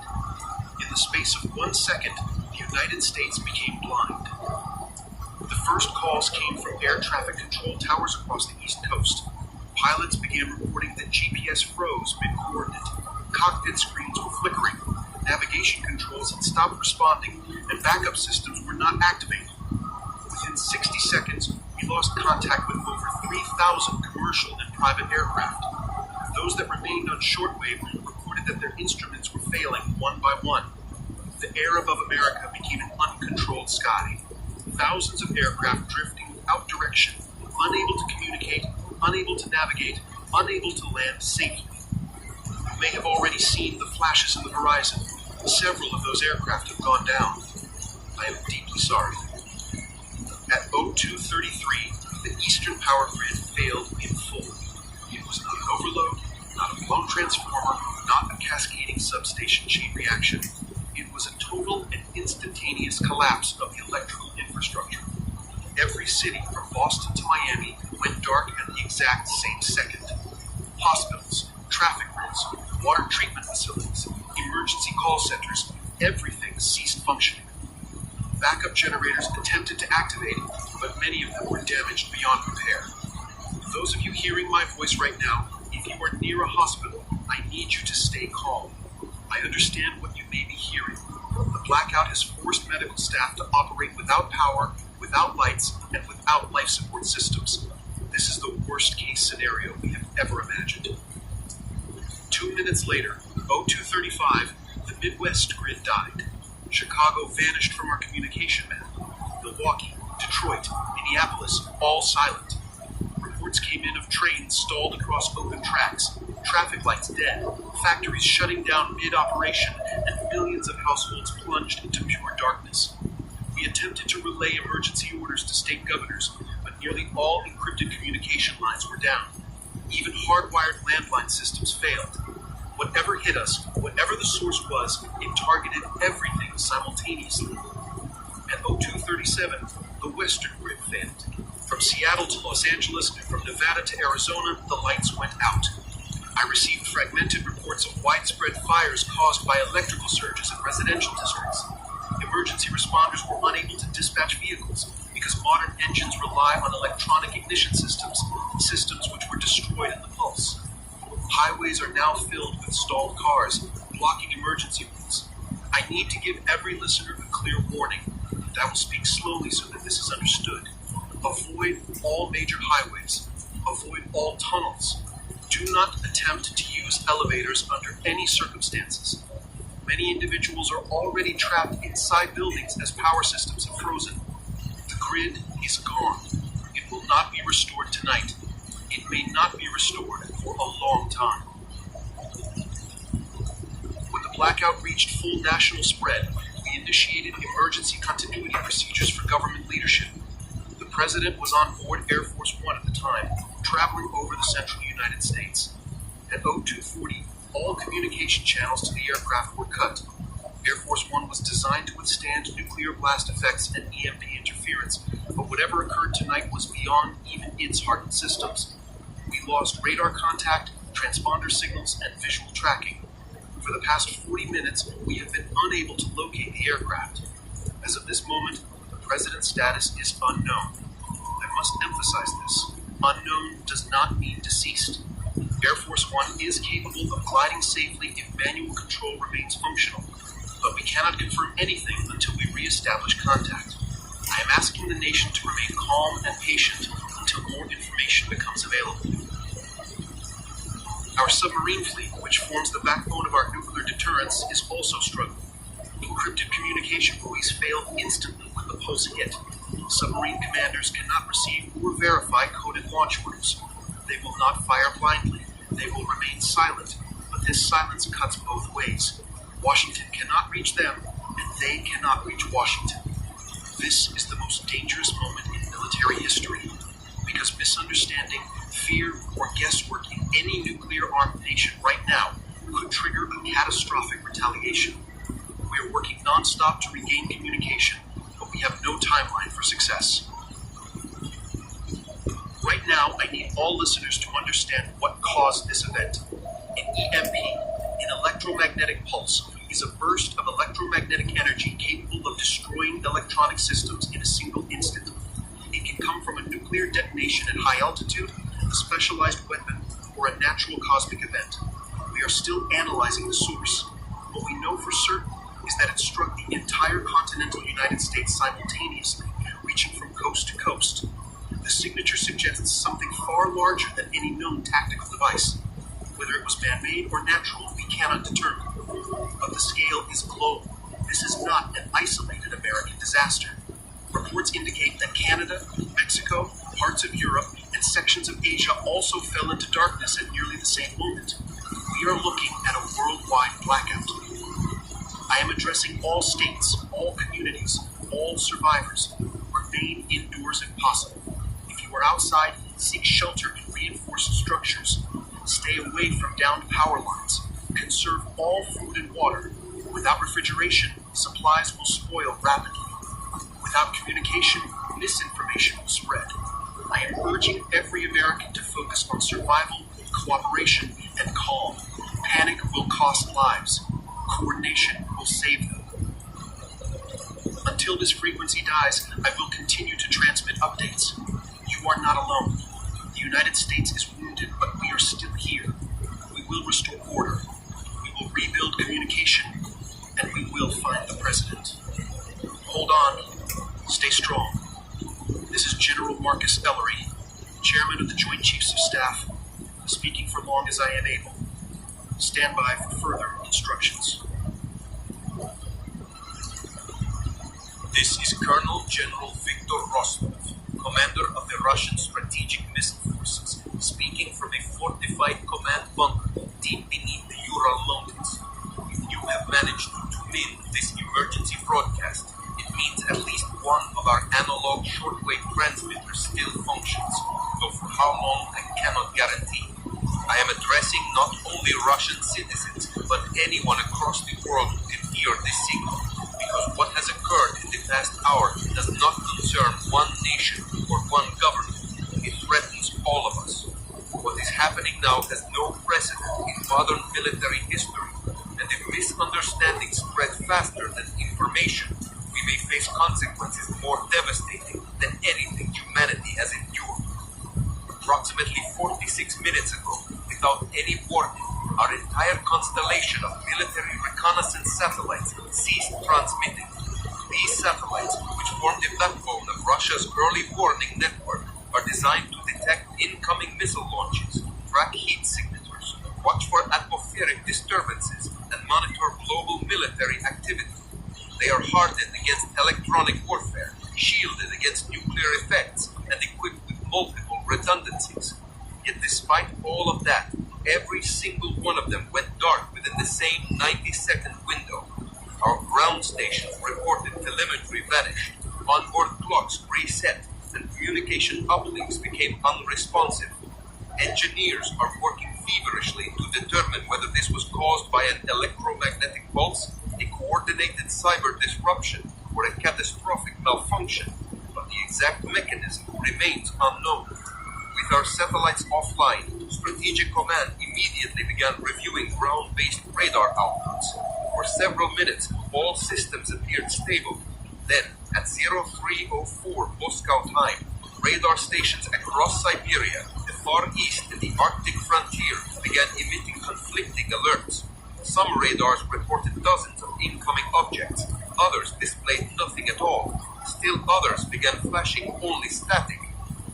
In the space of 1 second, the United States became blind. The first calls came from air traffic control towers across the East Coast. Pilots began reporting that GPS froze mid-coordinate. Cockpit screens were flickering. Navigation controls had stopped responding, and backup systems were not activated. Within 60 seconds, we lost contact with over 3,000 commercial and private aircraft. Those that remained on shortwave reported that their instruments were failing one by one. The air above America became an uncontrolled sky. Thousands of aircraft drifting without direction, unable to communicate, unable to navigate, unable to land safely. You may have already seen the flashes in the horizon. Several of those aircraft have gone down. I am deeply sorry. At 02:33, the Eastern Power Grid failed in full. It was not an overload, not a blown transformer, not a cascading substation chain reaction. It was a total and instantaneous collapse of the electrical infrastructure. Every city from Boston to Miami went dark at the exact same second. Hospitals, traffic grids, water treatment facilities, emergency call centers, everything ceased functioning. Backup generators attempted to activate, but many of them were damaged beyond repair. Those of you hearing my voice right now, if you are near a hospital, I need you to stay calm. I understand what you may be hearing. The blackout has forced medical staff to operate without power, without lights, and without life support systems. This is the worst case scenario we have ever imagined. 2 minutes later, 02:35, the Midwest grid died. Chicago vanished from our communication map. Milwaukee, Detroit, Minneapolis, all silent. Reports came in of trains stalled across open tracks, traffic lights dead, factories shutting down mid-operation, and millions of households plunged into pure darkness. We attempted to relay emergency orders to state governors, but nearly all encrypted communication lines were down. Even hardwired landline systems failed. Whatever hit us, whatever the source was, it targeted everything simultaneously. At 02:37, the Western grid failed. From Seattle to Los Angeles, from Nevada to Arizona, the lights went out. I received fragmented reports of widespread fires caused by electrical surges in residential districts. Emergency responders were unable to dispatch vehicles because modern engines rely on electronic ignition systems, systems which would were destroyed in the pulse. Highways are now filled with stalled cars, blocking emergency routes. I need to give every listener a clear warning, and I will speak slowly so that this is understood. Avoid all major highways. Avoid all tunnels. Do not attempt to use elevators under any circumstances. Many individuals are already trapped inside buildings as power systems have frozen. The grid is gone. It will not be restored tonight. It may not be restored for a long time. When the blackout reached full national spread, we initiated emergency continuity procedures for government leadership. The president was on board Air Force One at the time, traveling over the central United States. At 0240, all communication channels to the aircraft were cut. Air Force One was designed to withstand nuclear blast effects and EMP interference, but whatever occurred tonight was beyond even its hardened systems. We lost radar contact, transponder signals, and visual tracking. For the past 40 minutes, we have been unable to locate the aircraft. As of this moment, the president's status is unknown. I must emphasize this. Unknown does not mean deceased. Air Force One is capable of gliding safely if manual control remains functional, but we cannot confirm anything until we re-establish contact. I am asking the nation to remain calm and patient until more information becomes available. Our submarine fleet, which forms the backbone of our nuclear deterrence, is also struggling. Encrypted communication buoys fail instantly when the pulse hit. Submarine commanders cannot receive or verify coded launch orders. They will not fire blindly. They will remain silent, but this silence cuts both ways. Washington cannot reach them, and they cannot reach Washington. This is the most dangerous moment in military history, because misunderstanding, fear, or guesswork in any nuclear-armed nation right now could trigger a catastrophic retaliation. We are working non-stop to regain communication, but we have no timeline for success. Right now, I need all listeners to understand what caused this event. An EMP, an electromagnetic pulse, is a burst of electromagnetic energy capable of destroying electronic systems in a single instant. It can come from a nuclear detonation at high altitude, a specialized weapon, or a natural cosmic event. We are still analyzing the source. What we know for certain is that it struck the entire continental United States simultaneously, reaching from coast to coast. The signature suggests something far larger than any known tactical device. Whether it was man-made or natural, we cannot determine. But the scale is global. This is not an isolated American disaster. Reports indicate that Canada, Mexico, parts of Europe, and sections of Asia also fell into darkness at nearly the same moment. We are looking at a worldwide blackout. I am addressing all states, all communities, all survivors. Remain indoors if possible. If you are outside, seek shelter in reinforced structures. Stay away from downed power lines. Conserve all food and water. Without refrigeration, supplies will spoil rapidly. Without communication, misinformation will spread. I am urging every American to focus on survival, cooperation, and calm. Panic will cost lives. Coordination will save them. Until this frequency dies, I will continue to transmit updates. You are not alone. The United States is wounded, but we are still here. We will restore order. We will rebuild communication, and we will find the president. Hold on. Stay strong. This is General Marcus Ellery, Chairman of the Joint Chiefs of Staff, speaking for long as I am able. Stand by for further instructions. This is Colonel General Viktor Rostov, commander of the Russian Strategic Missile Forces, speaking from a fortified command bunker deep beneath the Ural Mountains. If you have managed to tune in to this emergency broadcast, it means at least one of our analog shortwave transmitters still functions, though for how long I cannot guarantee. I am addressing not only Russian citizens, but anyone across the world who can hear this signal, because what has occurred in the past hour does not concern one nation or one government. It threatens all of us. What is happening now has no precedent in modern military history, and if misunderstandings spread faster than information, we may face consequences more devastating than anything humanity has endured. Approximately 46 minutes ago, without any warning, our entire constellation of military reconnaissance satellites ceased transmitting. These satellites, which form the backbone of Russia's early warning network, are designed to detect incoming missile launches, track heat signatures, watch for atmospheric disturbances, and monitor global military activity. They are hardened against electronic warfare, shielded against nuclear effects, and equipped with multiple redundancies. Yet despite all of that, every single one of them went dark within the same 90-second window. Our ground stations reported telemetry vanished, onboard clocks reset, and communication uplinks became unresponsive. Engineers are working feverishly to determine whether this was caused by an electromagnetic pulse, a coordinated cyber disruption, or a catastrophic malfunction, but the exact mechanism remains unknown. With our satellites offline, Strategic Command immediately began reviewing ground-based radar outputs. For several minutes, all systems appeared stable. Then, at 0304 Moscow time, radar stations across Siberia, the Far East, and the Arctic frontier began emitting conflicting alerts. Some radars reported dozens of incoming objects, others displayed nothing at all. Still others began flashing only static.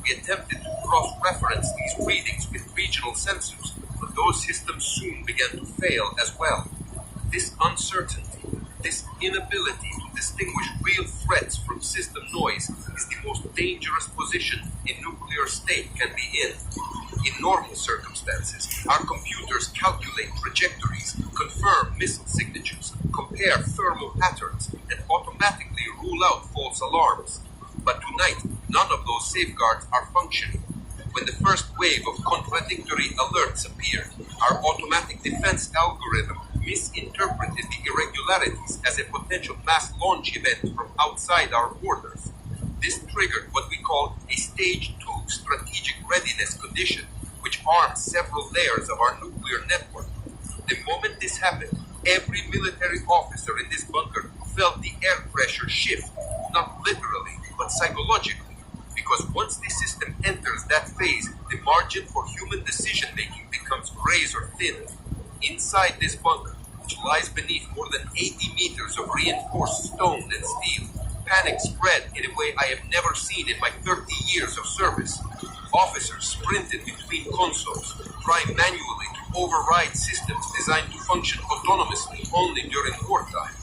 We attempted to cross-reference these readings with regional sensors, but those systems soon began to fail as well. This uncertainty, this inability to distinguish real threats from system noise is the most dangerous position a nuclear state can be in. In normal circumstances, our computers calculate trajectories, confirm missile signatures, compare thermal patterns, and automatically rule out false alarms. But tonight, none of those safeguards are functioning. When the first wave of contradictory alerts appeared, our automatic defense algorithm misinterpreted the irregularities as a potential mass launch event from outside our borders. This triggered what we call a Stage 2 strategic readiness condition, which arms several layers of our nuclear network. The moment this happened, every military officer in this bunker felt the air pressure shift, not literally, but psychologically. Because once the system enters that phase, the margin for human decision-making becomes razor thin. Inside this bunker, which lies beneath more than 80 meters of reinforced stone and steel, panic spread in a way I have never seen in my 30 years of service. Officers sprinted between consoles, trying manually to override systems designed to function autonomously only during wartime.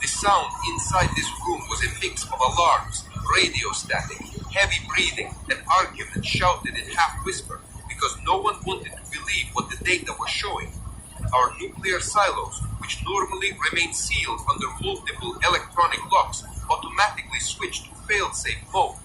The sound inside this room was a mix of alarms, radio static, heavy breathing, and arguments shouted in half-whisper because no one wanted to believe what the data was showing. Our nuclear silos, which normally remain sealed under multiple electronic locks, automatically switched to fail-safe mode.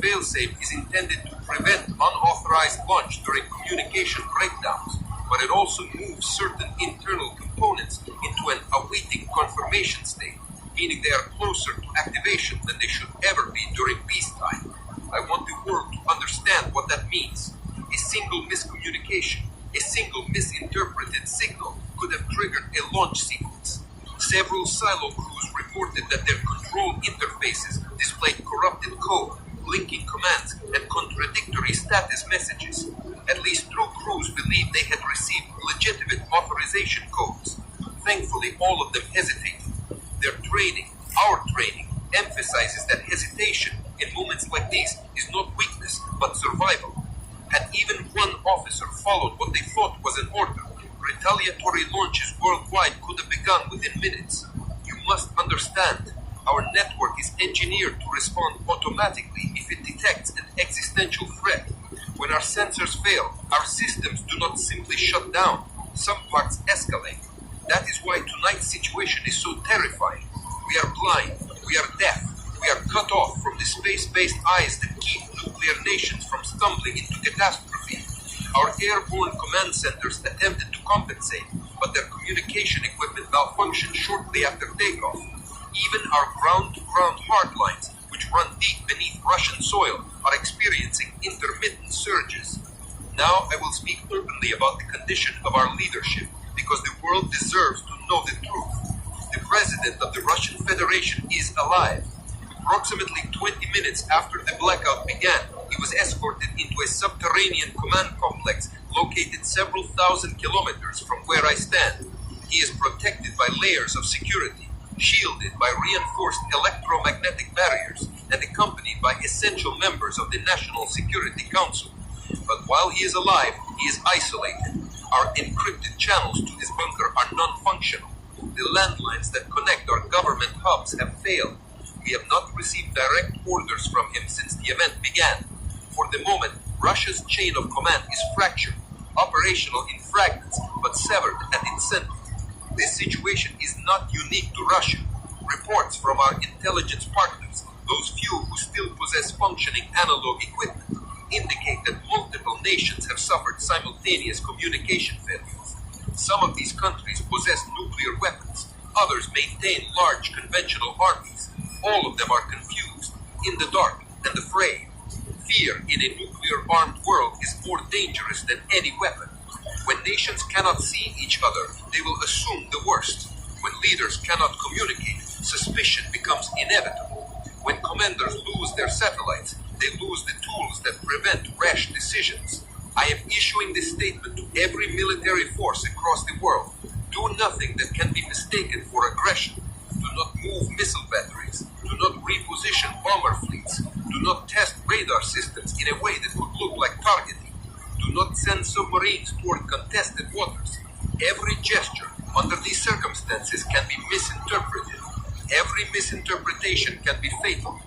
Fail-safe is intended to prevent unauthorized launch during communication breakdowns, but it also moves certain internal components into an awaiting confirmation state, meaning they are closer to activation than they should ever be during peacetime. I want the world to understand what that means. A single miscommunication, a single misinterpreted signal could have triggered a launch sequence. Several silo crews reported that their control interfaces displayed corrupted code, blinking commands, and contradictory status messages. At least two crews believed they had received legitimate authorization codes. Thankfully, all of them hesitated. Their training, our training, emphasizes that hesitation in moments like these is not weakness, but survival. Had even one officer followed what they thought was an order, retaliatory launches worldwide could have begun within minutes. You must understand, our network is engineered to respond automatically if it detects an existential threat. When our sensors fail, our systems do not simply shut down. Some parts escalate. That is why tonight's situation is so terrifying. We are blind, we are deaf, we are cut off from the space-based eyes that keep nuclear nations from stumbling into catastrophe. Our airborne command centers attempted to compensate, but their communication equipment malfunctioned shortly after takeoff. Even our ground-to-ground hardlines, which run deep beneath Russian soil, are experiencing intermittent surges. Now I will speak openly about the condition of our leadership, because the world deserves to know the truth. The President of the Russian Federation is alive. Approximately 20 minutes after the blackout began, he was escorted into a subterranean command complex located several thousand kilometers from where I stand. He is protected by layers of security, shielded by reinforced electromagnetic barriers, and accompanied by essential members of the National Security Council. But while he is alive, he is isolated. Our encrypted channels to his bunker are non-functional. The landlines that connect our government hubs have failed. We have not received direct orders from him since the event began. For the moment, Russia's chain of command is fractured, operational in fragments, but severed at its center. This situation is not unique to Russia. Reports from our intelligence partners, those few who still possess functioning analog equipment, indicate that multiple nations have suffered simultaneous communication failures. Some of these countries possess nuclear weapons, others maintain large conventional armies. All of them are confused, in the dark, and afraid. Fear in a nuclear-armed world is more dangerous than any weapon. When nations cannot see each other, they will assume the worst. When leaders cannot communicate, suspicion becomes inevitable. When commanders lose their satellites, they lose the tools that prevent rash decisions. I am issuing this statement to every military force across the world. Do nothing that can be mistaken for aggression. Do not move missile batteries. Do not reposition bomber fleets. Do not test radar systems in a way that would look like targeting. Do not send submarines toward contested waters. Every gesture under these circumstances can be misinterpreted. Every misinterpretation can be fatal.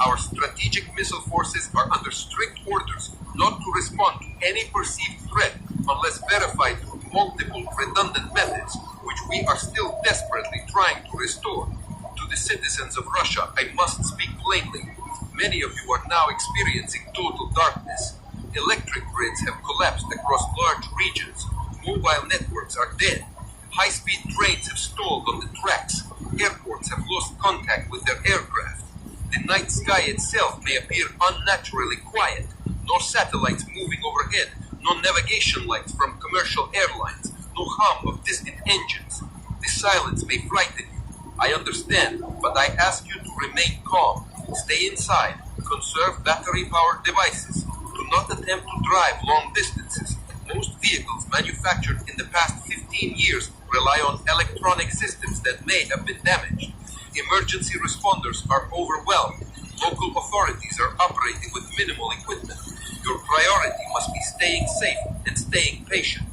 Our strategic missile forces are under strict orders not to respond to any perceived threat unless verified through multiple redundant methods, which we are still desperately trying to restore. To the citizens of Russia, I must speak plainly. Many of you are now experiencing total darkness. Electric grids have collapsed across large regions. Mobile networks are dead. High-speed trains have stalled on the tracks. Airports have lost contact with their aircraft. The night sky itself may appear unnaturally quiet. No satellites moving overhead, no navigation lights from commercial airlines, no hum of distant engines. The silence may frighten you. I understand, but I ask you to remain calm. Stay inside. Conserve battery-powered devices. Do not attempt to drive long distances. Most vehicles manufactured in the past 15 years rely on electronic systems that may have been damaged. Emergency responders are overwhelmed. Local authorities are operating with minimal equipment. Your priority must be staying safe and staying patient.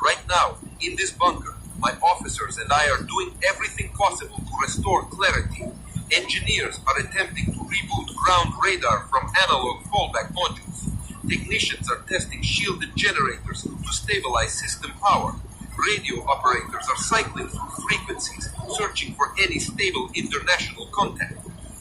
Right now, in this bunker, my officers and I are doing everything possible to restore clarity. Engineers are attempting to reboot ground radar from analog fallback modules. Technicians are testing shielded generators to stabilize system power. Radio operators are cycling through frequencies, searching for any stable international contact.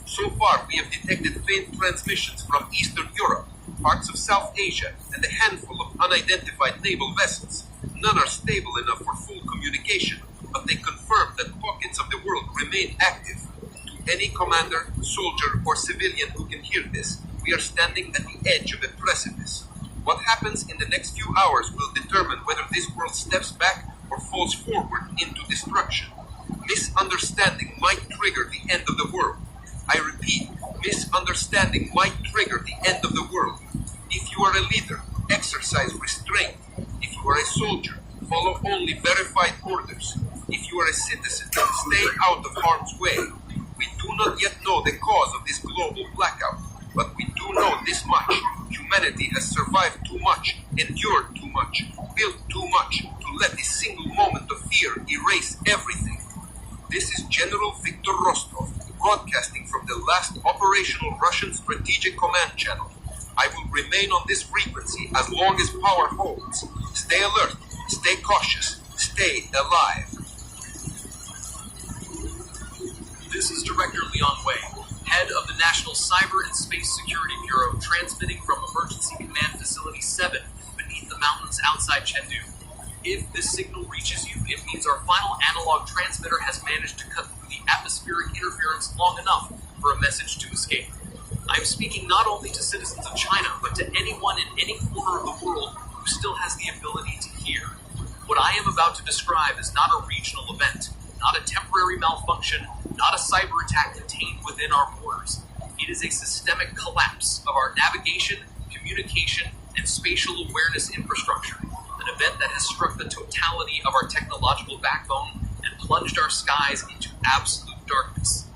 So far, we have detected faint transmissions from Eastern Europe, parts of South Asia, and a handful of unidentified naval vessels. None are stable enough for full communication, but they confirm that pockets of the world remain active. To any commander, soldier, or civilian who can hear this, we are standing at the edge of a precipice. What happens in the next few hours will determine whether this world steps back or falls forward into destruction. Misunderstanding might trigger the end of the world. I repeat, misunderstanding might trigger the end of the world. If you are a leader, exercise restraint. If you are a soldier, follow only verified orders. If you are a citizen, stay out of harm's way. We do not yet know the cause of this global blackout, but we do know this much. Humanity has survived too much, endured too much, built too much to let a single moment of fear erase everything. This is General Viktor Rostov, broadcasting from the last operational Russian Strategic Command Channel. I will remain on this frequency as long as power holds. Stay alert, stay cautious, stay alive. This is Director Leon Wei, head of the National Cyber and Space Security Bureau, transmitting from Emergency Command Facility 7 beneath the mountains outside Chengdu. If this signal reaches you, it means our final analog transmitter has managed to cut through the atmospheric interference long enough for a message to escape. I am speaking not only to citizens of China, but to anyone in any corner of the world who still has the ability to hear. What I am about to describe is not a regional event, not a temporary malfunction, not a cyber attack contained within our borders. It is a systemic collapse of our navigation, communication, and spatial awareness infrastructure, an event that has struck the totality of our technological backbone and plunged our skies into absolute darkness.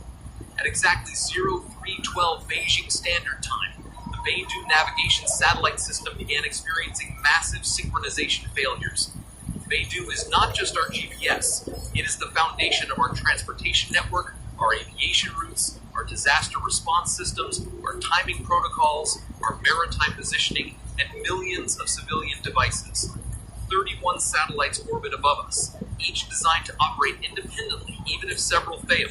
At exactly 0312 Beijing Standard Time, the Beidou navigation satellite system began experiencing massive synchronization failures. Beidou is not just our GPS, it is the foundation of our transportation network, our aviation routes, our disaster response systems, our timing protocols, our maritime positioning, and millions of civilian devices. 31 satellites orbit above us, each designed to operate independently even if several fail.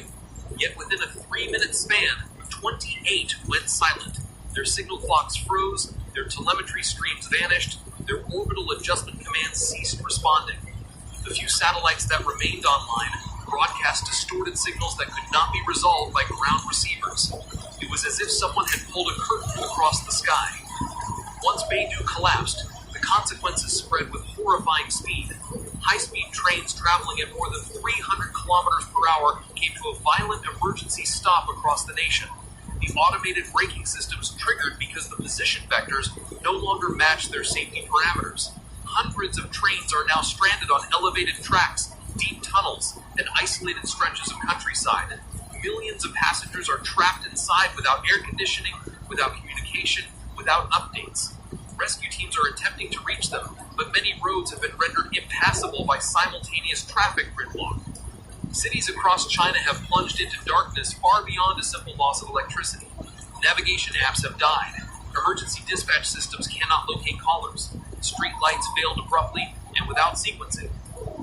Yet within a 3-minute span, 28 went silent. Their signal clocks froze, their telemetry streams vanished, their orbital adjustment commands ceased responding. The few satellites that remained online broadcast distorted signals that could not be resolved by ground receivers. It was as if someone had pulled a curtain across the sky. Once Beidou collapsed, the consequences spread with horrifying speed. High-speed trains traveling at more than 300 kilometers per hour came to a violent emergency stop across the nation. The automated braking systems triggered because the position vectors no longer matched their safety parameters. Hundreds of trains are now stranded on elevated tracks, deep tunnels, and isolated stretches of countryside. Millions of passengers are trapped inside without air conditioning, without communication, without updates. Rescue teams are attempting to reach them, but many roads have been rendered impassable by simultaneous traffic gridlock. Cities across China have plunged into darkness far beyond a simple loss of electricity. Navigation apps have died. Emergency dispatch systems cannot locate callers. Street lights failed abruptly and without sequencing.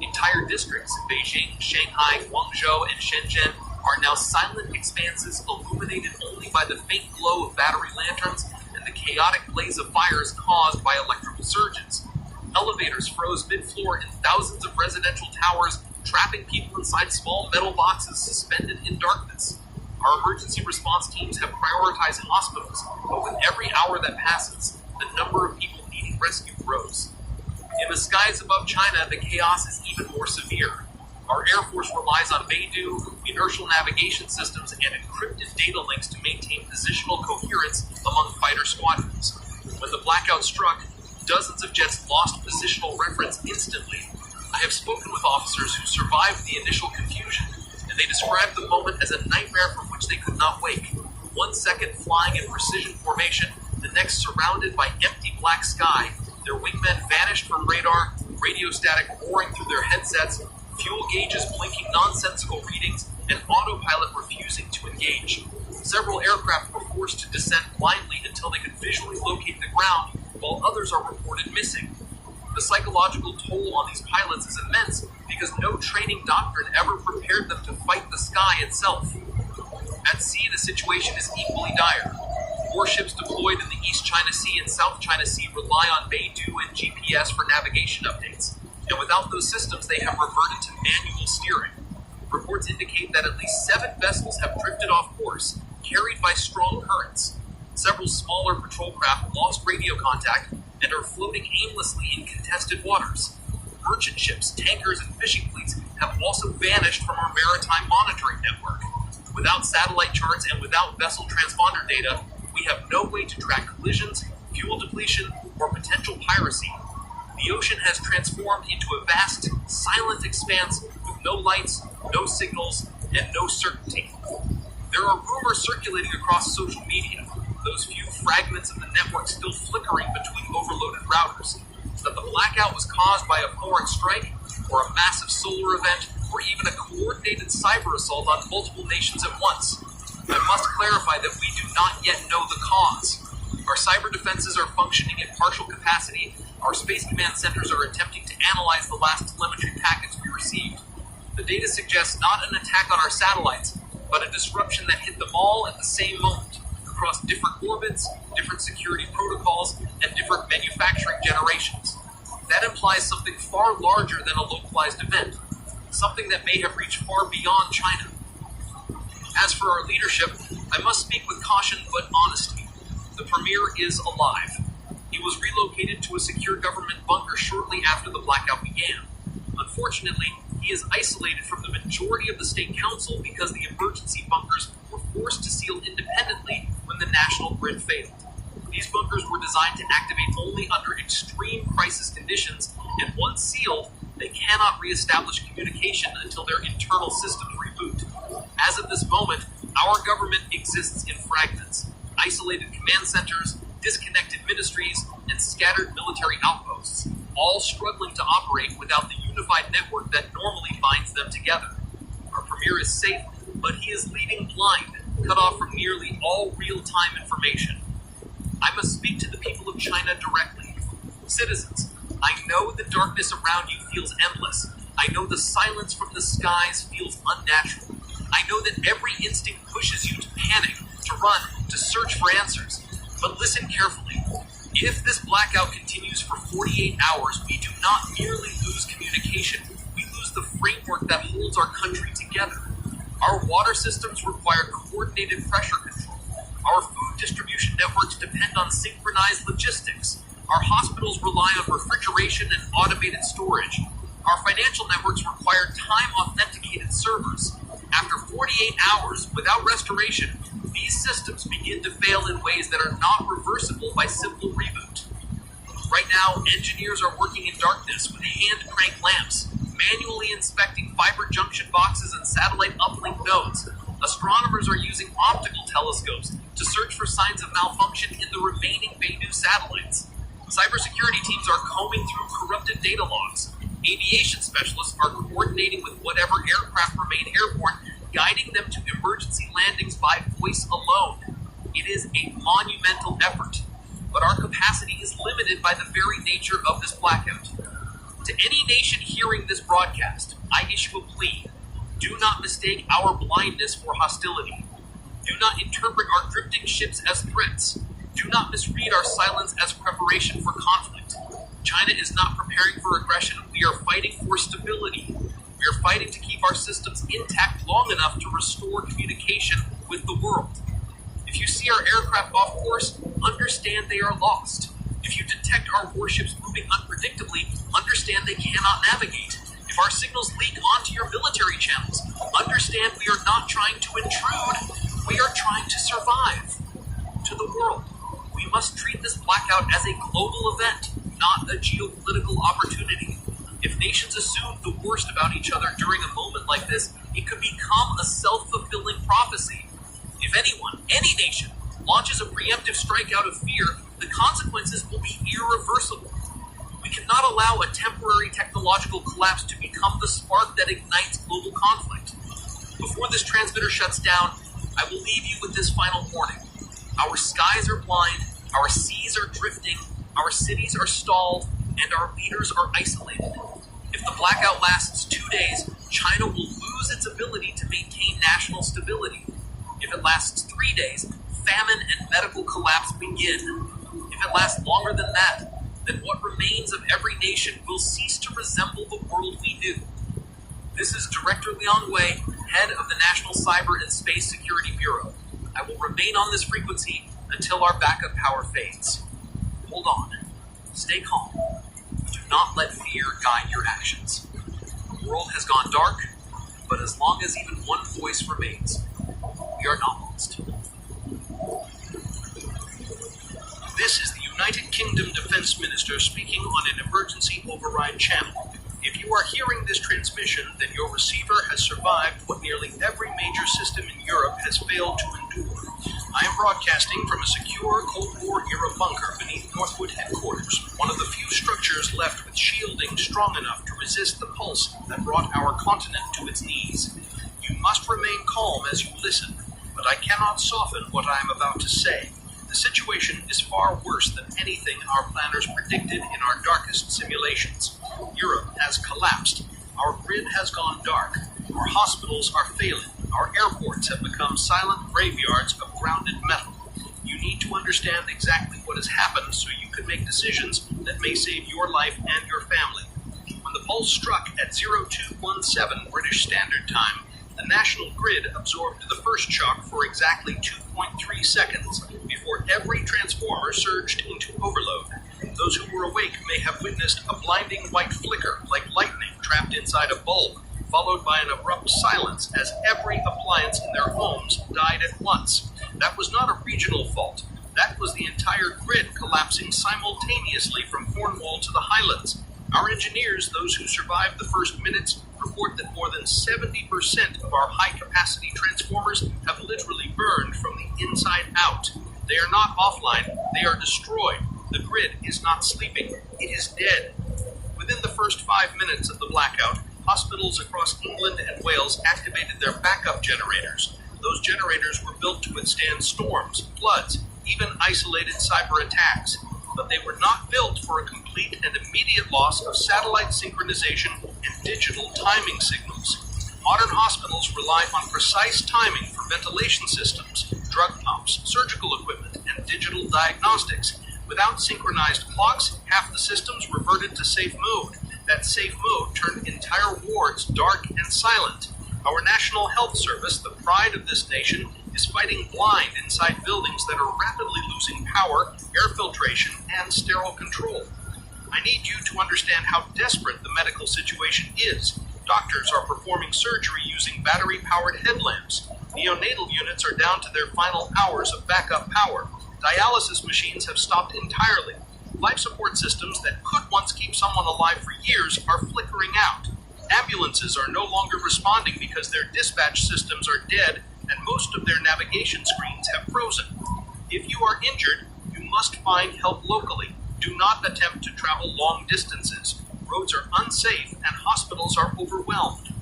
Entire districts in Beijing, Shanghai, Guangzhou, and Shenzhen are now silent expanses illuminated only by the faint glow of battery lanterns and the chaotic blaze of fires caused by electrical surges. Elevators froze mid-floor in thousands of residential towers, trapping people inside small metal boxes suspended in darkness. Our emergency response teams have prioritized hospitals, but with every hour that passes, the number of people needing rescue grows. In the skies above China, the chaos is even more severe. Our Air Force relies on Beidou, inertial navigation systems, and encrypted data links to maintain positional coherence among fighter squadrons. When the blackout struck, dozens of jets lost positional reference instantly. I have spoken with officers who survived the initial confusion, and they described the moment as a nightmare from which they could not wake. 1 second flying in precision formation, the next surrounded by empty black sky. Their wingmen vanished from radar, radio static roaring through their headsets, fuel gauges blinking nonsensical readings, and autopilot refusing to engage. Several aircraft were forced to descend blindly until they could visually locate the ground, while others are reported missing. The psychological toll on these pilots is immense because no training doctrine ever prepared them to fight the sky itself. At sea, the situation is equally dire. Warships deployed in the East China Sea and South China Sea rely on Beidou and GPS for navigation updates, and without those systems, they have reverted to manual steering. Reports indicate that at least 7 vessels have drifted off course, carried by strong currents. Several smaller patrol craft lost radio contact and are floating aimlessly in contested waters. Merchant ships, tankers, and fishing fleets have also vanished from our maritime monitoring network. Without satellite charts and without vessel transponder data, we have no way to track collisions, fuel depletion, or potential piracy. The ocean has transformed into a vast, silent expanse with no lights, no signals, and no certainty. There are rumors circulating across social media, those few fragments of the network still flickering between overloaded routers, that the blackout was caused by a foreign strike, or a massive solar event, or even a coordinated cyber assault on multiple nations at once. I must clarify that we do not yet know the cause. Our cyber defenses are functioning at partial capacity. Our Space Command centers are attempting to analyze the last telemetry packets we received. The data suggests not an attack on our satellites, but a disruption that hit them all at the same moment, across different orbits, different security protocols, and different manufacturing generations. That implies something far larger than a localized event, something that may have reached far beyond China. As for our leadership, I must speak with caution but honesty. The Premier is alive. He was relocated to a secure government bunker shortly after the blackout began. Unfortunately, he is isolated from the majority of the state council because the emergency bunkers were forced to seal independently when the national grid failed. These bunkers were designed to activate only under extreme crisis conditions, and once sealed, they cannot re-establish communication until their internal systems reboot. As of this moment, our government exists in fragments, isolated command centers, disconnected ministries, and scattered military outposts, all struggling to operate without the unified network that normally binds them together. Our premier is safe, but he is leading blind, cut off from nearly all real-time information. I must speak to the people of China directly. Citizens, I know the darkness around you feels endless. I know the silence from the skies feels unnatural. I know that every instinct pushes you to panic, to run, to search for answers. But listen carefully. If this blackout continues for 48 hours, we do not merely lose communication, we lose the framework that holds our country together. Our water systems require coordinated pressure control. Our food distribution networks depend on synchronized logistics. Our hospitals rely on refrigeration and automated storage. Our financial networks require time-authenticated servers. After 48 hours without restoration, these systems begin to fail in ways that are not reversible by simple reboot. Right now, engineers are working in darkness with hand-crank lamps, manually inspecting fiber junction boxes and satellite uplink nodes. Astronomers are using optical telescopes to search for signs of malfunction in the remaining Beidou satellites. Cybersecurity teams are combing through corrupted data logs. Aviation specialists are coordinating with whatever aircraft remain airborne, guiding them to emergency landings by voice alone. It is a monumental effort, but our capacity is limited by the very nature of this blackout. To any nation hearing this broadcast, I issue a plea. Do not mistake our blindness for hostility. Do not interpret our drifting ships as threats. Do not misread our silence as preparation for conflict. China is not preparing for aggression. We are fighting for stability. We are fighting to keep our systems intact long enough to restore communication with the world. If you see our aircraft off course, understand they are lost. If you detect our warships moving unpredictably, understand they cannot navigate. If our signals leak onto your military channels, understand we are not trying to intrude. We are trying to survive. To the world, we must treat this blackout as a global event, not a geopolitical opportunity. If nations assume the worst about each other during a moment like this, it could become a self-fulfilling prophecy. If anyone, any nation, launches a preemptive strike out of fear, the consequences will be irreversible. We cannot allow a temporary technological collapse to become the spark that ignites global conflict. Before this transmitter shuts down, I will leave you with this final warning. Our skies are blind, our seas are drifting, our cities are stalled, and our leaders are isolated. If the blackout lasts 2 days, China will lose its ability to maintain national stability. If it lasts 3 days, famine and medical collapse begin. If it lasts longer than that, then what remains of every nation will cease to resemble the world we knew. This is Director Liang Wei, head of the National Cyber and Space Security Bureau. I will remain on this frequency until our backup power fades. Hold on. Stay calm. Do not let fear guide your actions. The world has gone dark, but as long as even one voice remains, we are not lost. This is the United Kingdom Defense Minister speaking on an emergency override channel. If you are hearing this transmission, then your receiver has survived what nearly every major system in Europe has failed to endure. I am broadcasting from a secure Cold War-era bunker beneath Northwood headquarters, one of the few structures left with shielding strong enough to resist the pulse that brought our continent to its knees. You must remain calm as you listen, but I cannot soften what I am about to say. The situation is far worse than anything our planners predicted in our darkest simulations. Europe has collapsed. Our grid has gone dark. Our hospitals are failing. Our airports have become silent graveyards of grounded metal. You need to understand exactly what has happened so you can make decisions that may save your life and your family. When the pulse struck at 0217 British Standard Time, the national grid absorbed the first shock for exactly 2.3 seconds before every transformer surged into overload. Those who were awake may have witnessed a blinding white flicker like lightning trapped inside a bulb, followed by an abrupt silence as every appliance in their homes died at once. That was not a regional fault. That was the entire grid collapsing simultaneously from Cornwall to the Highlands. Our engineers, those who survived the first minutes, report that more than 70% of our high-capacity transformers have literally burned from the inside out. They are not offline, they are destroyed. The grid is not sleeping, it is dead. Within the first 5 minutes of the blackout, hospitals across England and Wales activated their backup generators. Those generators were built to withstand storms, floods, even isolated cyber attacks. But they were not built for a complete and immediate loss of satellite synchronization and digital timing signals. Modern hospitals rely on precise timing for ventilation systems, drug pumps, surgical equipment, and digital diagnostics. Without synchronized clocks, half the systems reverted to safe mode. That safe mode turned entire wards dark and silent. Our National Health Service, the pride of this nation, is fighting blind inside buildings that are rapidly losing power, air filtration, and sterile control. I need you to understand how desperate the medical situation is. Doctors are performing surgery using battery-powered headlamps. Neonatal units are down to their final hours of backup power. Dialysis machines have stopped entirely. Life support systems that could once keep someone alive for years are flickering out. Ambulances are no longer responding because their dispatch systems are dead and most of their navigation screens have frozen. If you are injured, you must find help locally. Do not attempt to travel long distances. Roads are unsafe and hospitals are overwhelmed.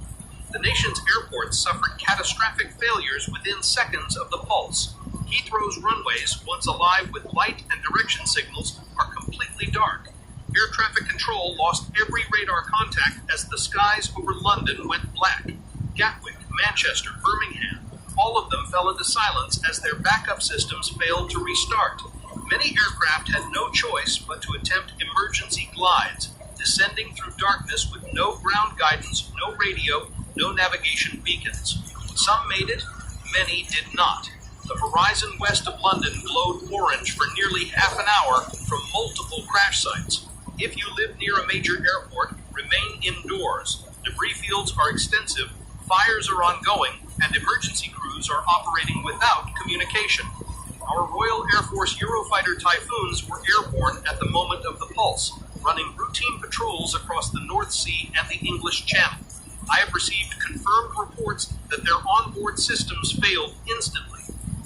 The nation's airports suffered catastrophic failures within seconds of the pulse. Heathrow's runways, once alive with light and direction signals, are completely dark. Air traffic control lost every radar contact as the skies over London went black. Gatwick, Manchester, Birmingham, all of them fell into silence as their backup systems failed to restart. Many aircraft had no choice but to attempt emergency glides, descending through darkness with no ground guidance, no radio, no navigation beacons. Some made it, many did not. The horizon west of London glowed orange for nearly half an hour from multiple crash sites. If you live near a major airport, remain indoors. Debris fields are extensive, fires are ongoing, and emergency crews are operating without communication. Our Royal Air Force Eurofighter Typhoons were airborne at the moment of the pulse, running routine patrols across the North Sea and the English Channel. I have received confirmed reports that their onboard systems failed instantly.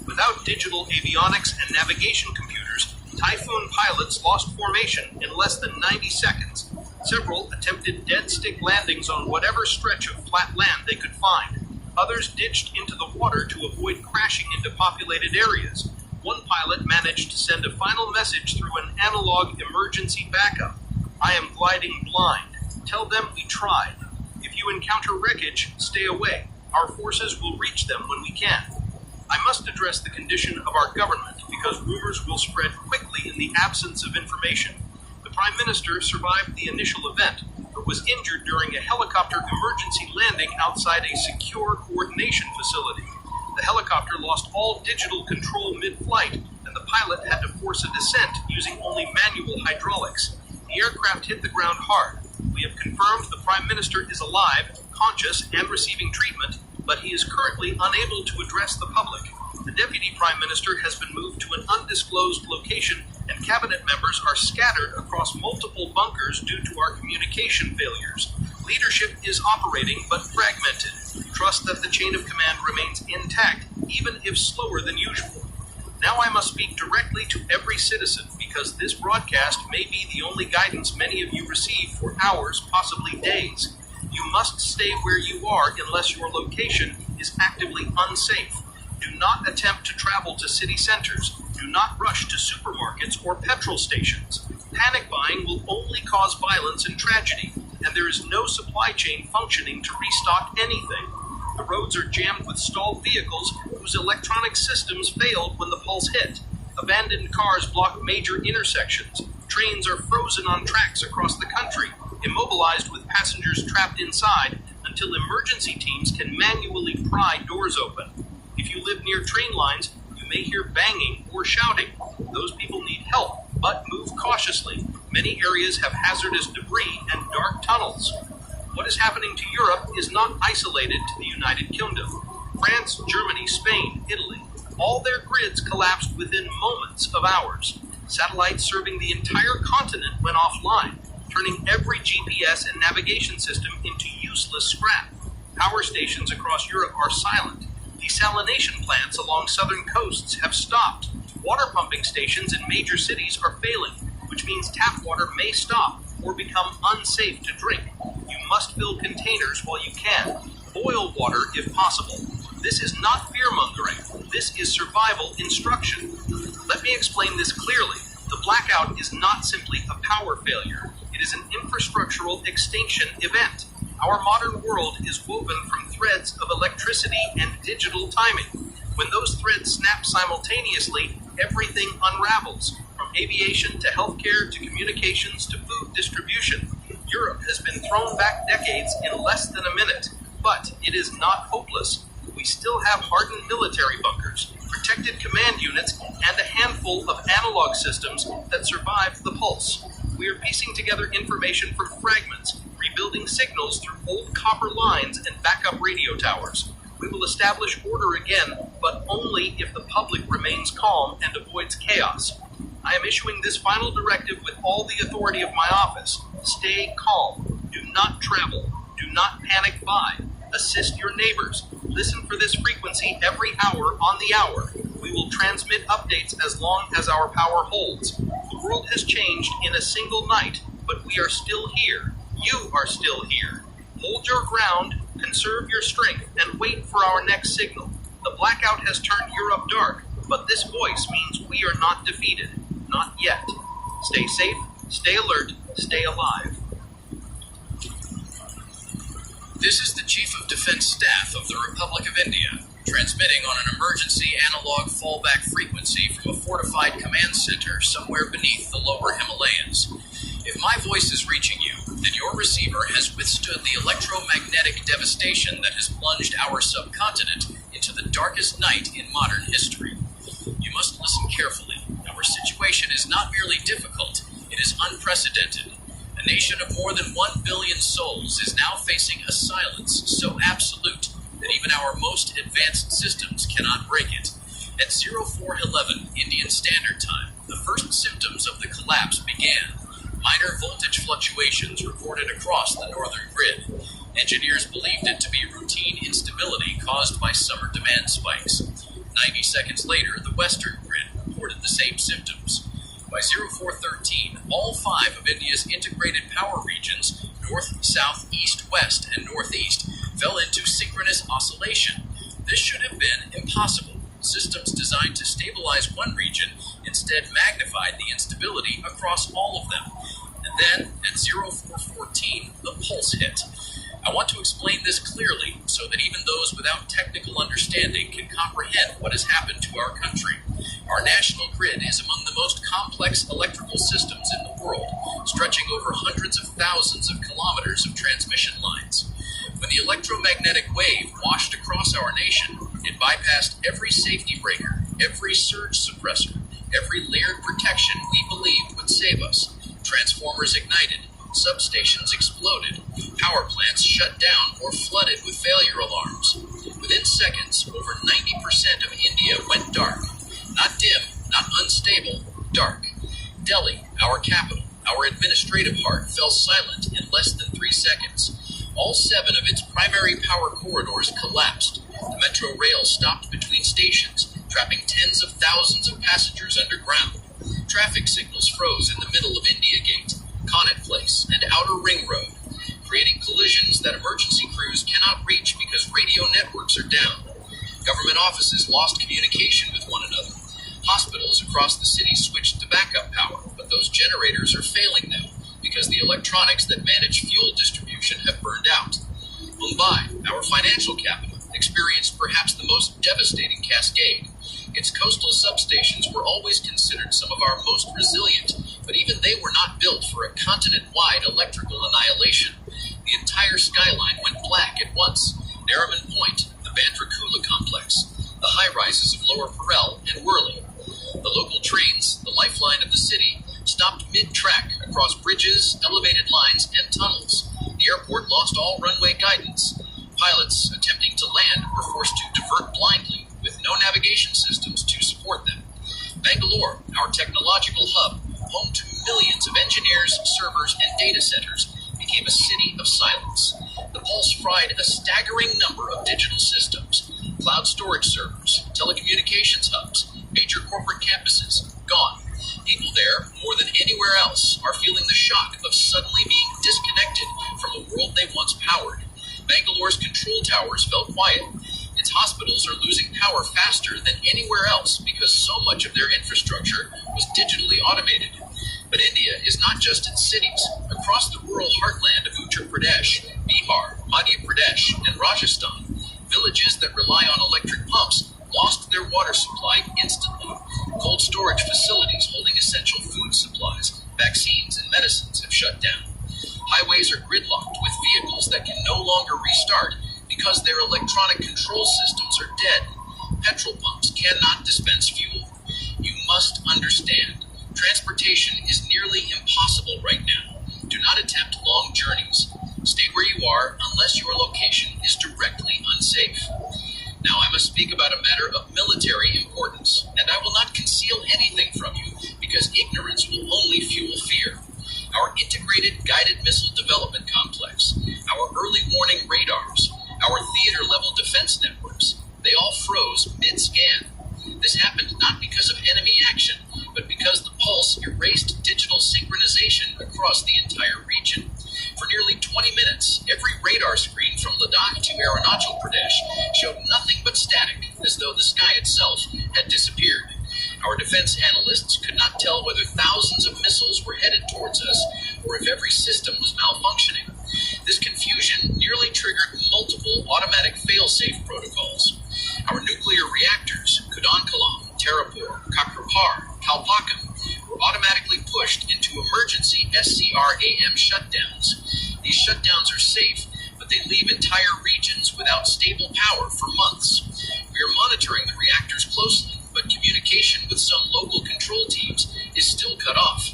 Without digital avionics and navigation computers, Typhoon pilots lost formation in less than 90 seconds. Several attempted dead stick landings on whatever stretch of flat land they could find. Others ditched into the water to avoid crashing into populated areas. One pilot managed to send a final message through an analog emergency backup. I am gliding blind. Tell them we tried. If you encounter wreckage, stay away. Our forces will reach them when we can. I must address the condition of our government because rumors will spread quickly in the absence of information. The Prime Minister survived the initial event, but was injured during a helicopter emergency landing outside a secure coordination facility. The helicopter lost all digital control mid-flight, and the pilot had to force a descent using only manual hydraulics. The aircraft hit the ground hard. We have confirmed the Prime Minister is alive, conscious, and receiving treatment, but he is currently unable to address the public. The Deputy Prime Minister has been moved to an undisclosed location, and cabinet members are scattered across multiple bunkers due to our communication failures. Leadership is operating but fragmented. Trust that the chain of command remains intact, even if slower than usual. Now I must speak directly to every citizen because this broadcast may be the only guidance many of you receive for hours, possibly days. You must stay where you are unless your location is actively unsafe. Do not attempt to travel to city centers. Do not rush to supermarkets or petrol stations. Panic buying will only cause violence and tragedy, and there is no supply chain functioning to restock anything. The roads are jammed with stalled vehicles whose electronic systems failed when the pulse hit. Abandoned cars block major intersections. Trains are frozen on tracks across the country, immobilized with passengers trapped inside until emergency teams can manually pry doors open. If you live near train lines, you may hear banging or shouting. Those people need help, but move cautiously. Many areas have hazardous debris and dark tunnels. What is happening to Europe is not isolated to the United Kingdom. France, Germany, Spain, Italy, all their grids collapsed within moments of hours. Satellites serving the entire continent went offline, turning every GPS and navigation system into useless scrap. Power stations across Europe are silent. Desalination plants along southern coasts have stopped. Water pumping stations in major cities are failing, which means tap water may stop or become unsafe to drink. You must fill containers while you can. Boil water if possible. This is not fear-mongering. This is survival instruction. Let me explain this clearly. The blackout is not simply a power failure. It is an infrastructural extinction event. Our modern world is woven from threads of electricity and digital timing. When those threads snap simultaneously, everything unravels, from aviation to healthcare to communications to food distribution. Europe has been thrown back decades in less than a minute, but it is not hopeless. We still have hardened military bunkers, protected command units, and a handful of analog systems that survived the pulse. We are piecing together information from fragments, rebuilding signals through old copper lines and backup radio towers. We will establish order again, but only if the public remains calm and avoids chaos. I am issuing this final directive with all the authority of my office. Stay calm. Do not travel. Do not panic buy. Assist your neighbors. Listen for this frequency every hour on the hour. We will transmit updates as long as our power holds. The world has changed in a single night, but we are still here. You are still here. Hold your ground, conserve your strength, and wait for our next signal. The blackout has turned Europe dark, but this voice means we are not defeated. Not yet. Stay safe, stay alert, stay alive. This is the Chief of Defense Staff of the Republic of India, transmitting on an emergency analog fallback frequency from a fortified command center somewhere beneath the lower Himalayas. If my voice is reaching you, then your receiver has withstood the electromagnetic devastation that has plunged our subcontinent into the darkest night in modern history. You must listen carefully. Our situation is not merely difficult, it is unprecedented. A nation of more than 1 billion souls is now facing a silence so absolute that even our most advanced systems cannot break it. At 0411 Indian Standard Time, the first symptoms of the collapse began. Minor voltage fluctuations recorded across the northern grid. Engineers believed it to be routine instability caused by summer demand spikes. 90 seconds later, the western grid reported the same symptoms. By 0413, all 5 of India's integrated power regions, north, south, east, west, and northeast, fell into synchronous oscillation. This should have been impossible. Systems designed to stabilize one region instead magnified the instability across all of them. And then, at 0414, the pulse hit. I want to explain this clearly so that even those without technical understanding can comprehend what has happened to our country. Our national grid is among the most complex electrical systems in the world, stretching over hundreds of thousands of kilometers of transmission lines. When the electromagnetic wave washed across our nation, it bypassed every safety breaker, every surge suppressor, every layered protection we believed would save us. Transformers ignited, substations exploded, power plants shut down or flooded with failure alarms. Within seconds, over 90% of India went dark. Not dim, not unstable, dark. Delhi, our capital, our administrative heart, fell silent in less than 3 seconds. All 7 of its primary power corridors collapsed. The metro rail stopped between stations, trapping tens of thousands of passengers underground. Traffic signals froze in the middle of India Gate, Connaught Place, and Outer Ring Road, creating collisions that emergency crews cannot reach because radio networks are down. Government offices lost communication with one another. Hospitals across the city switched to backup power, but those generators are failing now because the electronics that manage fuel distribution have burned out. Mumbai, our financial capital, experienced perhaps the most devastating cascade. Its coastal substations were always considered some of our most resilient, but even they were not built for a continent-wide electrical annihilation. The entire skyline went black at once. Nariman Point, the Bandra Kurla complex, the high-rises of Lower Parel and Worli. The local trains, the lifeline of the city, stopped mid-track across bridges, elevated lines, and tunnels. The airport airport lost all runway guidance. Pilots attempting to land were forced to divert blindly with no navigation systems to support them. Bangalore, our technological hub, home to millions of engineers, servers, and data centers, became a city of silence. The Pulse fried a staggering number of digital systems, cloud storage servers, telecommunications hubs, major corporate campuses, gone. People there, more than anywhere else, are feeling the shock of suddenly being disconnected from a world they once powered. Bangalore's control towers fell quiet. Its hospitals are losing power faster than anywhere else because so much of their infrastructure was digitally automated. But India is not just its cities. Across the rural heartland of Uttar Pradesh, Bihar, Madhya Pradesh, and Rajasthan, villages that rely on electric pumps lost their water supply instantly. Cold storage facilities holding essential food supplies, vaccines, and medicines have shut down. Highways are gridlocked with vehicles that can no longer restart because their electronic control systems are dead. Petrol pumps cannot dispense fuel. You must understand, transportation is nearly impossible right now. Do not attempt long journeys. Stay where you are unless your location is directly unsafe. Now I must speak about a matter of military importance, and I will not conceal anything from you because ignorance will only fuel fear. Our integrated guided missile development complex, our early warning radars, our theater-level defense networks, they all froze mid-scan. This happened not because of enemy action, but because the Pulse erased digital synchronization across the entire region. For nearly 20 minutes, every radar screen from Ladakh to Arunachal Pradesh showed nothing but static, as though the sky itself had disappeared. Our defense analysts could not tell whether thousands of missiles were headed towards us, or if every system was malfunctioning. This confusion nearly triggered multiple automatic fail-safe protocols. Our nuclear reactors, Kudankulam, Tarapur, Kakrapar, Kalpakam, were automatically pushed into emergency SCRAM shutdowns. These shutdowns are safe, but they leave entire regions without stable power for months. We are monitoring the reactors closely, but communication with some local control teams is still cut off.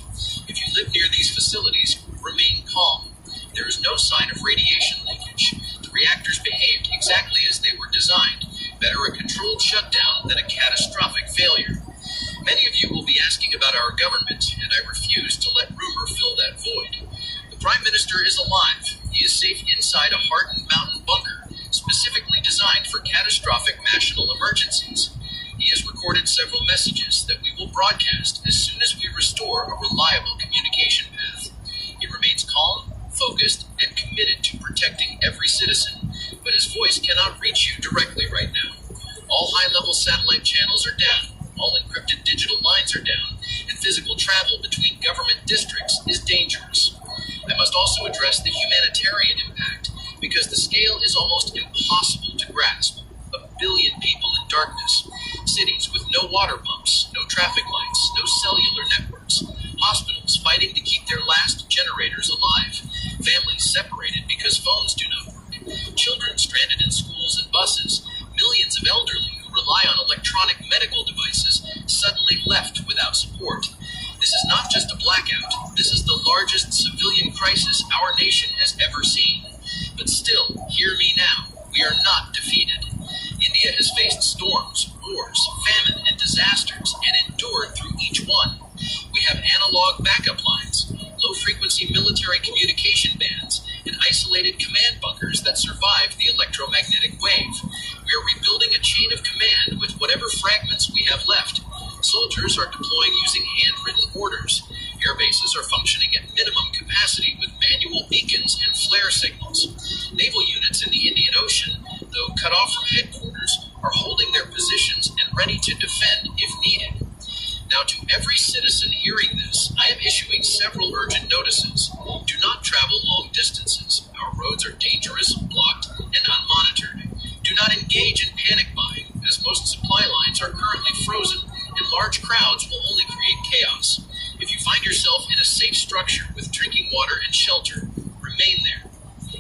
If you live near these facilities, remain calm. There is no sign of radiation leakage. The reactors behaved exactly as they were designed. Better a controlled shutdown than a catastrophic failure. Many of you will be asking about our government, and I refuse to let rumor fill that void. The Prime Minister is alive. He is safe inside a hardened mountain bunker, specifically designed for catastrophic national emergencies. He has recorded several messages that we will broadcast as soon as we restore a reliable communication path. He remains calm, focused, and committed to protecting every citizen, but his voice cannot reach you directly right now. All high-level satellite channels are down, all encrypted digital lines are down, and physical travel between government districts is dangerous. I must also address the humanitarian impact, because the scale is almost impossible to grasp. 1 billion people in darkness, cities with no water pumps, no traffic lights, no cellular networks, hospitals fighting to keep their last generators alive, families separated because phones do not work, children stranded in schools and buses, millions of elderly who rely on electronic medical devices suddenly left without support. This is not just a blackout, this is the largest civilian crisis our nation has ever seen. But still, hear me now, we are not defeated. India has faced storms, wars, famine, and disasters, and endured through each one. We have analog backup lines, low-frequency military communication bands, and isolated command bunkers that survived the electromagnetic wave. We are rebuilding a chain of command with whatever fragments we have left. Soldiers are deploying using handwritten orders. Air bases are functioning at minimum capacity with manual beacons and flare signals. Naval units in the Indian Ocean, though cut off from headquarters, are holding their positions and ready to defend if needed. Now, to every citizen hearing this, I am issuing several urgent notices. Do not travel long distances. Our roads are dangerous, blocked, and unmonitored. Do not engage in panic buying, as most supply lines are currently frozen, and large crowds will only create chaos. If you find yourself in a safe structure with drinking water and shelter, remain there.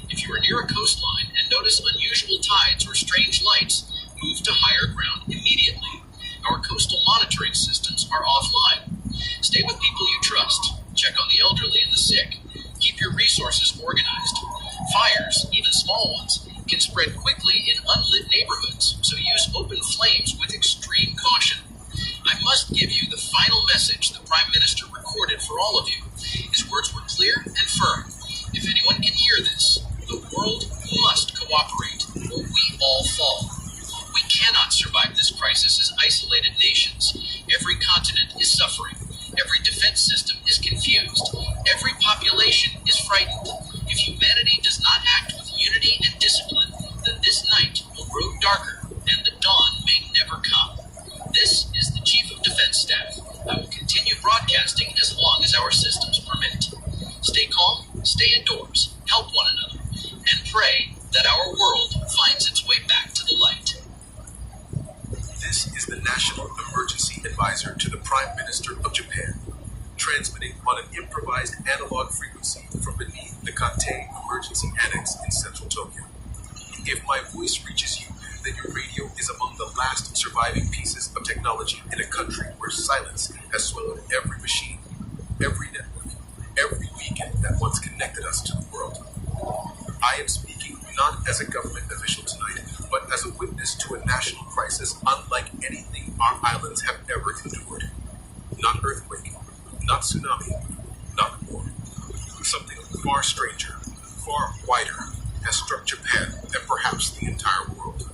If you are near a coastline and notice unusual tides or strange lights, move to higher ground immediately. Our coastal monitoring systems are offline. Stay with people you trust. Check on the elderly and the sick. Keep your resources organized. Fire advisor to the Prime Minister of Japan, transmitting on an improvised analog frequency from beneath the Kantei Emergency Annex in central Tokyo. If my voice reaches you, then your radio is among the last surviving pieces of technology in a country where silence has swallowed every machine, every network, every beacon that once connected us to the world. I am speaking not as a government official tonight, but as a witness to a national crisis unlike anything our islands have ever endured. Not earthquake, not tsunami, not war. Something far stranger, far wider, has struck Japan and perhaps the entire world.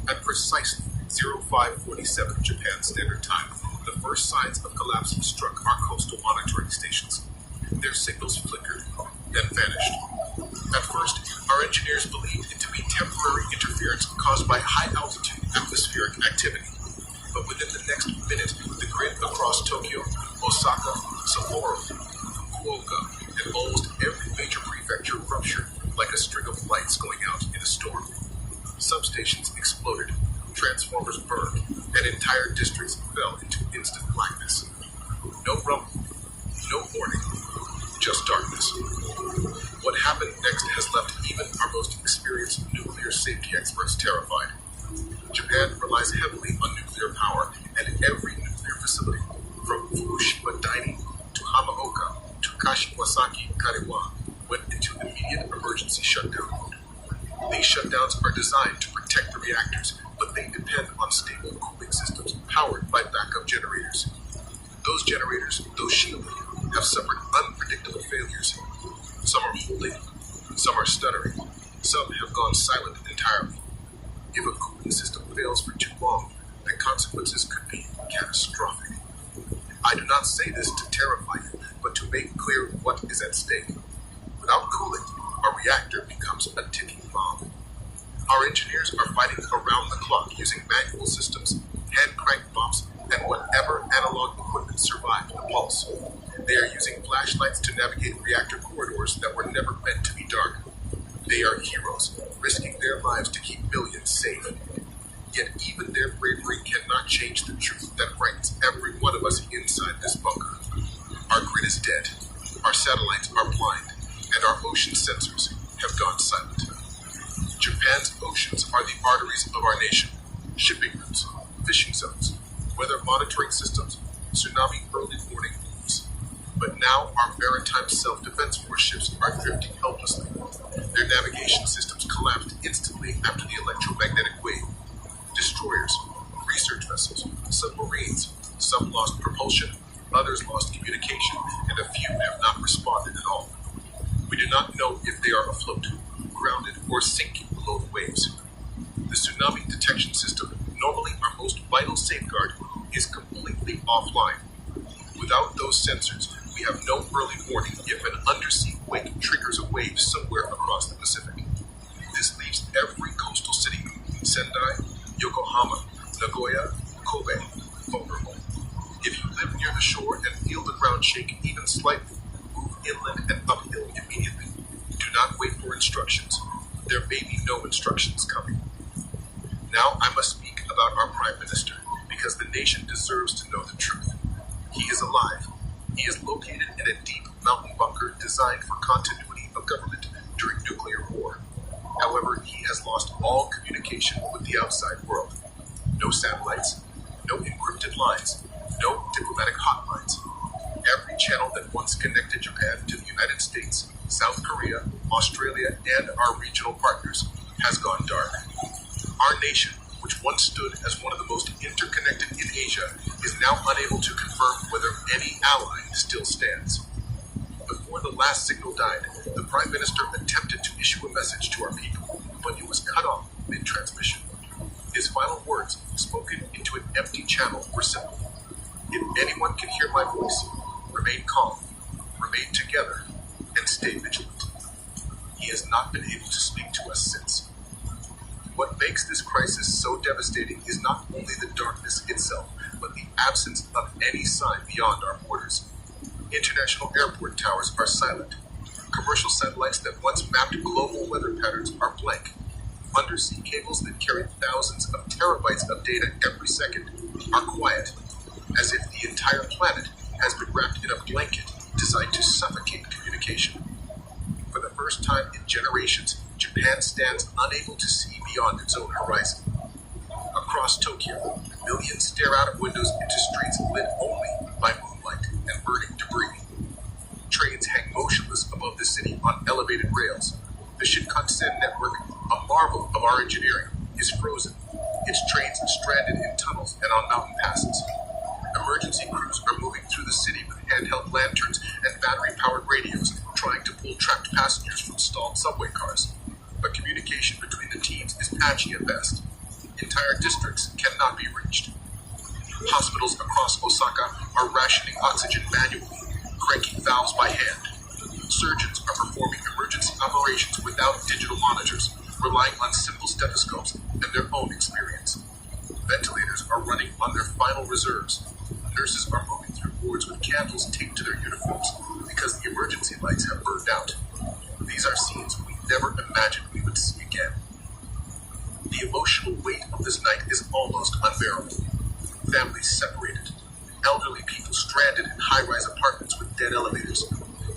At precisely 0547 Japan Standard Time, the first signs of collapse struck our coastal monitoring stations. Their signals flickered, then vanished. At first, our engineers believed it to be temporary interference caused by high-altitude atmospheric activity. But within the next minute, the grid across Tokyo, Osaka, Sapporo, Fukuoka, and almost every major prefecture ruptured like a string of lights going out in a storm. Substations exploded, transformers burned, and entire districts fell into instant blackness. No rumble, no warning, just darkness. What happened next has left even our most experienced nuclear safety experts terrified. Japan relies heavily on nuclear power, and every nuclear facility, from Fukushima Daini to Hamaoka to Kashiwazaki Kariwa, went into immediate emergency shutdown mode. These shutdowns are designed to protect the reactors, but they depend on stable cooling systems powered by backup generators. Those generators, though shielded, have suffered unpredictable failures. Some are holding, some are stuttering, some have gone silent entirely. If a cooling system fails for too long, the consequences could be catastrophic. I do not say this to terrify you, but to make clear what is at stake. Without cooling, a reactor becomes a ticking bomb. Our engineers are fighting around the clock using manual systems, hand crank bombs, and whatever analog equipment survived the pulse. They are using flashlights to navigate reactor corridors that were never meant to be dark. They are heroes, risking their lives to keep millions safe. Yet even their bravery cannot change the truth that frightens every one of us inside this bunker. Our grid is dead, our satellites are blind, and our ocean sensors have gone silent. Japan's oceans are the arteries of our nation, shipping routes, fishing zones, weather monitoring systems, tsunami early warning buoys. But now our maritime self-defense warships are drifting helplessly. Their navigation systems collapsed instantly after the electromagnetic wave. Destroyers, research vessels, submarines, some lost propulsion, others lost communication, and a few have not responded at all. We do not know if they are afloat, grounded, or sinking below the waves. The tsunami detection system, normally our most vital safeguard, is completely offline. Without those sensors, we have no early warning if an undersea quake triggers a wave somewhere across the Pacific. This leaves every coastal city, Sendai, Yokohama, Nagoya, Kobe, vulnerable. If you live near the shore and feel the ground shake even slightly, move inland and uphill immediately. Do not wait for instructions. There may be no instructions coming. Now I must speak about our Prime Minister, because the nation deserves to know the truth. He is alive. He is located in a deep mountain bunker designed for continuity of government during nuclear war. However, he has lost all communication with the outside world. No satellites, no encrypted lines, no diplomatic hotlines. Every channel that once connected Japan to the United States, South Korea, Australia, and our regional partners has gone dark. Our nation, which once stood as one of the most interconnected in Asia, is now unable to confirm whether any ally still stands. Before the last signal died, the Prime Minister attempted to issue a message to our people, but it was cut off mid-transmission. His final words, spoken into an empty channel, were simple. If anyone can hear my voice, remain calm, remain together, and stay vigilant. He has not been able to speak to us since. What makes this crisis so devastating is not only the darkness itself, but the absence of any sign beyond our borders. International airport towers are silent. Commercial satellites that once mapped global weather patterns are blank. Undersea cables that carry thousands of terabytes of data every second are quiet. as if the entire planet has been wrapped in a blanket designed to suffocate communication. For the first time in generations, Japan stands unable to see beyond its own horizon. Across Tokyo, millions stare out of windows into streets lit only by moonlight and burning debris. Trains hang motionless above the city on elevated rails. The Shinkansen network, a marvel of our engineering, is frozen. Its trains stranded in tunnels and on mountain passes. Emergency crews are moving through the city with handheld lanterns and battery-powered radios, trying to pull trapped passengers from stalled subway cars. But communication between the teams is patchy at best. Entire districts cannot be reached. Hospitals across Osaka are rationing oxygen manually, cranking valves by hand. Surgeons are performing emergency operations without digital monitors, relying on simple stethoscopes and their own experience. Ventilators are running on their final reserves. Nurses are moving through wards with candles taped to their uniforms because the emergency lights have burned out. These are scenes we never imagined we would see again. The emotional weight of this night is almost unbearable. Families separated, elderly people stranded in high-rise apartments with dead elevators,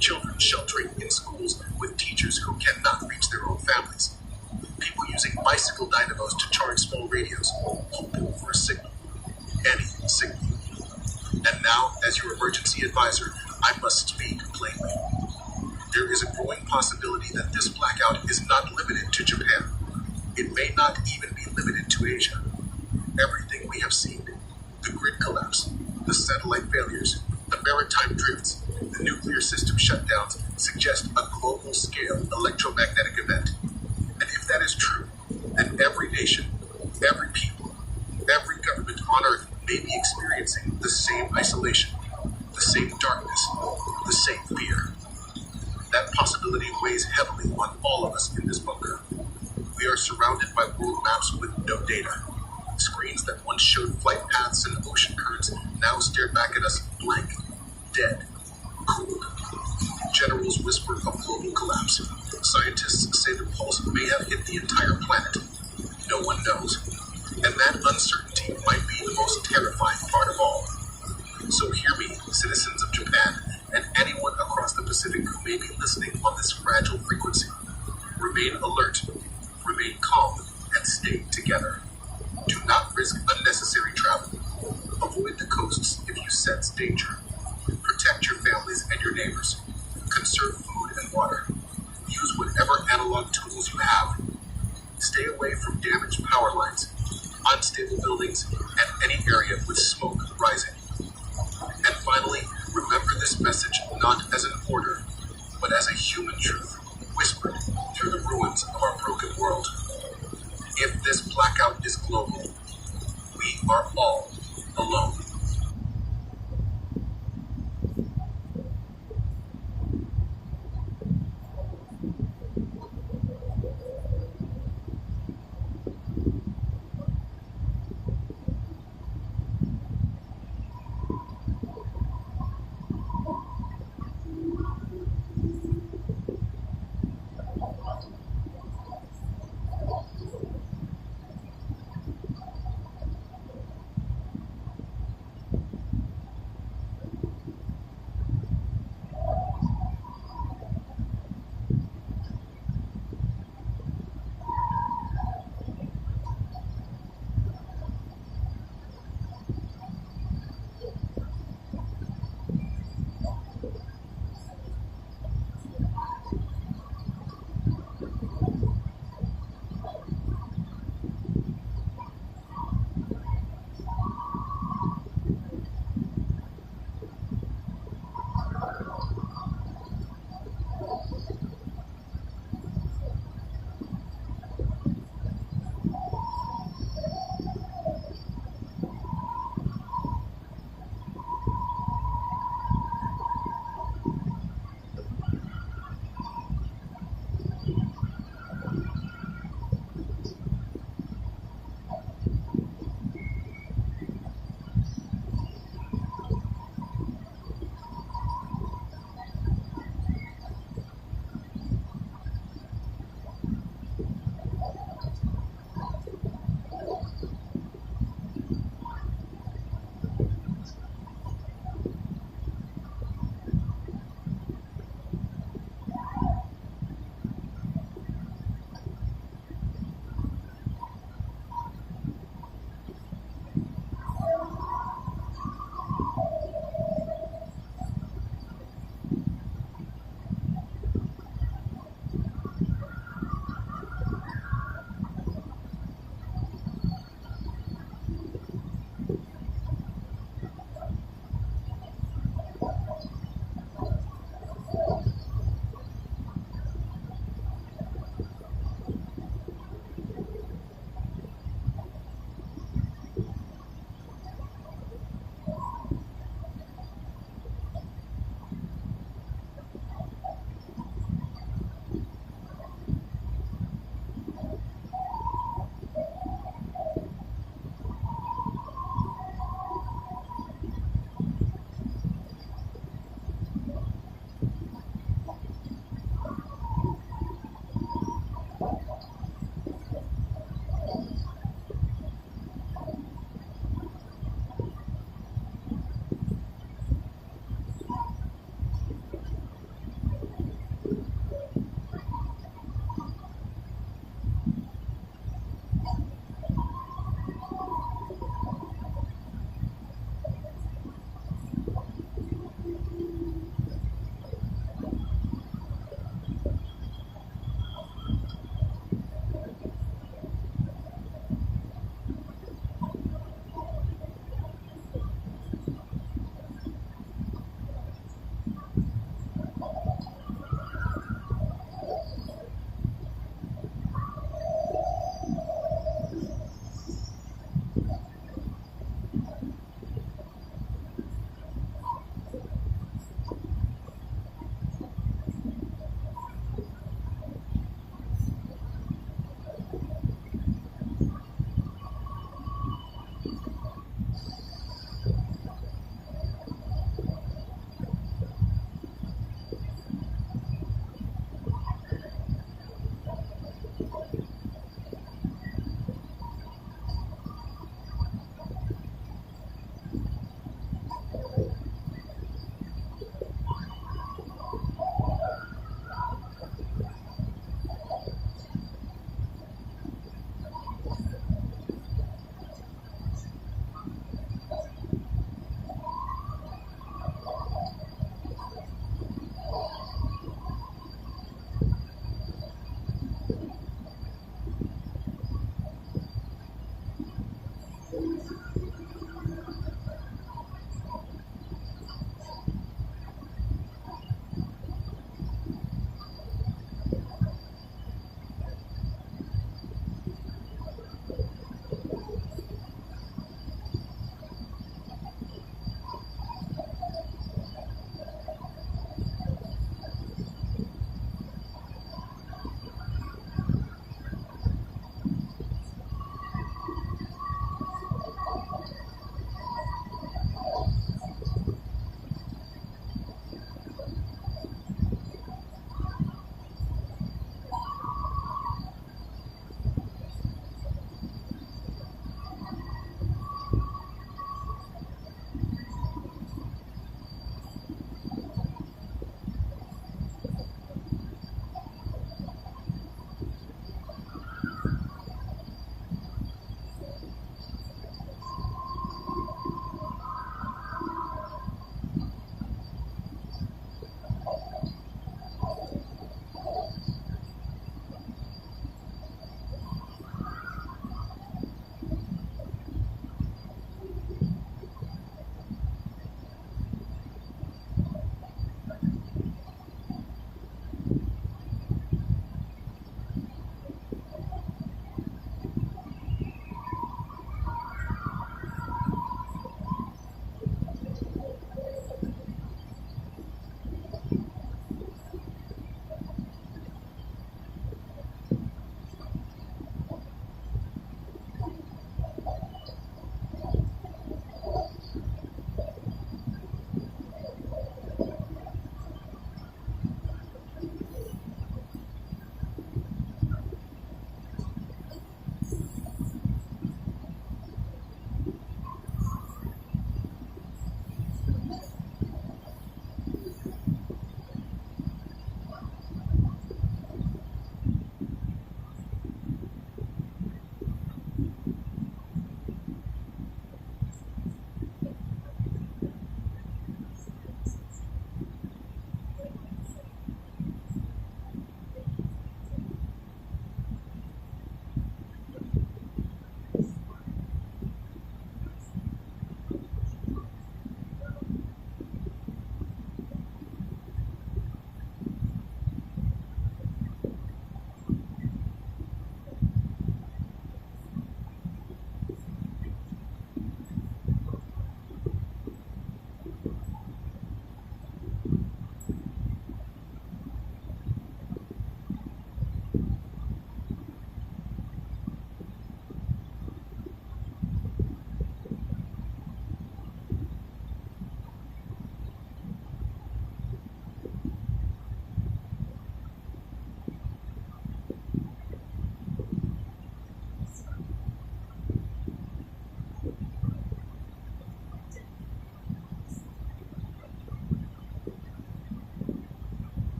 children sheltering in schools with teachers who cannot reach their own families, people using bicycle dynamos to charge small radios, hoping for a signal, any signal. And now, as your emergency advisor, I must speak plainly. There is a growing possibility that this blackout is not limited to Japan. It may not even be limited to Asia. Everything we have seen, the grid collapse, the satellite failures, the maritime drifts, the nuclear system shutdowns, suggest a global-scale electromagnetic event. And if that is true, then every nation, every people, every government on Earth may be experiencing the same isolation, the same darkness, the same fear. That possibility weighs heavily on all of us in this bunker. We are surrounded by world maps with no data. Screens that once showed flight paths and ocean currents now stare back at us blank, dead, cold. Generals whisper of global collapse. Scientists say the pulse may have hit the entire planet. No one knows. And that uncertainty might be the most terrifying part of all. So hear me, citizens of Japan, and anyone across the Pacific who may be listening on this fragile frequency. Remain alert, remain calm, and stay together. Do not risk unnecessary travel. Avoid the coasts if you sense danger. Protect your families and your neighbors. Conserve food and water. Use whatever analog tools you have. Stay away from damaged power lines, unstable buildings, and any area with smoke rising. And finally, remember this message not as an order, but as a human truth whispered through the ruins of our broken world. If this blackout is global, we are all alone.